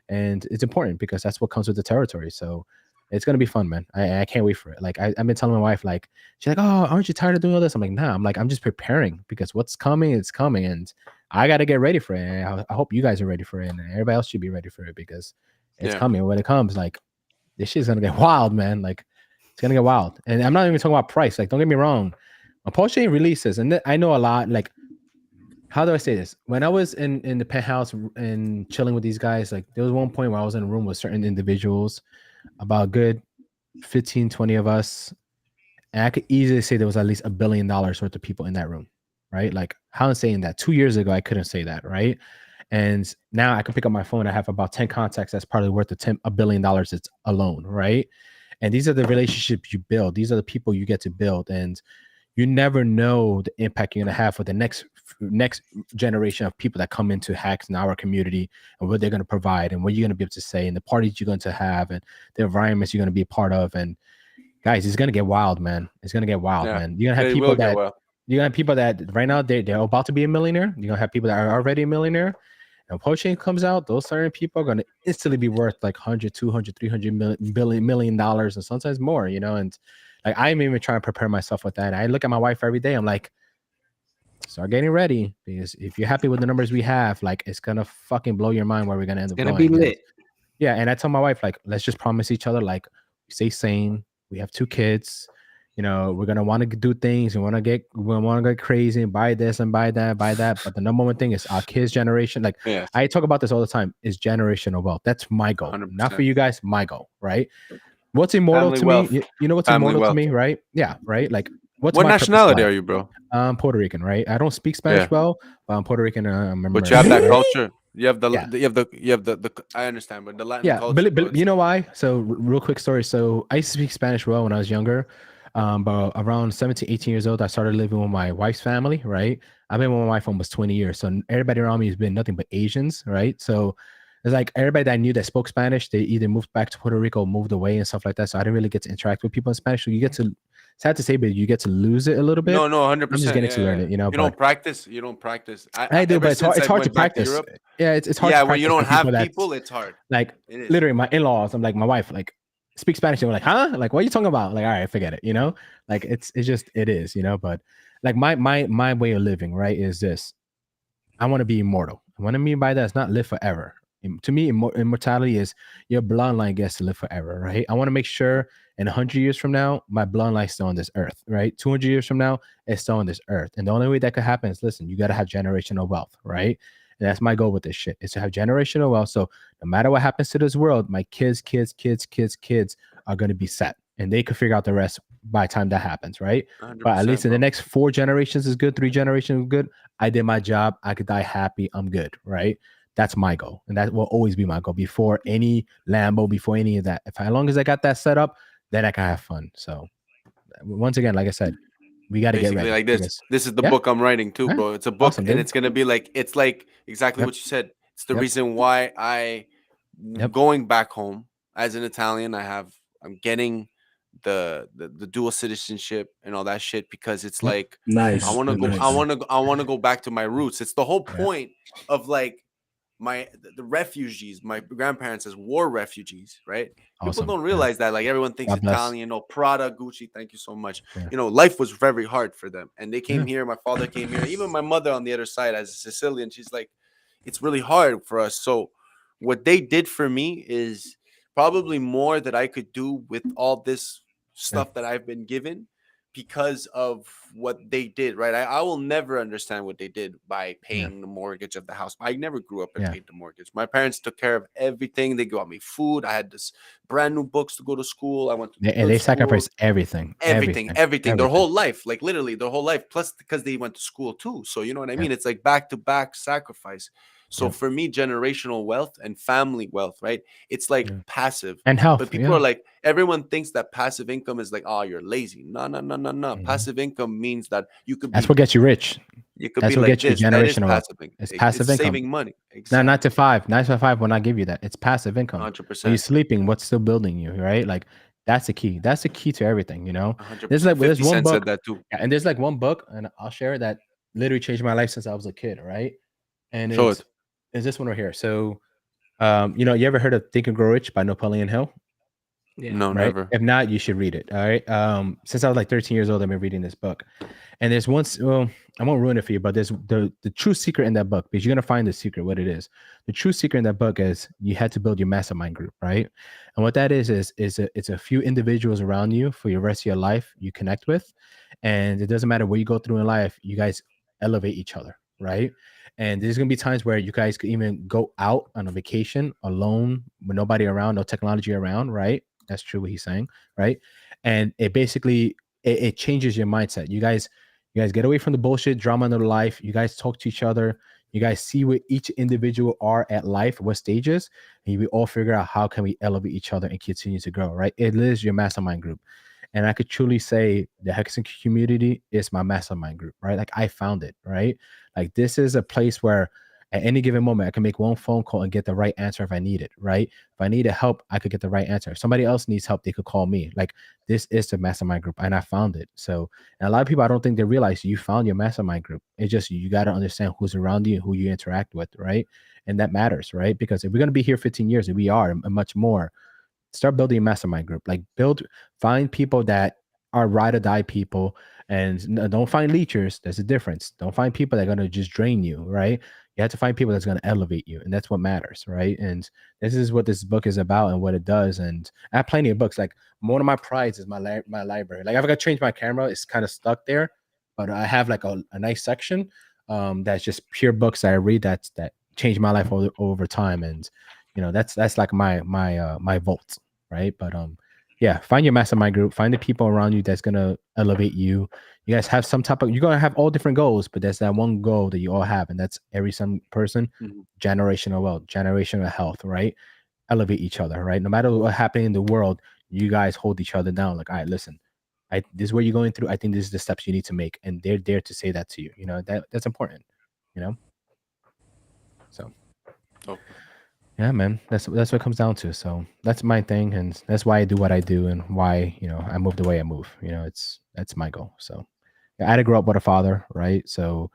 And it's important because that's what comes with the territory. So it's gonna be fun, man. I can't wait for it. Like I've been telling my wife, like she's like, "Oh, aren't you tired of doing all this?" I'm like, "Nah." I'm like, I'm just preparing because what's coming, it's coming, and I got to get ready for it. And I hope you guys are ready for it, and everybody else should be ready for it because it's coming. When it comes, like this shit's gonna get wild, man. Like it's gonna get wild. And I'm not even talking about price. Like, don't get me wrong. When Pulse Chain releases, and I know a lot. Like, how do I say this? When I was in the penthouse and chilling with these guys, like there was one point where I was in a room with certain individuals, about a good 15, 20 of us. And I could easily say there was at least $1 billion worth of people in that room, right? Like, how I'm saying that 2 years ago, I couldn't say that, right? And now I can pick up my phone. I have about 10 contacts that's probably worth $1 billion it's alone, right? And these are the relationships you build. These are the people you get to build. And you never know the impact you're going to have for the next generation of people that come into Hex in our community, and what they're going to provide, and what you're going to be able to say, and the parties you're going to have, and the environments you're going to be a part of. And guys, it's going to get wild, man. It's going to get wild, man. You're going to have people that You're gonna have people that right now they're about to be a millionaire. You're gonna have people that are already a millionaire. And Pulse Chain comes out, those certain people are gonna instantly be worth like 100, 200, 300 million dollars, and sometimes more. You know, and like I'm even trying to prepare myself with that. I look at my wife every day. I'm like, start getting ready, because if you're happy with the numbers we have, like it's gonna fucking blow your mind where we're gonna end up.
It's gonna be lit.
Yeah, and I tell my wife, like, let's just promise each other, like, stay sane. We have 2 kids. You know, we're gonna want to do things. We want to get crazy and buy this and buy that. But the number one thing is our kids' generation. Like,
Yeah.
I talk about this all the time. Is generational wealth. That's my goal.
100%.
Not for you guys. My goal, right? What's immortal
Family
to
wealth.
me? You know what's
Family
immortal
wealth.
to me, right? Yeah, right. Like, what's
What
my purpose in
nationality
life?
are you, bro?
Puerto Rican, right? I don't speak Spanish
Yeah.
well, but I'm Puerto Rican.
But you have that
right?
culture. You have the
Yeah.
you have the I understand, but the Latin
Yeah,
culture. bro,
but you know why? So real quick story. So I used to speak Spanish well when I was younger. But around 17, 18 years old, I started living with my wife's family, right? I've been with my wife almost 20 years. So everybody around me has been nothing but Asians, right? So it's like everybody that I knew that spoke Spanish, they either moved back to Puerto Rico or moved away and stuff like that. So I didn't really get to interact with people in Spanish. So you get to, sad to say, but you get to lose it a little bit.
No, 100%.
I'm just getting to learn it, you know.
You don't practice. You don't practice.
I do,
ever
but it's hard,
since
it's
I
hard to
went back
practice.
Europe,
Yeah, it's hard
yeah,
to
when
practice
you don't
with
have
that's-
people, it's hard.
Like,
It is.
literally, my in-laws, I'm like, my wife, like, speak Spanish. And we're like, huh? Like, what are you talking about? Like, all right, forget it, you know? Like, it's just, it is, you know? But like, my way of living, right, is this. I want to be immortal. What I mean by that is not live forever. To me, immortality is your bloodline gets to live forever, right? I want to make sure in 100 years from now, my bloodline's still on this earth, right? 200 years from now, it's still on this earth. And the only way that could happen is, listen, you got to have generational wealth, right? And that's my goal with this shit, is to have generational wealth. So no matter what happens to this world, my kids are going to be set. And they could figure out the rest by the time that happens, right? But at least in the next 4 generations is good, 3 generations is good. I did my job. I could die happy. I'm good, right? That's my goal. And that will always be my goal before any Lambo, before any of that. As long as I got that set up, then I can have fun. So once again, like I said, we got to get ready.
Like this. This is the book I'm writing too, bro. It's a book,
Awesome,
and
dude.
it's gonna be like, it's like exactly what you said. It's the reason why going back home as an Italian, I'm getting the dual citizenship and all that shit, because it's like,
nice.
I want to go back to my roots. It's the whole point of like the refugees, my grandparents as war refugees, right?
Awesome.
People don't realize that. Like, everyone thinks
God bless.
Italian, Prada, Gucci. Thank you so much.
Yeah.
You know, life was very hard for them, and they came here. My father came here. Even my mother on the other side, as a Sicilian, she's like, it's really hard for us. So what they did for me is probably more that I could do with all this stuff that I've been given, because of what they did, right? I will never understand what they did by paying the mortgage of the house. I never grew up and paid the mortgage. My parents took care of everything. They got me food. I had this brand new books to go to school. I went to
they sacrificed everything.
Their whole life, like literally their whole life. Plus, because they went to school too. So you know what I mean? It's like back to back sacrifice. So for me, generational wealth and family wealth, right? It's like passive
and health.
But people are like, everyone thinks that passive income is like, oh, you're lazy. No. Passive income means that you could.
That's what gets you rich.
You could
That's
be
what
like
gets you
this.
generational wealth.
It's
passive income.
Saving money.
Exactly. No, 9 to 5. 9 to 5 will not give you that. It's passive income.
100%.
When you're sleeping, what's still building you, right? Like, that's the key. That's the key to everything, you know?
100%.
There's one book.
Said that too.
And there's like one book, and I'll share it, that literally changed my life since I was a kid, right? And it's this one right here. So, you know, you ever heard of Think and Grow Rich by Napoleon Hill?
Yeah.
No,
right?
never.
If not, you should read it. All right. Since I was like 13 years old, I've been reading this book. And there's well, I won't ruin it for you, but there's the true secret in that book, because you're gonna find the secret, what it is. The true secret in that book is you had to build your mastermind group, right? And what that is it's a few individuals around you for your rest of your life you connect with. And it doesn't matter what you go through in life, you guys elevate each other, right? And there's gonna be times where you guys could even go out on a vacation alone with nobody around, no technology around, right? That's true what he's saying, right? And it basically it changes your mindset. You guys get away from the bullshit, drama in their life. You guys talk to each other. You guys see where each individual are at life, what stages, and we all figure out how can we elevate each other and continue to grow, right? It is your mastermind group. And I could truly say the Hexen community is my mastermind group, right? Like, I found it, right? Like, this is a place where At any given moment, I can make one phone call and get the right answer if I need it, right? If I needed help, I could get the right answer. If somebody else needs help, they could call me. Like, this is the mastermind group, and I found it. So, and a lot of people, I don't think they realize you found your mastermind group. It's just you got to understand who's around you and who you interact with, right? And that matters, right? Because if we're going to be here 15 years, and we are, and much more, start building a mastermind group. Like, find people that are ride or die people, and don't find leechers. There's a difference. Don't find people that are going to just drain you, right? You have to find people that's going to elevate you, and that's what matters, right? And this is what this book is about and what it does. And I have plenty of books. Like, one of my prides is my library. Like, if I got to change my camera, it's kind of stuck there, but I have like a nice section that's just pure books that I read that changed my life over time. And that's like my vault, right? But yeah, find your mastermind group, find the people around you that's gonna elevate you. You guys have some type of, you're gonna have all different goals, but there's that one goal that you all have, and that's some person, generational wealth, generational health, right? Elevate each other, right? No matter what happening in the world, you guys hold each other down. Like, all right, listen, this is what you're going through. I think this is the steps you need to make, and they're there to say that to you. That's important. So.
Oh.
Yeah, man, that's what it comes down to. So that's my thing, and that's why I do what I do, and why I move the way I move. That's my goal. So I had to grow up with a father, right? So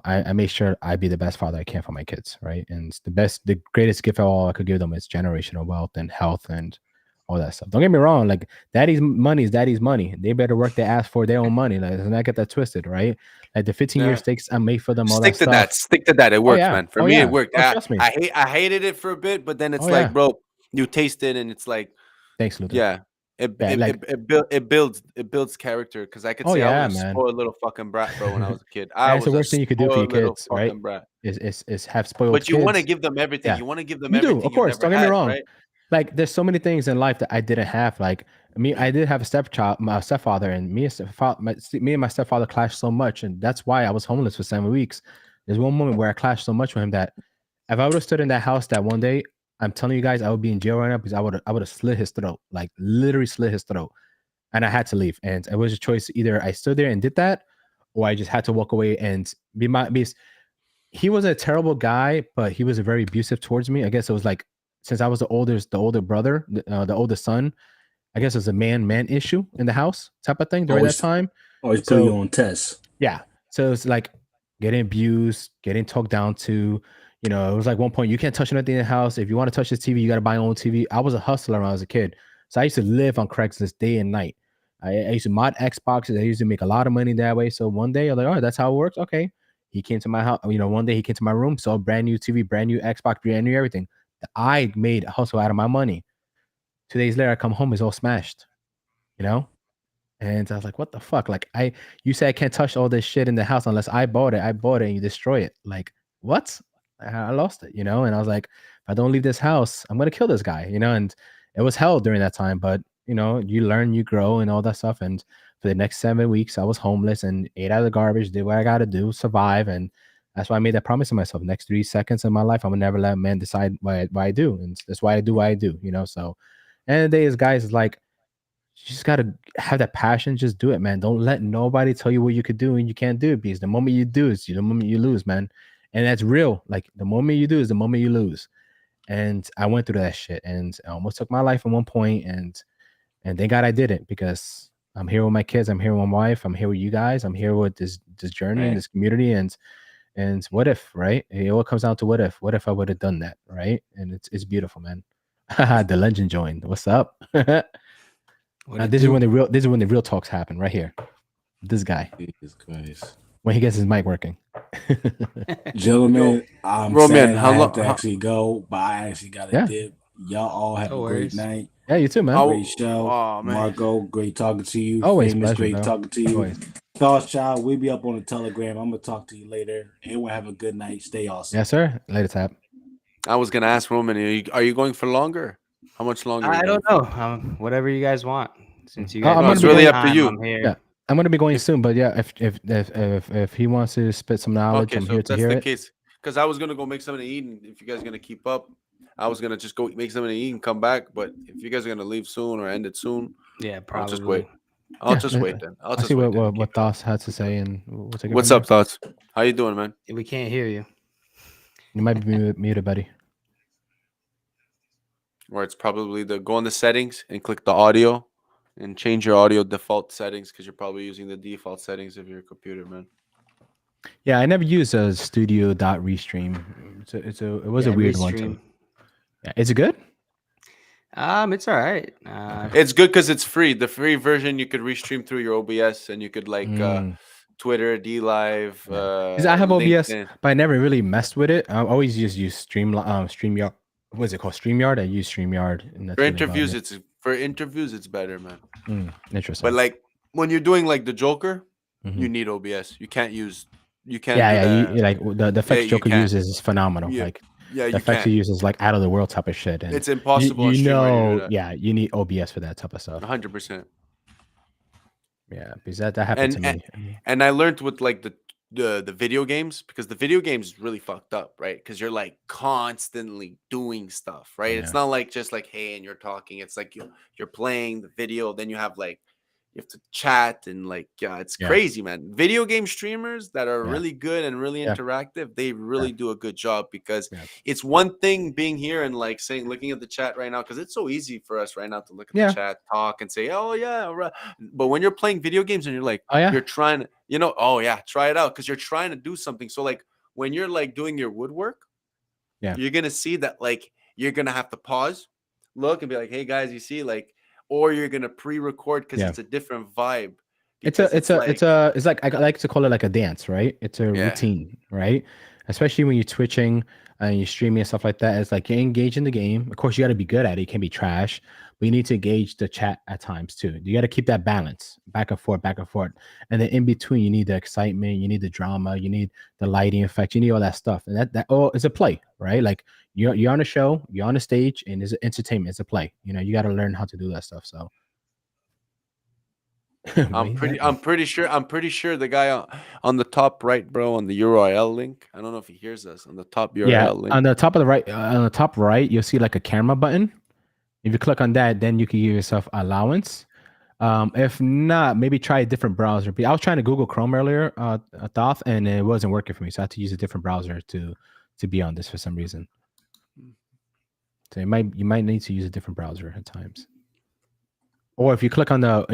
I make sure I be the best father I can for my kids, right? And the greatest gift of all I could give them is generational wealth and health and all that stuff. Don't get me wrong, like, daddy's money is daddy's money. They better work their ass for their own money. Like, let's not get that twisted, right? Like, the 15-year stakes I made for them, all
Stick
that
to
stuff.
that. Stick to that. It works, man. For me, it worked.
Trust me.
I hated it for a bit, but then it's like, bro, you taste it, and it's like,
thanks, Luther.
Yeah, it builds character, because I could say I was a spoiled little fucking brat, bro, when I was a kid.
That's the worst thing you could do for your kids, right?
Brat.
Is have spoiled.
But you
want
to give them everything. Yeah. You want to give them
you
everything.
Do, of course. Don't get me wrong.
Right?
Like, there's so many things in life that I didn't have. Like, I did have a stepfather, and me and my stepfather clashed so much, and that's why I was homeless for 7 weeks. There's one moment where I clashed so much with him that if I would have stood in that house that one day, I'm telling you guys, I would be in jail right now, because I would have slit his throat, like literally slit his throat, and I had to leave. And it was a choice: either I stood there and did that, or I just had to walk away and be. He was a terrible guy, but he was very abusive towards me. I guess it was like, since I was the older brother, the oldest son, I guess it's a man issue in the house type of thing during that time.
Always put you on tests.
Yeah. So it's like getting abused, getting talked down to. It was like one point, you can't touch anything in the house. If you want to touch this TV, you got to buy your own TV. I was a hustler when I was a kid. So I used to live on Craigslist day and night. I used to mod Xboxes. I used to make a lot of money that way. So one day I was like, oh, that's how it works. Okay. He came to my house. One day he came to my room, saw a brand new TV, brand new Xbox, brand new everything. I made a hustle out of my money. 2 days later, I come home, it's all smashed, and I was like, what the fuck? Like, you say I can't touch all this shit in the house unless I bought it, and you destroy it. Like, what? I lost it, and I was like, if I don't leave this house, I'm going to kill this guy, and it was hell during that time. But, you learn, you grow and all that stuff. And for the next 7 weeks, I was homeless and ate out of the garbage, did what I got to do, survive. And that's why I made that promise to myself. Next 3 seconds of my life, I'm gonna never let a man decide what I do, and that's why I do what I do. So, and the day is, guys, is like, you just gotta have that passion. Just do it, man. Don't let nobody tell you what you could do and you can't do it, because the moment you do is the moment you lose, man. And that's real. Like, the moment you do is the moment you lose. And I went through that shit, and I almost took my life at one point, and thank God I didn't, because I'm here with my kids. I'm here with my wife. I'm here with you guys. I'm here with this journey and this community, and what if, right? It all comes down to what if. What if I would have done that, right? And it's beautiful, man. The legend joined. What's up? This is when the real talks happen, right here. This guy. Jesus Christ. When he gets his mic working.
Gentlemen, I'm sad I have to actually go, but I actually got a dip. Y'all all have a great night.
Yeah, you too, man.
Great show. Oh,
Marco,
great talking to you.
Always
Famous,
pleasure,
great talking to you.
Always.
Thoughts, child. We'll be up on the Telegram. I'm gonna talk to you later. Everyone have a good night. Stay awesome.
Yes, sir. Later, Tap.
I was gonna ask Roman, are you going for longer? How much longer?
I don't know. Whatever you guys want. Since you guys,
it's really up to you.
Yeah, I'm gonna be going soon, but yeah, if he wants to spit some knowledge, I'm here to hear it.
Case, because I was gonna go make something to eat, and if you guys are gonna keep up, I was gonna just go make something to eat and come back. But if you guys are gonna leave soon or end it soon,
yeah, probably.
I'll just wait. I'll just wait then.
I'll see what Thoughts had to say, and
what's up, Thoughts? How you doing, man?
We can't hear you.
You might be muted, buddy.
Or it's probably go in the settings and click the audio and change your audio default settings because you're probably using the default settings of your computer, man.
Yeah, I never used a Studio.Restream. It was a weird one too. Yeah, is it good?
It's all right.
It's good because it's free. The free version you could restream through your OBS, and you could Twitter, DLive.
'Cause I have OBS,
LinkedIn.
but I never really messed with it. I always just use StreamYard. What is it called? StreamYard. I use StreamYard. And that's
For
really about
interviews, it's better, man.
Interesting.
But like when you're doing like the Joker,
Mhm.
you need OBS. You can't.
Yeah. Like the effects Joker uses is phenomenal.
Yeah,
Like
Yeah,
the
you
effects
can't.
he uses like out of the world type of shit. And
It's impossible. on
you
StreamYard to do
know,
that.
yeah, you need OBS for that type of stuff.
100%.
Yeah, because that happened to
And-
me.
And I learned with like the video games, because the video games is really fucked up, right? Because you're like constantly doing stuff, right? It's
Yeah.
not like just like, hey, and you're talking. It's like you're playing the video, then you have you have to chat and it's
Yeah.
crazy, man. Video game streamers that are
Yeah.
really good and really
Yeah.
interactive, they really do a good job, because
Yeah.
it's one thing being here and looking at the chat right now, because it's so easy for us right now to look at
Yeah.
the chat, talk, and say, oh yeah, right. But when you're playing video games and you're like,
Oh yeah.
you're trying to, oh yeah, try it out, because you're trying to do something. So like when you're doing your woodwork,
Yeah.
you're gonna see that you're gonna have to pause, look, and be like, hey guys, you see, or you're gonna pre-record because
Yeah.
it's a different vibe.
It's
because
like I like to call it like a dance, right? It's a
Yeah.
routine, right? Especially when you're twitching and you're streaming and stuff like that. It's like you engage in the game. Of course, you got to be good at it. You can't be trash, but you need to engage the chat at times too. You got to keep that balance, back and forth, and then in between, you need the excitement, you need the drama, you need the lighting effect, you need all that stuff, and that it's a play, right? Like you're on a show, you're on a stage, and it's entertainment. It's a play. You got to learn how to do that stuff. So.
I'm pretty sure the guy on the top right, bro, on the URL link. I don't know if he hears us on the top URL link.
On the top of the right, on the top right, you'll see like a camera button. If you click on that, then you can give yourself allowance. If not, maybe try a different browser. I was trying to Google Chrome earlier, Thoth, and it wasn't working for me, so I had to use a different browser to be on this for some reason. So you might need to use a different browser at times. Or if you click on the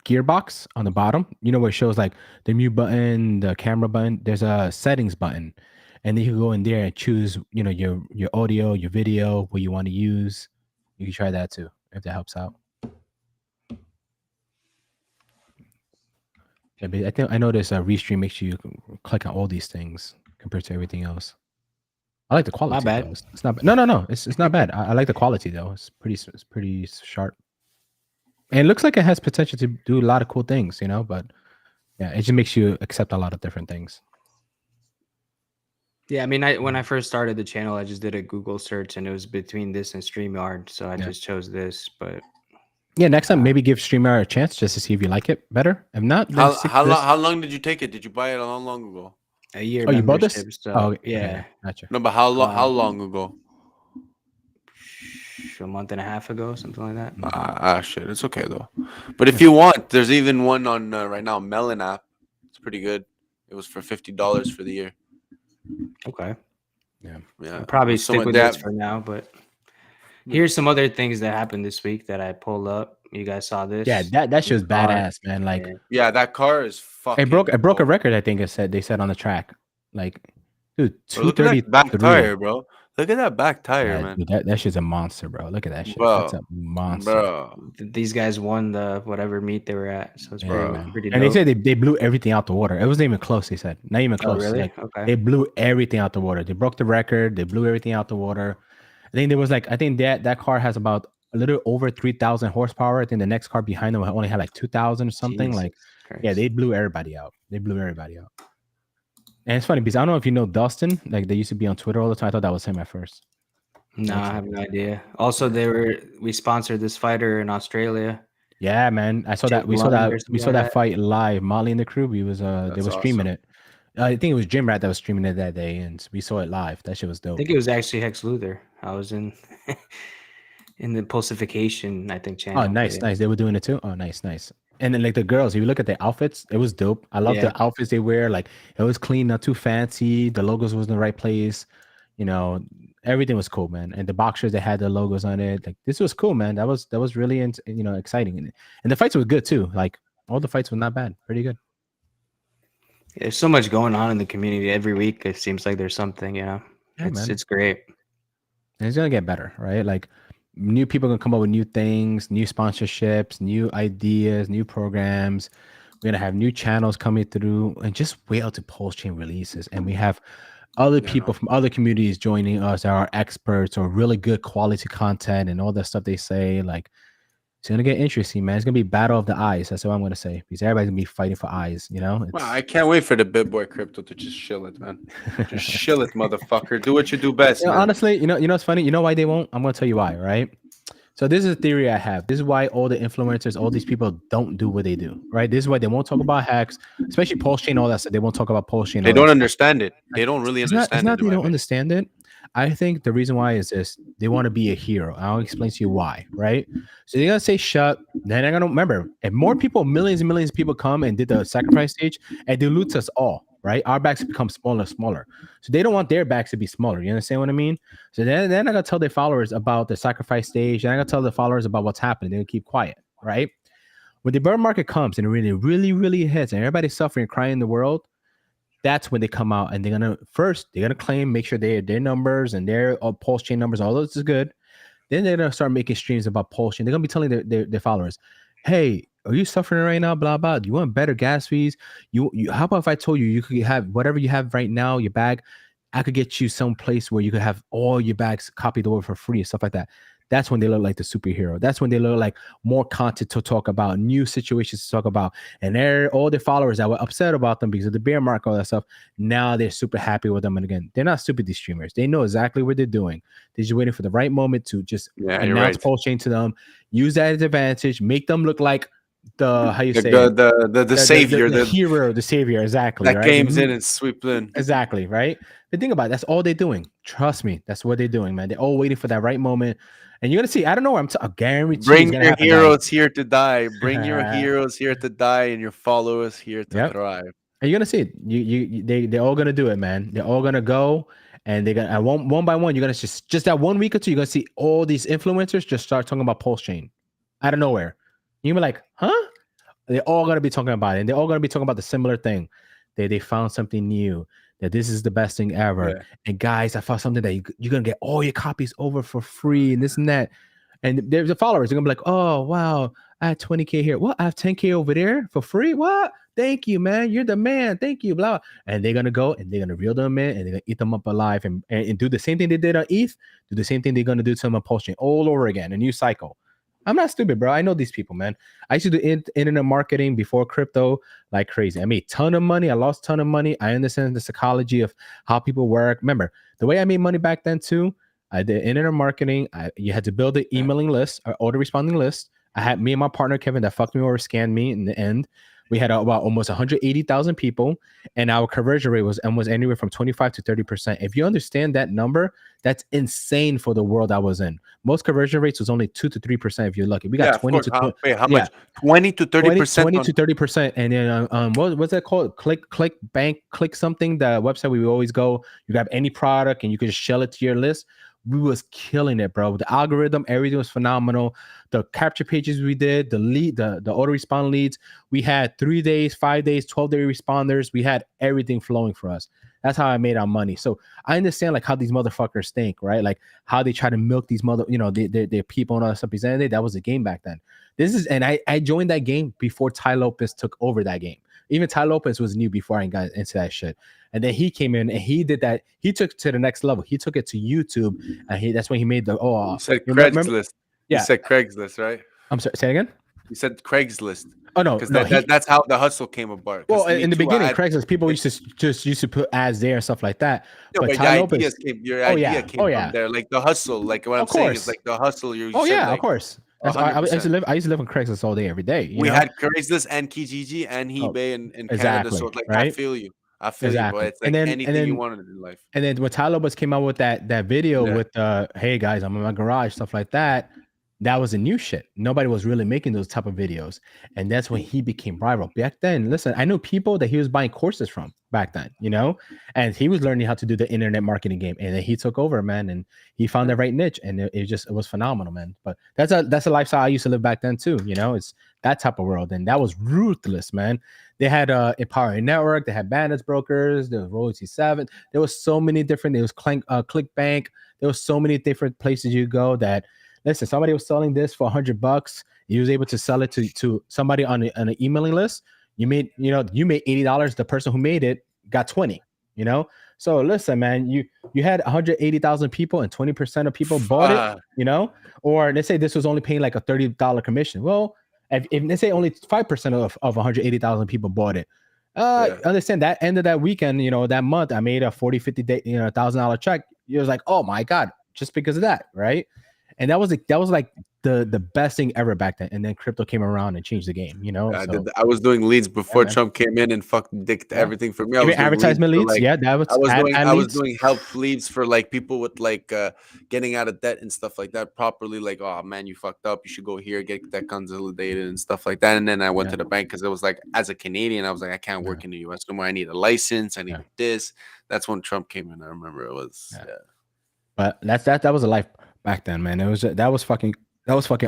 gearbox on the bottom, where it shows like the mute button, the camera button, there's a settings button, and then you can go in there and choose, your audio, your video, what you want to use. You can try that too if that helps out. Yeah, but I know this Restream makes you click on all these things compared to everything else. I like the quality.
Not bad.
Though. It's not. No. It's not bad. I like the quality though. It's pretty sharp. And it looks like it has potential to do a lot of cool things, but yeah, it just makes you accept a lot of different things.
Yeah, I mean, when I first started the channel, I just did a Google search, and it was between this and StreamYard, so I just chose this. But
yeah, next time maybe give StreamYard a chance just to see if you like it better. If not, then
how long did you take it? Did you buy it how long ago?
A year.
Oh, you bought this?
So,
oh,
yeah.
Gotcha.
No, but how long ago?
A month and a half ago, something like that.
Shit, it's okay though. But if you want, there's even one on right now, Melon app. It's pretty good. It was for $50 for the year.
Okay.
Yeah.
I'll probably stick with this for now, but here's some other things that happened this week that I pulled up. You guys saw this?
Yeah, that shit was badass, man. Like,
yeah, that car is fucking.
It broke a record. I think they said on the track. Like, dude,
230 back tire, bro. Look at that back tire, man.
Dude, that shit's a monster, bro. Look at that shit.
Bro,
that's a monster.
Bro.
These guys won the whatever meet they were at, so it's pretty dope.
And they said they blew everything out the water. It wasn't even close. They said not even close.
Oh, really?
Like,
okay.
They blew everything out the water. They broke the record. They blew everything out the water. I think there was that car has about a little over 3,000 horsepower. I think the next car behind them only had like 2,000 or something.
Jesus
like,
Christ.
Yeah, they blew everybody out. And it's funny because I don't know if you know Dustin. Like, they used to be on Twitter all the time. I thought that was him at first.
No, I have no idea. Also, we sponsored this fighter in Australia.
Yeah, man. I saw that. We saw that fight live. Molly and the crew. They were streaming it. I think it was Jim Rat that was streaming it that day, and we saw it live. That shit was dope.
I think it was actually Hex Luther. I was in the Pulsification, I think, channel.
Oh, nice. They were doing it too. Oh, nice. And then like the girls, if you look at the outfits, it was dope. I love the outfits they wear. Like it was clean, not too fancy. The logos was in the right place. You know, everything was cool, man. And the boxers, they had the logos on it. Like this was cool, man. That was really exciting. And the fights were good too. Like all the fights were not bad. Pretty good.
There's so much going on in the community every week. It seems like there's something, it's great.
And it's gonna get better, right? Like new people are gonna come up with new things, new sponsorships, new ideas, new programs. We're gonna have new channels coming through, and just wait out to Pulse Chain releases. And we have other people from other communities joining us that are experts or really good quality content and all that stuff they say. Like it's gonna get interesting, man. It's gonna be battle of the eyes. That's what I'm gonna say, because everybody's gonna be fighting for eyes. Wow,
I can't wait for the BitBoy Crypto to just chill it, man. Just chill it, motherfucker. Do what you do best.
Honestly, you know what's funny? You know why they won't? I'm gonna tell you why, right? So this is a theory I have. This is why all the influencers, all these people don't do what they do, right? This is why they won't talk about hacks, especially Pulse Chain, all that stuff. They won't talk about Pulse Chain.
They don't understand it. They don't really understand it.
It's not that they don't understand it. I think the reason why is this: they want to be a hero. I'll explain to you why, right? So they're gonna say shut. Then they're gonna remember if more people, millions and millions of people come and did the sacrifice stage and dilutes us all, right? Our backs become smaller and smaller. So they don't want their backs to be smaller. You understand what I mean? So then I gotta tell their followers about the sacrifice stage, and I gotta tell the followers about what's happening. They'll keep quiet, right? When the bear market comes and it really, really, really hits, and everybody's suffering, crying in the world, that's when they come out and they're gonna claim, make sure their numbers and their Pulse Chain numbers, all those is good. Then they're gonna start making streams about Pulse Chain. They're gonna be telling their followers, hey, are you suffering right now? Blah blah. Do you want better gas fees? You how about if I told you could have whatever you have right now, your bag, I could get you some place where you could have all your bags copied over for free and stuff like that. That's when they look like the superhero. That's when they look like more content to talk about, new situations to talk about. And all their followers that were upset about them because of the bear market, all that stuff, now they're super happy with them. And again, they're not stupid, these streamers. They know exactly what they're doing. They're just waiting for the right moment to just announce Pulse Chain to them, use that as advantage, make them look like the
savior,
the hero, the savior, exactly.
That
right?
game's in and sweep in.
Exactly, right? But think about it, that's all they're doing. Trust me, that's what they're doing, man. They're all waiting for that right moment. And you're gonna see, I don't know where I guarantee.
Bring your heroes here to die. Bring your heroes here to die, and your followers here to thrive.
And you're gonna see it. They're all gonna do it, man. They're all gonna go, and they're gonna one by one. You're gonna just that 1 week or two. You're gonna see all these influencers just start talking about Pulse Chain out of nowhere. You're gonna be like, huh? They're all gonna be talking about it, and they're all gonna be talking about the similar thing. They found something new. That this is the best thing ever. Yeah. And guys, I found something that you're going to get all your copies over for free and this and that. And there's the followers. They're going to be like, oh, wow, I have 20K here. What? I have 10K over there for free? What? Thank you, man. You're the man. Thank you, blah. And they're going to go and they're going to reel them in and they're going to eat them up alive and do the same thing they did on ETH. Do the same thing they're going to do to them on Pulse Chain all over again. A new cycle. I'm not stupid, bro. I know these people, man. I used to do internet marketing before crypto like crazy. I made a ton of money. I lost a ton of money. I understand the psychology of how people work. Remember, the way I made money back then too, I did internet marketing. You had to build an emailing list or auto-responding list. I had me and my partner, Kevin, that fucked me over, scanned me in the end. We had about almost 180,000 people, and our conversion rate was anywhere from 25 to 30%. If you understand that number, that's insane for the world I was in. Most conversion rates was only 2 to 3% if you're lucky. We got 20 to 30.
Wait, how much? 20 to 30%.
20 to 30%. And then what's that called? Click something. The website we always go. You grab any product and you can just shell it to your list. We was killing it, bro. The algorithm, everything was phenomenal. The capture pages we did, the auto respond leads. We had 3 days, 5 days, 12-day responders. We had everything flowing for us. That's how I made our money. So I understand like how these motherfuckers think, right? Like how they try to milk these their people and all that stuff. That was a game back then. And I joined that game before Tai Lopez took over that game. Even Tai Lopez was new before I got into that shit. And then he came in and he did that. He took it to the next level. He took it to YouTube. And that's when he made the
you said Craigslist.
Yeah.
You said Craigslist, right?
I'm sorry. Say again?
You said Craigslist.
Oh no,
because that's how the hustle came apart.
Well, in the beginning, Craigslist, people used to put ads there and stuff like that.
No, but your idea came from there, like the hustle. Like what I'm saying is like the hustle.
Of course. I used to live on Craigslist all day, every day.
We had Craigslist and Kijiji and eBay in Canada. So like, right? I feel you. You, but it's like anything you wanted in life.
And then when Tai Lopez came out with that video with hey guys, I'm in my garage, stuff like that. that was a new shit. Nobody was really making those type of videos. And that's when he became viral. Back then, listen, I know people that he was buying courses from back then, you know, and he was learning how to do the internet marketing game. And then he took over, man, and he found the right niche, and it was phenomenal, man. But that's a lifestyle I used to live back then too, you know. It's that type of world, and that was ruthless, man. They had Empowering Network, they had Bandits Brokers, there was Royalty 7. There was so many different, there was ClickBank. There was so many different places you go that, listen, somebody was selling this for $100. You was able to sell it to somebody on an emailing list. You made $80. The person who made it got 20, you know? So listen, man, you had 180,000 people and 20% of people bought it, you know? Or let's say this was only paying like a $30 commission. Well, if they say only 5% of 180,000 people bought it, understand that end of that weekend, you know, that month, I made a 40, 50 day, you know, $1,000 check. It was like, oh my God, just because of that, right? And that was like the best thing ever back then. And then crypto came around and changed the game, you know.
I was doing leads before Trump came in and fucking dicked everything for me. I was
advertisement leads,
like,
that was
I was doing help leads for like people with like getting out of debt and stuff like that properly. Like, oh man, you fucked up. You should go here, get that consolidated and stuff like that. And then I went to the bank because it was like, as a Canadian, I was like, I can't work in the US no more. I need a license. I need this. That's when Trump came in. I remember it was.
But that was a life back then, man. That was fucking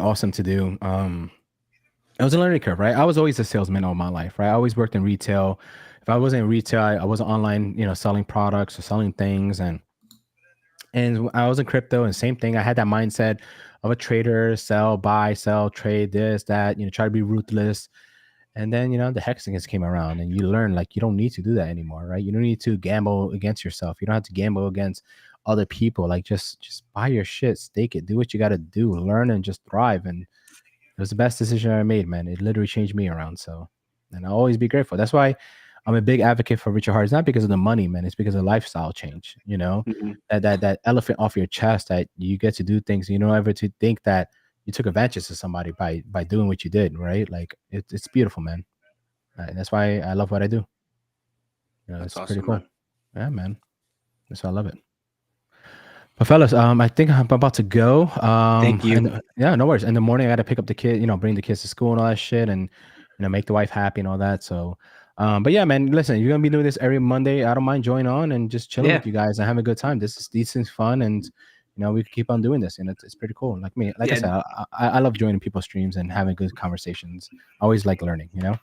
awesome to do. It was a learning curve, right? I was always a salesman all my life, right? I always worked in retail. If I wasn't in retail, I was online, you know, selling products or selling things, and I was in crypto, and same thing. I had that mindset of a trader: sell, buy, sell, trade, this, that. You know, try to be ruthless. And then, you know, the hexagons came around, and you learn like you don't need to do that anymore, right? You don't need to gamble against yourself. You don't have to gamble against other people. Like just buy your shit, stake it, do what you got to do, learn, and just thrive. And it was the best decision I made, man. It literally changed me around. So, and I'll always be grateful. That's why I'm a big advocate for Richard Heart. It's not because of the money, man. It's because of lifestyle change. You know, that elephant off your chest, that you get to do things. You don't ever to think that you took advantage of somebody by doing what you did, right? Like it's beautiful, man. And that's why I love what I do. You know,
that's
it's
awesome,
pretty cool.
man.
Yeah, man. That's why I love it. But fellas, I think I'm about to go.
Thank you.
And, yeah, no worries. In the morning, I got to pick up the kid, you know, bring the kids to school and all that shit, and you know, make the wife happy and all that. So, but yeah, man, listen, you're gonna be doing this every Monday. I don't mind joining on and just chilling with you guys and having a good time. This is fun, and you know, we can keep on doing this, and it's pretty cool. Like I said, I love joining people's streams and having good conversations. I always like learning, you know.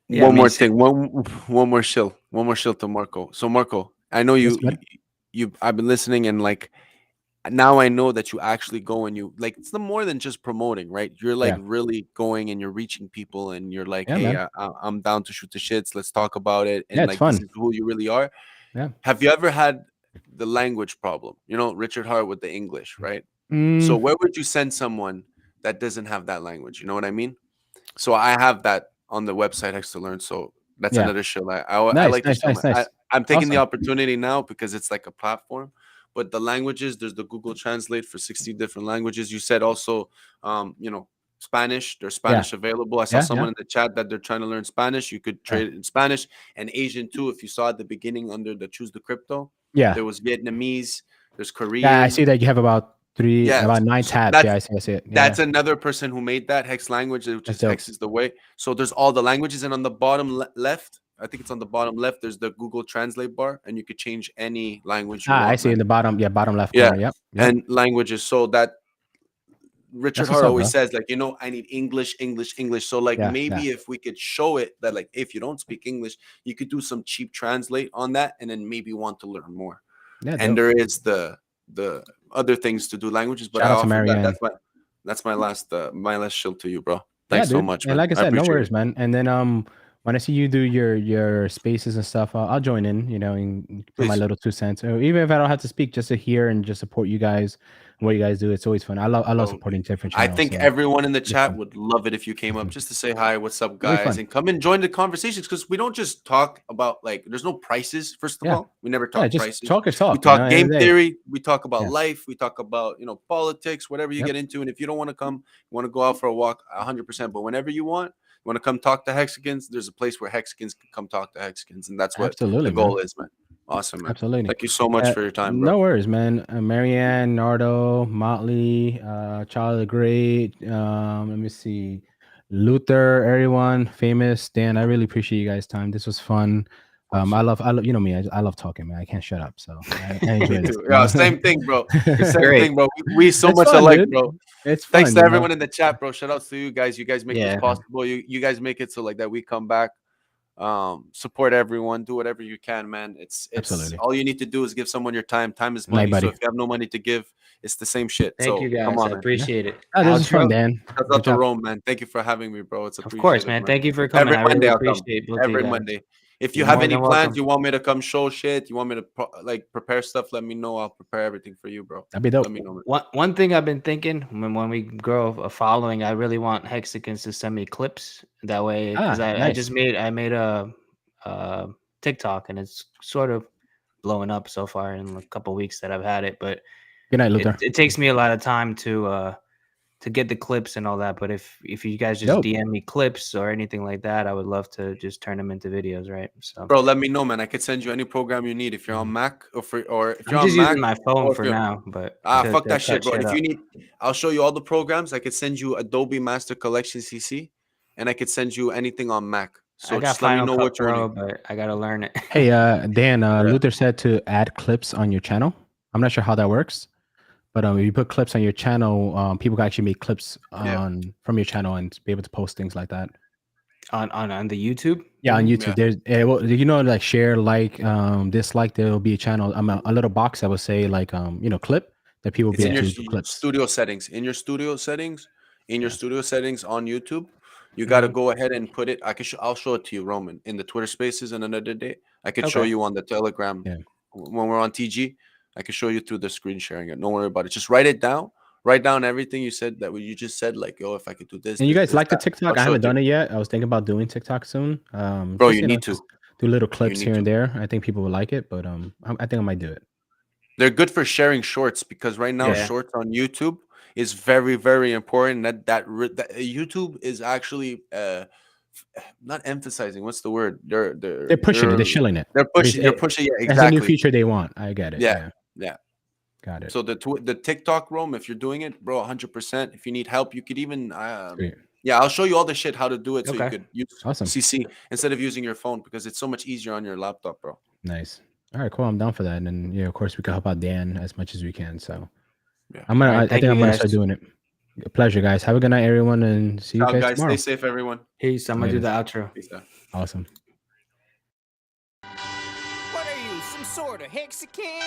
Yeah, one more thing, one more shill to Marco. So Marco, I know I've been listening, and like now I know that you actually go and you like, it's more than just promoting, right? You're like really going and you're reaching people, and you're like, hey, I'm down to shoot the shits. Let's talk about it. And like, this is who you really are. Yeah. Have you ever had the language problem? You know, Richard Heart with the English, right? So where would you send someone that doesn't have that language? You know what I mean? So I have that on the website Hex to Learn. So that's another show. I like to show. I'm taking the opportunity now because it's like a platform. But the languages, there's the Google Translate for 60 different languages. You said also, you know, Spanish. There's Spanish available. I saw someone in the chat that they're trying to learn Spanish. You could trade it in Spanish and Asian too. If you saw at the beginning under the Choose the Crypto, there was Vietnamese. There's Korean.
Yeah, I see that you have about 9 tabs. I see it.
That's another person who made that Hex language, which is Hex is the way. So there's all the languages, and on the bottom left, I think it's on the bottom left, there's the Google Translate bar, and you could change any language you want.
I see in the bottom, bottom left
corner.
Yep.
And languages. So that Richard Heart always says, like, you know, I need English. So like maybe if we could show it that, like, if you don't speak English, you could do some cheap translate on that, and then maybe want to learn more. Yeah, and there is the other things to do languages, but that's my last shill to you, bro. Thanks so much, man.
And like I said, no worries, man. And then when I see you do your spaces and stuff, I'll join in, you know, and put my little 2 cents. Or even if I don't have to speak, just to hear and just support you guys, what you guys do. It's always fun. I love supporting different channels.
I think everyone in the chat would love it if you came up just to say hi, what's up, guys, and come and join the conversations, because we don't just talk about, like, there's no prices. First of all, we never talk prices.
Talk is talk.
We talk game theory. We talk about life. We talk about, you know, politics, whatever you get into. And if you don't want to come, you want to go out for a walk, 100%. But whenever you want to come talk to Hexagons, there's a place where Hexagons can come talk to Hexagons, and that's what the goal is, man. Awesome, man.
Absolutely.
Thank you so much for your time, bro.
No worries, man. Marianne, Nardo, Motley, Charlie the Great. Let me see. Luther, everyone, famous. Dan, I really appreciate you guys' time. This was fun. I love, you know me. I love talking, man. I can't shut up, so I enjoy this.
Yeah, same thing, bro. Same
Great.
thing, bro. We so
It's
much
fun,
alike,
dude.
bro.
It's
Thanks
fun,
to
you know?
everyone in the chat, bro. Shout outs to you guys. You guys make
Yeah.
this possible. You guys make it so like that we come back. Support everyone. Do whatever you can, man. It's
Absolutely.
all you need to do is give someone your time. Time is money.
Buddy.
So if you have no money to give, it's the same shit.
Thank
so
you guys.
come on,
I
man.
appreciate it.
Oh, this is fun,
Outro?
Dan.
Shout
Good
out to
job.
Rome, man. Thank you for having me, bro. It's
Of
appreciated,
course, man. Thank you for coming.
Every
I really
Monday I'll come.
appreciate both of
Every
you guys.
Monday. If you
You're
have
more
any
than
plans,
welcome.
you want me to come show shit, you want me to prepare stuff, let me know. I'll prepare everything for you, bro.
That'd be dope.
Let me know, man.
One thing I've been thinking when we grow a following, I really want Hexicans to send me clips. That way, because I just made a TikTok and it's sort of blowing up so far in a couple weeks that I've had it. But
Good night, Luther.
it takes me a lot of time to get the clips and all that. But if you guys just
Dope.
DM me clips or anything like that, I would love to just turn them into videos, right? So,
Bro, let me know, man. I could send you any program you need if you're on Mac or if you're
I'm just
on Mac.
using my phone
or if
for
you're-
now. But
fuck
to
that shit,
cut
bro. And if
up.
you need, I'll show you all the programs. I could send you Adobe Master Collection CC, and I could send you anything on Mac. So
I got
just let me
Final
know
Cut
what you're
Pro,
running.
but I gotta learn it.
Hey, Dan, Luther said to add clips on your channel. I'm not sure how that works, but if you put clips on your channel, people can actually make clips from your channel and be able to post things like that.
On the YouTube?
Yeah, on
Yeah.
YouTube. There's well, you know, like share, like, dislike. There will be a channel, a little box that will say like clip that people will
It's
be
in
able
your
to do clips.
studio settings. In your studio settings, on YouTube, you got to go ahead and put it. I'll show it to you, Roman, in the Twitter Spaces. And another day, I could show
Okay.
you on the Telegram
Yeah.
when we're on TG. I can show you through the screen sharing it. Don't worry about it. Just write it down. Write down everything you said that you just said. Like, yo, if I could do this.
And you
this,
guys
this,
like the
that.
TikTok?
I'll
I
show
haven't
you.
done it yet. I was thinking about doing TikTok soon.
Bro,
just,
you need to.
just do little clips
need
here and
to.
there. I think people will like it, but I think I might do it.
They're good for sharing shorts because right now
Yeah.
shorts on YouTube is very, very important. That YouTube is actually not emphasizing. What's the word? They're
pushing it. They're shilling it.
They're pushing. They're
It's-
pushing. Yeah,
That's a new
exactly.
feature they want. I get it.
Yeah.
Got it.
So the TikTok room, if you're doing it, bro, 100%. If you need help, you could even
Sweet.
yeah, I'll show you all the shit how to do it so you
Okay.
could use
Awesome.
CC instead of using your phone because it's so much easier on your laptop, bro.
Nice. All right, cool. I'm down for that. And yeah, of course, we can help out Dan as much as we can. So
Yeah.
I'm gonna.
All right,
I
thank
think I'm
you,
gonna
guys.
start doing it. A pleasure, guys. Have a good night, everyone, and see you
Ciao,
guys
guys.
tomorrow.
Stay safe, everyone.
Peace. I'm gonna do
Later.
the outro.
Peace out.
Awesome.
What are you, some sort of Hexican?